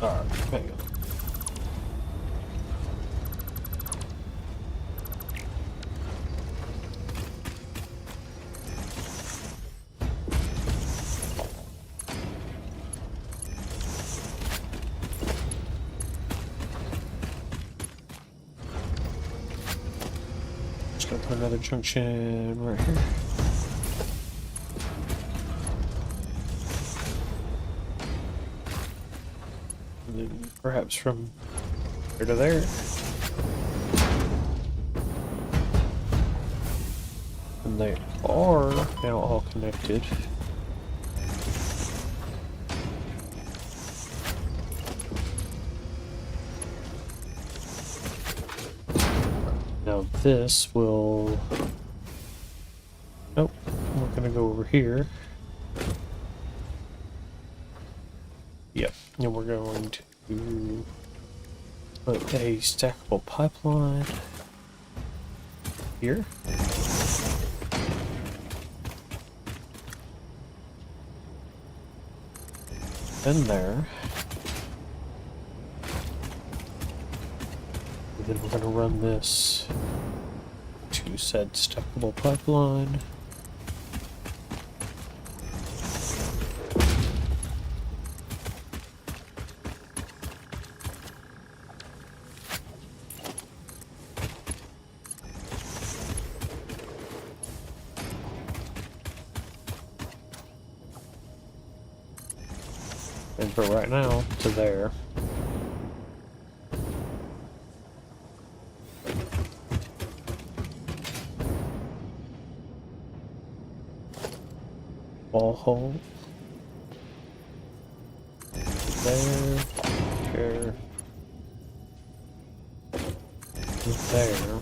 Alright, hang on. Just gonna put another junction right here. And then perhaps from here to there. And they are now all connected. Now this will... Nope, we're gonna go over here. Yep, and we're going to put a stackable pipeline here. Then there. And then we're going to run this to said stackable pipeline. And for right now, to there. Wall hole. There. There. There.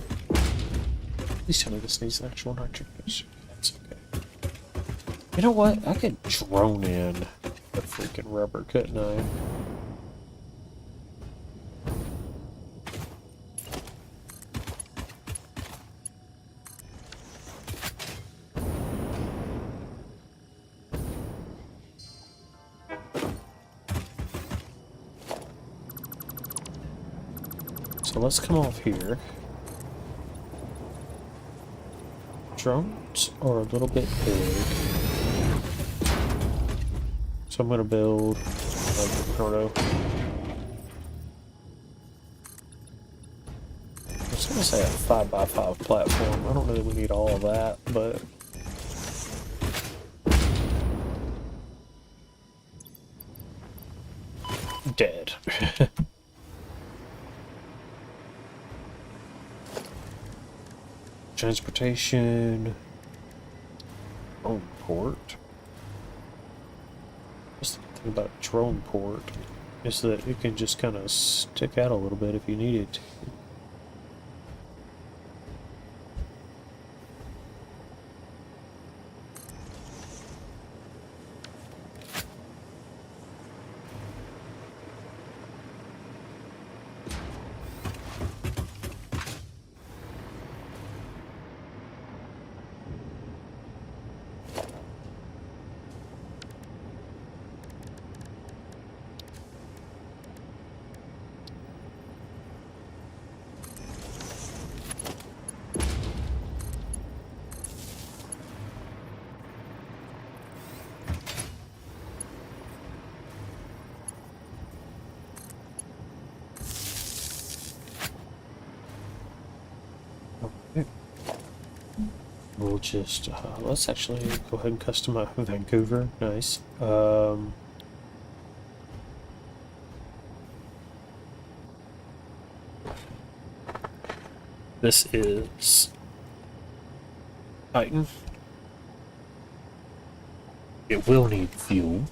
Please tell me this needs an actual nitrogen. That's okay. You know what? I could drone in the freaking rubber, couldn't I? So let's come off here. Drones are a little bit big. So I'm gonna build like I don't know. I was gonna say a 5x5 platform. I don't know that we need all of that, but dead. transportation. Drone port. Just the thing about drone port is that it can just kind of stick out a little bit if you need it to. We'll just, let's actually go ahead and customize Vancouver. Nice. This is Titan. It will need fuel.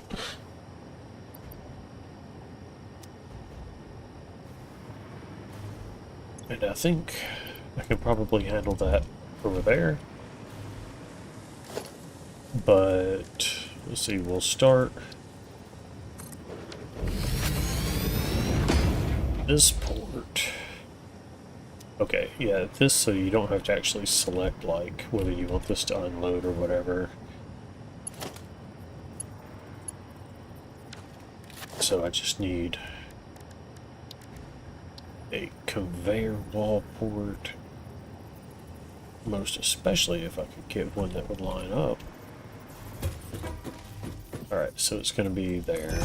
And I think I can probably handle that over there. But let's see, we'll start this port. Okay, yeah, this, so you don't have to actually select like whether you want this to unload or whatever. So I just need a conveyor wall port, most especially if I could get one that would line up. Alright, so it's going to be there.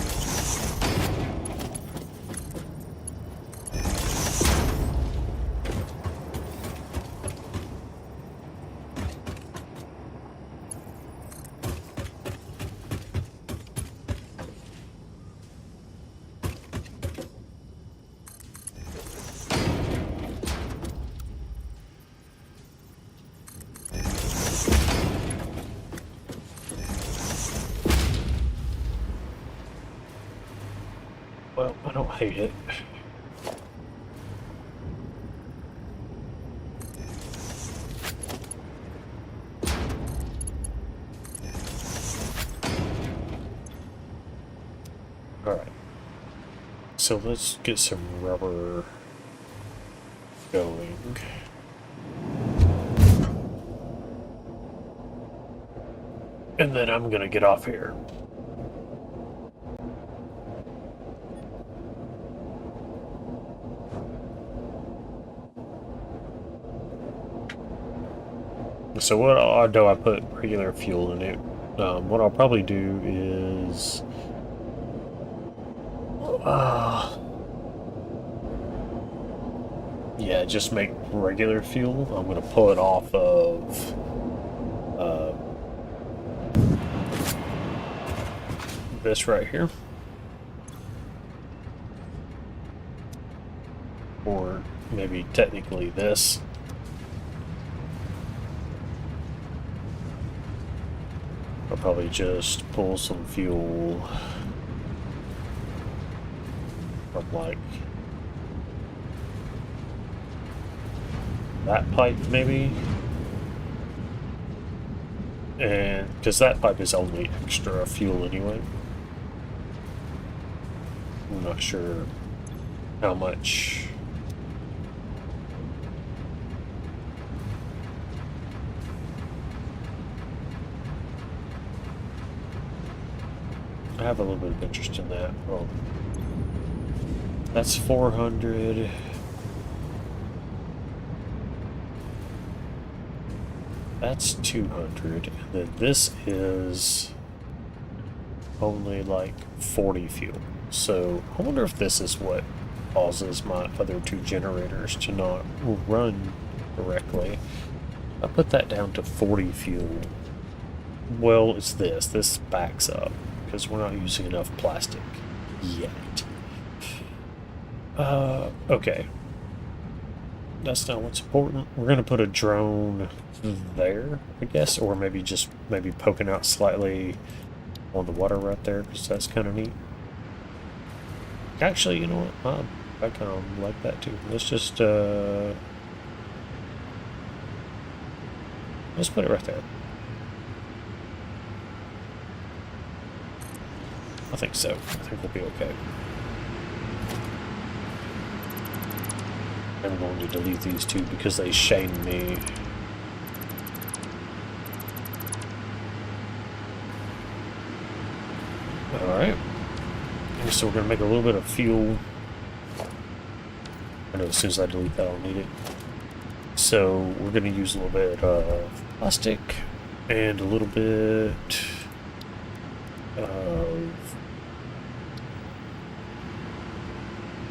Well, I don't hate it. Alright. So let's get some rubber going. And then I'm gonna get off here. So what I'll do, I put regular fuel in it. What I'll probably do is, yeah, just make regular fuel. I'm gonna pull it off of this right here, or maybe technically this. I'll probably just pull some fuel from like that pipe maybe, and because that pipe is only extra fuel anyway. I'm not sure how much. I have a little bit of interest in that. Well, that's 400. That's 200. And then this is only like 40 fuel. So I wonder if this is what causes my other two generators to not run correctly. I put that down to 40 fuel. Well, it's this. This backs up because we're not using enough plastic yet. Okay. that's not what's important. We're going to put a drone there, I guess, or maybe just poking out slightly on the water right there, because that's kind of neat. Actually, you know what? I kind of like that too. Let's just let's put it right there. I think so. I think we'll be okay. I'm going to delete these two because they shame me. Alright. So we're going to make a little bit of fuel. I know as soon as I delete that I'll need it. So we're going to use a little bit of plastic and a little bit of...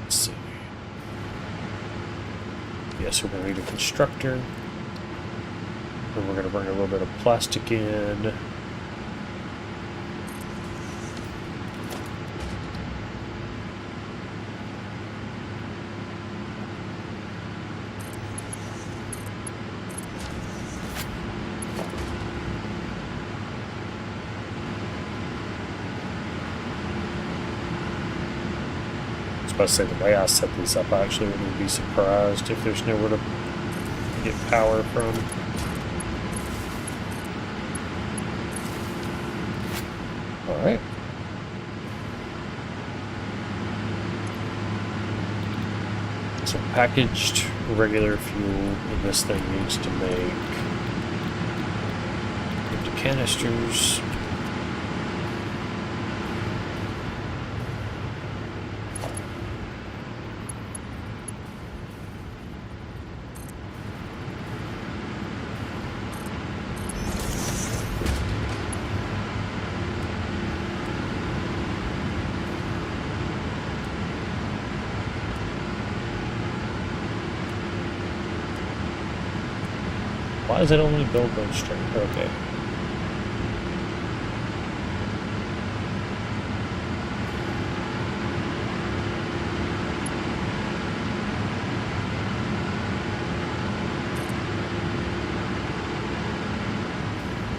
Let's see. Yes, we're going to need a constructor. And we're going to bring a little bit of plastic in. I say the way I set these up, I actually wouldn't be surprised if there's nowhere to get power from. Alright. So packaged regular fuel, and this thing needs to make empty canisters. Why is it only built on string? Okay.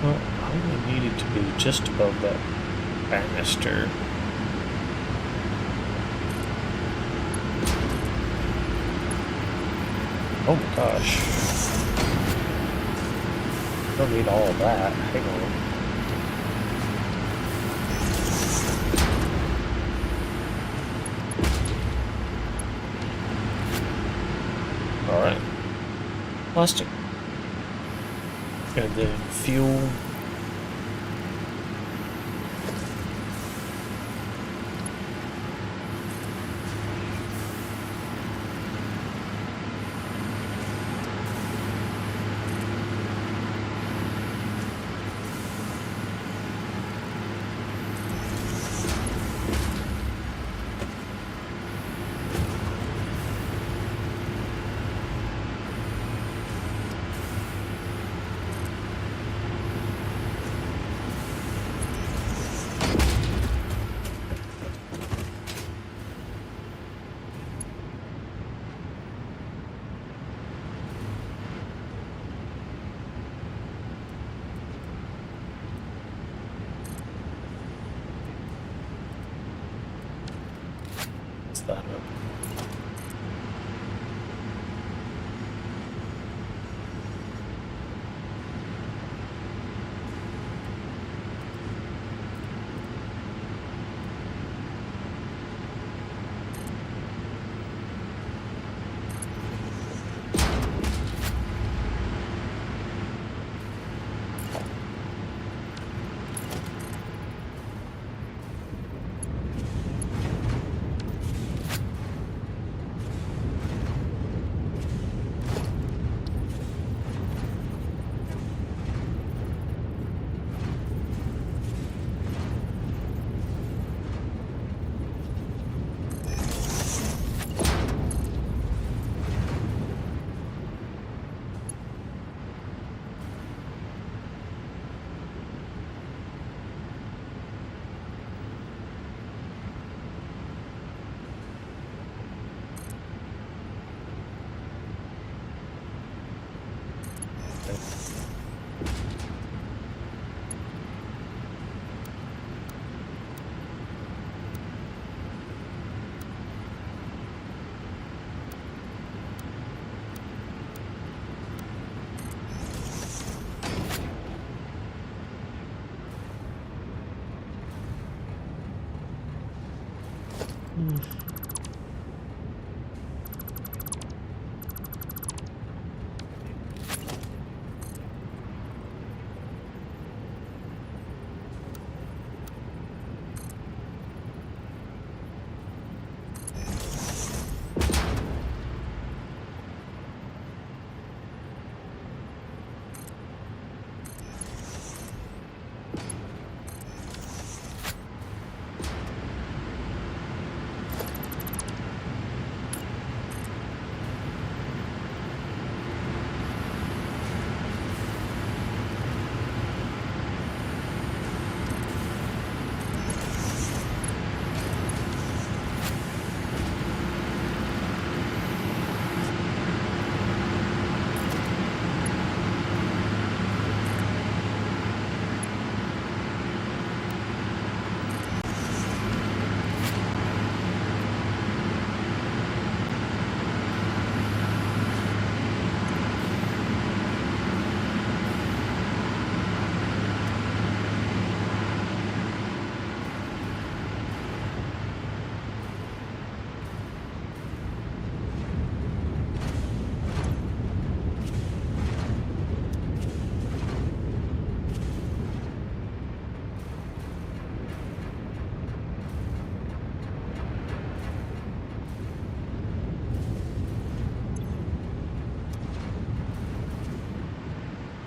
Well, I only need it to be just above that banister. Oh my gosh. Don't need all of that. Hang on. Alright. Plastic. And then fuel.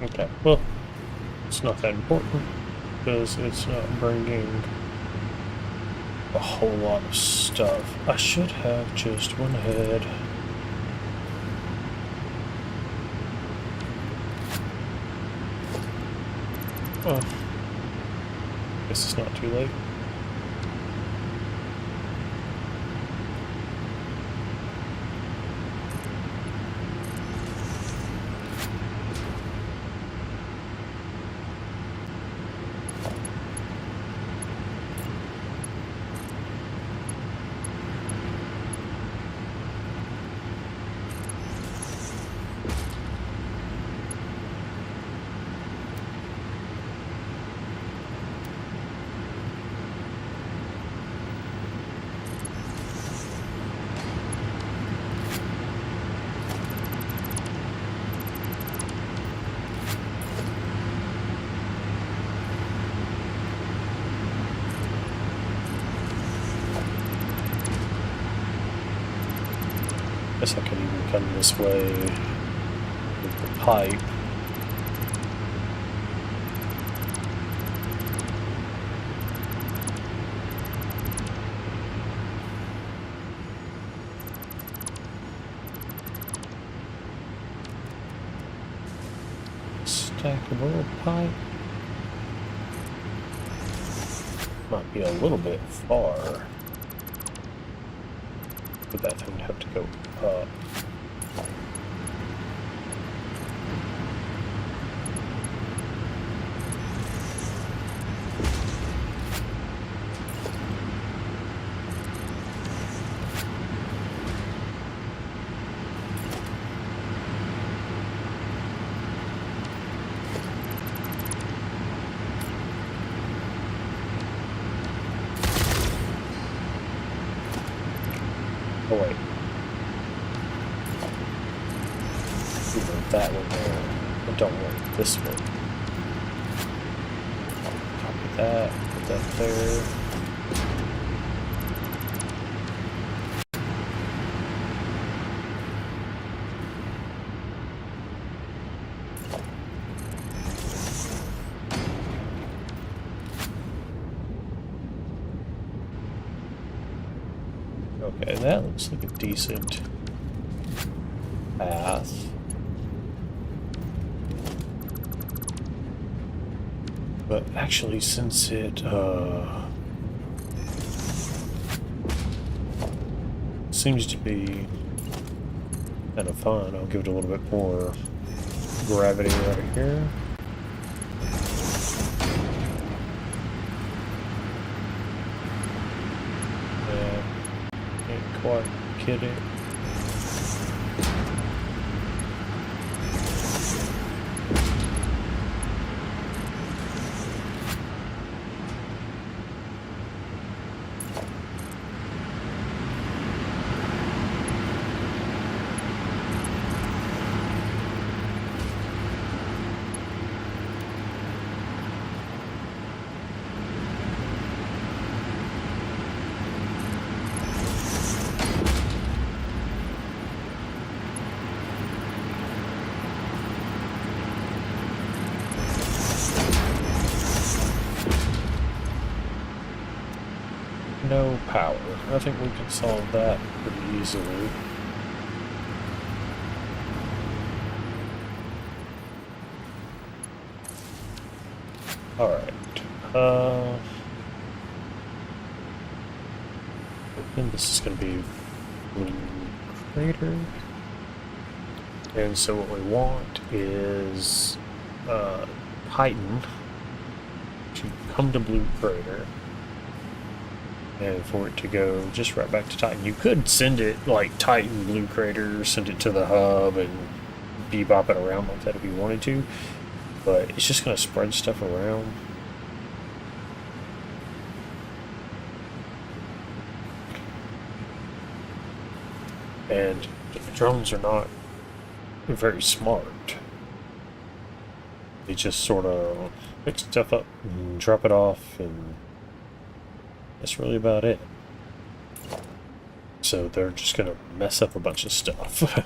Okay, well, it's not that important because it's not bringing a whole lot of stuff. I should have just went ahead. Oh, guess it's not too late. Guess I could even come this way with the pipe. Stackable pipe. Might be a little bit far for that thing to have to go up. Oh wait. We want that one there. I don't want this one. Copy that, put that there. Okay, that looks like a decent path. But actually, since it seems to be kind of fun, I'll give it a little bit more gravity right here. Quite kidding. no power. I think we can solve that pretty easily. Alright. And this is going to be blue crater. And so what we want is Titan to come to blue crater. And for it to go just right back to Titan. You could send it like Titan, blue crater, send it to the hub and bebop it around like that if you wanted to. But it's just going to spread stuff around. And drones are not very smart. They just sort of pick stuff up and drop it off, and that's really about it. So they're just going to mess up a bunch of stuff.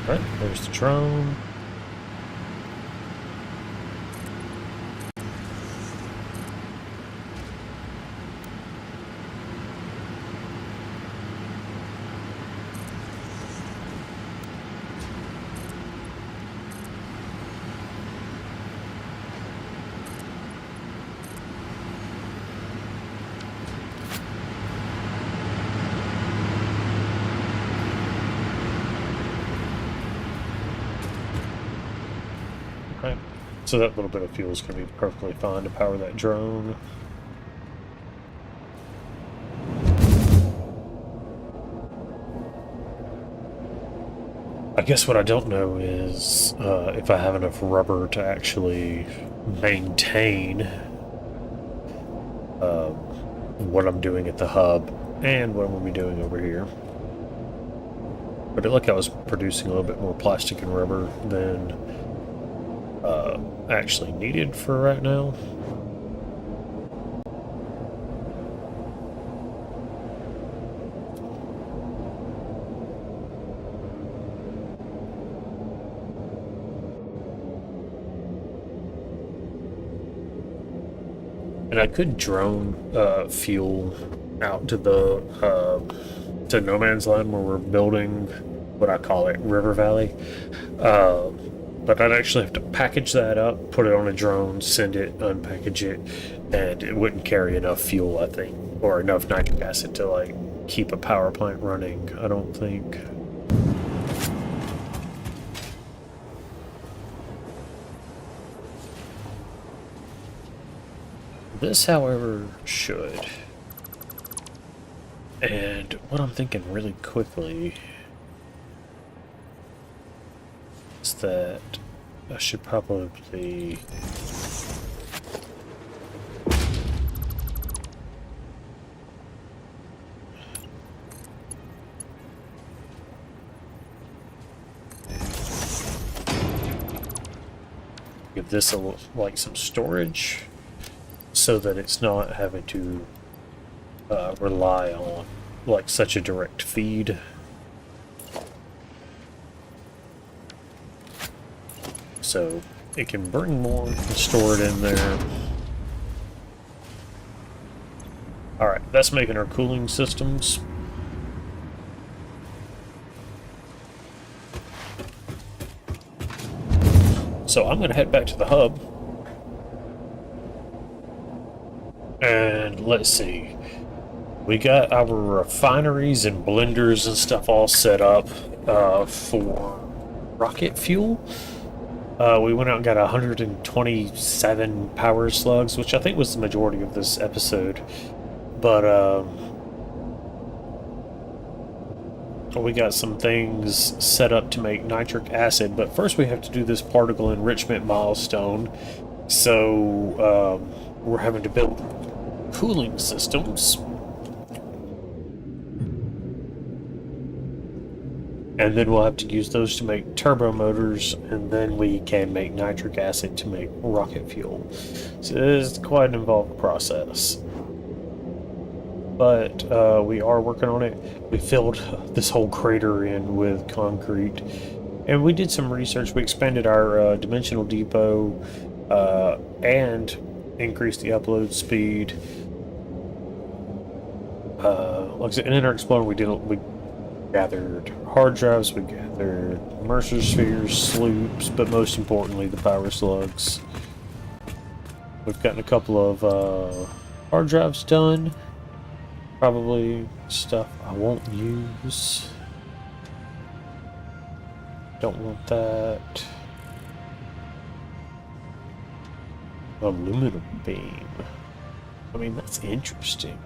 Right, there's the drone. Right. So that little bit of fuel is going to be perfectly fine to power that drone. I guess what I don't know is if I have enough rubber to actually maintain what I'm doing at the hub and what I'm going to be doing over here. But it looked like I was producing a little bit more plastic and rubber than actually needed for right now. And I could drone fuel out to the to No Man's Land where we're building what I call it River Valley. But I'd actually have to package that up, put it on a drone, send it, unpackage it, and it wouldn't carry enough fuel, I think, or enough nitric acid to like keep a power plant running, I don't think. This, however, should. And what I'm thinking really quickly is that I should probably give this a little, like some storage so that it's not having to rely on like such a direct feed. So it can bring more and store it in there. Alright, that's making our cooling systems. So I'm going to head back to the hub. And let's see. We got our refineries and blenders and stuff all set up for rocket fuel. We went out and got 127 power slugs, which I think was the majority of this episode. But we got some things set up to make nitric acid, but first we have to do this particle enrichment milestone. So we're having to build cooling systems. And then we'll have to use those to make turbo motors, and then we can make nitric acid to make rocket fuel. So it is quite an involved process. But we are working on it. We filled this whole crater in with concrete. And we did some research. We expanded our dimensional depot and increased the upload speed. Like I said, in our Explorer, we gathered hard drives, we gathered Mercer spheres, sloops, but most importantly, the power slugs. We've gotten a couple of hard drives done. Probably stuff I won't use. Don't want that. Aluminum beam. I mean, that's interesting.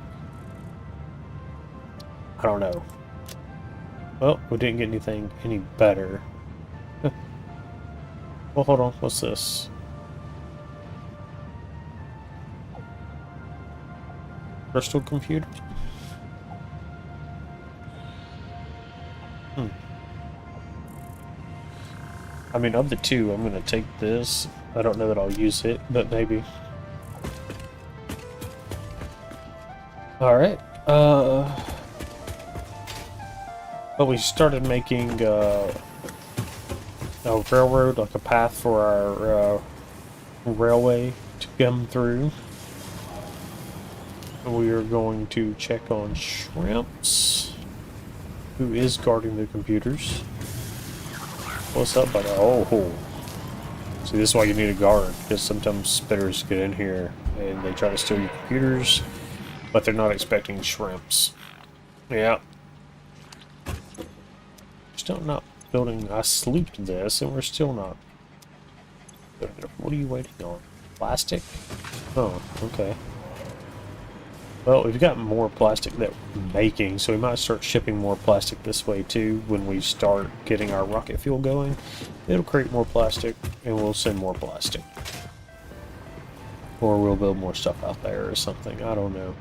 I don't know. Well, we didn't get anything any better. Well, hold on. What's this? Crystal computer? I mean, of the two, I'm going to take this. I don't know that I'll use it, but maybe. Alright. But we started making a railroad, like a path for our railway to come through. We are going to check on Shrimps, who is guarding the computers. What's up, buddy? Oh, see, this is why you need a guard, because sometimes spitters get in here and they try to steal your computers, but they're not expecting shrimps. Yeah. Still not building. I slooped this, and we're still not. What are you waiting on? Plastic? Oh, okay. Well, we've got more plastic that we're making, so we might start shipping more plastic this way too when we start getting our rocket fuel going. It'll create more plastic, and we'll send more plastic. Or we'll build more stuff out there or something. I don't know.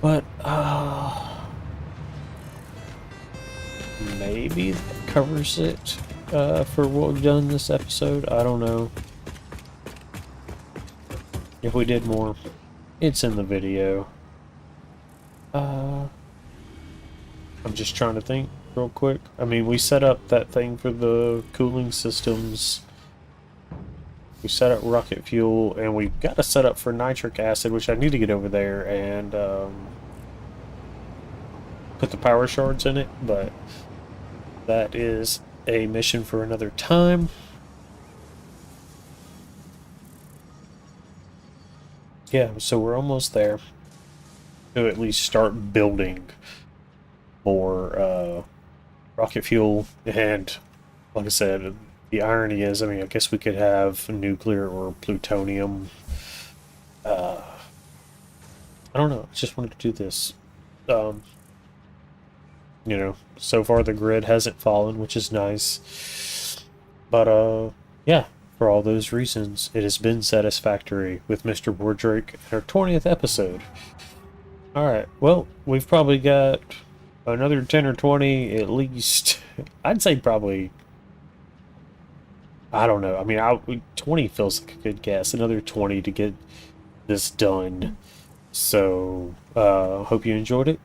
But, maybe that covers it for what we've done this episode. I don't know. If we did more, it's in the video. I'm just trying to think real quick. I mean, we set up that thing for the cooling systems. We set up rocket fuel, and we've got to set up for nitric acid, which I need to get over there and put the power shards in it, but that is a mission for another time. Yeah, so we're almost there to at least start building more rocket fuel. And like I said, the irony is, I mean, I guess we could have nuclear or plutonium. I don't know. I just wanted to do this. You know, so far the grid hasn't fallen, which is nice. But, yeah, for all those reasons, it has been Satisfactory with Mr. Wardrake in our 20th episode. Alright, well, we've probably got another 10 or 20 at least. I'd say probably, I don't know. I mean, 20 feels like a good guess. Another 20 to get this done. So, hope you enjoyed it.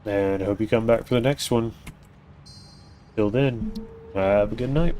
And I hope you come back for the next one. Till then, have a good night.